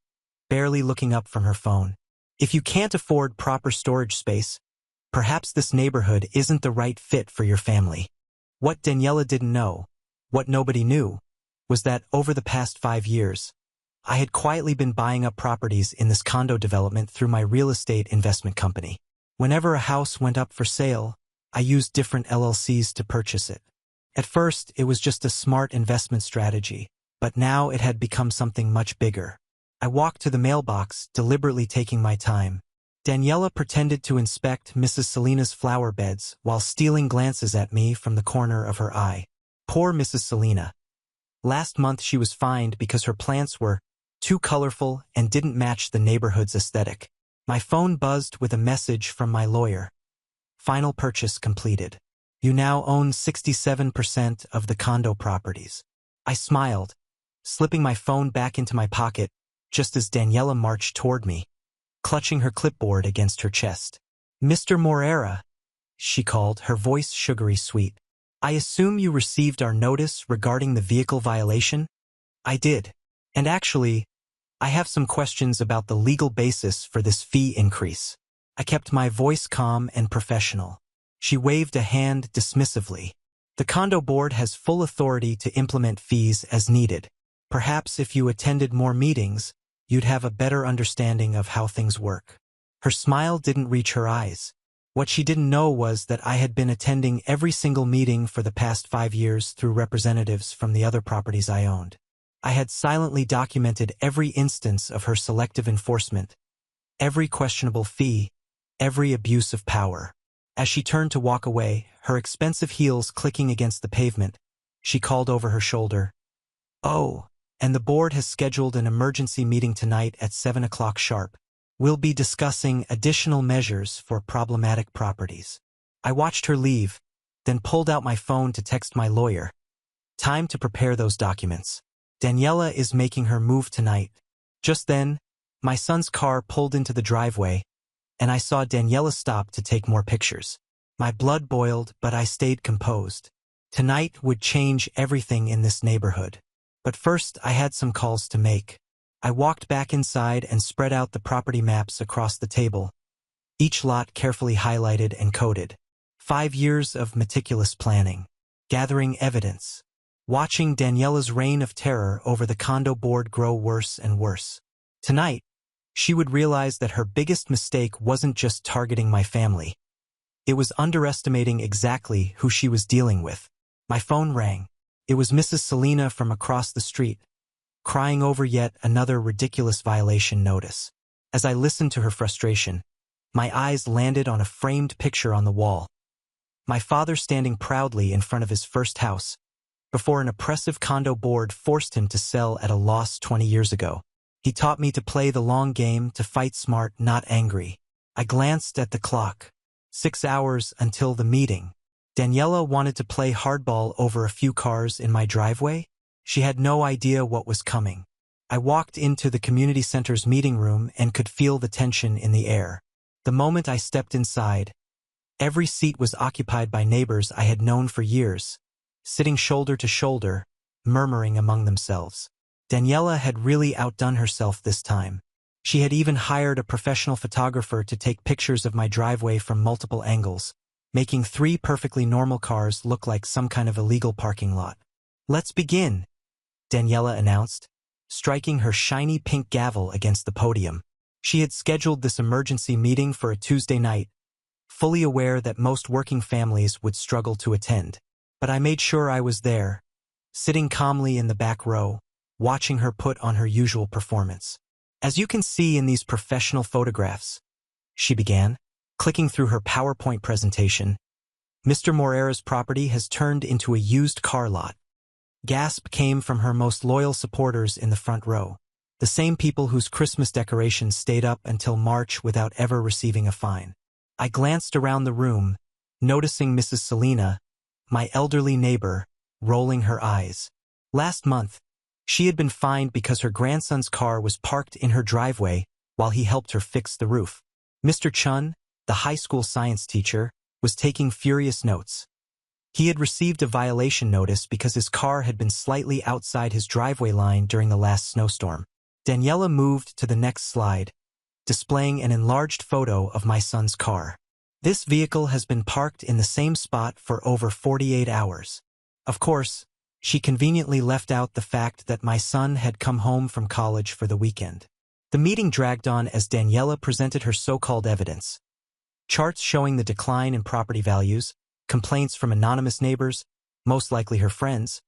barely looking up from her phone. If you can't afford proper storage space, perhaps this neighborhood isn't the right fit for your family. What Daniela didn't know, what nobody knew, was that over the past 5 years, I had quietly been buying up properties in this condo development through my real estate investment company. Whenever a house went up for sale, I used different LLCs to purchase it. At first, it was just a smart investment strategy, but now it had become something much bigger. I walked to the mailbox, deliberately taking my time. Daniela pretended to inspect Mrs. Selena's flower beds while stealing glances at me from the corner of her eye. Poor Mrs. Selena. Last month she was fined because her plants were too colorful and didn't match the neighborhood's aesthetic. My phone buzzed with a message from my lawyer. Final purchase completed. You now own 67% of the condo properties. I smiled, slipping my phone back into my pocket just as Daniela marched toward me, clutching her clipboard against her chest. Mr. Moreira, she called, her voice sugary sweet. I assume you received our notice regarding the vehicle violation? I did. And actually, I have some questions about the legal basis for this fee increase. I kept my voice calm and professional. She waved a hand dismissively. The condo board has full authority to implement fees as needed. Perhaps if you attended more meetings, you'd have a better understanding of how things work. Her smile didn't reach her eyes. What she didn't know was that I had been attending every single meeting for the past 5 years through representatives from the other properties I owned. I had silently documented every instance of her selective enforcement, every questionable fee, every abuse of power. As she turned to walk away, her expensive heels clicking against the pavement, she called over her shoulder, "Oh, and the board has scheduled an emergency meeting tonight at 7 o'clock sharp. We'll be discussing additional measures for problematic properties." I watched her leave, then pulled out my phone to text my lawyer. Time to prepare those documents. Daniela is making her move tonight. Just then, my son's car pulled into the driveway, and I saw Daniela stop to take more pictures. My blood boiled, but I stayed composed. Tonight would change everything in this neighborhood. But first, I had some calls to make. I walked back inside and spread out the property maps across the table, each lot carefully highlighted and coded. 5 years of meticulous planning, gathering evidence, watching Daniela's reign of terror over the condo board grow worse and worse. Tonight, she would realize that her biggest mistake wasn't just targeting my family. It was underestimating exactly who she was dealing with. My phone rang. It was Mrs. Selena from across the street, crying over yet another ridiculous violation notice. As I listened to her frustration, my eyes landed on a framed picture on the wall. My father standing proudly in front of his first house, before an oppressive condo board forced him to sell at a loss 20 years ago. He taught me to play the long game, to fight smart, not angry. I glanced at the clock. 6 hours until the meeting. Daniela wanted to play hardball over a few cars in my driveway? She had no idea what was coming. I walked into the community center's meeting room and could feel the tension in the air. The moment I stepped inside, every seat was occupied by neighbors I had known for years, sitting shoulder to shoulder, murmuring among themselves. Daniela had really outdone herself this time. She had even hired a professional photographer to take pictures of my driveway from multiple angles, making 3 perfectly normal cars look like some kind of illegal parking lot. "Let's begin," Daniela announced, striking her shiny pink gavel against the podium. She had scheduled this emergency meeting for a Tuesday night, fully aware that most working families would struggle to attend. But I made sure I was there, sitting calmly in the back row, watching her put on her usual performance. "As you can see in these professional photographs," she began, clicking through her PowerPoint presentation, "Mr. Morera's property has turned into a used car lot." Gasp came from her most loyal supporters in the front row, the same people whose Christmas decorations stayed up until March without ever receiving a fine. I glanced around the room, noticing Mrs. Selena, my elderly neighbor, rolling her eyes. Last month, she had been fined because her grandson's car was parked in her driveway while he helped her fix the roof. Mr. Chun, the high school science teacher, was taking furious notes. He had received a violation notice because his car had been slightly outside his driveway line during the last snowstorm. Daniela moved to the next slide, displaying an enlarged photo of my son's car. "This vehicle has been parked in the same spot for over 48 hours. Of course, she conveniently left out the fact that my son had come home from college for the weekend. The meeting dragged on as Daniela presented her so-called evidence. Charts showing the decline in property values, complaints from anonymous neighbors, most likely her friends,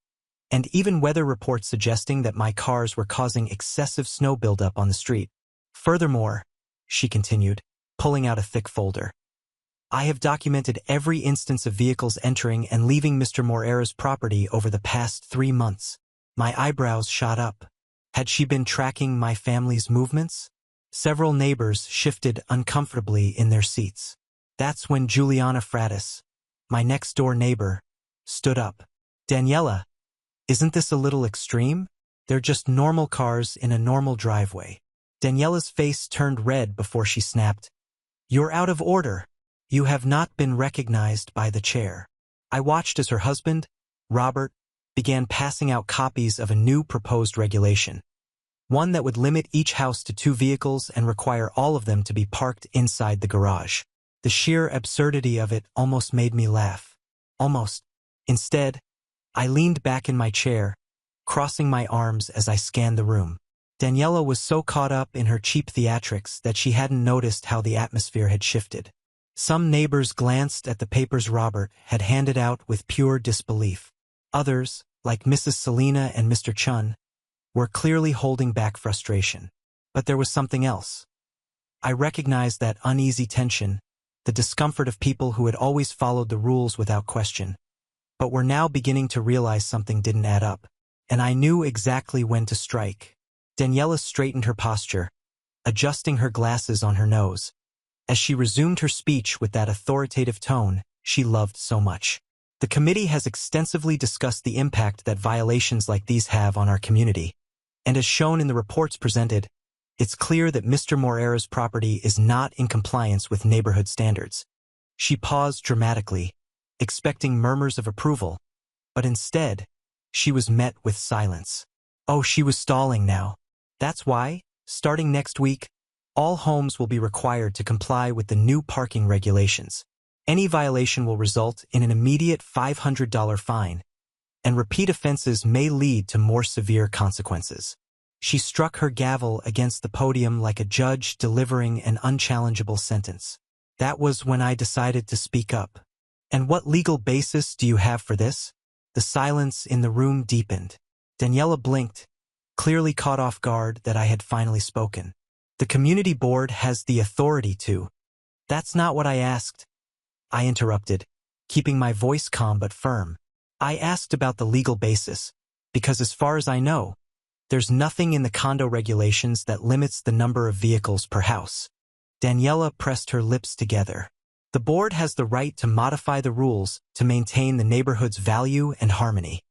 and even weather reports suggesting that my cars were causing excessive snow buildup on the street. Furthermore, she continued, pulling out a thick folder, "I have documented every instance of vehicles entering and leaving Mr. Morera's property over the past 3 months." My eyebrows shot up. Had she been tracking my family's movements? Several neighbors shifted uncomfortably in their seats. That's when Juliana Fratis, my next-door neighbor, stood up. "Daniela, isn't this a little extreme? They're just normal cars in a normal driveway." Daniela's face turned red before she snapped, "You're out of order. You have not been recognized by the chair." I watched as her husband, Robert, began passing out copies of a new proposed regulation. One that would limit each house to 2 vehicles and require all of them to be parked inside the garage. The sheer absurdity of it almost made me laugh. Almost. Instead, I leaned back in my chair, crossing my arms as I scanned the room. Daniela was so caught up in her cheap theatrics that she hadn't noticed how the atmosphere had shifted. Some neighbors glanced at the papers Robert had handed out with pure disbelief. Others, like Mrs. Selina and Mr. Chun, were clearly holding back frustration. But there was something else. I recognized that uneasy tension, the discomfort of people who had always followed the rules without question, but were now beginning to realize something didn't add up, and I knew exactly when to strike. Daniela straightened her posture, adjusting her glasses on her nose, as she resumed her speech with that authoritative tone she loved so much. The committee has extensively discussed the impact that violations like these have on our community, and as shown in the reports presented, it's clear that Mr. Moreira's property is not in compliance with neighborhood standards. She paused dramatically, expecting murmurs of approval, but instead, she was met with silence. Oh, she was stalling now. That's why, starting next week, all homes will be required to comply with the new parking regulations. Any violation will result in an immediate $500 fine, and repeat offenses may lead to more severe consequences. She struck her gavel against the podium like a judge delivering an unchallengeable sentence. That was when I decided to speak up. And what legal basis do you have for this? The silence in the room deepened. Daniela blinked, clearly caught off guard that I had finally spoken. The community board has the authority to. That's not what I asked. I interrupted, keeping my voice calm but firm. I asked about the legal basis, because as far as I know, there's nothing in the condo regulations that limits the number of vehicles per house. Daniela pressed her lips together. The board has the right to modify the rules to maintain the neighborhood's value and harmony.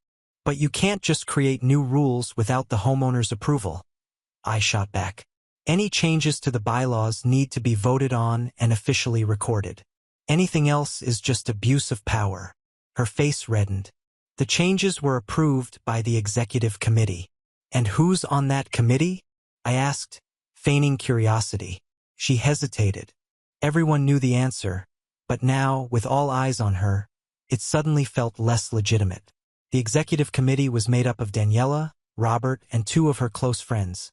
But you can't just create new rules without the homeowner's approval. I shot back. Any changes to the bylaws need to be voted on and officially recorded. Anything else is just abuse of power. Her face reddened. The changes were approved by the executive committee. And who's on that committee? I asked, feigning curiosity. She hesitated. Everyone knew the answer, but now, with all eyes on her, it suddenly felt less legitimate. The executive committee was made up of Daniela, Robert, and two of her close friends.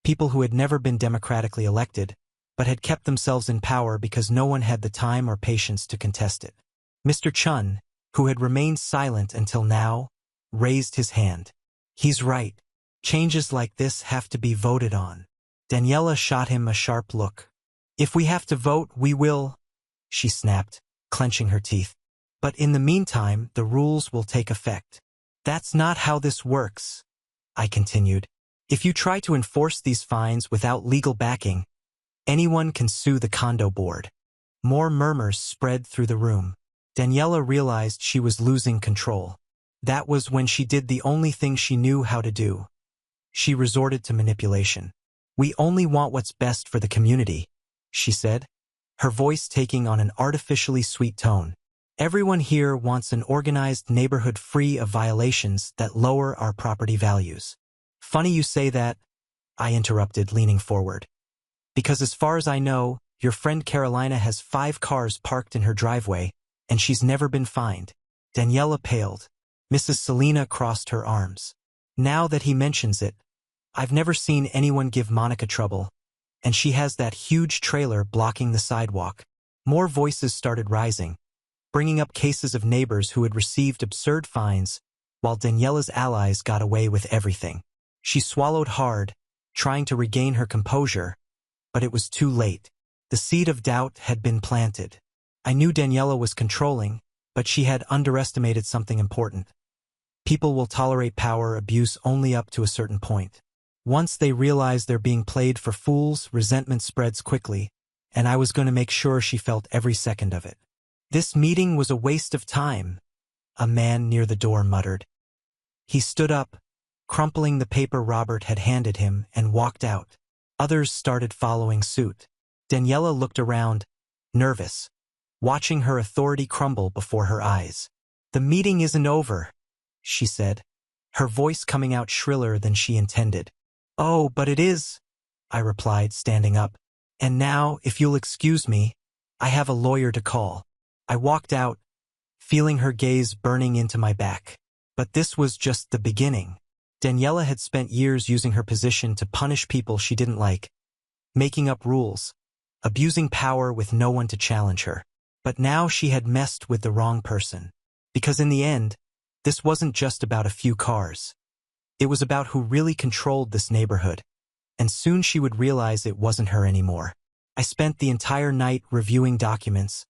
People who had never been democratically elected, but had kept themselves in power because no one had the time or patience to contest it. Mr. Chun, who had remained silent until now, raised his hand. He's right. Changes like this have to be voted on. Daniela shot him a sharp look. If we have to vote, we will, she snapped, clenching her teeth. But in the meantime, the rules will take effect. That's not how this works, I continued. If you try to enforce these fines without legal backing, anyone can sue the condo board. More murmurs spread through the room. Daniela realized she was losing control. That was when she did the only thing she knew how to do. She resorted to manipulation. We only want what's best for the community, she said, her voice taking on an artificially sweet tone. Everyone here wants an organized neighborhood free of violations that lower our property values. Funny you say that, I interrupted, leaning forward. Because as far as I know, your friend Carolina has 5 cars parked in her driveway, and she's never been fined. Daniela paled. Mrs. Selina crossed her arms. Now that he mentions it, I've never seen anyone give Monica trouble, and she has that huge trailer blocking the sidewalk. More voices started rising, bringing up cases of neighbors who had received absurd fines, while Daniela's allies got away with everything. She swallowed hard, trying to regain her composure, but it was too late. The seed of doubt had been planted. I knew Daniela was controlling, but she had underestimated something important. People will tolerate power abuse only up to a certain point. Once they realize they're being played for fools, resentment spreads quickly, and I was going to make sure she felt every second of it. This meeting was a waste of time, a man near the door muttered. He stood up, crumpling the paper Robert had handed him, and walked out. Others started following suit. Daniela looked around, nervous, watching her authority crumble before her eyes. The meeting isn't over, she said, her voice coming out shriller than she intended. Oh, but it is, I replied, standing up. And now, if you'll excuse me, I have a lawyer to call. I walked out, feeling her gaze burning into my back. But this was just the beginning. Daniela had spent years using her position to punish people she didn't like, making up rules, abusing power with no one to challenge her. But now she had messed with the wrong person. Because in the end, this wasn't just about a few cars. It was about who really controlled this neighborhood, and soon she would realize it wasn't her anymore. I spent the entire night reviewing documents,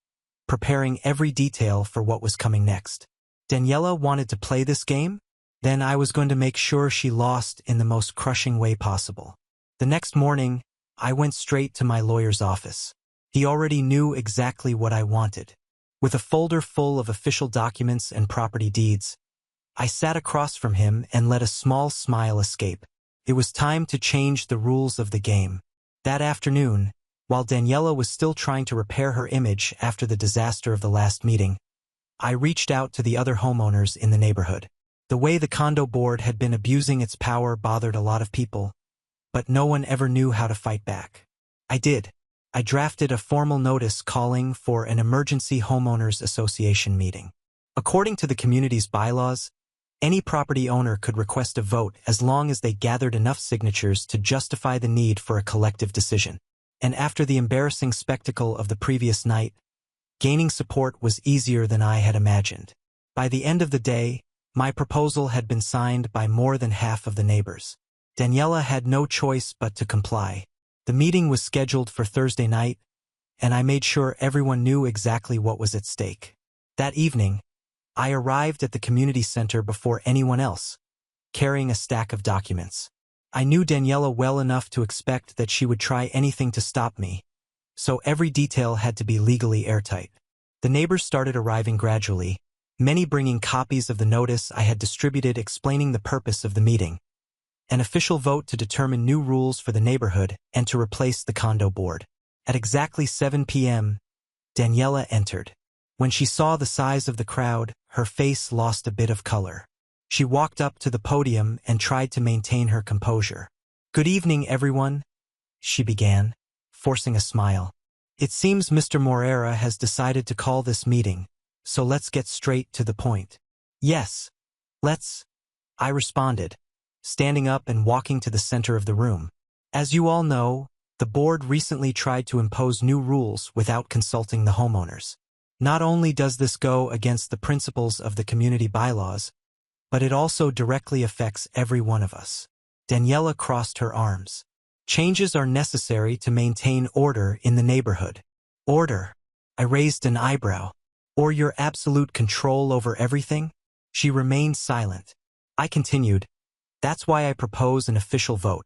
preparing every detail for what was coming next. Daniela wanted to play this game? Then I was going to make sure she lost in the most crushing way possible. The next morning, I went straight to my lawyer's office. He already knew exactly what I wanted. With a folder full of official documents and property deeds, I sat across from him and let a small smile escape. It was time to change the rules of the game. That afternoon, while Daniela was still trying to repair her image after the disaster of the last meeting, I reached out to the other homeowners in the neighborhood. The way the condo board had been abusing its power bothered a lot of people, but no one ever knew how to fight back. I did. I drafted a formal notice calling for an emergency homeowners association meeting. According to the community's bylaws, any property owner could request a vote as long as they gathered enough signatures to justify the need for a collective decision. And after the embarrassing spectacle of the previous night, gaining support was easier than I had imagined. By the end of the day, my proposal had been signed by more than half of the neighbors. Daniela had no choice but to comply. The meeting was scheduled for Thursday night, and I made sure everyone knew exactly what was at stake. That evening, I arrived at the community center before anyone else, carrying a stack of documents. I knew Daniela well enough to expect that she would try anything to stop me, so every detail had to be legally airtight. The neighbors started arriving gradually, many bringing copies of the notice I had distributed explaining the purpose of the meeting, an official vote to determine new rules for the neighborhood and to replace the condo board. At exactly 7 p.m., Daniela entered. When she saw the size of the crowd, her face lost a bit of color. She walked up to the podium and tried to maintain her composure. "Good evening, everyone," she began, forcing a smile. "It seems Mr. Moreira has decided to call this meeting, so let's get straight to the point." "Yes, let's," I responded, standing up and walking to the center of the room. As you all know, the board recently tried to impose new rules without consulting the homeowners. Not only does this go against the principles of the community bylaws, but it also directly affects every one of us. Daniela crossed her arms. "Changes are necessary to maintain order in the neighborhood." "Order?" I raised an eyebrow. "Or your absolute control over everything?" She remained silent. I continued, "That's why I propose an official vote,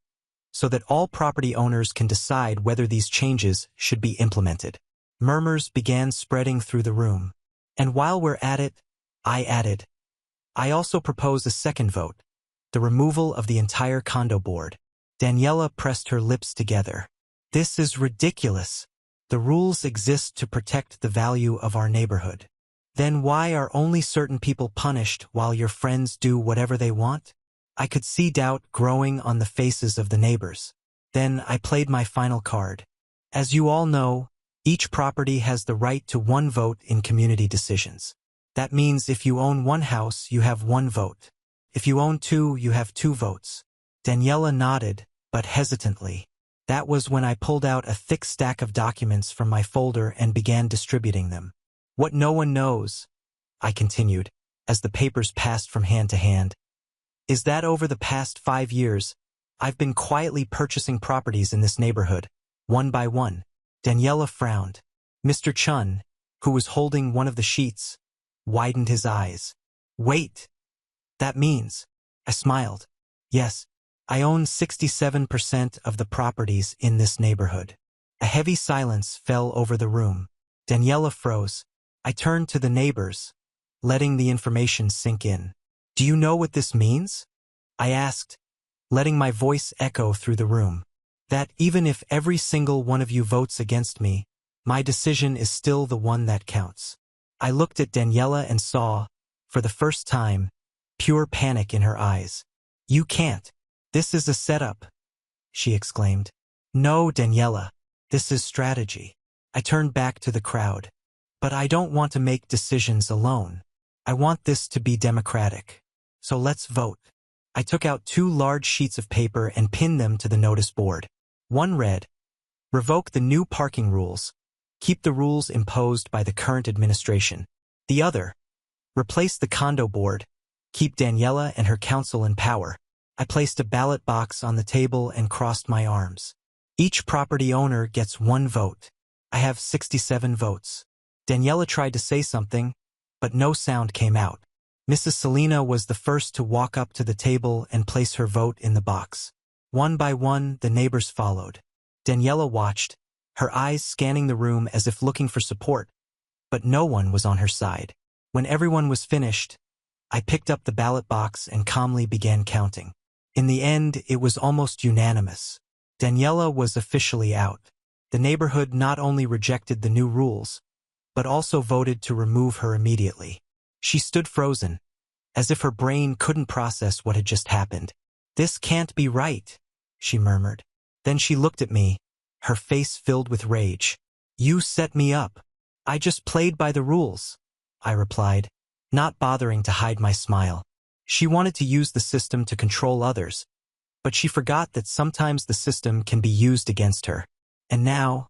so that all property owners can decide whether these changes should be implemented." Murmurs began spreading through the room. "And while we're at it," I added, "I also propose a second vote, the removal of the entire condo board." Daniela pressed her lips together. "This is ridiculous. The rules exist to protect the value of our neighborhood. Then why are only certain people punished while your friends do whatever they want?" I could see doubt growing on the faces of the neighbors. Then I played my final card. As you all know, each property has the right to one vote in community decisions. That means if you own one house, you have one vote. If you own two, you have two votes. Daniela nodded, but hesitantly. That was when I pulled out a thick stack of documents from my folder and began distributing them. "What no one knows," I continued, as the papers passed from hand to hand, "is that over the past 5 years, I've been quietly purchasing properties in this neighborhood, one by one." Daniela frowned. Mr. Chun, who was holding one of the sheets, widened his eyes. "Wait, that means," I smiled. "Yes, I own 67% of the properties in this neighborhood." A heavy silence fell over the room. Daniela froze. I turned to the neighbors, letting the information sink in. "Do you know what this means?" I asked, letting my voice echo through the room. "That even if every single one of you votes against me, my decision is still the one that counts." I looked at Daniela and saw, for the first time, pure panic in her eyes. "You can't. This is a setup," she exclaimed. "No, Daniela. This is strategy." I turned back to the crowd. "But I don't want to make decisions alone. I want this to be democratic. So let's vote." I took out 2 large sheets of paper and pinned them to the notice board. One read, "Revoke the new parking rules. Keep the rules imposed by the current administration." The other, "Replace the condo board. Keep Daniela and her council in power." I placed a ballot box on the table and crossed my arms. Each property owner gets 1 vote. I have 67 votes. Daniela tried to say something, but no sound came out. Mrs. Selena was the first to walk up to the table and place her vote in the box. One by one, the neighbors followed. Daniela watched, her eyes scanning the room as if looking for support, but no one was on her side. When everyone was finished, I picked up the ballot box and calmly began counting. In the end, it was almost unanimous. Daniela was officially out. The neighborhood not only rejected the new rules, but also voted to remove her immediately. She stood frozen, as if her brain couldn't process what had just happened. "This can't be right," she murmured. Then she looked at me, her face filled with rage. "You set me up. I just played by the rules," I replied, not bothering to hide my smile. She wanted to use the system to control others, but she forgot that sometimes the system can be used against her. And now,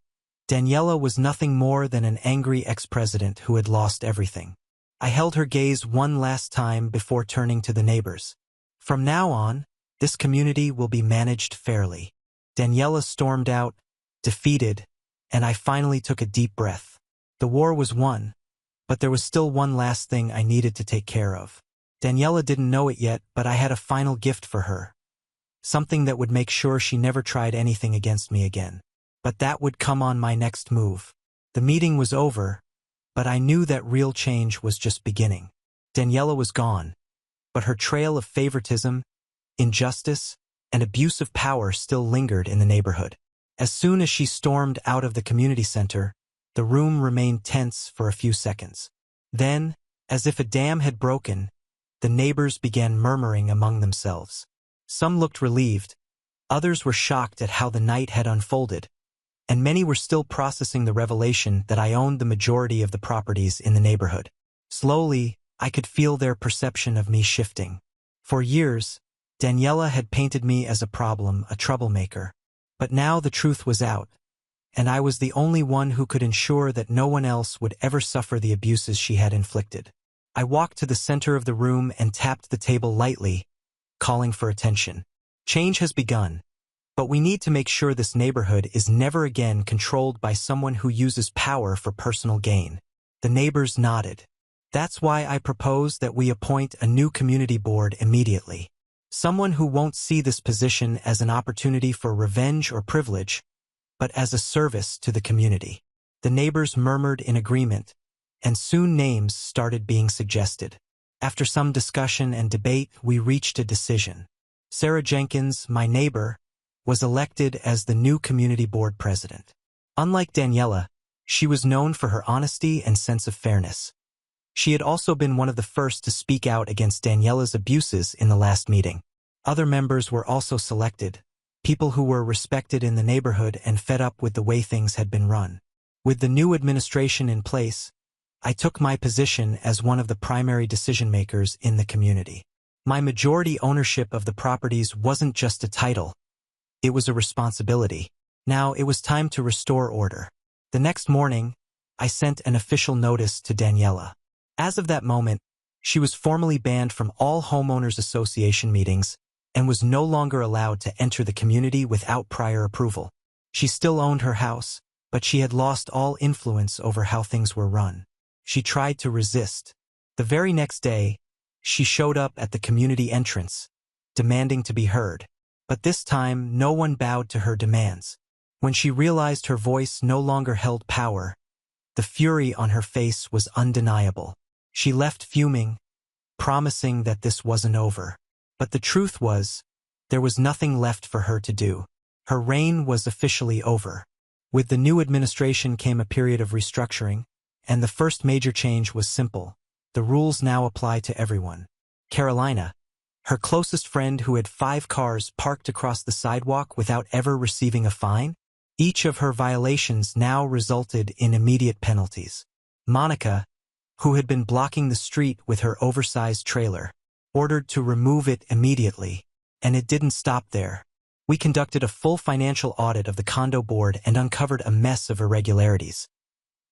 Daniela was nothing more than an angry ex-president who had lost everything. I held her gaze one last time before turning to the neighbors. "From now on, this community will be managed fairly." Daniela stormed out, defeated, and I finally took a deep breath. The war was won, but there was still one last thing I needed to take care of. Daniela didn't know it yet, but I had a final gift for her. Something that would make sure she never tried anything against me again. But that would come on my next move. The meeting was over, but I knew that real change was just beginning. Daniela was gone, but her trail of favoritism, injustice, and abuse of power still lingered in the neighborhood. As soon as she stormed out of the community center, the room remained tense for a few seconds. Then, as if a dam had broken, the neighbors began murmuring among themselves. Some looked relieved, others were shocked at how the night had unfolded, and many were still processing the revelation that I owned the majority of the properties in the neighborhood. Slowly, I could feel their perception of me shifting. For years, Daniela had painted me as a problem, a troublemaker. But now the truth was out, and I was the only one who could ensure that no one else would ever suffer the abuses she had inflicted. I walked to the center of the room and tapped the table lightly, calling for attention. Change has begun. But we need to make sure this neighborhood is never again controlled by someone who uses power for personal gain. The neighbors nodded. That's why I propose that we appoint a new community board immediately. Someone who won't see this position as an opportunity for revenge or privilege, but as a service to the community. The neighbors murmured in agreement, and soon names started being suggested. After some discussion and debate, we reached a decision. Sarah Jenkins, my neighbor, was elected as the new community board president. Unlike Daniela, she was known for her honesty and sense of fairness. She had also been one of the first to speak out against Daniela's abuses in the last meeting. Other members were also selected, people who were respected in the neighborhood and fed up with the way things had been run. With the new administration in place, I took my position as one of the primary decision-makers in the community. My majority ownership of the properties wasn't just a title. It was a responsibility. Now it was time to restore order. The next morning, I sent an official notice to Daniela. As of that moment, she was formally banned from all homeowners association meetings and was no longer allowed to enter the community without prior approval. She still owned her house, but she had lost all influence over how things were run. She tried to resist. The very next day, she showed up at the community entrance, demanding to be heard. But this time, no one bowed to her demands. When she realized her voice no longer held power, the fury on her face was undeniable. She left fuming, promising that this wasn't over. But the truth was, there was nothing left for her to do. Her reign was officially over. With the new administration came a period of restructuring, and the first major change was simple. The rules now apply to everyone. Carolina, her closest friend who had 5 cars parked across the sidewalk without ever receiving a fine, each of her violations now resulted in immediate penalties. Monica, who had been blocking the street with her oversized trailer, ordered to remove it immediately. And it didn't stop there. We conducted a full financial audit of the condo board and uncovered a mess of irregularities.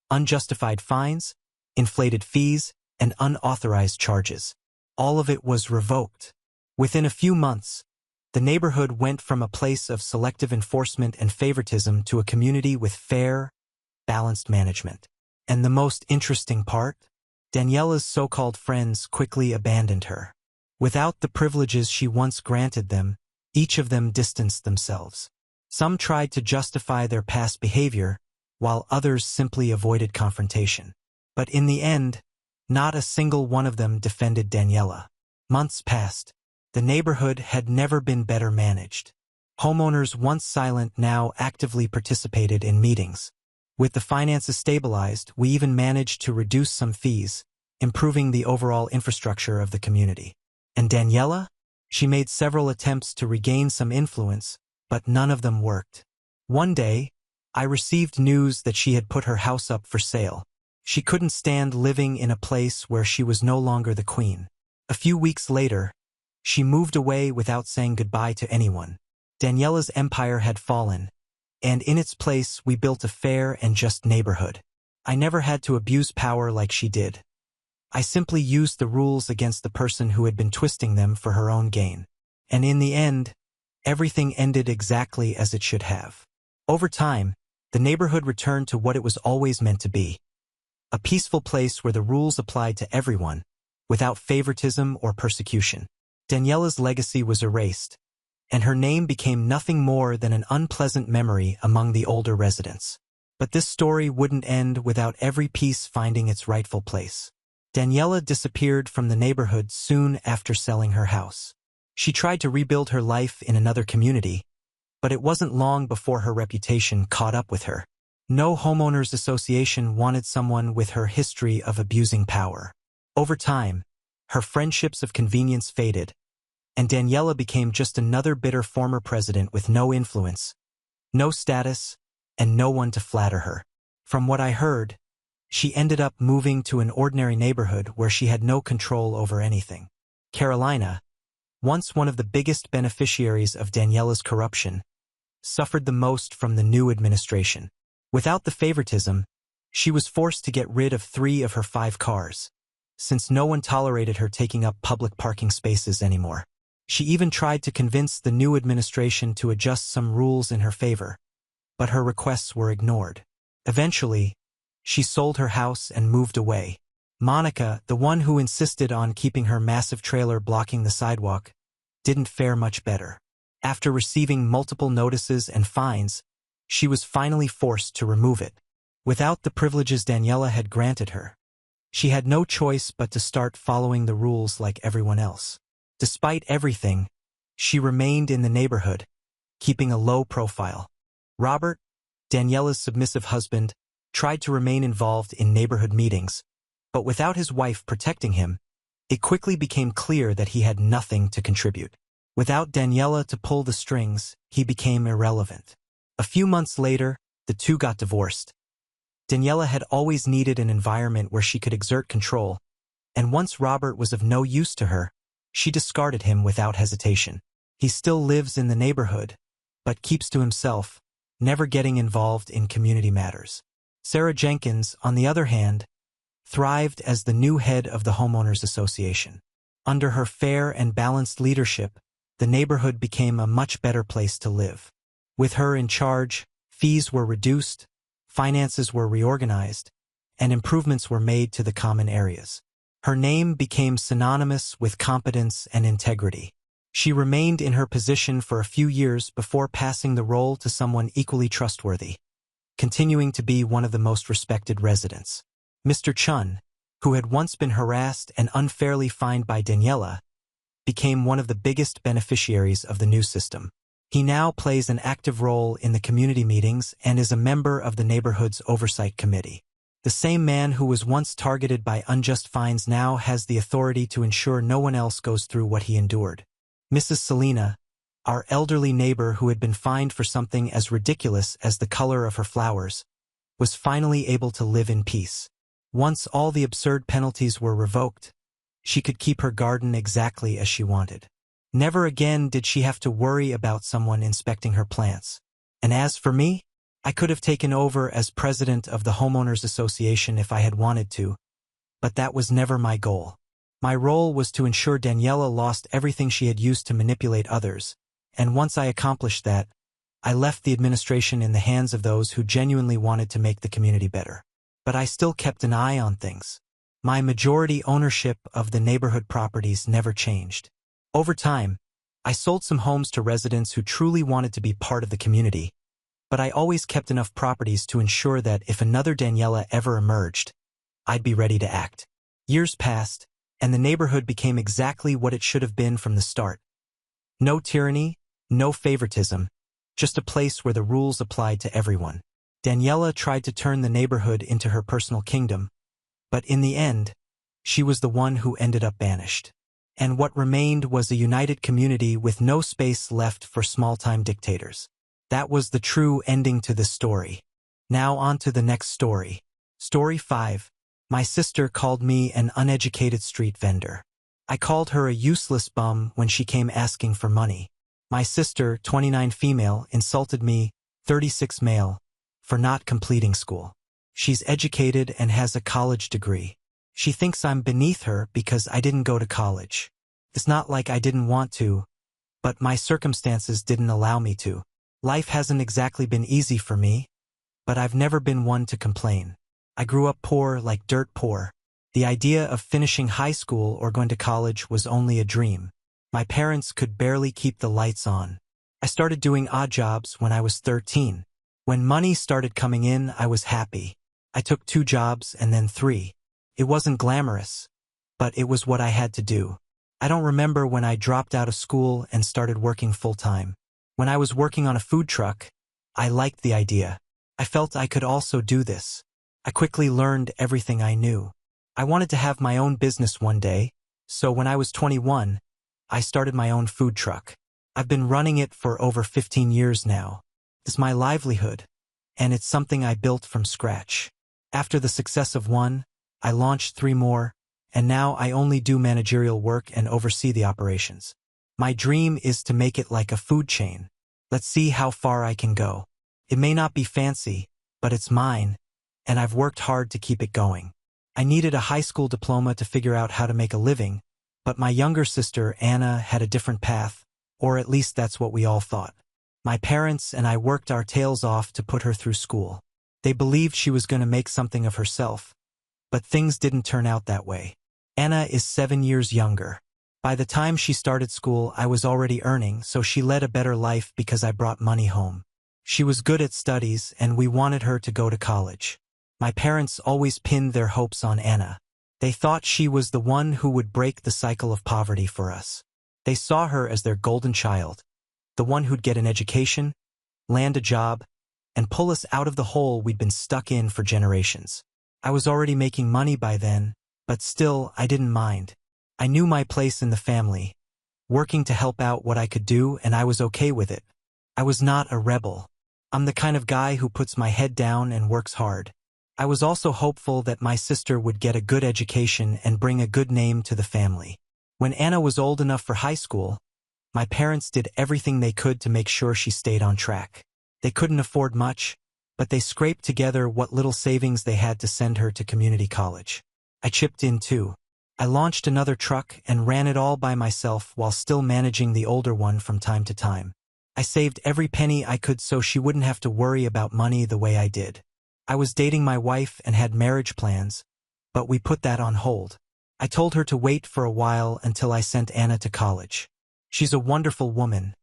Unjustified fines, inflated fees, and unauthorized charges. All of it was revoked. Within a few months, the neighborhood went from a place of selective enforcement and favoritism to a community with fair, balanced management. And the most interesting part? Daniela's so-called friends quickly abandoned her. Without the privileges she once granted them, each of them distanced themselves. Some tried to justify their past behavior, while others simply avoided confrontation. But in the end, not a single one of them defended Daniela. Months passed. The neighborhood had never been better managed. Homeowners once silent now actively participated in meetings. With the finances stabilized, we even managed to reduce some fees, improving the overall infrastructure of the community. And Daniela? She made several attempts to regain some influence, but none of them worked. One day, I received news that she had put her house up for sale. She couldn't stand living in a place where she was no longer the queen. A few weeks later, she moved away without saying goodbye to anyone. Daniela's empire had fallen, and in its place we built a fair and just neighborhood. I never had to abuse power like she did. I simply used the rules against the person who had been twisting them for her own gain. And in the end, everything ended exactly as it should have. Over time, the neighborhood returned to what it was always meant to be. A peaceful place where the rules applied to everyone, without favoritism or persecution. Daniela's legacy was erased, and her name became nothing more than an unpleasant memory among the older residents. But this story wouldn't end without every piece finding its rightful place. Daniela disappeared from the neighborhood soon after selling her house. She tried to rebuild her life in another community, but it wasn't long before her reputation caught up with her. No homeowners association wanted someone with her history of abusing power. Over time, her friendships of convenience faded, and Daniela became just another bitter former president with no influence, no status, and no one to flatter her. From what I heard, she ended up moving to an ordinary neighborhood where she had no control over anything. Carolina, once one of the biggest beneficiaries of Daniela's corruption, suffered the most from the new administration. Without the favoritism, she was forced to get rid of 3 of her 5 cars, since no one tolerated her taking up public parking spaces anymore. She even tried to convince the new administration to adjust some rules in her favor, but her requests were ignored. Eventually, she sold her house and moved away. Monica, the one who insisted on keeping her massive trailer blocking the sidewalk, didn't fare much better. After receiving multiple notices and fines, she was finally forced to remove it. Without the privileges Daniela had granted her, she had no choice but to start following the rules like everyone else. Despite everything, she remained in the neighborhood, keeping a low profile. Robert, Daniela's submissive husband, tried to remain involved in neighborhood meetings, but without his wife protecting him, it quickly became clear that he had nothing to contribute. Without Daniela to pull the strings, he became irrelevant. A few months later, the two got divorced. Daniela had always needed an environment where she could exert control, and once Robert was of no use to her, she discarded him without hesitation. He still lives in the neighborhood, but keeps to himself, never getting involved in community matters. Sarah Jenkins, on the other hand, thrived as the new head of the Homeowners Association. Under her fair and balanced leadership, the neighborhood became a much better place to live. With her in charge, fees were reduced, finances were reorganized, and improvements were made to the common areas. Her name became synonymous with competence and integrity. She remained in her position for a few years before passing the role to someone equally trustworthy, continuing to be one of the most respected residents. Mr. Chun, who had once been harassed and unfairly fined by Daniela, became one of the biggest beneficiaries of the new system. He now plays an active role in the community meetings and is a member of the neighborhood's oversight committee. The same man who was once targeted by unjust fines now has the authority to ensure no one else goes through what he endured. Mrs. Selena, our elderly neighbor who had been fined for something as ridiculous as the color of her flowers, was finally able to live in peace. Once all the absurd penalties were revoked, she could keep her garden exactly as she wanted. Never again did she have to worry about someone inspecting her plants. And as for me, I could have taken over as president of the homeowners association if I had wanted to, but that was never my goal. My role was to ensure Daniela lost everything she had used to manipulate others, and once I accomplished that, I left the administration in the hands of those who genuinely wanted to make the community better. But I still kept an eye on things. My majority ownership of the neighborhood properties never changed. Over time, I sold some homes to residents who truly wanted to be part of the community, but I always kept enough properties to ensure that if another Daniela ever emerged, I'd be ready to act. Years passed, and the neighborhood became exactly what it should have been from the start. No tyranny, no favoritism, just a place where the rules applied to everyone. Daniela tried to turn the neighborhood into her personal kingdom, but in the end, she was the one who ended up banished. And what remained was a united community with no space left for small-time dictators. That was the true ending to this story. Now on to the next story. Story 5. My sister called me an uneducated street vendor. I called her a useless bum when she came asking for money. My sister, 29 female, insulted me, 36 male, for not completing school. She's educated and has a college degree. She thinks I'm beneath her because I didn't go to college. It's not like I didn't want to, but my circumstances didn't allow me to. Life hasn't exactly been easy for me, but I've never been one to complain. I grew up poor, like dirt poor. The idea of finishing high school or going to college was only a dream. My parents could barely keep the lights on. I started doing odd jobs when I was 13. When money started coming in, I was happy. I took 2 jobs and then 3. It wasn't glamorous, but it was what I had to do. I don't remember when I dropped out of school and started working full-time. When I was working on a food truck, I liked the idea. I felt I could also do this. I quickly learned everything I knew. I wanted to have my own business one day, so when I was 21, I started my own food truck. I've been running it for over 15 years now. It's my livelihood, and it's something I built from scratch. After the success of one, I launched 3 more, and now I only do managerial work and oversee the operations. My dream is to make it like a food chain. Let's see how far I can go. It may not be fancy, but it's mine, and I've worked hard to keep it going. I needed a high school diploma to figure out how to make a living, but my younger sister, Anna, had a different path, or at least that's what we all thought. My parents and I worked our tails off to put her through school. They believed she was going to make something of herself, but things didn't turn out that way. Anna is 7 years younger. By the time she started school, I was already earning, so she led a better life because I brought money home. She was good at studies, and we wanted her to go to college. My parents always pinned their hopes on Anna. They thought she was the one who would break the cycle of poverty for us. They saw her as their golden child, the one who'd get an education, land a job, and pull us out of the hole we'd been stuck in for generations. I was already making money by then, but still, I didn't mind. I knew my place in the family, working to help out what I could do, and I was okay with it. I was not a rebel. I'm the kind of guy who puts my head down and works hard. I was also hopeful that my sister would get a good education and bring a good name to the family. When Anna was old enough for high school, my parents did everything they could to make sure she stayed on track. They couldn't afford much, but they scraped together what little savings they had to send her to community college. I chipped in too. I launched another truck and ran it all by myself while still managing the older one from time to time. I saved every penny I could so she wouldn't have to worry about money the way I did. I was dating my wife and had marriage plans, but we put that on hold. I told her to wait for a while until I sent Anna to college. She's a wonderful woman.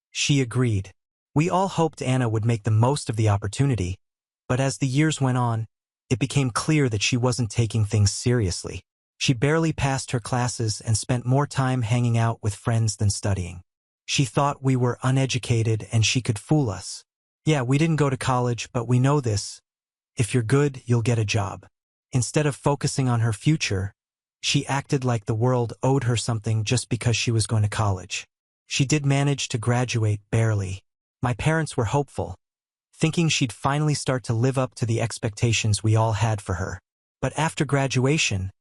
She agreed. We all hoped Anna would make the most of the opportunity, but as the years went on, it became clear that she wasn't taking things seriously. She barely passed her classes and spent more time hanging out with friends than studying. She thought we were uneducated and she could fool us. Yeah, we didn't go to college, but we know this. If you're good, you'll get a job. Instead of focusing on her future, she acted like the world owed her something just because she was going to college. She did manage to graduate, barely. My parents were hopeful, thinking she'd finally start to live up to the expectations we all had for her. But after graduation,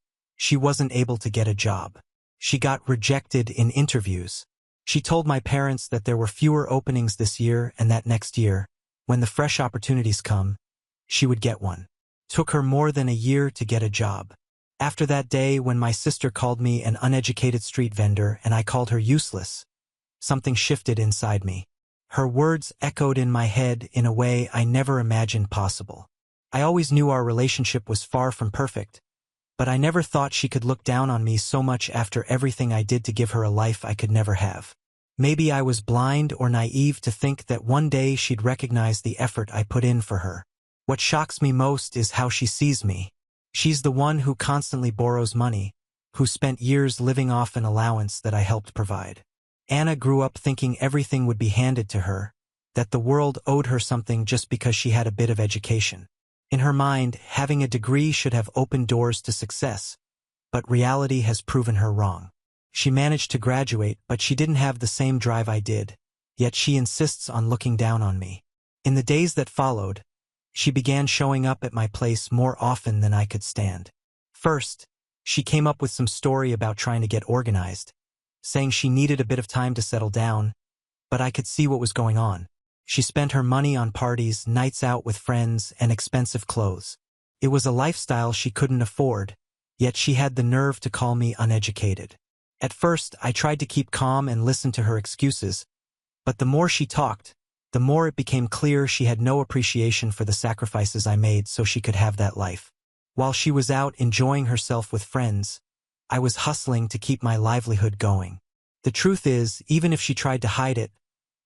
She wasn't able to get a job. She got rejected in interviews. She told my parents that there were fewer openings this year and that next year, when the fresh opportunities come, she would get one. Took her more than a year to get a job. After that day when my sister called me an uneducated street vendor and I called her useless, something shifted inside me. Her words echoed in my head in a way I never imagined possible. I always knew our relationship was far from perfect, but I never thought she could look down on me so much after everything I did to give her a life I could never have. Maybe I was blind or naive to think that one day she'd recognize the effort I put in for her. What shocks me most is how she sees me. She's the one who constantly borrows money, who spent years living off an allowance that I helped provide. Anna grew up thinking everything would be handed to her, that the world owed her something just because she had a bit of education. In her mind, having a degree should have opened doors to success, but reality has proven her wrong. She managed to graduate, but she didn't have the same drive I did, yet she insists on looking down on me. In the days that followed, she began showing up at my place more often than I could stand. First, she came up with some story about trying to get organized, saying she needed a bit of time to settle down, but I could see what was going on. She spent her money on parties, nights out with friends, and expensive clothes. It was a lifestyle she couldn't afford, yet she had the nerve to call me uneducated. At first, I tried to keep calm and listen to her excuses, but the more she talked, the more it became clear she had no appreciation for the sacrifices I made so she could have that life. While she was out enjoying herself with friends, I was hustling to keep my livelihood going. The truth is, even if she tried to hide it,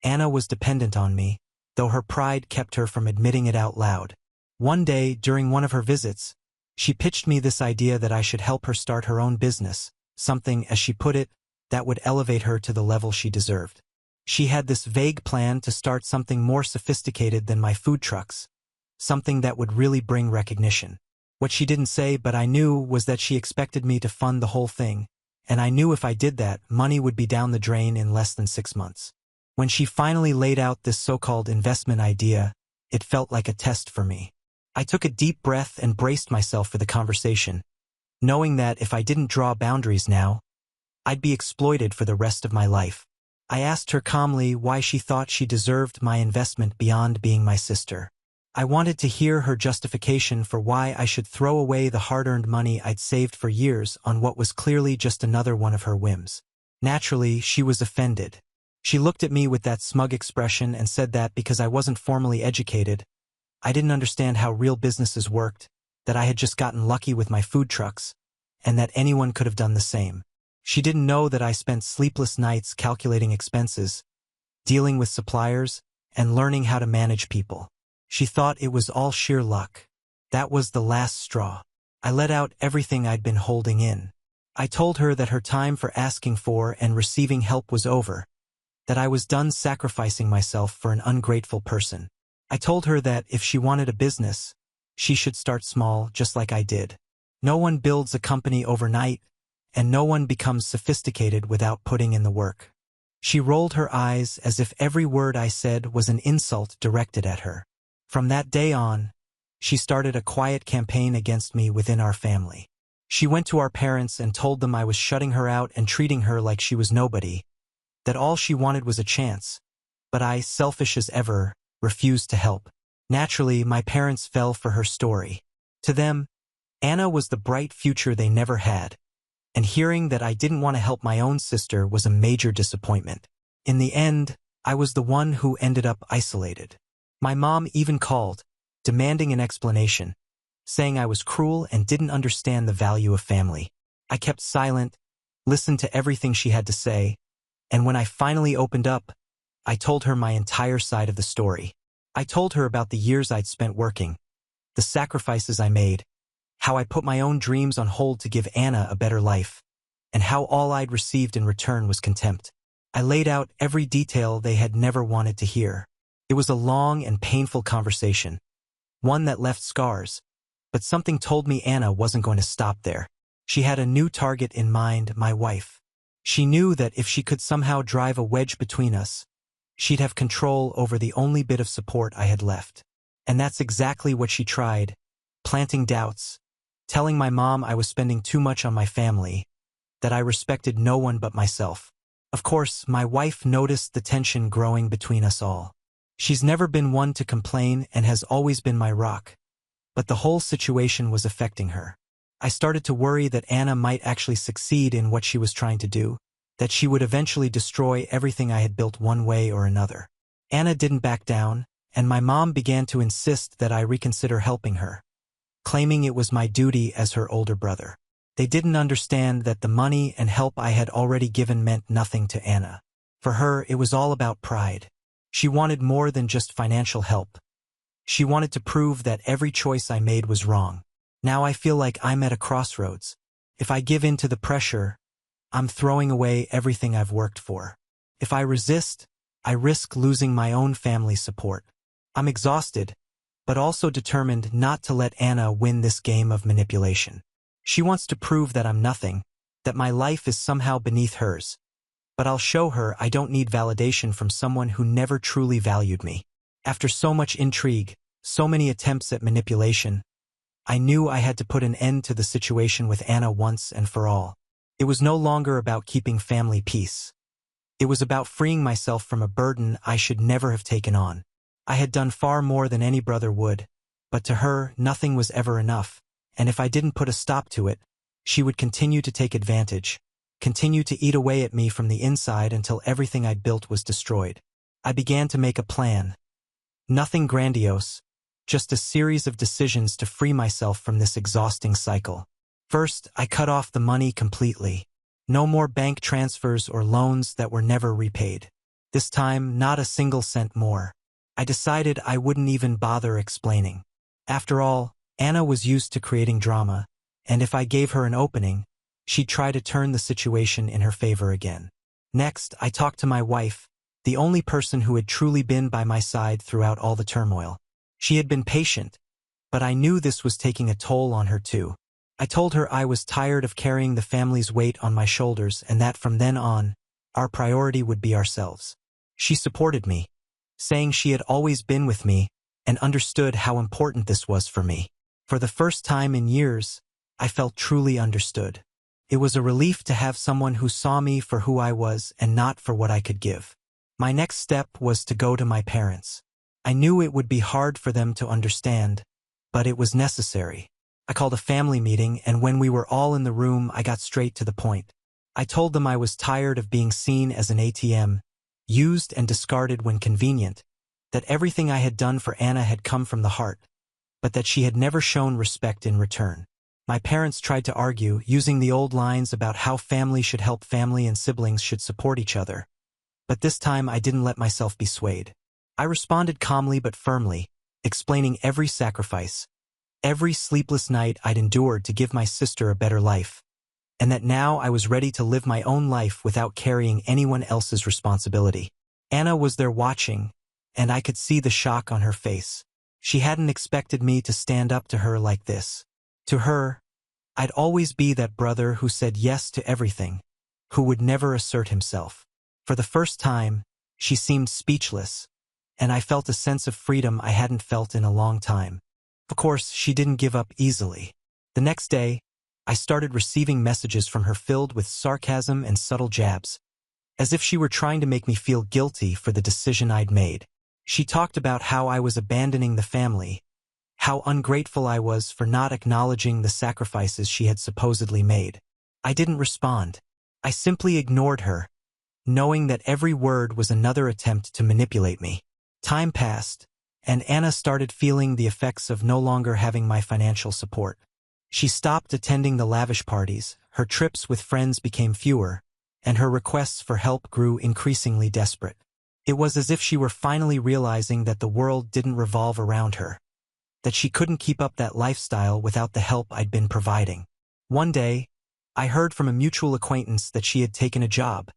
Anna was dependent on me, though her pride kept her from admitting it out loud. One day, during one of her visits, she pitched me this idea that I should help her start her own business, something, as she put it, that would elevate her to the level she deserved. She had this vague plan to start something more sophisticated than my food trucks, something that would really bring recognition. What she didn't say, but I knew, was that she expected me to fund the whole thing, and I knew if I did that, money would be down the drain in less than 6 months. When she finally laid out this so-called investment idea, it felt like a test for me. I took a deep breath and braced myself for the conversation, knowing that if I didn't draw boundaries now, I'd be exploited for the rest of my life. I asked her calmly why she thought she deserved my investment beyond being my sister. I wanted to hear her justification for why I should throw away the hard-earned money I'd saved for years on what was clearly just another one of her whims. Naturally, she was offended. She looked at me with that smug expression and said that because I wasn't formally educated, I didn't understand how real businesses worked, that I had just gotten lucky with my food trucks, and that anyone could have done the same. She didn't know that I spent sleepless nights calculating expenses, dealing with suppliers, and learning how to manage people. She thought it was all sheer luck. That was the last straw. I let out everything I'd been holding in. I told her that her time for asking for and receiving help was over, that I was done sacrificing myself for an ungrateful person. I told her that if she wanted a business, she should start small, just like I did. No one builds a company overnight, and no one becomes sophisticated without putting in the work. She rolled her eyes as if every word I said was an insult directed at her. From that day on, she started a quiet campaign against me within our family. She went to our parents and told them I was shutting her out and treating her like she was nobody, that all she wanted was a chance, but I, selfish as ever, refused to help. Naturally, my parents fell for her story. To them, Anna was the bright future they never had, and hearing that I didn't want to help my own sister was a major disappointment. In the end, I was the one who ended up isolated. My mom even called, demanding an explanation, saying I was cruel and didn't understand the value of family. I kept silent, listened to everything she had to say, and when I finally opened up, I told her my entire side of the story. I told her about the years I'd spent working, the sacrifices I made, how I put my own dreams on hold to give Anna a better life, and how all I'd received in return was contempt. I laid out every detail they had never wanted to hear. It was a long and painful conversation, one that left scars, but something told me Anna wasn't going to stop there. She had a new target in mind, my wife. She knew that if she could somehow drive a wedge between us, she'd have control over the only bit of support I had left. And that's exactly what she tried, planting doubts, telling my mom I was spending too much on my family, that I respected no one but myself. Of course, my wife noticed the tension growing between us all. She's never been one to complain and has always been my rock, but the whole situation was affecting her. I started to worry that Anna might actually succeed in what she was trying to do, that she would eventually destroy everything I had built one way or another. Anna didn't back down, and my mom began to insist that I reconsider helping her, claiming it was my duty as her older brother. They didn't understand that the money and help I had already given meant nothing to Anna. For her, it was all about pride. She wanted more than just financial help. She wanted to prove that every choice I made was wrong. Now I feel like I'm at a crossroads. If I give in to the pressure, I'm throwing away everything I've worked for. If I resist, I risk losing my own family's support. I'm exhausted, but also determined not to let Anna win this game of manipulation. She wants to prove that I'm nothing, that my life is somehow beneath hers. But I'll show her I don't need validation from someone who never truly valued me. After so much intrigue, so many attempts at manipulation, I knew I had to put an end to the situation with Anna once and for all. It was no longer about keeping family peace. It was about freeing myself from a burden I should never have taken on. I had done far more than any brother would, but to her, nothing was ever enough, and if I didn't put a stop to it, she would continue to take advantage, continue to eat away at me from the inside until everything I'd built was destroyed. I began to make a plan. Nothing grandiose, just a series of decisions to free myself from this exhausting cycle. First, I cut off the money completely. No more bank transfers or loans that were never repaid. This time, not a single cent more. I decided I wouldn't even bother explaining. After all, Anna was used to creating drama, and if I gave her an opening, she'd try to turn the situation in her favor again. Next, I talked to my wife, the only person who had truly been by my side throughout all the turmoil. She had been patient, but I knew this was taking a toll on her too. I told her I was tired of carrying the family's weight on my shoulders and that from then on, our priority would be ourselves. She supported me, saying she had always been with me and understood how important this was for me. For the first time in years, I felt truly understood. It was a relief to have someone who saw me for who I was and not for what I could give. My next step was to go to my parents. I knew it would be hard for them to understand, but it was necessary. I called a family meeting, and when we were all in the room, I got straight to the point. I told them I was tired of being seen as an ATM, used and discarded when convenient, that everything I had done for Anna had come from the heart, but that she had never shown respect in return. My parents tried to argue, using the old lines about how family should help family and siblings should support each other. But this time I didn't let myself be swayed. I responded calmly but firmly, explaining every sacrifice, every sleepless night I'd endured to give my sister a better life, and that now I was ready to live my own life without carrying anyone else's responsibility. Anna was there watching, and I could see the shock on her face. She hadn't expected me to stand up to her like this. To her, I'd always be that brother who said yes to everything, who would never assert himself. For the first time, she seemed speechless, and I felt a sense of freedom I hadn't felt in a long time. Of course, she didn't give up easily. The next day, I started receiving messages from her filled with sarcasm and subtle jabs, as if she were trying to make me feel guilty for the decision I'd made. She talked about how I was abandoning the family, how ungrateful I was for not acknowledging the sacrifices she had supposedly made. I didn't respond. I simply ignored her, knowing that every word was another attempt to manipulate me. Time passed, and Anna started feeling the effects of no longer having my financial support. She stopped attending the lavish parties, her trips with friends became fewer, and her requests for help grew increasingly desperate. It was as if she were finally realizing that the world didn't revolve around her, that she couldn't keep up that lifestyle without the help I'd been providing. One day, I heard from a mutual acquaintance that she had taken a job,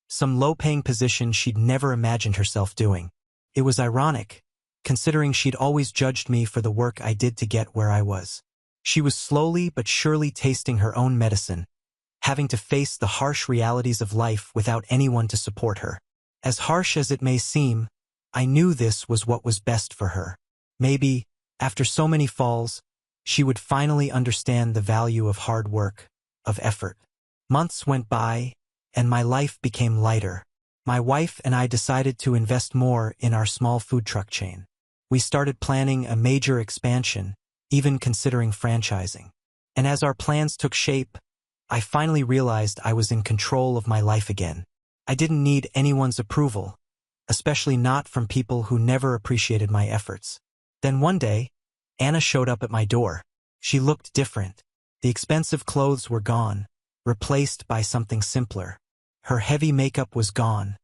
some low-paying position she'd never imagined herself doing. It was ironic, considering she'd always judged me for the work I did to get where I was. She was slowly but surely tasting her own medicine, having to face the harsh realities of life without anyone to support her. As harsh as it may seem, I knew this was what was best for her. Maybe, after so many falls, she would finally understand the value of hard work, of effort. Months went by, and my life became lighter. My wife and I decided to invest more in our small food truck chain. We started planning a major expansion, even considering franchising. And as our plans took shape, I finally realized I was in control of my life again. I didn't need anyone's approval, especially not from people who never appreciated my efforts. Then one day, Anna showed up at my door. She looked different. The expensive clothes were gone, replaced by something simpler. Her heavy makeup was gone,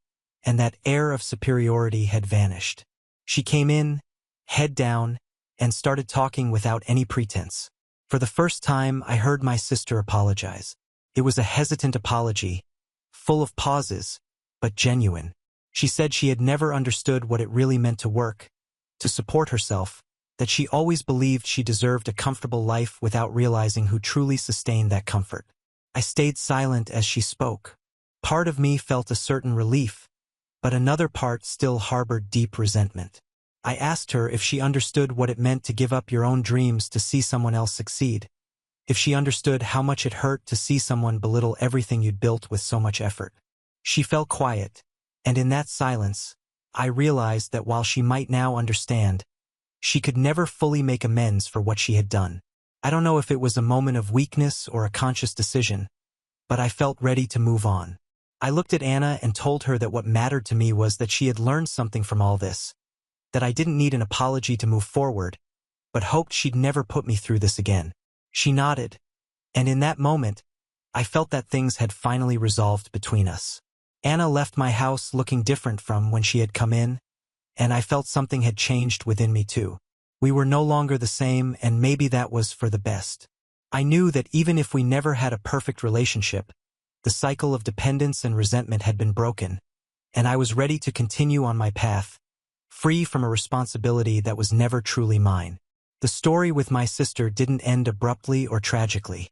and that air of superiority had vanished. She came in, head down, and started talking without any pretense. For the first time, I heard my sister apologize. It was a hesitant apology, full of pauses, but genuine. She said she had never understood what it really meant to work, to support herself, that she always believed she deserved a comfortable life without realizing who truly sustained that comfort. I stayed silent as she spoke. Part of me felt a certain relief, but another part still harbored deep resentment. I asked her if she understood what it meant to give up your own dreams to see someone else succeed, if she understood how much it hurt to see someone belittle everything you'd built with so much effort. She fell quiet, and in that silence, I realized that while she might now understand, she could never fully make amends for what she had done. I don't know if it was a moment of weakness or a conscious decision, but I felt ready to move on. I looked at Anna and told her that what mattered to me was that she had learned something from all this, that I didn't need an apology to move forward, but hoped she'd never put me through this again. She nodded, and in that moment, I felt that things had finally resolved between us. Anna left my house looking different from when she had come in, and I felt something had changed within me too. We were no longer the same, and maybe that was for the best. I knew that even if we never had a perfect relationship, the cycle of dependence and resentment had been broken, and I was ready to continue on my path, free from a responsibility that was never truly mine. The story with my sister didn't end abruptly or tragically.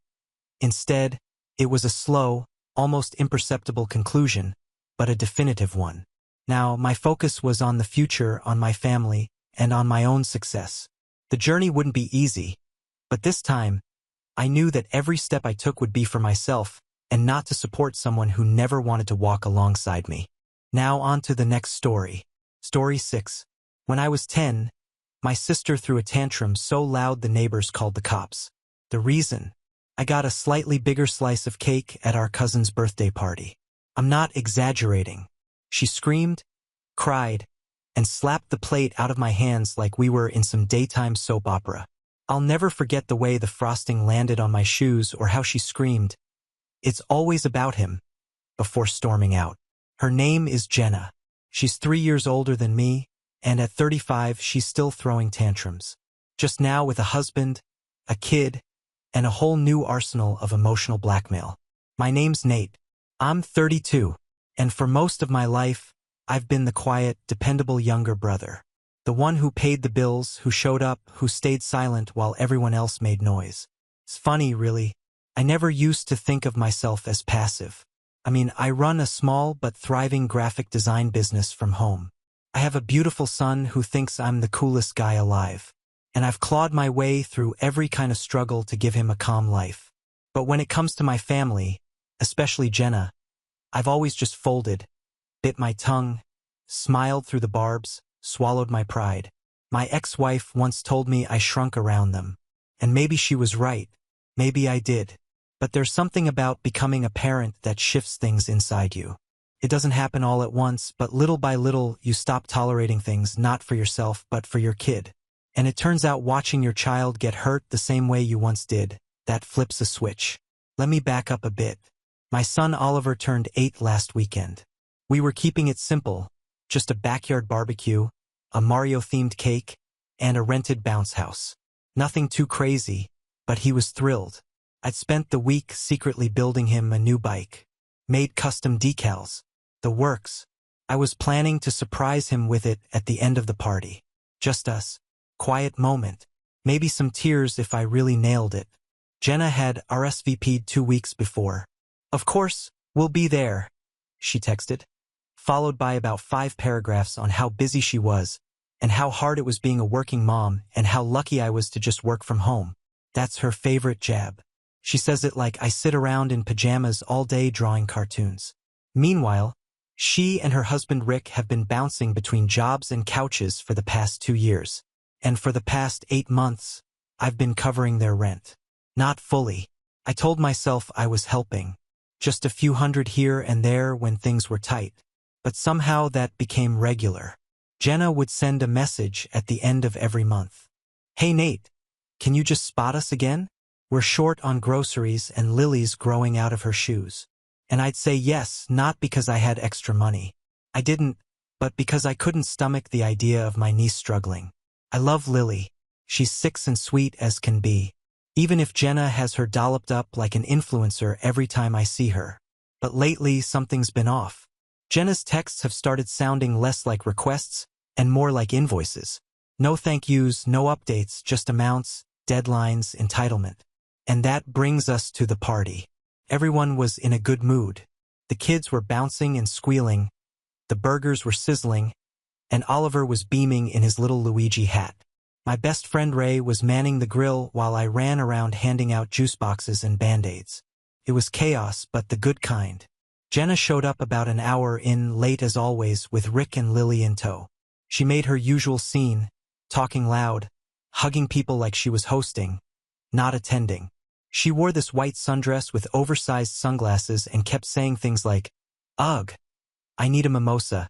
Instead, it was a slow, almost imperceptible conclusion, but a definitive one. Now, my focus was on the future, on my family, and on my own success. The journey wouldn't be easy, but this time, I knew that every step I took would be for myself and not to support someone who never wanted to walk alongside me. Now on to the next story. Story 6. When I was 10, my sister threw a tantrum so loud the neighbors called the cops. The reason? I got a slightly bigger slice of cake at our cousin's birthday party. I'm not exaggerating. She screamed, cried, and slapped the plate out of my hands like we were in some daytime soap opera. I'll never forget the way the frosting landed on my shoes or how she screamed, "It's always about him," before storming out. Her name is Jenna. She's 3 years older than me, and at 35 she's still throwing tantrums. Just now with a husband, a kid, and a whole new arsenal of emotional blackmail. My name's Nate. I'm 32, and for most of my life, I've been the quiet, dependable younger brother. The one who paid the bills, who showed up, who stayed silent while everyone else made noise. It's funny, really. I never used to think of myself as passive. I mean, I run a small but thriving graphic design business from home. I have a beautiful son who thinks I'm the coolest guy alive. And I've clawed my way through every kind of struggle to give him a calm life. But when it comes to my family, especially Jenna, I've always just folded, bit my tongue, smiled through the barbs, swallowed my pride. My ex-wife once told me I shrunk around them. And maybe she was right. Maybe I did. But there's something about becoming a parent that shifts things inside you. It doesn't happen all at once, but little by little you stop tolerating things not for yourself but for your kid. And it turns out watching your child get hurt the same way you once did, that flips a switch. Let me back up a bit. My son Oliver turned 8 last weekend. We were keeping it simple, just a backyard barbecue, a Mario-themed cake, and a rented bounce house. Nothing too crazy, but he was thrilled. I'd spent the week secretly building him a new bike, made custom decals, the works. I was planning to surprise him with it at the end of the party. Just us. Quiet moment. Maybe some tears if I really nailed it. Jenna had RSVP'd 2 weeks before. "Of course, we'll be there," she texted, followed by about 5 paragraphs on how busy she was, and how hard it was being a working mom, and how lucky I was to just work from home. That's her favorite jab. She says it like I sit around in pajamas all day drawing cartoons. Meanwhile, she and her husband Rick have been bouncing between jobs and couches for the past 2 years. And for the past 8 months, I've been covering their rent. Not fully. I told myself I was helping. Just a few hundred here and there when things were tight. But somehow that became regular. Jenna would send a message at the end of every month. Hey Nate, can you just spot us again? We're short on groceries and Lily's growing out of her shoes. And I'd say yes, not because I had extra money. I didn't, but because I couldn't stomach the idea of my niece struggling. I love Lily. She's 6 and sweet as can be. Even if Jenna has her dolloped up like an influencer every time I see her. But lately, something's been off. Jenna's texts have started sounding less like requests and more like invoices. No thank yous, no updates, just amounts, deadlines, entitlement. And that brings us to the party. Everyone was in a good mood. The kids were bouncing and squealing, the burgers were sizzling, and Oliver was beaming in his little Luigi hat. My best friend Ray was manning the grill while I ran around handing out juice boxes and Band-Aids. It was chaos, but the good kind. Jenna showed up about an hour in, late as always, with Rick and Lily in tow. She made her usual scene, talking loud, hugging people like she was hosting, not attending. She wore this white sundress with oversized sunglasses and kept saying things like, "Ugh, I need a mimosa."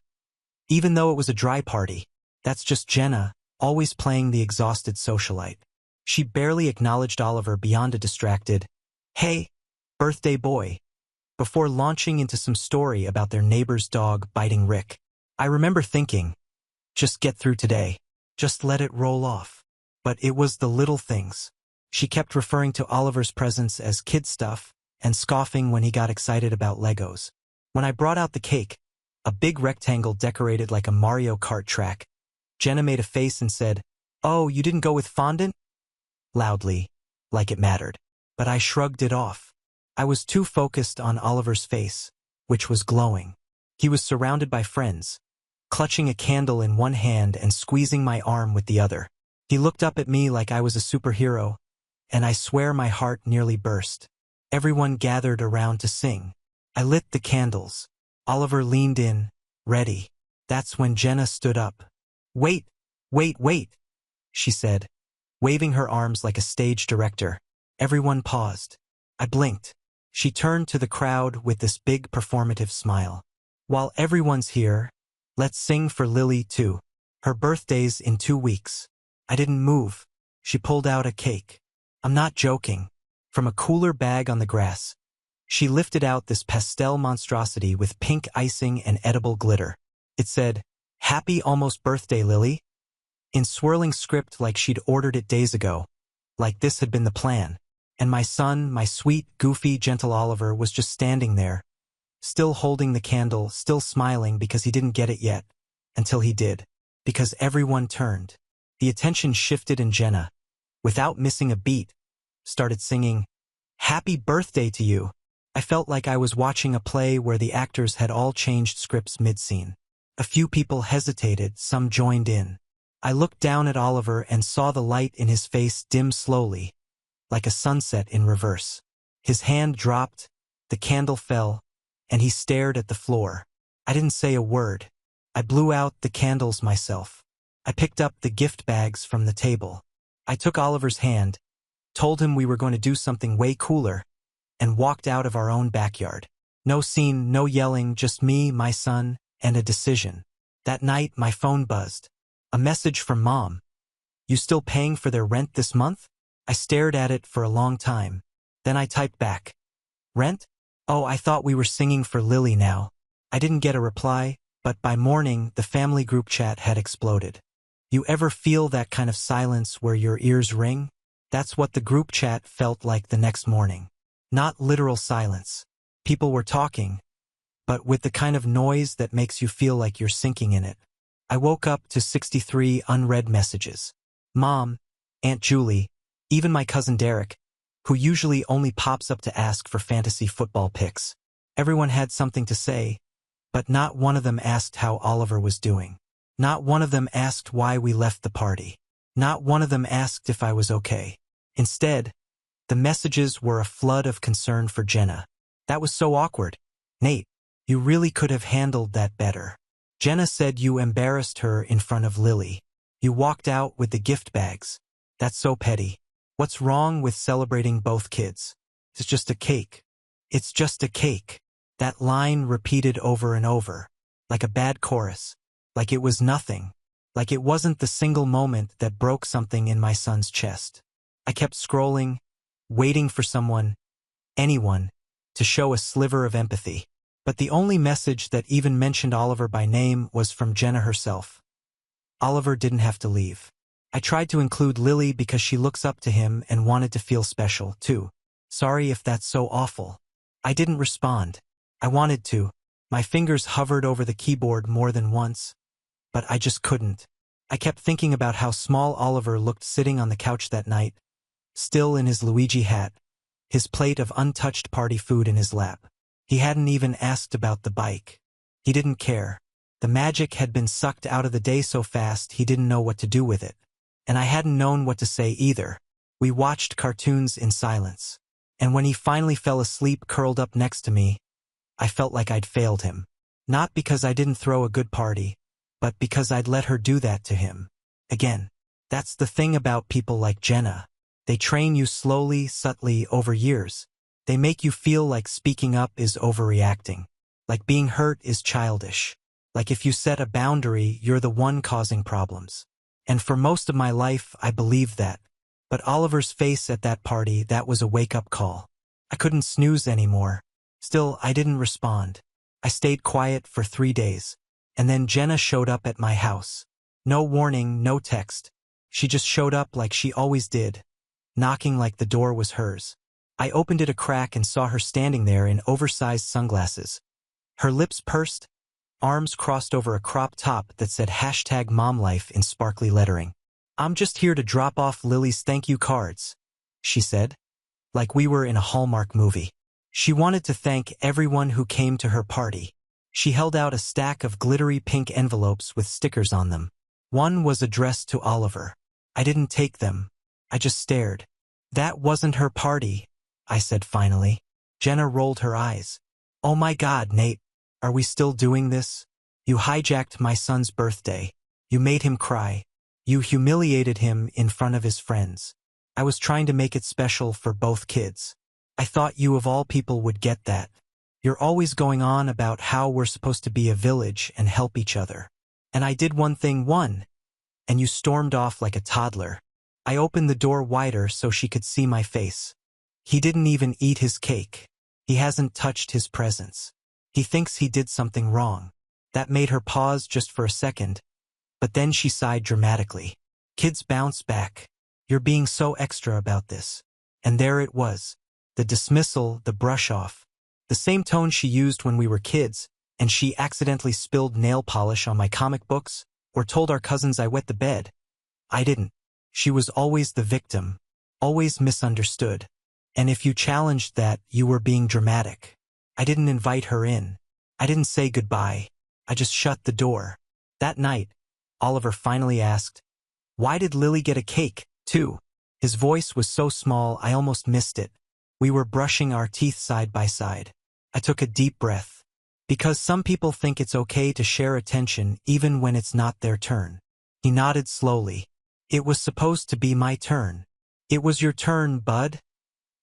Even though it was a dry party. That's just Jenna, always playing the exhausted socialite. She barely acknowledged Oliver beyond a distracted, "Hey, birthday boy," before launching into some story about their neighbor's dog biting Rick. I remember thinking, just get through today. Just let it roll off. But it was the little things. She kept referring to Oliver's presents as kid stuff and scoffing when he got excited about Legos. When I brought out the cake, a big rectangle decorated like a Mario Kart track, Jenna made a face and said, "Oh, you didn't go with fondant?" Loudly, like it mattered. But I shrugged it off. I was too focused on Oliver's face, which was glowing. He was surrounded by friends, clutching a candle in one hand and squeezing my arm with the other. He looked up at me like I was a superhero, and I swear my heart nearly burst. Everyone gathered around to sing. I lit the candles. Oliver leaned in, ready. That's when Jenna stood up. "Wait, wait, wait," she said, waving her arms like a stage director. Everyone paused. I blinked. She turned to the crowd with this big performative smile. "While everyone's here, let's sing for Lily too. Her birthday's in 2 weeks." I didn't move. She pulled out a cake. I'm not joking. From a cooler bag on the grass, she lifted out this pastel monstrosity with pink icing and edible glitter. It said, "Happy almost birthday, Lily," in swirling script like she'd ordered it days ago, like this had been the plan. And my son, my sweet, goofy, gentle Oliver, was just standing there, still holding the candle, still smiling because he didn't get it yet, until he did. Because everyone turned. The attention shifted and Jenna, without missing a beat, started singing, "Happy birthday to you." I felt like I was watching a play where the actors had all changed scripts mid-scene. A few people hesitated, some joined in. I looked down at Oliver and saw the light in his face dim slowly, like a sunset in reverse. His hand dropped, the candle fell, and he stared at the floor. I didn't say a word. I blew out the candles myself. I picked up the gift bags from the table. I took Oliver's hand, told him we were going to do something way cooler, and walked out of our own backyard. No scene, no yelling, just me, my son, and a decision. That night, my phone buzzed. A message from Mom. "You still paying for their rent this month?" I stared at it for a long time. Then I typed back, "Rent? Oh, I thought we were singing for Lily now." I didn't get a reply, but by morning, the family group chat had exploded. You ever feel that kind of silence where your ears ring? That's what the group chat felt like the next morning. Not literal silence. People were talking, but with the kind of noise that makes you feel like you're sinking in it. I woke up to 63 unread messages. Mom, Aunt Julie, even my cousin Derek, who usually only pops up to ask for fantasy football picks. Everyone had something to say, but not one of them asked how Oliver was doing. Not one of them asked why we left the party. Not one of them asked if I was okay. Instead, the messages were a flood of concern for Jenna. That was so awkward. Nate, you really could have handled that better. Jenna said you embarrassed her in front of Lily. You walked out with the gift bags. That's so petty. What's wrong with celebrating both kids? It's just a cake. It's just a cake. That line repeated over and over, like a bad chorus, like it was nothing, like it wasn't the single moment that broke something in my son's chest. I kept scrolling, waiting for someone, anyone, to show a sliver of empathy. But the only message that even mentioned Oliver by name was from Jenna herself. Oliver didn't have to leave. I tried to include Lily because she looks up to him and wanted to feel special, too. Sorry if that's so awful. I didn't respond. I wanted to. My fingers hovered over the keyboard more than once, but I just couldn't. I kept thinking about how small Oliver looked sitting on the couch that night, still in his Luigi hat, his plate of untouched party food in his lap. He hadn't even asked about the bike. He didn't care. The magic had been sucked out of the day so fast he didn't know what to do with it. And I hadn't known what to say either. We watched cartoons in silence. And when he finally fell asleep curled up next to me, I felt like I'd failed him. Not because I didn't throw a good party, but because I'd let her do that to him. Again, that's the thing about people like Jenna. They train you slowly, subtly, over years. They make you feel like speaking up is overreacting, like being hurt is childish, like if you set a boundary, you're the one causing problems. And for most of my life, I believed that. But Oliver's face at that party, that was a wake-up call. I couldn't snooze anymore. Still, I didn't respond. I stayed quiet for 3 days. And then Jenna showed up at my house. No warning, no text. She just showed up like she always did, knocking like the door was hers. I opened it a crack and saw her standing there in oversized sunglasses. Her lips pursed, arms crossed over a crop top that said #MomLife in sparkly lettering. I'm just here to drop off Lily's thank you cards, she said, like we were in a Hallmark movie. She wanted to thank everyone who came to her party. She held out a stack of glittery pink envelopes with stickers on them. One was addressed to Oliver. I didn't take them. I just stared. That wasn't her party, I said finally. Jenna rolled her eyes. Oh my God, Nate, are we still doing this? You hijacked my son's birthday. You made him cry. You humiliated him in front of his friends. I was trying to make it special for both kids. I thought you of all people would get that. You're always going on about how we're supposed to be a village and help each other. And I did one thing, and you stormed off like a toddler. I opened the door wider so she could see my face. He didn't even eat his cake. He hasn't touched his presents. He thinks he did something wrong. That made her pause just for a second, but then she sighed dramatically. Kids bounce back. You're being so extra about this. And there it was. The dismissal, the brush off. The same tone she used when we were kids, and she accidentally spilled nail polish on my comic books, or told our cousins I wet the bed. I didn't. She was always the victim, always misunderstood. And if you challenged that, you were being dramatic. I didn't invite her in. I didn't say goodbye. I just shut the door. That night, Oliver finally asked, "Why did Lily get a cake, too?" His voice was so small I almost missed it. We were brushing our teeth side by side. I took a deep breath. Because some people think it's okay to share attention even when it's not their turn. He nodded slowly. It was supposed to be my turn. It was your turn, bud,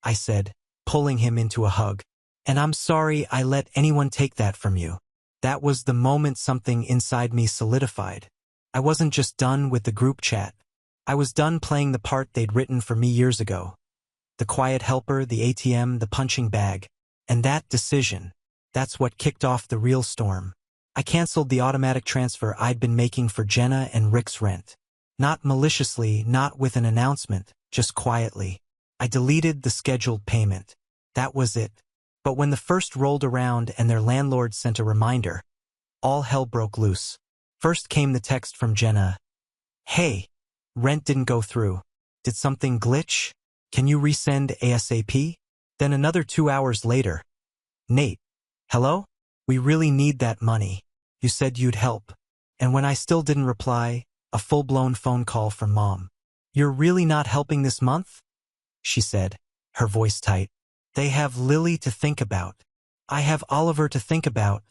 I said, pulling him into a hug. And I'm sorry I let anyone take that from you. That was the moment something inside me solidified. I wasn't just done with the group chat. I was done playing the part they'd written for me years ago. The quiet helper, the ATM, the punching bag. And that decision, that's what kicked off the real storm. I canceled the automatic transfer I'd been making for Jenna and Rick's rent. Not maliciously, not with an announcement, just quietly. I deleted the scheduled payment. That was it. But when the first rolled around and their landlord sent a reminder, all hell broke loose. First came the text from Jenna. Hey, rent didn't go through. Did something glitch? Can you resend ASAP? Then another 2 hours later. Nate, hello? We really need that money. You said you'd help. And when I still didn't reply, a full-blown phone call from Mom. You're really not helping this month? she said, her voice tight. They have Lily to think about. I have Oliver to think about,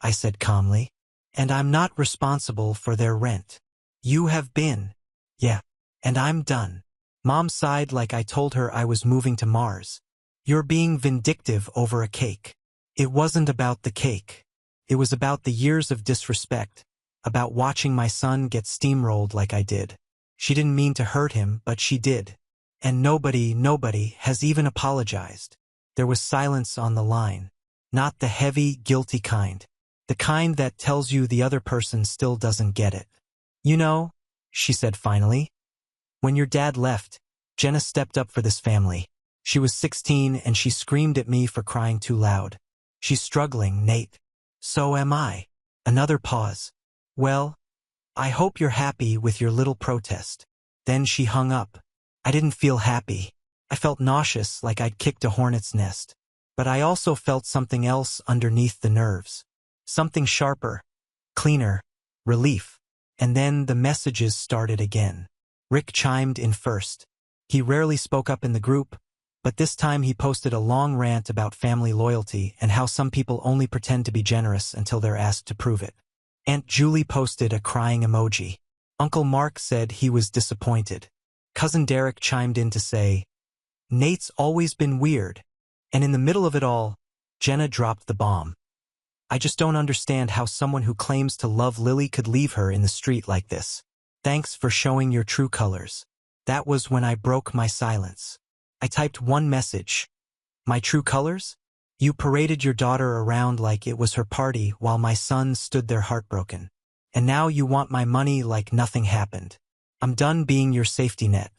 I said calmly. And I'm not responsible for their rent. You have been. Yeah. And I'm done. Mom sighed like I told her I was moving to Mars. You're being vindictive over a cake. It wasn't about the cake. It was about the years of disrespect, about watching my son get steamrolled like I did. She didn't mean to hurt him, but she did. And nobody has even apologized. There was silence on the line. Not the heavy, guilty kind. The kind that tells you the other person still doesn't get it. You know, she said finally, when your dad left, Jenna stepped up for this family. She was 16 and she screamed at me for crying too loud. She's struggling, Nate. So am I. Another pause. Well, I hope you're happy with your little protest. Then she hung up. I didn't feel happy. I felt nauseous like I'd kicked a hornet's nest. But I also felt something else underneath the nerves. Something sharper, cleaner, relief. And then the messages started again. Rick chimed in first. He rarely spoke up in the group, but this time he posted a long rant about family loyalty and how some people only pretend to be generous until they're asked to prove it. Aunt Julie posted a crying emoji. Uncle Mark said he was disappointed. Cousin Derek chimed in to say, Nate's always been weird. And in the middle of it all, Jenna dropped the bomb. I just don't understand how someone who claims to love Lily could leave her in the street like this. Thanks for showing your true colors. That was when I broke my silence. I typed one message. My true colors? You paraded your daughter around like it was her party while my son stood there heartbroken. And now you want my money like nothing happened. I'm done being your safety net.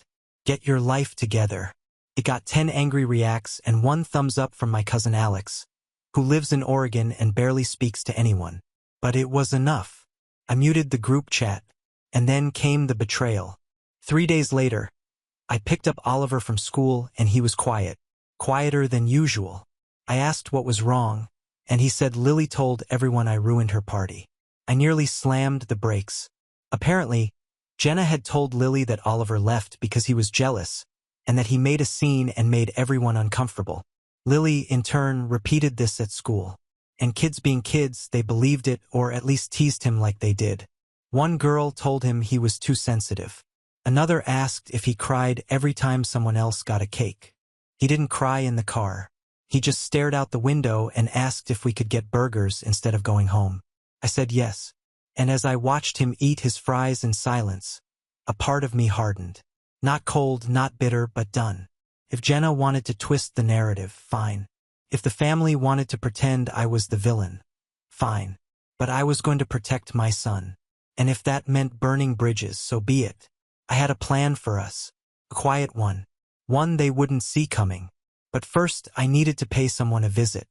Get your life together. It got 10 angry reacts and 1 thumbs up from my cousin Alex, who lives in Oregon and barely speaks to anyone. But it was enough. I muted the group chat. And then came the betrayal. 3 days later, I picked up Oliver from school and he was quiet. Quieter than usual. I asked what was wrong, and he said Lily told everyone I ruined her party. I nearly slammed the brakes. Apparently, Jenna had told Lily that Oliver left because he was jealous, and that he made a scene and made everyone uncomfortable. Lily, in turn, repeated this at school. And kids being kids, they believed it or at least teased him like they did. One girl told him he was too sensitive. Another asked if he cried every time someone else got a cake. He didn't cry in the car. He just stared out the window and asked if we could get burgers instead of going home. I said yes. And as I watched him eat his fries in silence, a part of me hardened. Not cold, not bitter, but done. If Jenna wanted to twist the narrative, fine. If the family wanted to pretend I was the villain, fine. But I was going to protect my son. And if that meant burning bridges, so be it. I had a plan for us. A quiet one. One they wouldn't see coming. But first, I needed to pay someone a visit.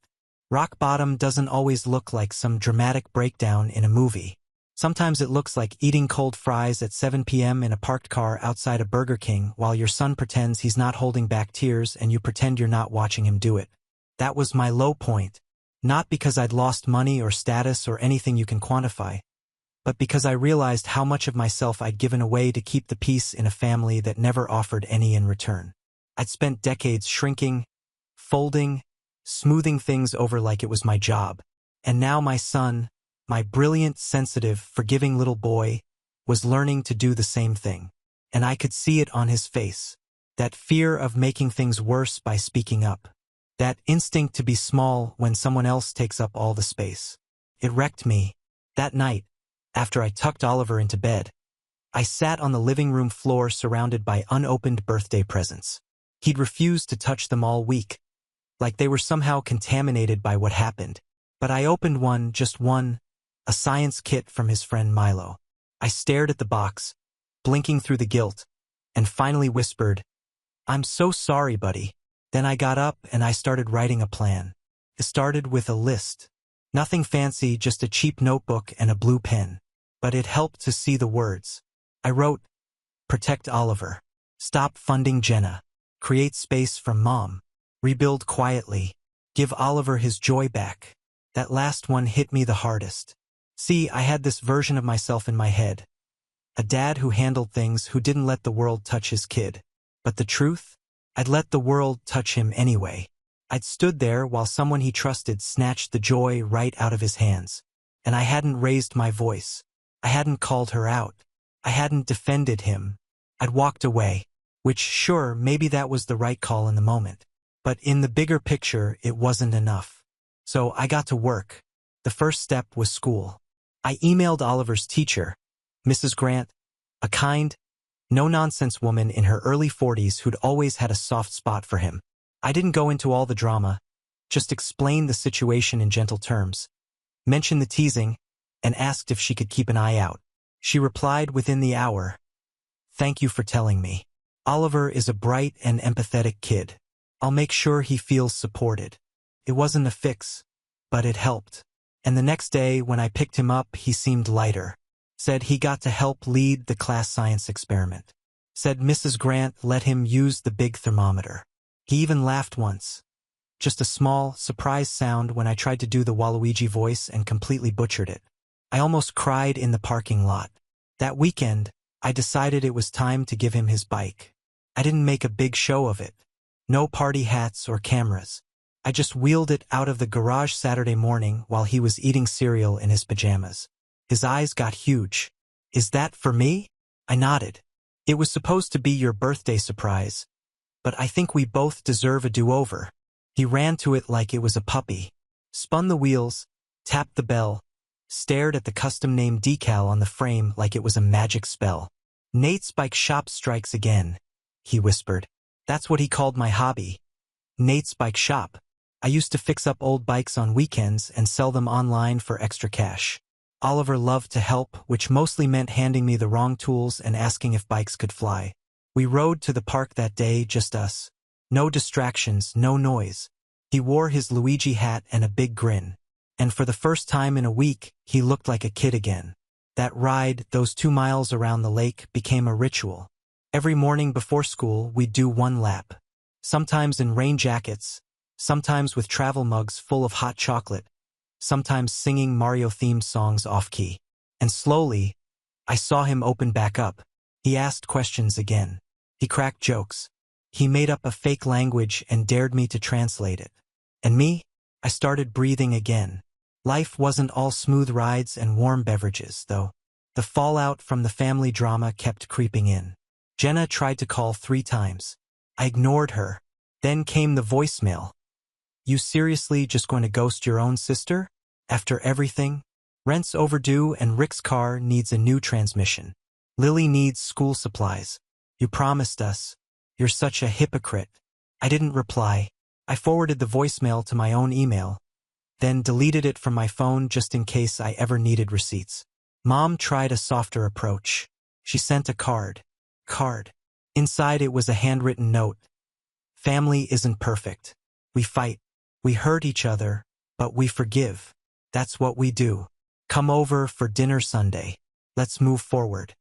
Rock bottom doesn't always look like some dramatic breakdown in a movie. Sometimes it looks like eating cold fries at 7 p.m. in a parked car outside a Burger King while your son pretends he's not holding back tears and you pretend you're not watching him do it. That was my low point. Not because I'd lost money or status or anything you can quantify, but because I realized how much of myself I'd given away to keep the peace in a family that never offered any in return. I'd spent decades shrinking, folding, smoothing things over like it was my job. And now my son, my brilliant, sensitive, forgiving little boy, was learning to do the same thing. And I could see it on his face. That fear of making things worse by speaking up. That instinct to be small when someone else takes up all the space. It wrecked me. That night, after I tucked Oliver into bed, I sat on the living room floor surrounded by unopened birthday presents. He'd refused to touch them all week, like they were somehow contaminated by what happened. But I opened one, just one, a science kit from his friend Milo. I stared at the box, blinking through the guilt, and finally whispered, "I'm so sorry, buddy." Then I got up and I started writing a plan. It started with a list. Nothing fancy, just a cheap notebook and a blue pen. But it helped to see the words. I wrote, protect Oliver. Stop funding Jenna. Create space for Mom. Rebuild quietly. Give Oliver his joy back. That last one hit me the hardest. See, I had this version of myself in my head. A dad who handled things, who didn't let the world touch his kid. But the truth? I'd let the world touch him anyway. I'd stood there while someone he trusted snatched the joy right out of his hands. And I hadn't raised my voice. I hadn't called her out. I hadn't defended him. I'd walked away. Which, sure, maybe that was the right call in the moment. But in the bigger picture, it wasn't enough. So I got to work. The first step was school. I emailed Oliver's teacher, Mrs. Grant, a kind, no-nonsense woman in her early 40s who'd always had a soft spot for him. I didn't go into all the drama, just explained the situation in gentle terms, mentioned the teasing, and asked if she could keep an eye out. She replied within the hour, "Thank you for telling me. Oliver is a bright and empathetic kid. I'll make sure he feels supported." It wasn't a fix, but it helped. And the next day, when I picked him up, he seemed lighter. Said he got to help lead the class science experiment. Said Mrs. Grant let him use the big thermometer. He even laughed once. Just a small, surprised sound when I tried to do the Waluigi voice and completely butchered it. I almost cried in the parking lot. That weekend, I decided it was time to give him his bike. I didn't make a big show of it. No party hats or cameras. I just wheeled it out of the garage Saturday morning while he was eating cereal in his pajamas. His eyes got huge. "Is that for me?" I nodded. "It was supposed to be your birthday surprise, but I think we both deserve a do-over." He ran to it like it was a puppy, spun the wheels, tapped the bell, stared at the custom-name decal on the frame like it was a magic spell. "Nate's Bike Shop strikes again," he whispered. That's what he called my hobby. Nate's Bike Shop. I used to fix up old bikes on weekends and sell them online for extra cash. Oliver loved to help, which mostly meant handing me the wrong tools and asking if bikes could fly. We rode to the park that day, just us. No distractions, no noise. He wore his Luigi hat and a big grin. And for the first time in a week, he looked like a kid again. That ride, those 2 miles around the lake, became a ritual. Every morning before school, we'd do 1 lap. Sometimes in rain jackets, sometimes with travel mugs full of hot chocolate, sometimes singing Mario-themed songs off-key. And slowly, I saw him open back up. He asked questions again. He cracked jokes. He made up a fake language and dared me to translate it. And me? I started breathing again. Life wasn't all smooth rides and warm beverages, though. The fallout from the family drama kept creeping in. Jenna tried to call 3 times. I ignored her. Then came the voicemail. "You seriously just going to ghost your own sister? After everything? Rent's overdue and Rick's car needs a new transmission. Lily needs school supplies. You promised us. You're such a hypocrite." I didn't reply. I forwarded the voicemail to my own email, then deleted it from my phone just in case I ever needed receipts. Mom tried a softer approach. She sent a card. Inside it was a handwritten note. "Family isn't perfect. We fight. We hurt each other, but we forgive. That's what we do. Come over for dinner Sunday. Let's move forward."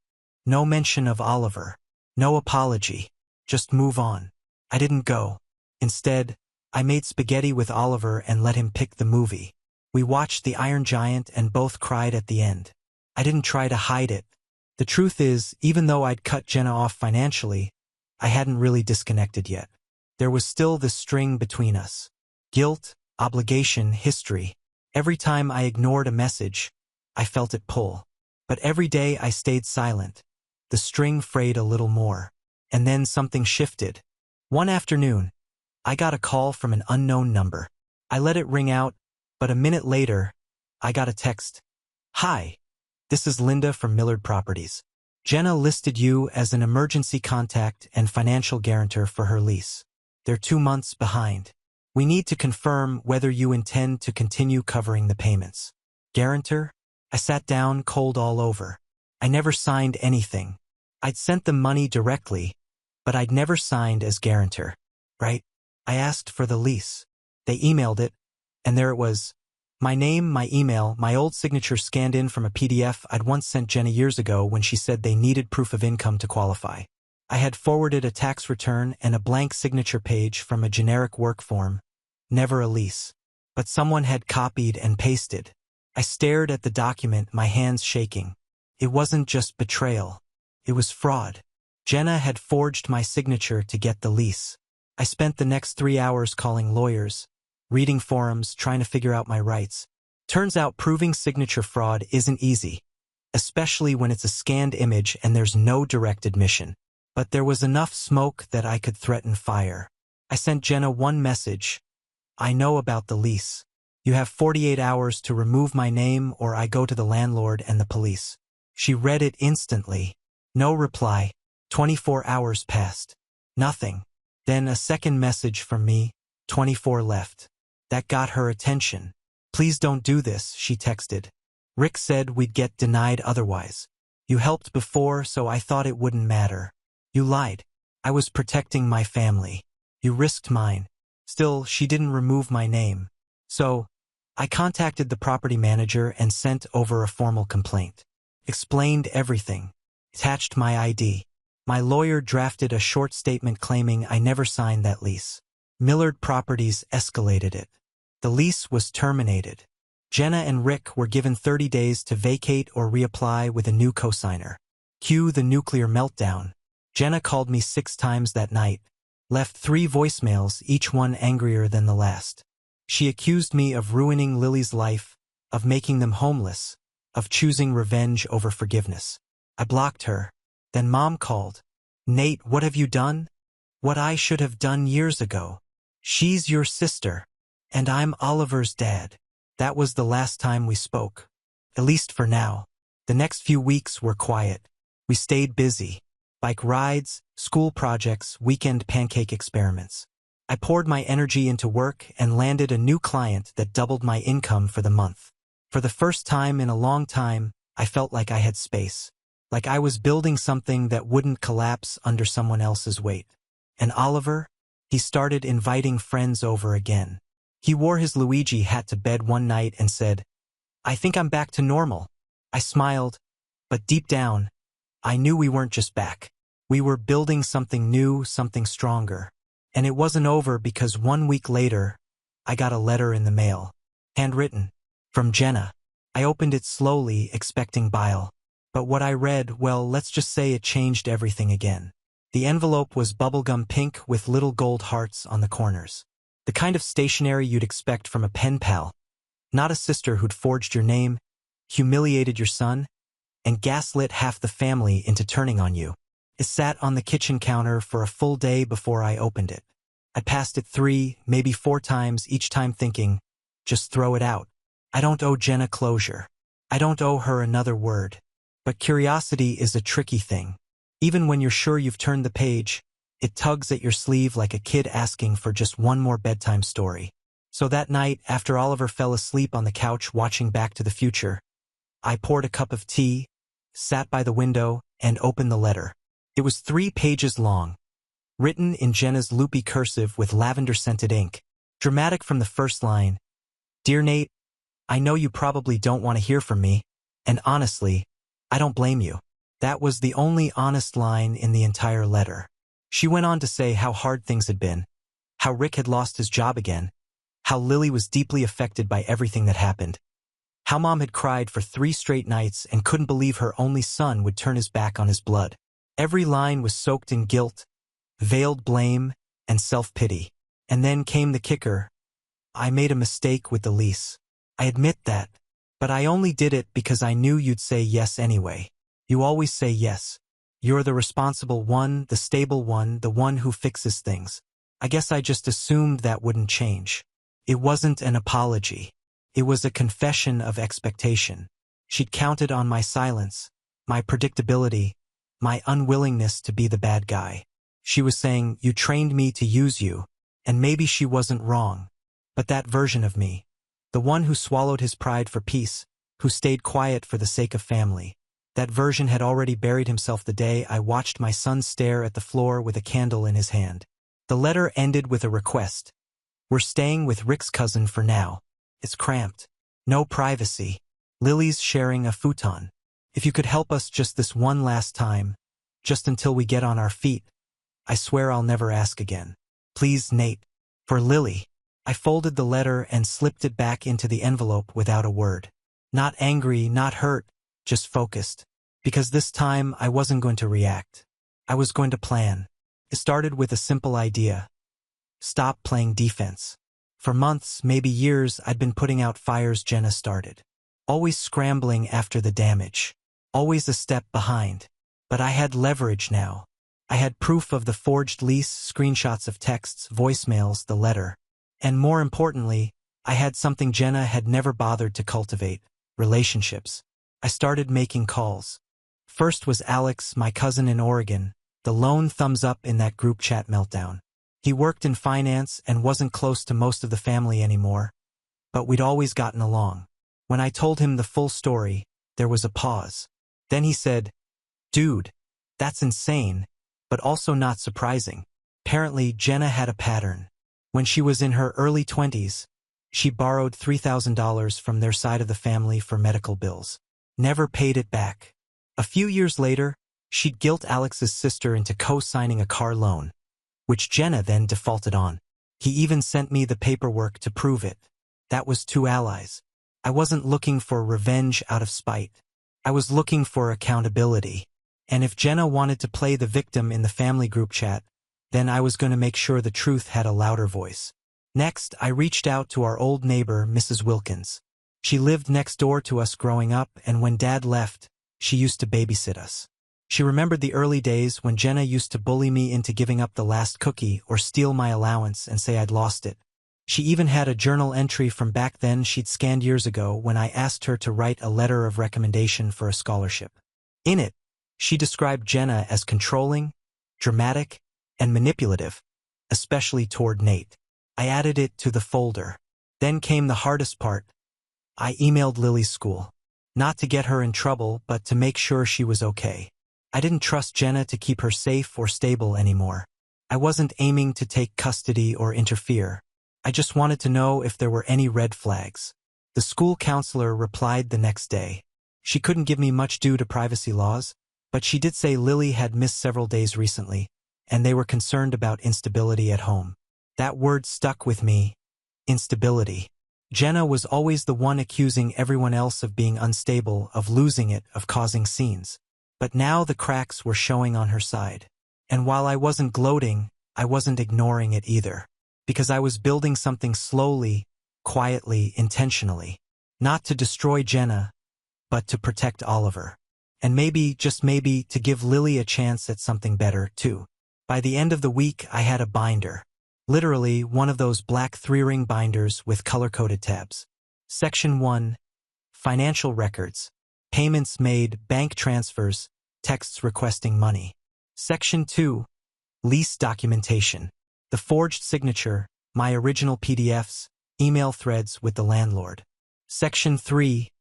No mention of Oliver. No apology. Just move on. I didn't go. Instead, I made spaghetti with Oliver and let him pick the movie. We watched The Iron Giant and both cried at the end. I didn't try to hide it. The truth is, even though I'd cut Jenna off financially, I hadn't really disconnected yet. There was still this string between us. Guilt, obligation, history. Every time I ignored a message, I felt it pull. But every day I stayed silent. The string frayed a little more. And then something shifted. One afternoon, I got a call from an unknown number. I let it ring out, but a minute later, I got a text. "Hi, this is Linda from Millard Properties. Jenna listed you as an emergency contact and financial guarantor for her lease. They're 2 months behind. We need to confirm whether you intend to continue covering the payments." Guarantor? I sat down, cold all over. I never signed anything. I'd sent them money directly, but I'd never signed as guarantor. Right? I asked for the lease. They emailed it, and there it was. My name, my email, my old signature scanned in from a PDF I'd once sent Jenna years ago when she said they needed proof of income to qualify. I had forwarded a tax return and a blank signature page from a generic work form. Never a lease. But someone had copied and pasted. I stared at the document, my hands shaking. It wasn't just betrayal. It was fraud. Jenna had forged my signature to get the lease. I spent the next 3 hours calling lawyers, reading forums, trying to figure out my rights. Turns out proving signature fraud isn't easy, especially when it's a scanned image and there's no direct admission. But there was enough smoke that I could threaten fire. I sent Jenna one message. I know about the lease. You have 48 hours to remove my name or I go to the landlord and the police. She read it instantly. No reply. 24 hours passed. Nothing. Then a second message from me. 24 left. That got her attention. Please don't do this, she texted. Rick said we'd get denied otherwise. You helped before, so I thought it wouldn't matter. You lied. I was protecting my family. You risked mine. Still, she didn't remove my name. So, I contacted the property manager and sent over a formal complaint. Explained everything. Attached my ID. My lawyer drafted a short statement claiming I never signed that lease. Millard Properties escalated it. The lease was terminated. Jenna and Rick were given 30 days to vacate or reapply with a new cosigner. Cue the nuclear meltdown. Jenna called me 6 times that night. Left 3 voicemails, each one angrier than the last. She accused me of ruining Lily's life, of making them homeless, of choosing revenge over forgiveness. I blocked her. Then Mom called. Nate, what have you done? What I should have done years ago. She's your sister. And I'm Oliver's dad. That was the last time we spoke. At least for now. The next few weeks were quiet. We stayed busy. Bike rides, school projects, weekend pancake experiments. I poured my energy into work and landed a new client that doubled my income for the month. For the first time in a long time, I felt like I had space. Like I was building something that wouldn't collapse under someone else's weight. And Oliver? He started inviting friends over again. He wore his Luigi hat to bed one night and said, I think I'm back to normal. I smiled, but deep down, I knew we weren't just back. We were building something new, something stronger. And it wasn't over because 1 week later, I got a letter in the mail. Handwritten. From Jenna. I opened it slowly, expecting bile. But what I read, well, let's just say it changed everything again. The envelope was bubblegum pink with little gold hearts on the corners. The kind of stationery you'd expect from a pen pal. Not a sister who'd forged your name, humiliated your son, and gaslit half the family into turning on you. It sat on the kitchen counter for a full day before I opened it. I passed it 3, maybe 4 times, each time thinking, just throw it out. I don't owe Jenna closure. I don't owe her another word. But curiosity is a tricky thing. Even when you're sure you've turned the page, it tugs at your sleeve like a kid asking for just one more bedtime story. So that night, after Oliver fell asleep on the couch watching Back to the Future, I poured a cup of tea, sat by the window, and opened the letter. It was 3 pages long, written in Jenna's loopy cursive with lavender-scented ink, dramatic from the first line. Dear Nate, I know you probably don't want to hear from me, and honestly, I don't blame you. That was the only honest line in the entire letter. She went on to say how hard things had been, how Rick had lost his job again, how Lily was deeply affected by everything that happened, how Mom had cried for 3 straight nights and couldn't believe her only son would turn his back on his blood. Every line was soaked in guilt, veiled blame, and self-pity. And then came the kicker. I made a mistake with the lease. I admit that, but I only did it because I knew you'd say yes anyway. You always say yes. You're the responsible one, the stable one, the one who fixes things. I guess I just assumed that wouldn't change. It wasn't an apology. It was a confession of expectation. She'd counted on my silence, my predictability, my unwillingness to be the bad guy. She was saying, you trained me to use you, and maybe she wasn't wrong. But that version of me, the one who swallowed his pride for peace, who stayed quiet for the sake of family, that version had already buried himself the day I watched my son stare at the floor with a candle in his hand. The letter ended with a request. We're staying with Rick's cousin for now. It's cramped. No privacy. Lily's sharing a futon. If you could help us just this one last time, just until we get on our feet, I swear I'll never ask again. Please, Nate. For Lily. I folded the letter and slipped it back into the envelope without a word. Not angry, not hurt, just focused. Because this time I wasn't going to react. I was going to plan. It started with a simple idea. Stop playing defense. For months, maybe years, I'd been putting out fires Jenna started. Always scrambling after the damage. Always a step behind. But I had leverage now. I had proof of the forged lease, screenshots of texts, voicemails, the letter. And more importantly, I had something Jenna had never bothered to cultivate: relationships. I started making calls. First was Alex, my cousin in Oregon, the lone thumbs up in that group chat meltdown. He worked in finance and wasn't close to most of the family anymore, but we'd always gotten along. When I told him the full story, there was a pause. Then he said, "Dude, that's insane, but also not surprising." Apparently, Jenna had a pattern. When she was in her early 20s, she borrowed $3,000 from their side of the family for medical bills. Never paid it back. A few years later, she'd guilt Alex's sister into co-signing a car loan, which Jenna then defaulted on. He even sent me the paperwork to prove it. That was two allies. I wasn't looking for revenge out of spite. I was looking for accountability. And if Jenna wanted to play the victim in the family group chat, then I was going to make sure the truth had a louder voice. Next, I reached out to our old neighbor, Mrs. Wilkins. She lived next door to us growing up, and when Dad left, she used to babysit us. She remembered the early days when Jenna used to bully me into giving up the last cookie or steal my allowance and say I'd lost it. She even had a journal entry from back then she'd scanned years ago when I asked her to write a letter of recommendation for a scholarship. In it, she described Jenna as controlling, dramatic, and manipulative, especially toward Nate. I added it to the folder. Then came the hardest part. I emailed Lily's school. Not to get her in trouble, but to make sure she was okay. I didn't trust Jenna to keep her safe or stable anymore. I wasn't aiming to take custody or interfere. I just wanted to know if there were any red flags. The school counselor replied the next day. She couldn't give me much due to privacy laws, but she did say Lily had missed several days recently, and they were concerned about instability at home. That word stuck with me. Instability. Jenna was always the one accusing everyone else of being unstable, of losing it, of causing scenes. But now the cracks were showing on her side. And while I wasn't gloating, I wasn't ignoring it either. Because I was building something slowly, quietly, intentionally. Not to destroy Jenna, but to protect Oliver. And maybe, just maybe, to give Lily a chance at something better, too. By the end of the week, I had a binder. Literally, one of those black 3-ring binders with color-coded tabs. Section 1. Financial records. Payments made, bank transfers, texts requesting money. Section 2. Lease documentation. The forged signature, my original PDFs, email threads with the landlord. Section 3.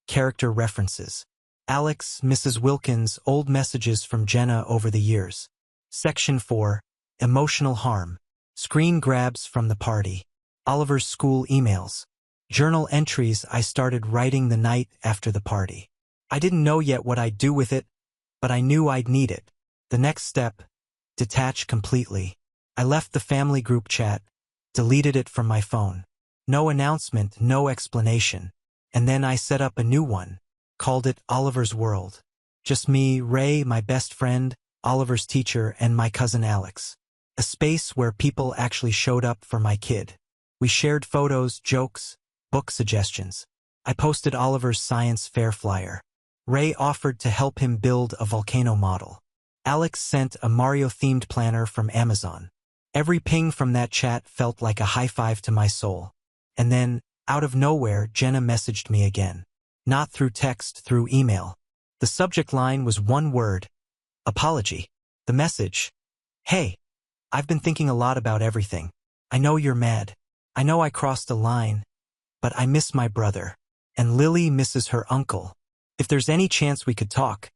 Character references. Alex, Mrs. Wilkins, old messages from Jenna over the years. Section 4. Emotional harm. Screen grabs from the party. Oliver's school emails. Journal entries I started writing the night after the party. I didn't know yet what I'd do with it, but I knew I'd need it. The next step, detach completely. I left the family group chat, deleted it from my phone. No announcement, no explanation. And then I set up a new one, called it Oliver's World. Just me, Ray, my best friend, Oliver's teacher, and my cousin Alex. A space where people actually showed up for my kid. We shared photos, jokes, book suggestions. I posted Oliver's science fair flyer. Ray offered to help him build a volcano model. Alex sent a Mario-themed planner from Amazon. Every ping from that chat felt like a high five to my soul. And then, out of nowhere, Jenna messaged me again. Not through text, through email. The subject line was one word: apology. The message: "Hey, I've been thinking a lot about everything. I know you're mad. I know I crossed a line. But I miss my brother. And Lily misses her uncle. If there's any chance we could talk,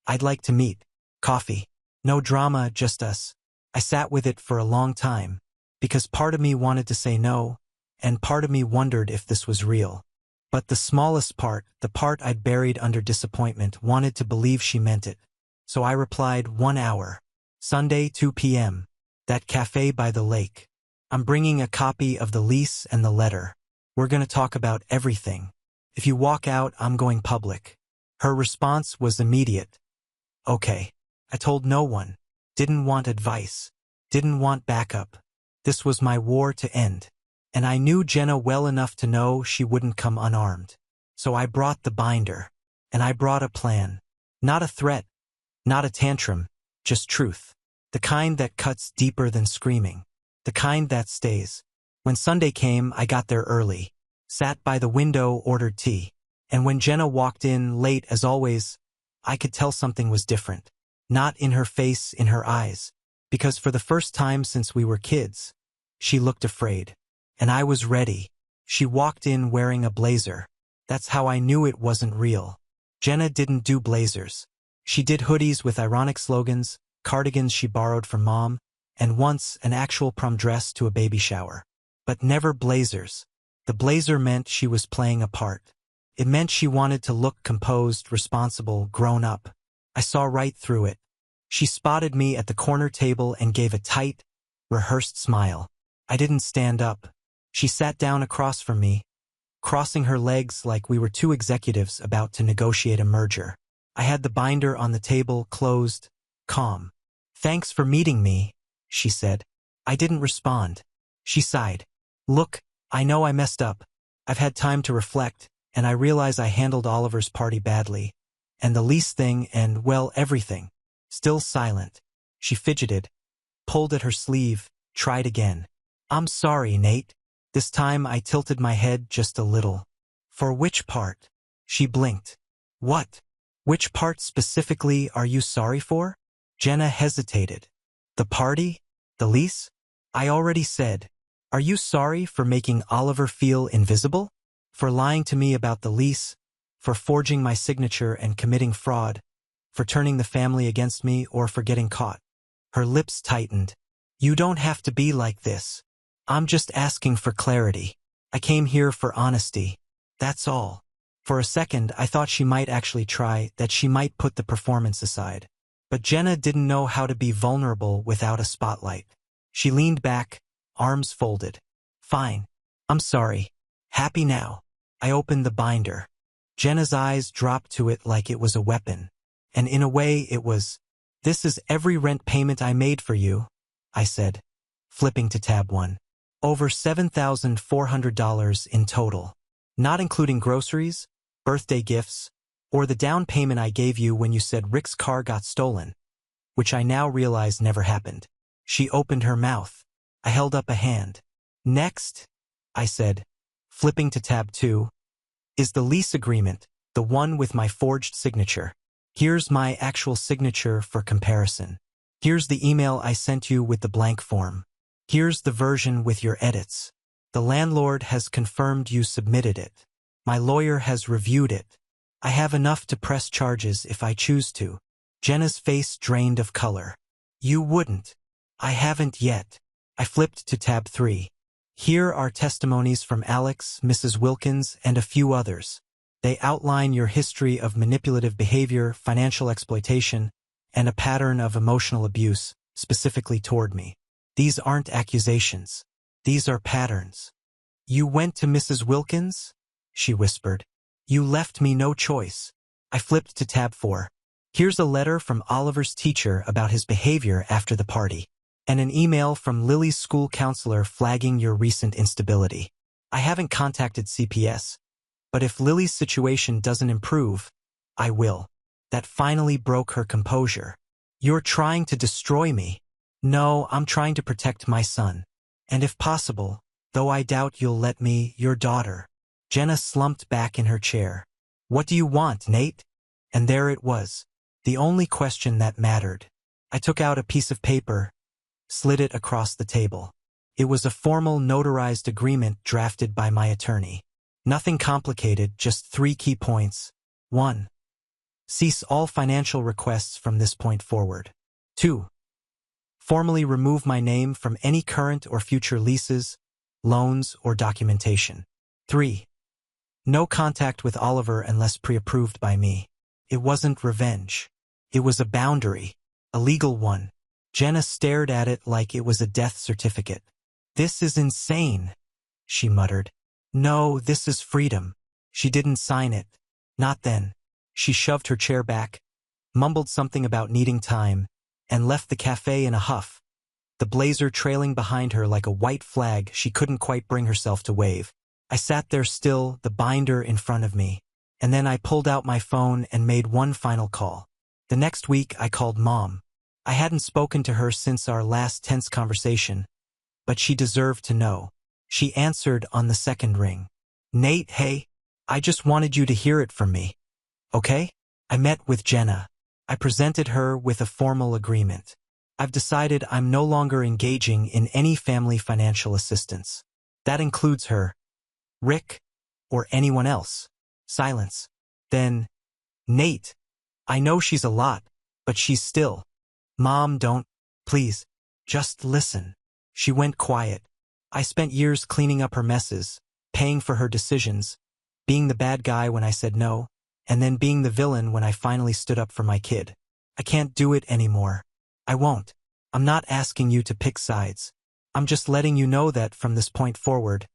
I'd like to meet. Coffee. No drama, just us." I sat with it for a long time, because part of me wanted to say no, and part of me wondered if this was real. But the smallest part, the part I'd buried under disappointment, wanted to believe she meant it. So I replied, 1 hour. Sunday, 2 p.m. That cafe by the lake. I'm bringing a copy of the lease and the letter. We're going to talk about everything. If you walk out, I'm going public. Her response was immediate. Okay. I told no one. Didn't want advice. Didn't want backup. This was my war to end. And I knew Jenna well enough to know she wouldn't come unarmed. So I brought the binder. And I brought a plan. Not a threat. Not a tantrum. Just truth. The kind that cuts deeper than screaming. The kind that stays. When Sunday came, I got there early. Sat by the window, ordered tea. And when Jenna walked in, late as always, I could tell something was different. Not in her face, in her eyes. Because for the first time since we were kids, she looked afraid. And I was ready. She walked in wearing a blazer. That's how I knew it wasn't real. Jenna didn't do blazers. She did hoodies with ironic slogans, cardigans she borrowed from Mom, and once an actual prom dress to a baby shower. But never blazers. The blazer meant she was playing a part. It meant she wanted to look composed, responsible, grown up. I saw right through it. She spotted me at the corner table and gave a tight, rehearsed smile. I didn't stand up. She sat down across from me, crossing her legs like we were two executives about to negotiate a merger. I had the binder on the table, closed, calm. "Thanks for meeting me," she said. I didn't respond. She sighed. "Look, I know I messed up. I've had time to reflect, and I realize I handled Oliver's party badly. And the lease thing and, well, everything." Still silent. She fidgeted, pulled at her sleeve, tried again. "I'm sorry, Nate." This time I tilted my head just a little. "For which part?" She blinked. "What? Which part specifically are you sorry for?" Jenna hesitated. "The party? The lease?" I already said. "Are you sorry for making Oliver feel invisible? For lying to me about the lease? For forging my signature and committing fraud? For turning the family against me or for getting caught?" Her lips tightened. "You don't have to be like this. I'm just asking for clarity. I came here for honesty. That's all." For a second, I thought she might actually try, that she might put the performance aside. But Jenna didn't know how to be vulnerable without a spotlight. She leaned back, arms folded. "Fine. I'm sorry. Happy now." I opened the binder. Jenna's eyes dropped to it like it was a weapon. And in a way it was. "This is every rent payment I made for you," I said, flipping to tab 1. "Over $7,400 in total. Not including groceries, birthday gifts, or the down payment I gave you when you said Rick's car got stolen, which I now realize never happened." She opened her mouth. I held up a hand. "Next," I said, flipping to tab 2, "is the lease agreement, the one with my forged signature. Here's my actual signature for comparison. Here's the email I sent you with the blank form. Here's the version with your edits. The landlord has confirmed you submitted it. My lawyer has reviewed it. I have enough to press charges if I choose to." Jenna's face drained of color. "You wouldn't." "I haven't yet." I flipped to tab 3. "Here are testimonies from Alex, Mrs. Wilkins, and a few others. They outline your history of manipulative behavior, financial exploitation, and a pattern of emotional abuse, specifically toward me. These aren't accusations. These are patterns." "You went to Mrs. Wilkins?" she whispered. "You left me no choice." I flipped to tab 4. "Here's a letter from Oliver's teacher about his behavior after the party. And an email from Lily's school counselor flagging your recent instability. I haven't contacted CPS, but if Lily's situation doesn't improve, I will." That finally broke her composure. "You're trying to destroy me." "No, I'm trying to protect my son. And if possible, though I doubt you'll let me, your daughter." Jenna slumped back in her chair. "What do you want, Nate?" And there it was. The only question that mattered. I took out a piece of paper, slid it across the table. It was a formal notarized agreement drafted by my attorney. Nothing complicated, just 3 key points. 1. Cease all financial requests from this point forward. 2. Formally remove my name from any current or future leases, loans, or documentation. 3. No contact with Oliver unless pre-approved by me. It wasn't revenge. It was a boundary, a legal one. Jenna stared at it like it was a death certificate. "This is insane," she muttered. "No, this is freedom." She didn't sign it. Not then. She shoved her chair back, mumbled something about needing time, and left the cafe in a huff. the blazer trailing behind her like a white flag she couldn't quite bring herself to wave. I sat there still, the binder in front of me, and then I pulled out my phone and made one final call. The next week, I called Mom. I hadn't spoken to her since our last tense conversation, but she deserved to know. She answered on the second ring. Nate, hey, I just wanted you to hear it from me. Okay? I met with Jenna. I presented her with a formal agreement. I've decided I'm no longer engaging in any family financial assistance. That includes her, Rick, or anyone else. Silence. Then, Nate, I know she's a lot, but she's still. Mom, don't, please, just listen. She went quiet. I spent years cleaning up her messes, paying for her decisions, being the bad guy when I said no, and then being the villain when I finally stood up for my kid. I can't do it anymore. I won't. I'm not asking you to pick sides. I'm just letting you know that from this point forward,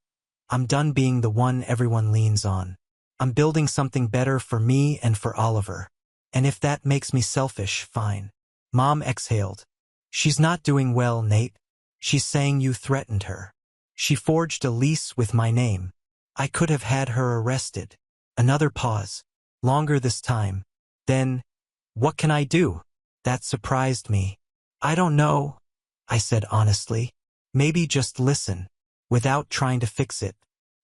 I'm done being the one everyone leans on. I'm building something better for me and for Oliver. And if that makes me selfish, fine. Mom exhaled. She's not doing well, Nate. She's saying you threatened her. She forged a lease with my name. I could have had her arrested. Another pause. Longer this time. Then, what can I do? That surprised me. I don't know, I said honestly. Maybe just listen, without trying to fix it,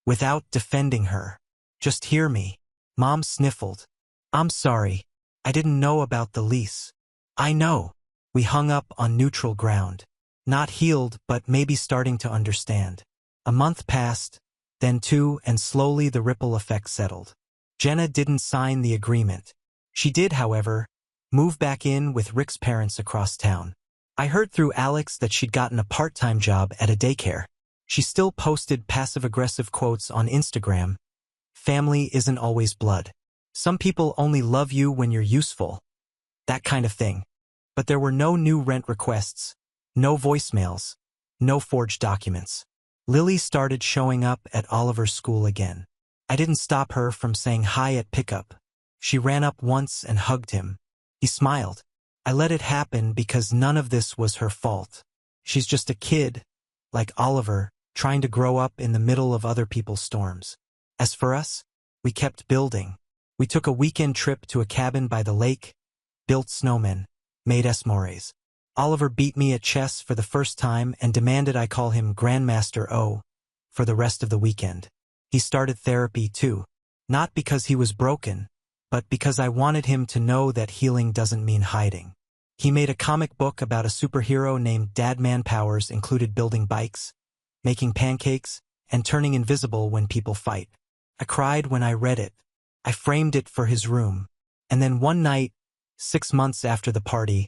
without defending her. Just hear me. Mom sniffled. I'm sorry. I didn't know about the lease. I know. We hung up on neutral ground. Not healed, but maybe starting to understand. A month passed, then two, and slowly the ripple effect settled. Jenna didn't sign the agreement. She did, however, move back in with Rick's parents across town. I heard through Alex that she'd gotten a part-time job at a daycare. She still posted passive-aggressive quotes on Instagram. Family isn't always blood. Some people only love you when you're useful. That kind of thing. But there were no new rent requests, no voicemails, no forged documents. Lily started showing up at Oliver's school again. I didn't stop her from saying hi at pickup. She ran up once and hugged him. He smiled. I let it happen because none of this was her fault. She's just a kid, like Oliver, trying to grow up in the middle of other people's storms. As for us, we kept building. We took a weekend trip to a cabin by the lake, built snowmen, made s'mores. Oliver beat me at chess for the first time and demanded I call him Grandmaster O for the rest of the weekend. He started therapy too, not because he was broken, but because I wanted him to know that healing doesn't mean hiding. He made a comic book about a superhero named Dadman Powers included building bikes, making pancakes, and turning invisible when people fight. I cried when I read it. I framed it for his room. And then one night, 6 months after the party,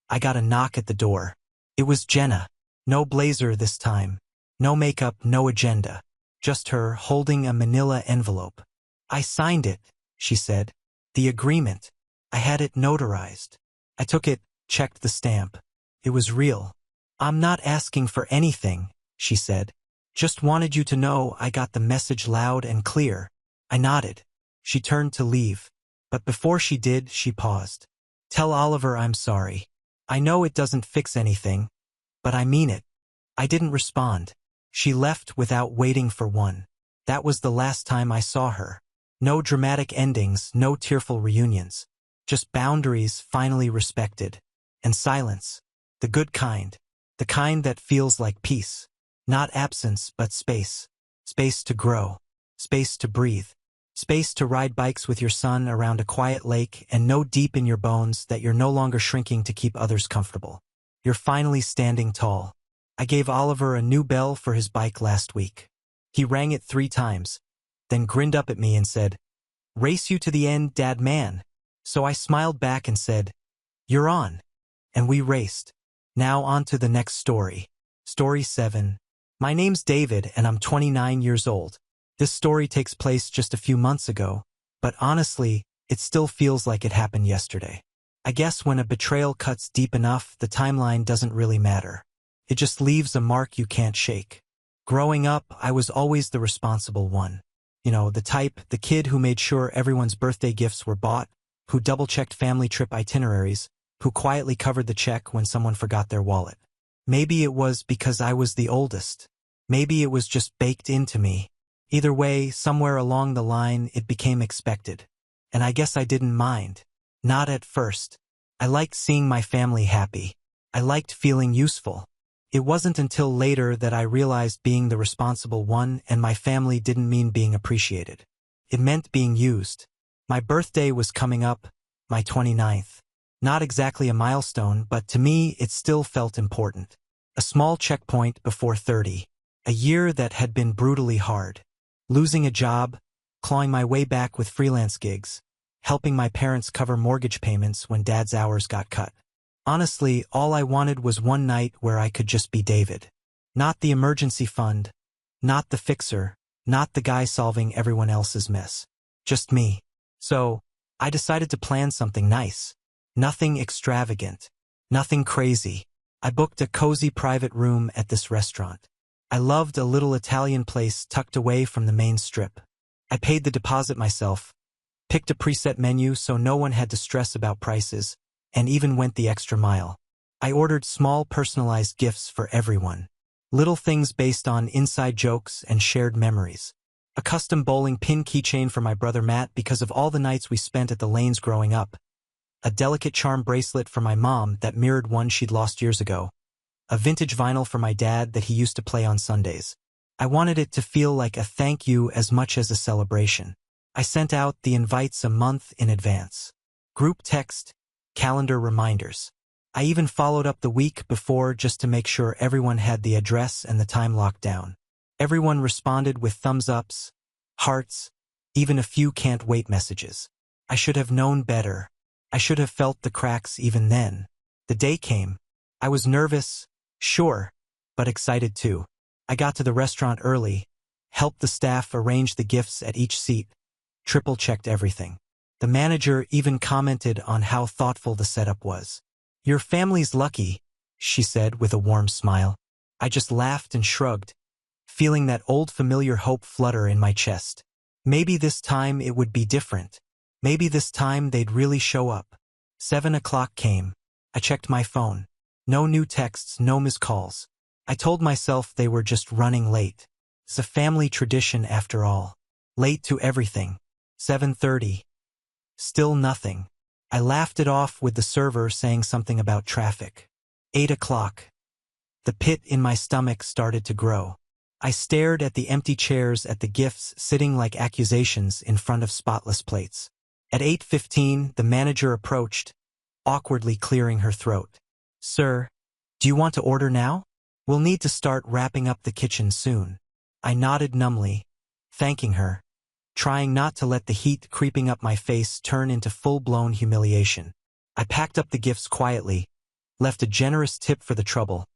I got a knock at the door. It was Jenna. No blazer this time. No makeup, no agenda. Just her holding a manila envelope. I signed it, she said. The agreement. I had it notarized. I took it, checked the stamp. It was real. I'm not asking for anything, she said. Just wanted you to know I got the message loud and clear. I nodded. She turned to leave. But before she did, she paused. Tell Oliver I'm sorry. I know it doesn't fix anything, but I mean it. I didn't respond. She left without waiting for one. That was the last time I saw her. No dramatic endings, no tearful reunions. Just boundaries finally respected. And silence. The good kind. The kind that feels like peace. Not absence, but space. Space to grow. Space to breathe. Space to ride bikes with your son around a quiet lake and know deep in your bones that you're no longer shrinking to keep others comfortable. You're finally standing tall. I gave Oliver a new bell for his bike last week. He rang it 3 times, then grinned up at me and said, "Race you to the end, Dad man." So I smiled back and said, "You're on." And we raced. Now on to the next story. Story 7. My name's David and I'm 29 years old. This story takes place just a few months ago, but honestly, it still feels like it happened yesterday. I guess when a betrayal cuts deep enough, the timeline doesn't really matter. It just leaves a mark you can't shake. Growing up, I was always the responsible one. You know, the kid who made sure everyone's birthday gifts were bought, who double-checked family trip itineraries, who quietly covered the check when someone forgot their wallet. Maybe it was because I was the oldest. Maybe it was just baked into me. Either way, somewhere along the line, it became expected. And I guess I didn't mind. Not at first. I liked seeing my family happy. I liked feeling useful. It wasn't until later that I realized being the responsible one and my family didn't mean being appreciated. It meant being used. My birthday was coming up, my 29th. Not exactly a milestone, but to me it still felt important. A small checkpoint before 30. A year that had been brutally hard. Losing a job, clawing my way back with freelance gigs, helping my parents cover mortgage payments when Dad's hours got cut. Honestly, all I wanted was one night where I could just be David. Not the emergency fund, not the fixer, not the guy solving everyone else's mess. Just me. So, I decided to plan something nice. Nothing extravagant. Nothing crazy. I booked a cozy private room at this restaurant. I loved a little Italian place tucked away from the main strip. I paid the deposit myself, picked a preset menu so no one had to stress about prices, and even went the extra mile. I ordered small personalized gifts for everyone. Little things based on inside jokes and shared memories. A custom bowling pin keychain for my brother Matt because of all the nights we spent at the lanes growing up. A delicate charm bracelet for my mom that mirrored one she'd lost years ago. A vintage vinyl for my dad that he used to play on Sundays. I wanted it to feel like a thank you as much as a celebration. I sent out the invites a month in advance. Group text, calendar reminders. I even followed up the week before just to make sure everyone had the address and the time locked down. Everyone responded with thumbs ups, hearts, even a few can't wait messages. I should have known better. I should have felt the cracks even then. The day came. I was nervous, sure, but excited too. I got to the restaurant early, helped the staff arrange the gifts at each seat, triple-checked everything. The manager even commented on how thoughtful the setup was. "Your family's lucky," she said with a warm smile. I just laughed and shrugged, feeling that old familiar hope flutter in my chest. Maybe this time it would be different. Maybe this time they'd really show up. 7 o'clock came. I checked my phone. No new texts, no missed calls. I told myself they were just running late. It's a family tradition after all. Late to everything. 7:30. Still nothing. I laughed it off with the server saying something about traffic. 8 o'clock. The pit in my stomach started to grow. I stared at the empty chairs, at the gifts sitting like accusations in front of spotless plates. At 8:15, the manager approached, awkwardly clearing her throat. "Sir, do you want to order now? We'll need to start wrapping up the kitchen soon." I nodded numbly, thanking her, trying not to let the heat creeping up my face turn into full-blown humiliation. I packed up the gifts quietly, left a generous tip for the trouble,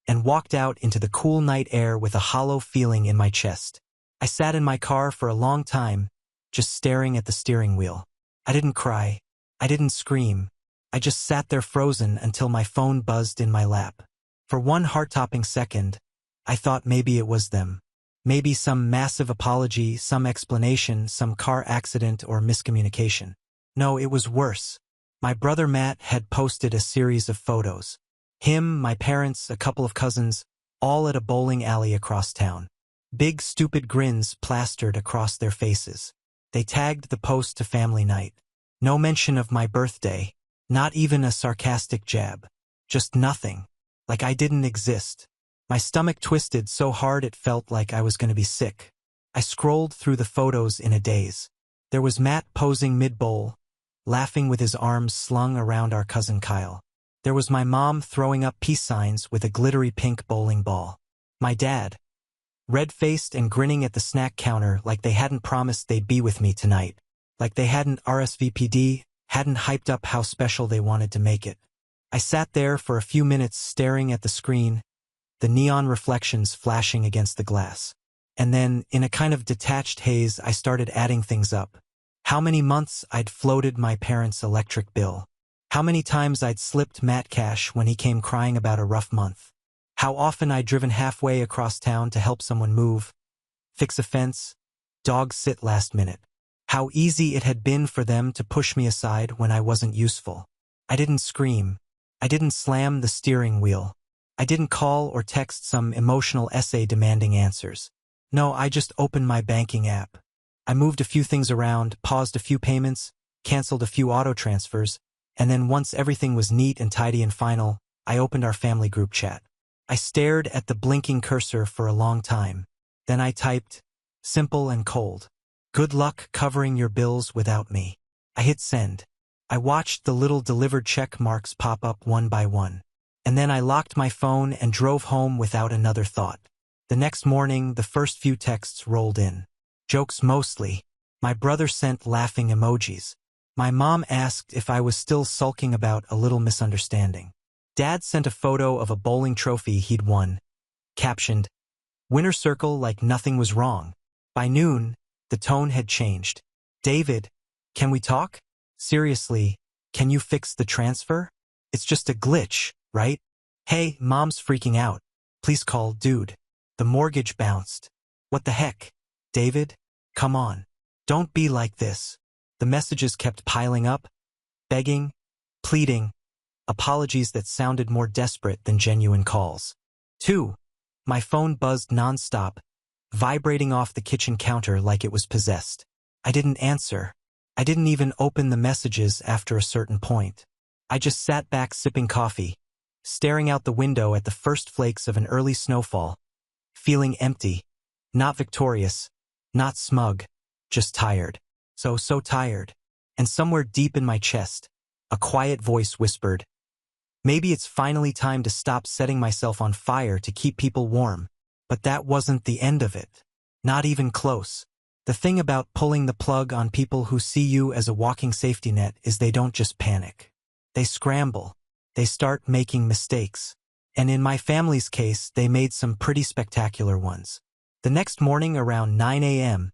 and walked out into the cool night air with a hollow feeling in my chest. I sat in my car for a long time, just staring at the steering wheel. I didn't cry. I didn't scream. I just sat there frozen until my phone buzzed in my lap. For one heart-topping second, I thought maybe it was them. Maybe some massive apology, some explanation, some car accident or miscommunication. No, it was worse. My brother Matt had posted a series of photos. Him, my parents, a couple of cousins, all at a bowling alley across town. Big stupid grins plastered across their faces. They tagged the post to family night. No mention of my birthday, not even a sarcastic jab. Just nothing. Like I didn't exist. My stomach twisted so hard it felt like I was going to be sick. I scrolled through the photos in a daze. There was Matt posing mid-bowl, laughing with his arms slung around our cousin Kyle. There was my mom throwing up peace signs with a glittery pink bowling ball. My dad, red-faced and grinning at the snack counter like they hadn't promised they'd be with me tonight. Like they hadn't RSVP'd, hadn't hyped up how special they wanted to make it. I sat there for a few minutes staring at the screen, the neon reflections flashing against the glass. And then, in a kind of detached haze, I started adding things up. How many months I'd floated my parents' electric bill. How many times I'd slipped Matt cash when he came crying about a rough month. How often I'd driven halfway across town to help someone move, fix a fence, dog sit last minute. How easy it had been for them to push me aside when I wasn't useful. I didn't scream. I didn't slam the steering wheel. I didn't call or text some emotional essay demanding answers. No, I just opened my banking app. I moved a few things around, paused a few payments, canceled a few auto transfers, and then once everything was neat and tidy and final, I opened our family group chat. I stared at the blinking cursor for a long time. Then I typed, simple and cold. Good luck covering your bills without me. I hit send. I watched the little delivered check marks pop up one by one. And then I locked my phone and drove home without another thought. The next morning, the first few texts rolled in. Jokes mostly. My brother sent laughing emojis. My mom asked if I was still sulking about a little misunderstanding. Dad sent a photo of a bowling trophy he'd won, captioned, "Winner circle like nothing was wrong." By noon, the tone had changed. "David, can we talk? Seriously, can you fix the transfer? It's just a glitch, right? Hey, mom's freaking out. Please call dude. The mortgage bounced. What the heck? David, come on. Don't be like this." The messages kept piling up, begging, pleading, apologies that sounded more desperate than genuine calls. 2. My phone buzzed nonstop, vibrating off the kitchen counter like it was possessed. I didn't answer. I didn't even open the messages after a certain point. I just sat back sipping coffee, staring out the window at the first flakes of an early snowfall, feeling empty, not victorious, not smug, just tired. So tired. And somewhere deep in my chest, a quiet voice whispered, "Maybe it's finally time to stop setting myself on fire to keep people warm." But that wasn't the end of it. Not even close. The thing about pulling the plug on people who see you as a walking safety net is they don't just panic. They scramble. They start making mistakes. And in my family's case, they made some pretty spectacular ones. The next morning around 9 a.m.,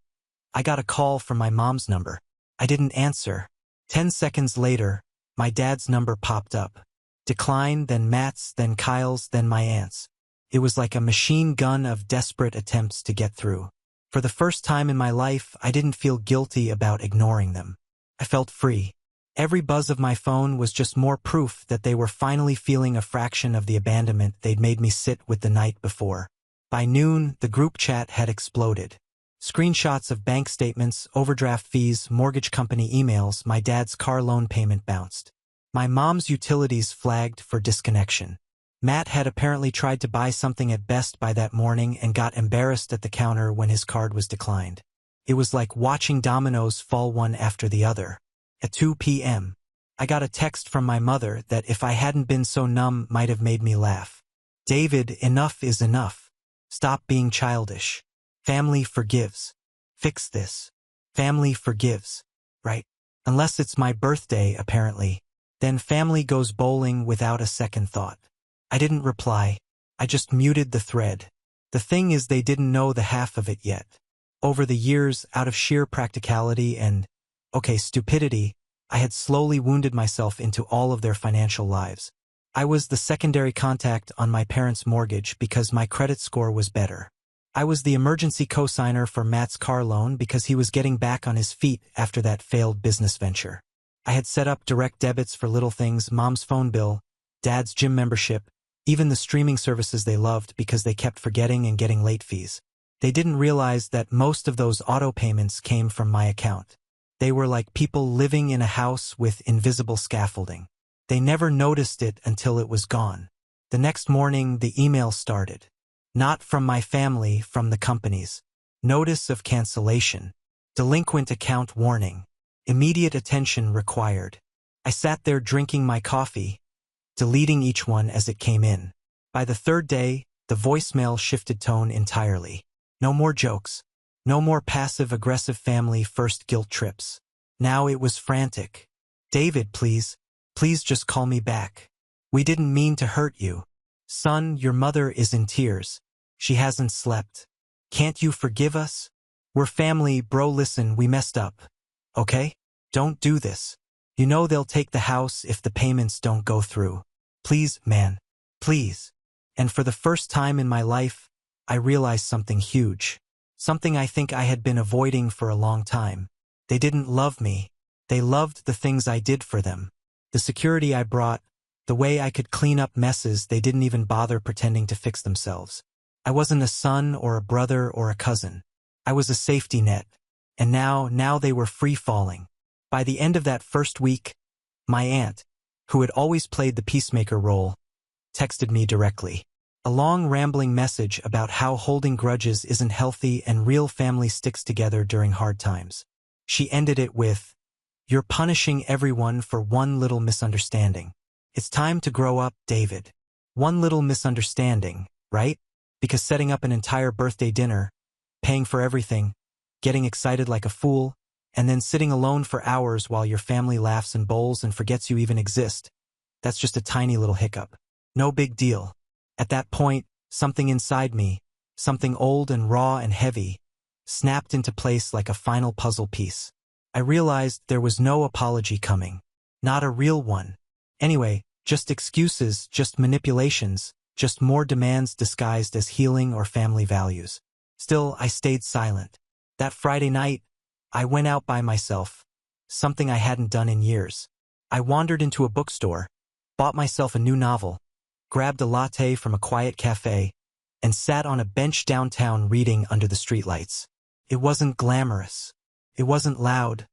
I got a call from my mom's number. I didn't answer. 10 seconds later, my dad's number popped up. Decline, then Matt's, then Kyle's, then my aunt's. It was like a machine gun of desperate attempts to get through. For the first time in my life, I didn't feel guilty about ignoring them. I felt free. Every buzz of my phone was just more proof that they were finally feeling a fraction of the abandonment they'd made me sit with the night before. By noon, the group chat had exploded. Screenshots of bank statements, overdraft fees, mortgage company emails, my dad's car loan payment bounced. My mom's utilities flagged for disconnection. Matt had apparently tried to buy something at Best Buy that morning and got embarrassed at the counter when his card was declined. It was like watching dominoes fall one after the other. At 2 p.m., I got a text from my mother that if I hadn't been so numb might have made me laugh. "David, enough is enough. Stop being childish. Family forgives. Fix this. Family forgives. Right? Unless it's my birthday, apparently. Then family goes bowling without a second thought." I didn't reply. I just muted the thread. The thing is, they didn't know the half of it yet. Over the years, out of sheer practicality and, stupidity, I had slowly wounded myself into all of their financial lives. I was the secondary contact on my parents' mortgage because my credit score was better. I was the emergency cosigner for Matt's car loan because he was getting back on his feet after that failed business venture. I had set up direct debits for little things, mom's phone bill, dad's gym membership, even the streaming services they loved because they kept forgetting and getting late fees. They didn't realize that most of those auto payments came from my account. They were like people living in a house with invisible scaffolding. They never noticed it until it was gone. The next morning, the email started. Not from my family, from the companies. Notice of cancellation. Delinquent account warning. Immediate attention required. I sat there drinking my coffee, deleting each one as it came in. By the third day, the voicemail shifted tone entirely. No more jokes. No more passive-aggressive family first guilt trips. Now it was frantic. "David, please just call me back. We didn't mean to hurt you. Son, your mother is in tears. She hasn't slept. Can't you forgive us? We're family, bro. Listen, we messed up. Okay? Don't do this. You know they'll take the house if the payments don't go through. Please, man. Please." And for the first time in my life, I realized something huge. Something I think I had been avoiding for a long time. They didn't love me. They loved the things I did for them. The security I brought, The way I could clean up messes they didn't even bother pretending to fix themselves. I wasn't a son or a brother or a cousin. I was a safety net. And now they were free falling. By the end of that first week, my aunt, who had always played the peacemaker role, texted me directly. A long rambling message about how holding grudges isn't healthy and real family sticks together during hard times. She ended it with, "You're punishing everyone for one little misunderstanding. It's time to grow up, David." One little misunderstanding, right? Because setting up an entire birthday dinner, paying for everything, getting excited like a fool, and then sitting alone for hours while your family laughs and bowls and forgets you even exist, that's just a tiny little hiccup. No big deal. At that point, something inside me, something old and raw and heavy, snapped into place like a final puzzle piece. I realized there was no apology coming. Not a real one. Anyway, just excuses, just manipulations, just more demands disguised as healing or family values. Still, I stayed silent. That Friday night, I went out by myself, something I hadn't done in years. I wandered into a bookstore, bought myself a new novel, grabbed a latte from a quiet cafe, and sat on a bench downtown reading under the streetlights. It wasn't glamorous. It wasn't loud,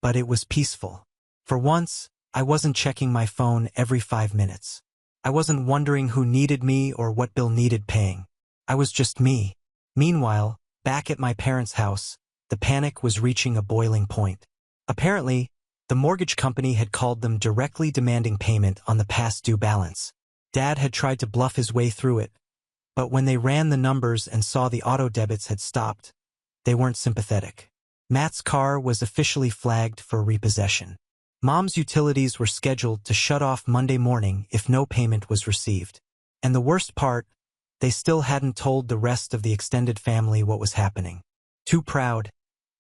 but it was peaceful. For once, I wasn't checking my phone every 5 minutes. I wasn't wondering who needed me or what bill needed paying. I was just me. Meanwhile, back at my parents' house, the panic was reaching a boiling point. Apparently, the mortgage company had called them directly demanding payment on the past due balance. Dad had tried to bluff his way through it, but when they ran the numbers and saw the auto debits had stopped, they weren't sympathetic. Matt's car was officially flagged for repossession. Mom's utilities were scheduled to shut off Monday morning if no payment was received. And the worst part, they still hadn't told the rest of the extended family what was happening. Too proud,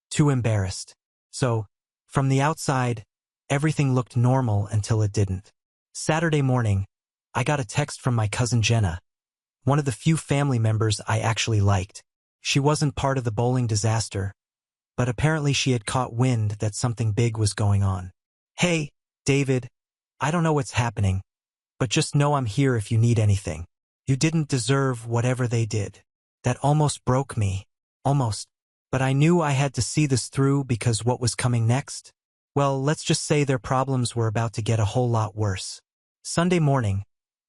too embarrassed. So, from the outside, everything looked normal until it didn't. Saturday morning, I got a text from my cousin Jenna, one of the few family members I actually liked. She wasn't part of the bowling disaster, but apparently she had caught wind that something big was going on. "Hey, David, I don't know what's happening, but just know I'm here if you need anything. You didn't deserve whatever they did." That almost broke me. Almost. But I knew I had to see this through because what was coming next? Well, let's just say their problems were about to get a whole lot worse. Sunday morning,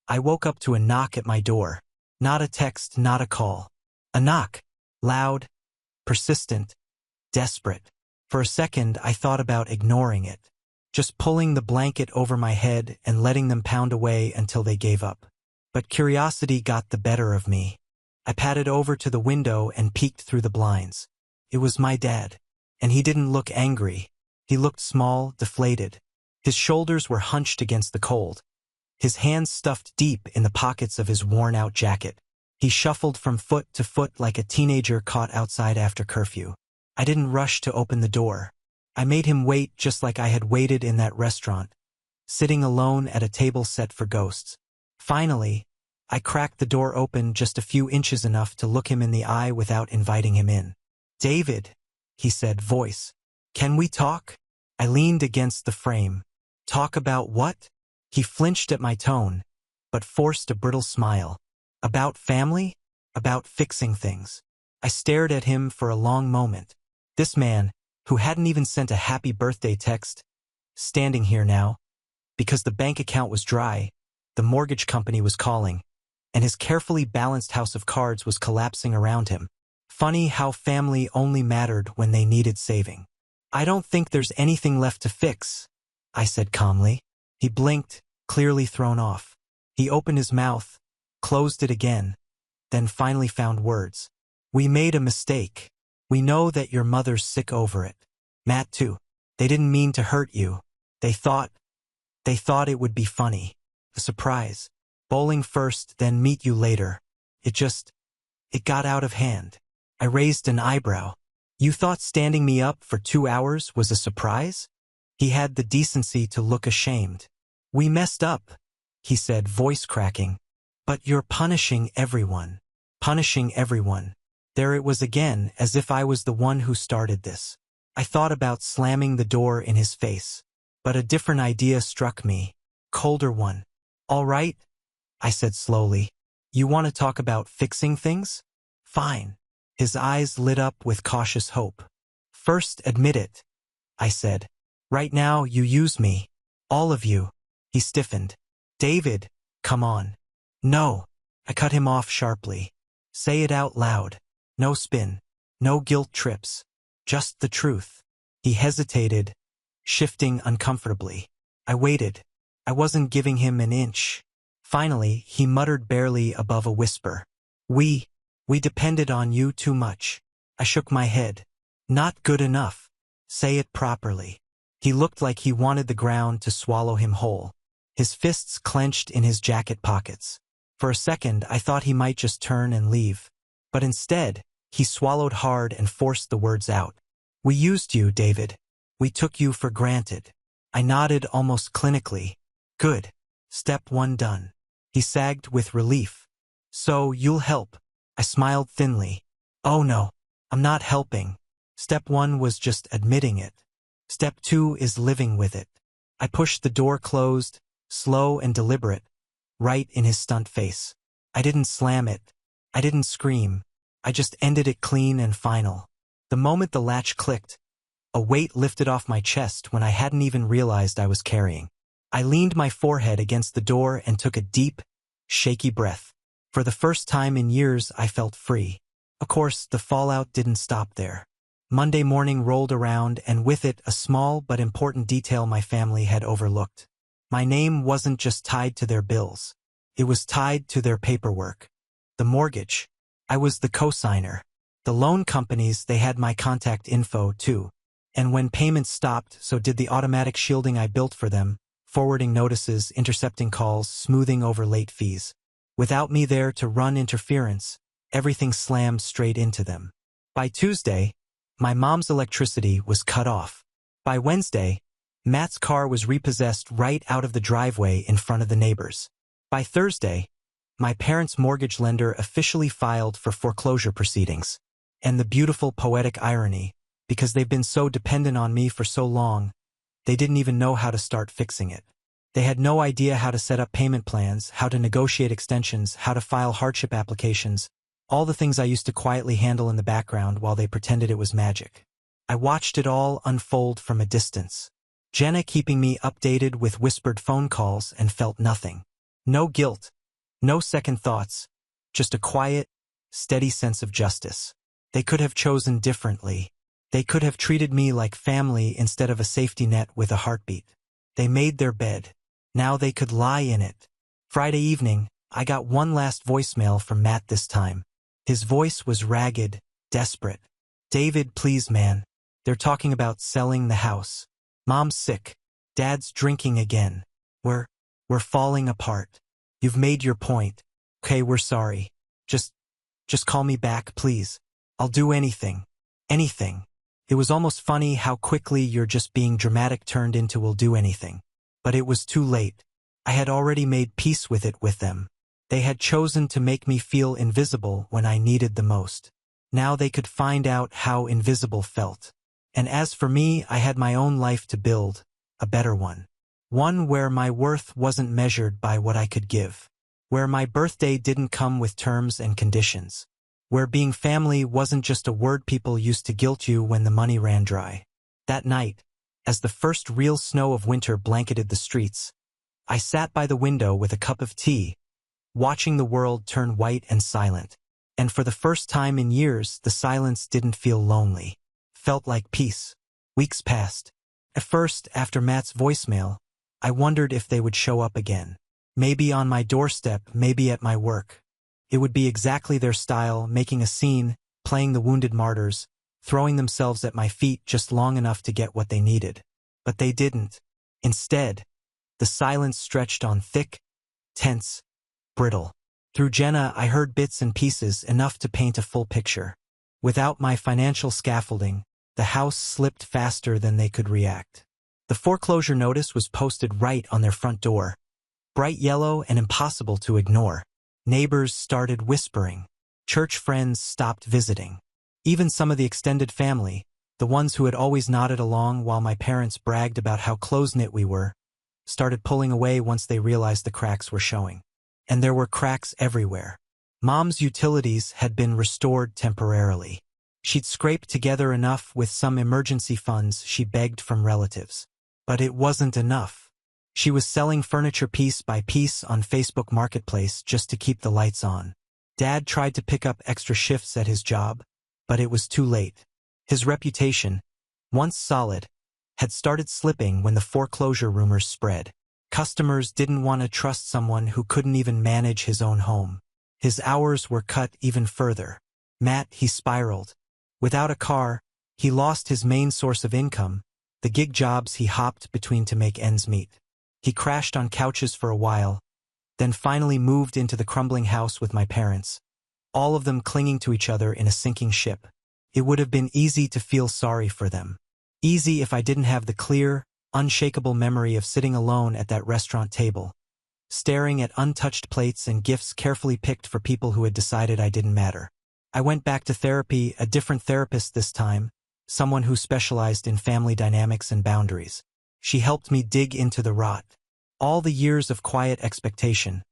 I woke up to a knock at my door. Not a text, not a call. A knock. Loud, persistent, desperate. For a second, I thought about ignoring it. Just pulling the blanket over my head and letting them pound away until they gave up. But curiosity got the better of me. I padded over to the window and peeked through the blinds. It was my dad. And he didn't look angry. He looked small, deflated. His shoulders were hunched against the cold. His hands stuffed deep in the pockets of his worn-out jacket. He shuffled from foot to foot like a teenager caught outside after curfew. I didn't rush to open the door. I made him wait just like I had waited in that restaurant, sitting alone at a table set for ghosts. Finally, I cracked the door open just a few inches enough to look him in the eye without inviting him in. "David," he said, voice. "Can we talk?" I leaned against the frame. "Talk about what?" He flinched at my tone, but forced a brittle smile. "About family? About fixing things." I stared at him for a long moment. This man, who hadn't even sent a happy birthday text, standing here now, because the bank account was dry, the mortgage company was calling, and his carefully balanced house of cards was collapsing around him. Funny how family only mattered when they needed saving. "I don't think there's anything left to fix," I said calmly. He blinked, clearly thrown off. He opened his mouth, closed it again, then finally found words. "We made a mistake. We know that your mother's sick over it. Matt too. They didn't mean to hurt you. They thought it would be funny. A surprise. Bowling first, then meet you later. It got out of hand." I raised an eyebrow. "You thought standing me up for 2 hours was a surprise?" He had the decency to look ashamed. "We messed up," he said, voice cracking. "But you're punishing everyone. Punishing everyone." There it was again, as if I was the one who started this. I thought about slamming the door in his face. But a different idea struck me. Colder one. All right, I said slowly. You want to talk about fixing things? Fine. His eyes lit up with cautious hope. First, admit it, I said. Right now, you use me. All of you. He stiffened. David, come on. No. I cut him off sharply. Say it out loud. No spin. No guilt trips. Just the truth. He hesitated, shifting uncomfortably. I waited. I wasn't giving him an inch. Finally, he muttered barely above a whisper. We depended on you too much. I shook my head. Not good enough. Say it properly. He looked like he wanted the ground to swallow him whole. His fists clenched in his jacket pockets. For a second, I thought he might just turn and leave. But instead, he swallowed hard and forced the words out. We used you, David. We took you for granted. I nodded almost clinically. Good. Step 1 done. He sagged with relief. So, you'll help. I smiled thinly. Oh no, I'm not helping. Step 1 was just admitting it. Step 2 is living with it. I pushed the door closed, slow and deliberate, right in his stunned face. I didn't slam it. I didn't scream. I just ended it clean and final. The moment the latch clicked, a weight lifted off my chest when I hadn't even realized I was carrying. I leaned my forehead against the door and took a deep, shaky breath. For the first time in years, I felt free. Of course, the fallout didn't stop there. Monday morning rolled around, and with it a small but important detail my family had overlooked. My name wasn't just tied to their bills. It was tied to their paperwork. The mortgage. I was the co-signer. The loan companies, they had my contact info too. And when payments stopped, so did the automatic shielding I built for them, forwarding notices, intercepting calls, smoothing over late fees. Without me there to run interference, everything slammed straight into them. By Tuesday, my mom's electricity was cut off. By Wednesday, Matt's car was repossessed right out of the driveway in front of the neighbors. By Thursday, my parents' mortgage lender officially filed for foreclosure proceedings. And the beautiful poetic irony, because they've been so dependent on me for so long, they didn't even know how to start fixing it. They had no idea how to set up payment plans, how to negotiate extensions, how to file hardship applications, all the things I used to quietly handle in the background while they pretended it was magic. I watched it all unfold from a distance. Jenna keeping me updated with whispered phone calls, and felt nothing. No guilt, no second thoughts, just a quiet, steady sense of justice. They could have chosen differently. They could have treated me like family instead of a safety net with a heartbeat. They made their bed. Now they could lie in it. Friday evening, I got one last voicemail from Matt this time. His voice was ragged, desperate. David, please man. They're talking about selling the house. Mom's sick. Dad's drinking again. We're falling apart. You've made your point. Okay, we're sorry. Just call me back, please. I'll do anything. Anything. It was almost funny how quickly you're just being dramatic turned into will do anything. But it was too late. I had already made peace with it with them. They had chosen to make me feel invisible when I needed the most. Now they could find out how invisible felt. And as for me, I had my own life to build, a better one. One where my worth wasn't measured by what I could give. Where my birthday didn't come with terms and conditions. Where being family wasn't just a word people used to guilt you when the money ran dry. That night, as the first real snow of winter blanketed the streets, I sat by the window with a cup of tea, watching the world turn white and silent. And for the first time in years, the silence didn't feel lonely. Felt like peace. Weeks passed. At first, after Matt's voicemail, I wondered if they would show up again. Maybe on my doorstep, maybe at my work. It would be exactly their style, making a scene, playing the wounded martyrs, throwing themselves at my feet just long enough to get what they needed. But they didn't. Instead, the silence stretched on thick, tense, brittle. Through Jenna, I heard bits and pieces, enough to paint a full picture. Without my financial scaffolding, the house slipped faster than they could react. The foreclosure notice was posted right on their front door. Bright yellow and impossible to ignore. Neighbors started whispering. Church friends stopped visiting. Even some of the extended family, the ones who had always nodded along while my parents bragged about how close-knit we were, started pulling away once they realized the cracks were showing. And there were cracks everywhere. Mom's utilities had been restored temporarily. She'd scraped together enough with some emergency funds she begged from relatives. But it wasn't enough. She was selling furniture piece by piece on Facebook Marketplace just to keep the lights on. Dad tried to pick up extra shifts at his job, but it was too late. His reputation, once solid, had started slipping when the foreclosure rumors spread. Customers didn't want to trust someone who couldn't even manage his own home. His hours were cut even further. He spiraled. Without a car, he lost his main source of income, the gig jobs he hopped between to make ends meet. He crashed on couches for a while, then finally moved into the crumbling house with my parents, all of them clinging to each other in a sinking ship. It would have been easy to feel sorry for them. Easy if I didn't have the clear, unshakable memory of sitting alone at that restaurant table, staring at untouched plates and gifts carefully picked for people who had decided I didn't matter. I went back to therapy, a different therapist this time, someone who specialized in family dynamics and boundaries. She helped me dig into the rot. All the years of quiet expectation,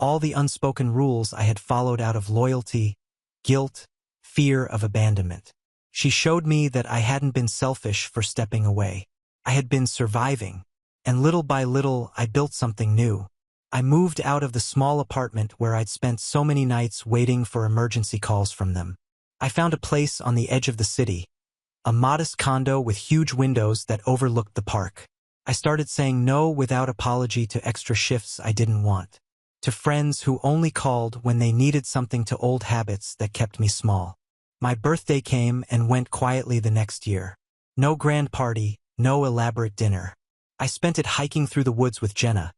all the unspoken rules I had followed out of loyalty, guilt, fear of abandonment. She showed me that I hadn't been selfish for stepping away. I had been surviving, and little by little I built something new. I moved out of the small apartment where I'd spent so many nights waiting for emergency calls from them. I found a place on the edge of the city, a modest condo with huge windows that overlooked the park. I started saying no without apology to extra shifts I didn't want, to friends who only called when they needed something, to old habits that kept me small. My birthday came and went quietly the next year. No grand party, no elaborate dinner. I spent it hiking through the woods with Jenna,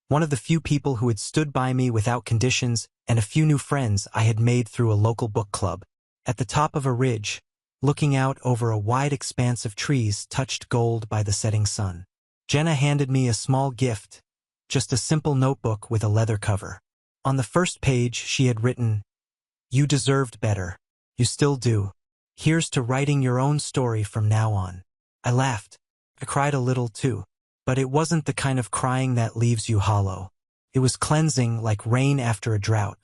one of the few people who had stood by me without conditions, and a few new friends I had made through a local book club. At the top of a ridge, looking out over a wide expanse of trees touched gold by the setting sun, Jenna handed me a small gift, just a simple notebook with a leather cover. On the first page she had written, "You deserved better. You still do. Here's to writing your own story from now on." I laughed. I cried a little too. But it wasn't the kind of crying that leaves you hollow. It was cleansing, like rain after a drought.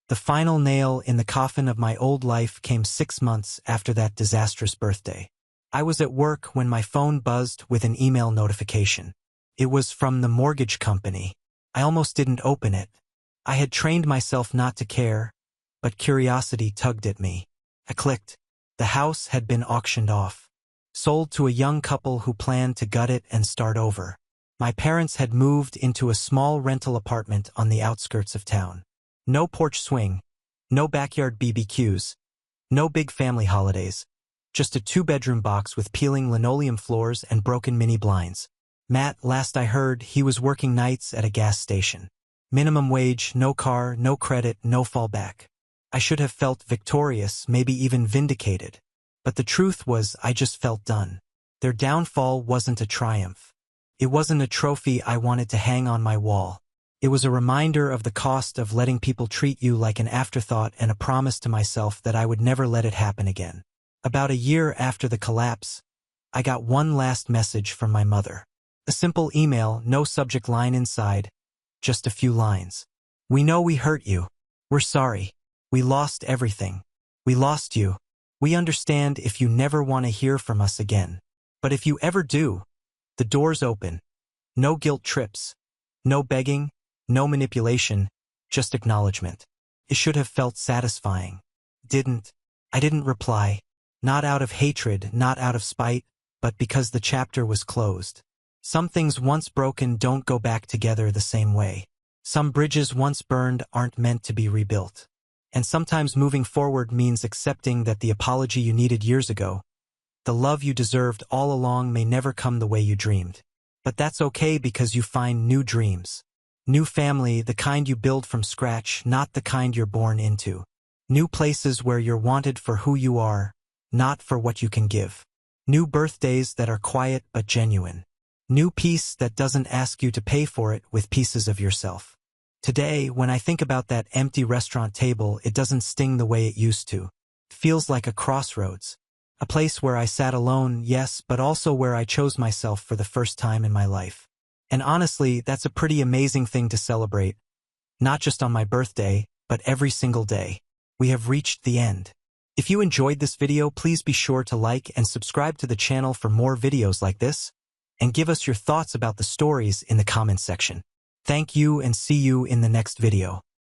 The final nail in the coffin of my old life came 6 months after that disastrous birthday. I was at work when my phone buzzed with an email notification. It was from the mortgage company. I almost didn't open it. I had trained myself not to care, but curiosity tugged at me. I clicked. The house had been auctioned off, sold to a young couple who planned to gut it and start over. My parents had moved into a small rental apartment on the outskirts of town. No porch swing, no backyard BBQs, no big family holidays, just a 2-bedroom box with peeling linoleum floors and broken mini blinds. Last I heard, he was working nights at a gas station. Minimum wage, no car, no credit, no fallback. I should have felt victorious, maybe even vindicated. But the truth was, I just felt done. Their downfall wasn't a triumph. It wasn't a trophy I wanted to hang on my wall. It was a reminder of the cost of letting people treat you like an afterthought, and a promise to myself that I would never let it happen again. About a year after the collapse, I got one last message from my mother. A simple email, no subject line inside, just a few lines. "We know we hurt you. We're sorry. We lost everything. We lost you. We understand if you never want to hear from us again. But if you ever do, the door's open. No guilt trips. No begging. No manipulation. Just acknowledgement." It should have felt satisfying. Didn't. I didn't reply. Not out of hatred, not out of spite, but because the chapter was closed. Some things once broken don't go back together the same way. Some bridges once burned aren't meant to be rebuilt. And sometimes moving forward means accepting that the apology you needed years ago, the love you deserved all along, may never come the way you dreamed. But that's okay, because you find new dreams. New family, the kind you build from scratch, not the kind you're born into. New places where you're wanted for who you are, not for what you can give. New birthdays that are quiet but genuine. New peace that doesn't ask you to pay for it with pieces of yourself. Today, when I think about that empty restaurant table, it doesn't sting the way it used to. It feels like a crossroads. A place where I sat alone, yes, but also where I chose myself for the first time in my life. And honestly, that's a pretty amazing thing to celebrate, not just on my birthday, but every single day. We have reached the end. If you enjoyed this video, please be sure to like and subscribe to the channel for more videos like this, and give us your thoughts about the stories in the comments section. Thank you and see you in the next video.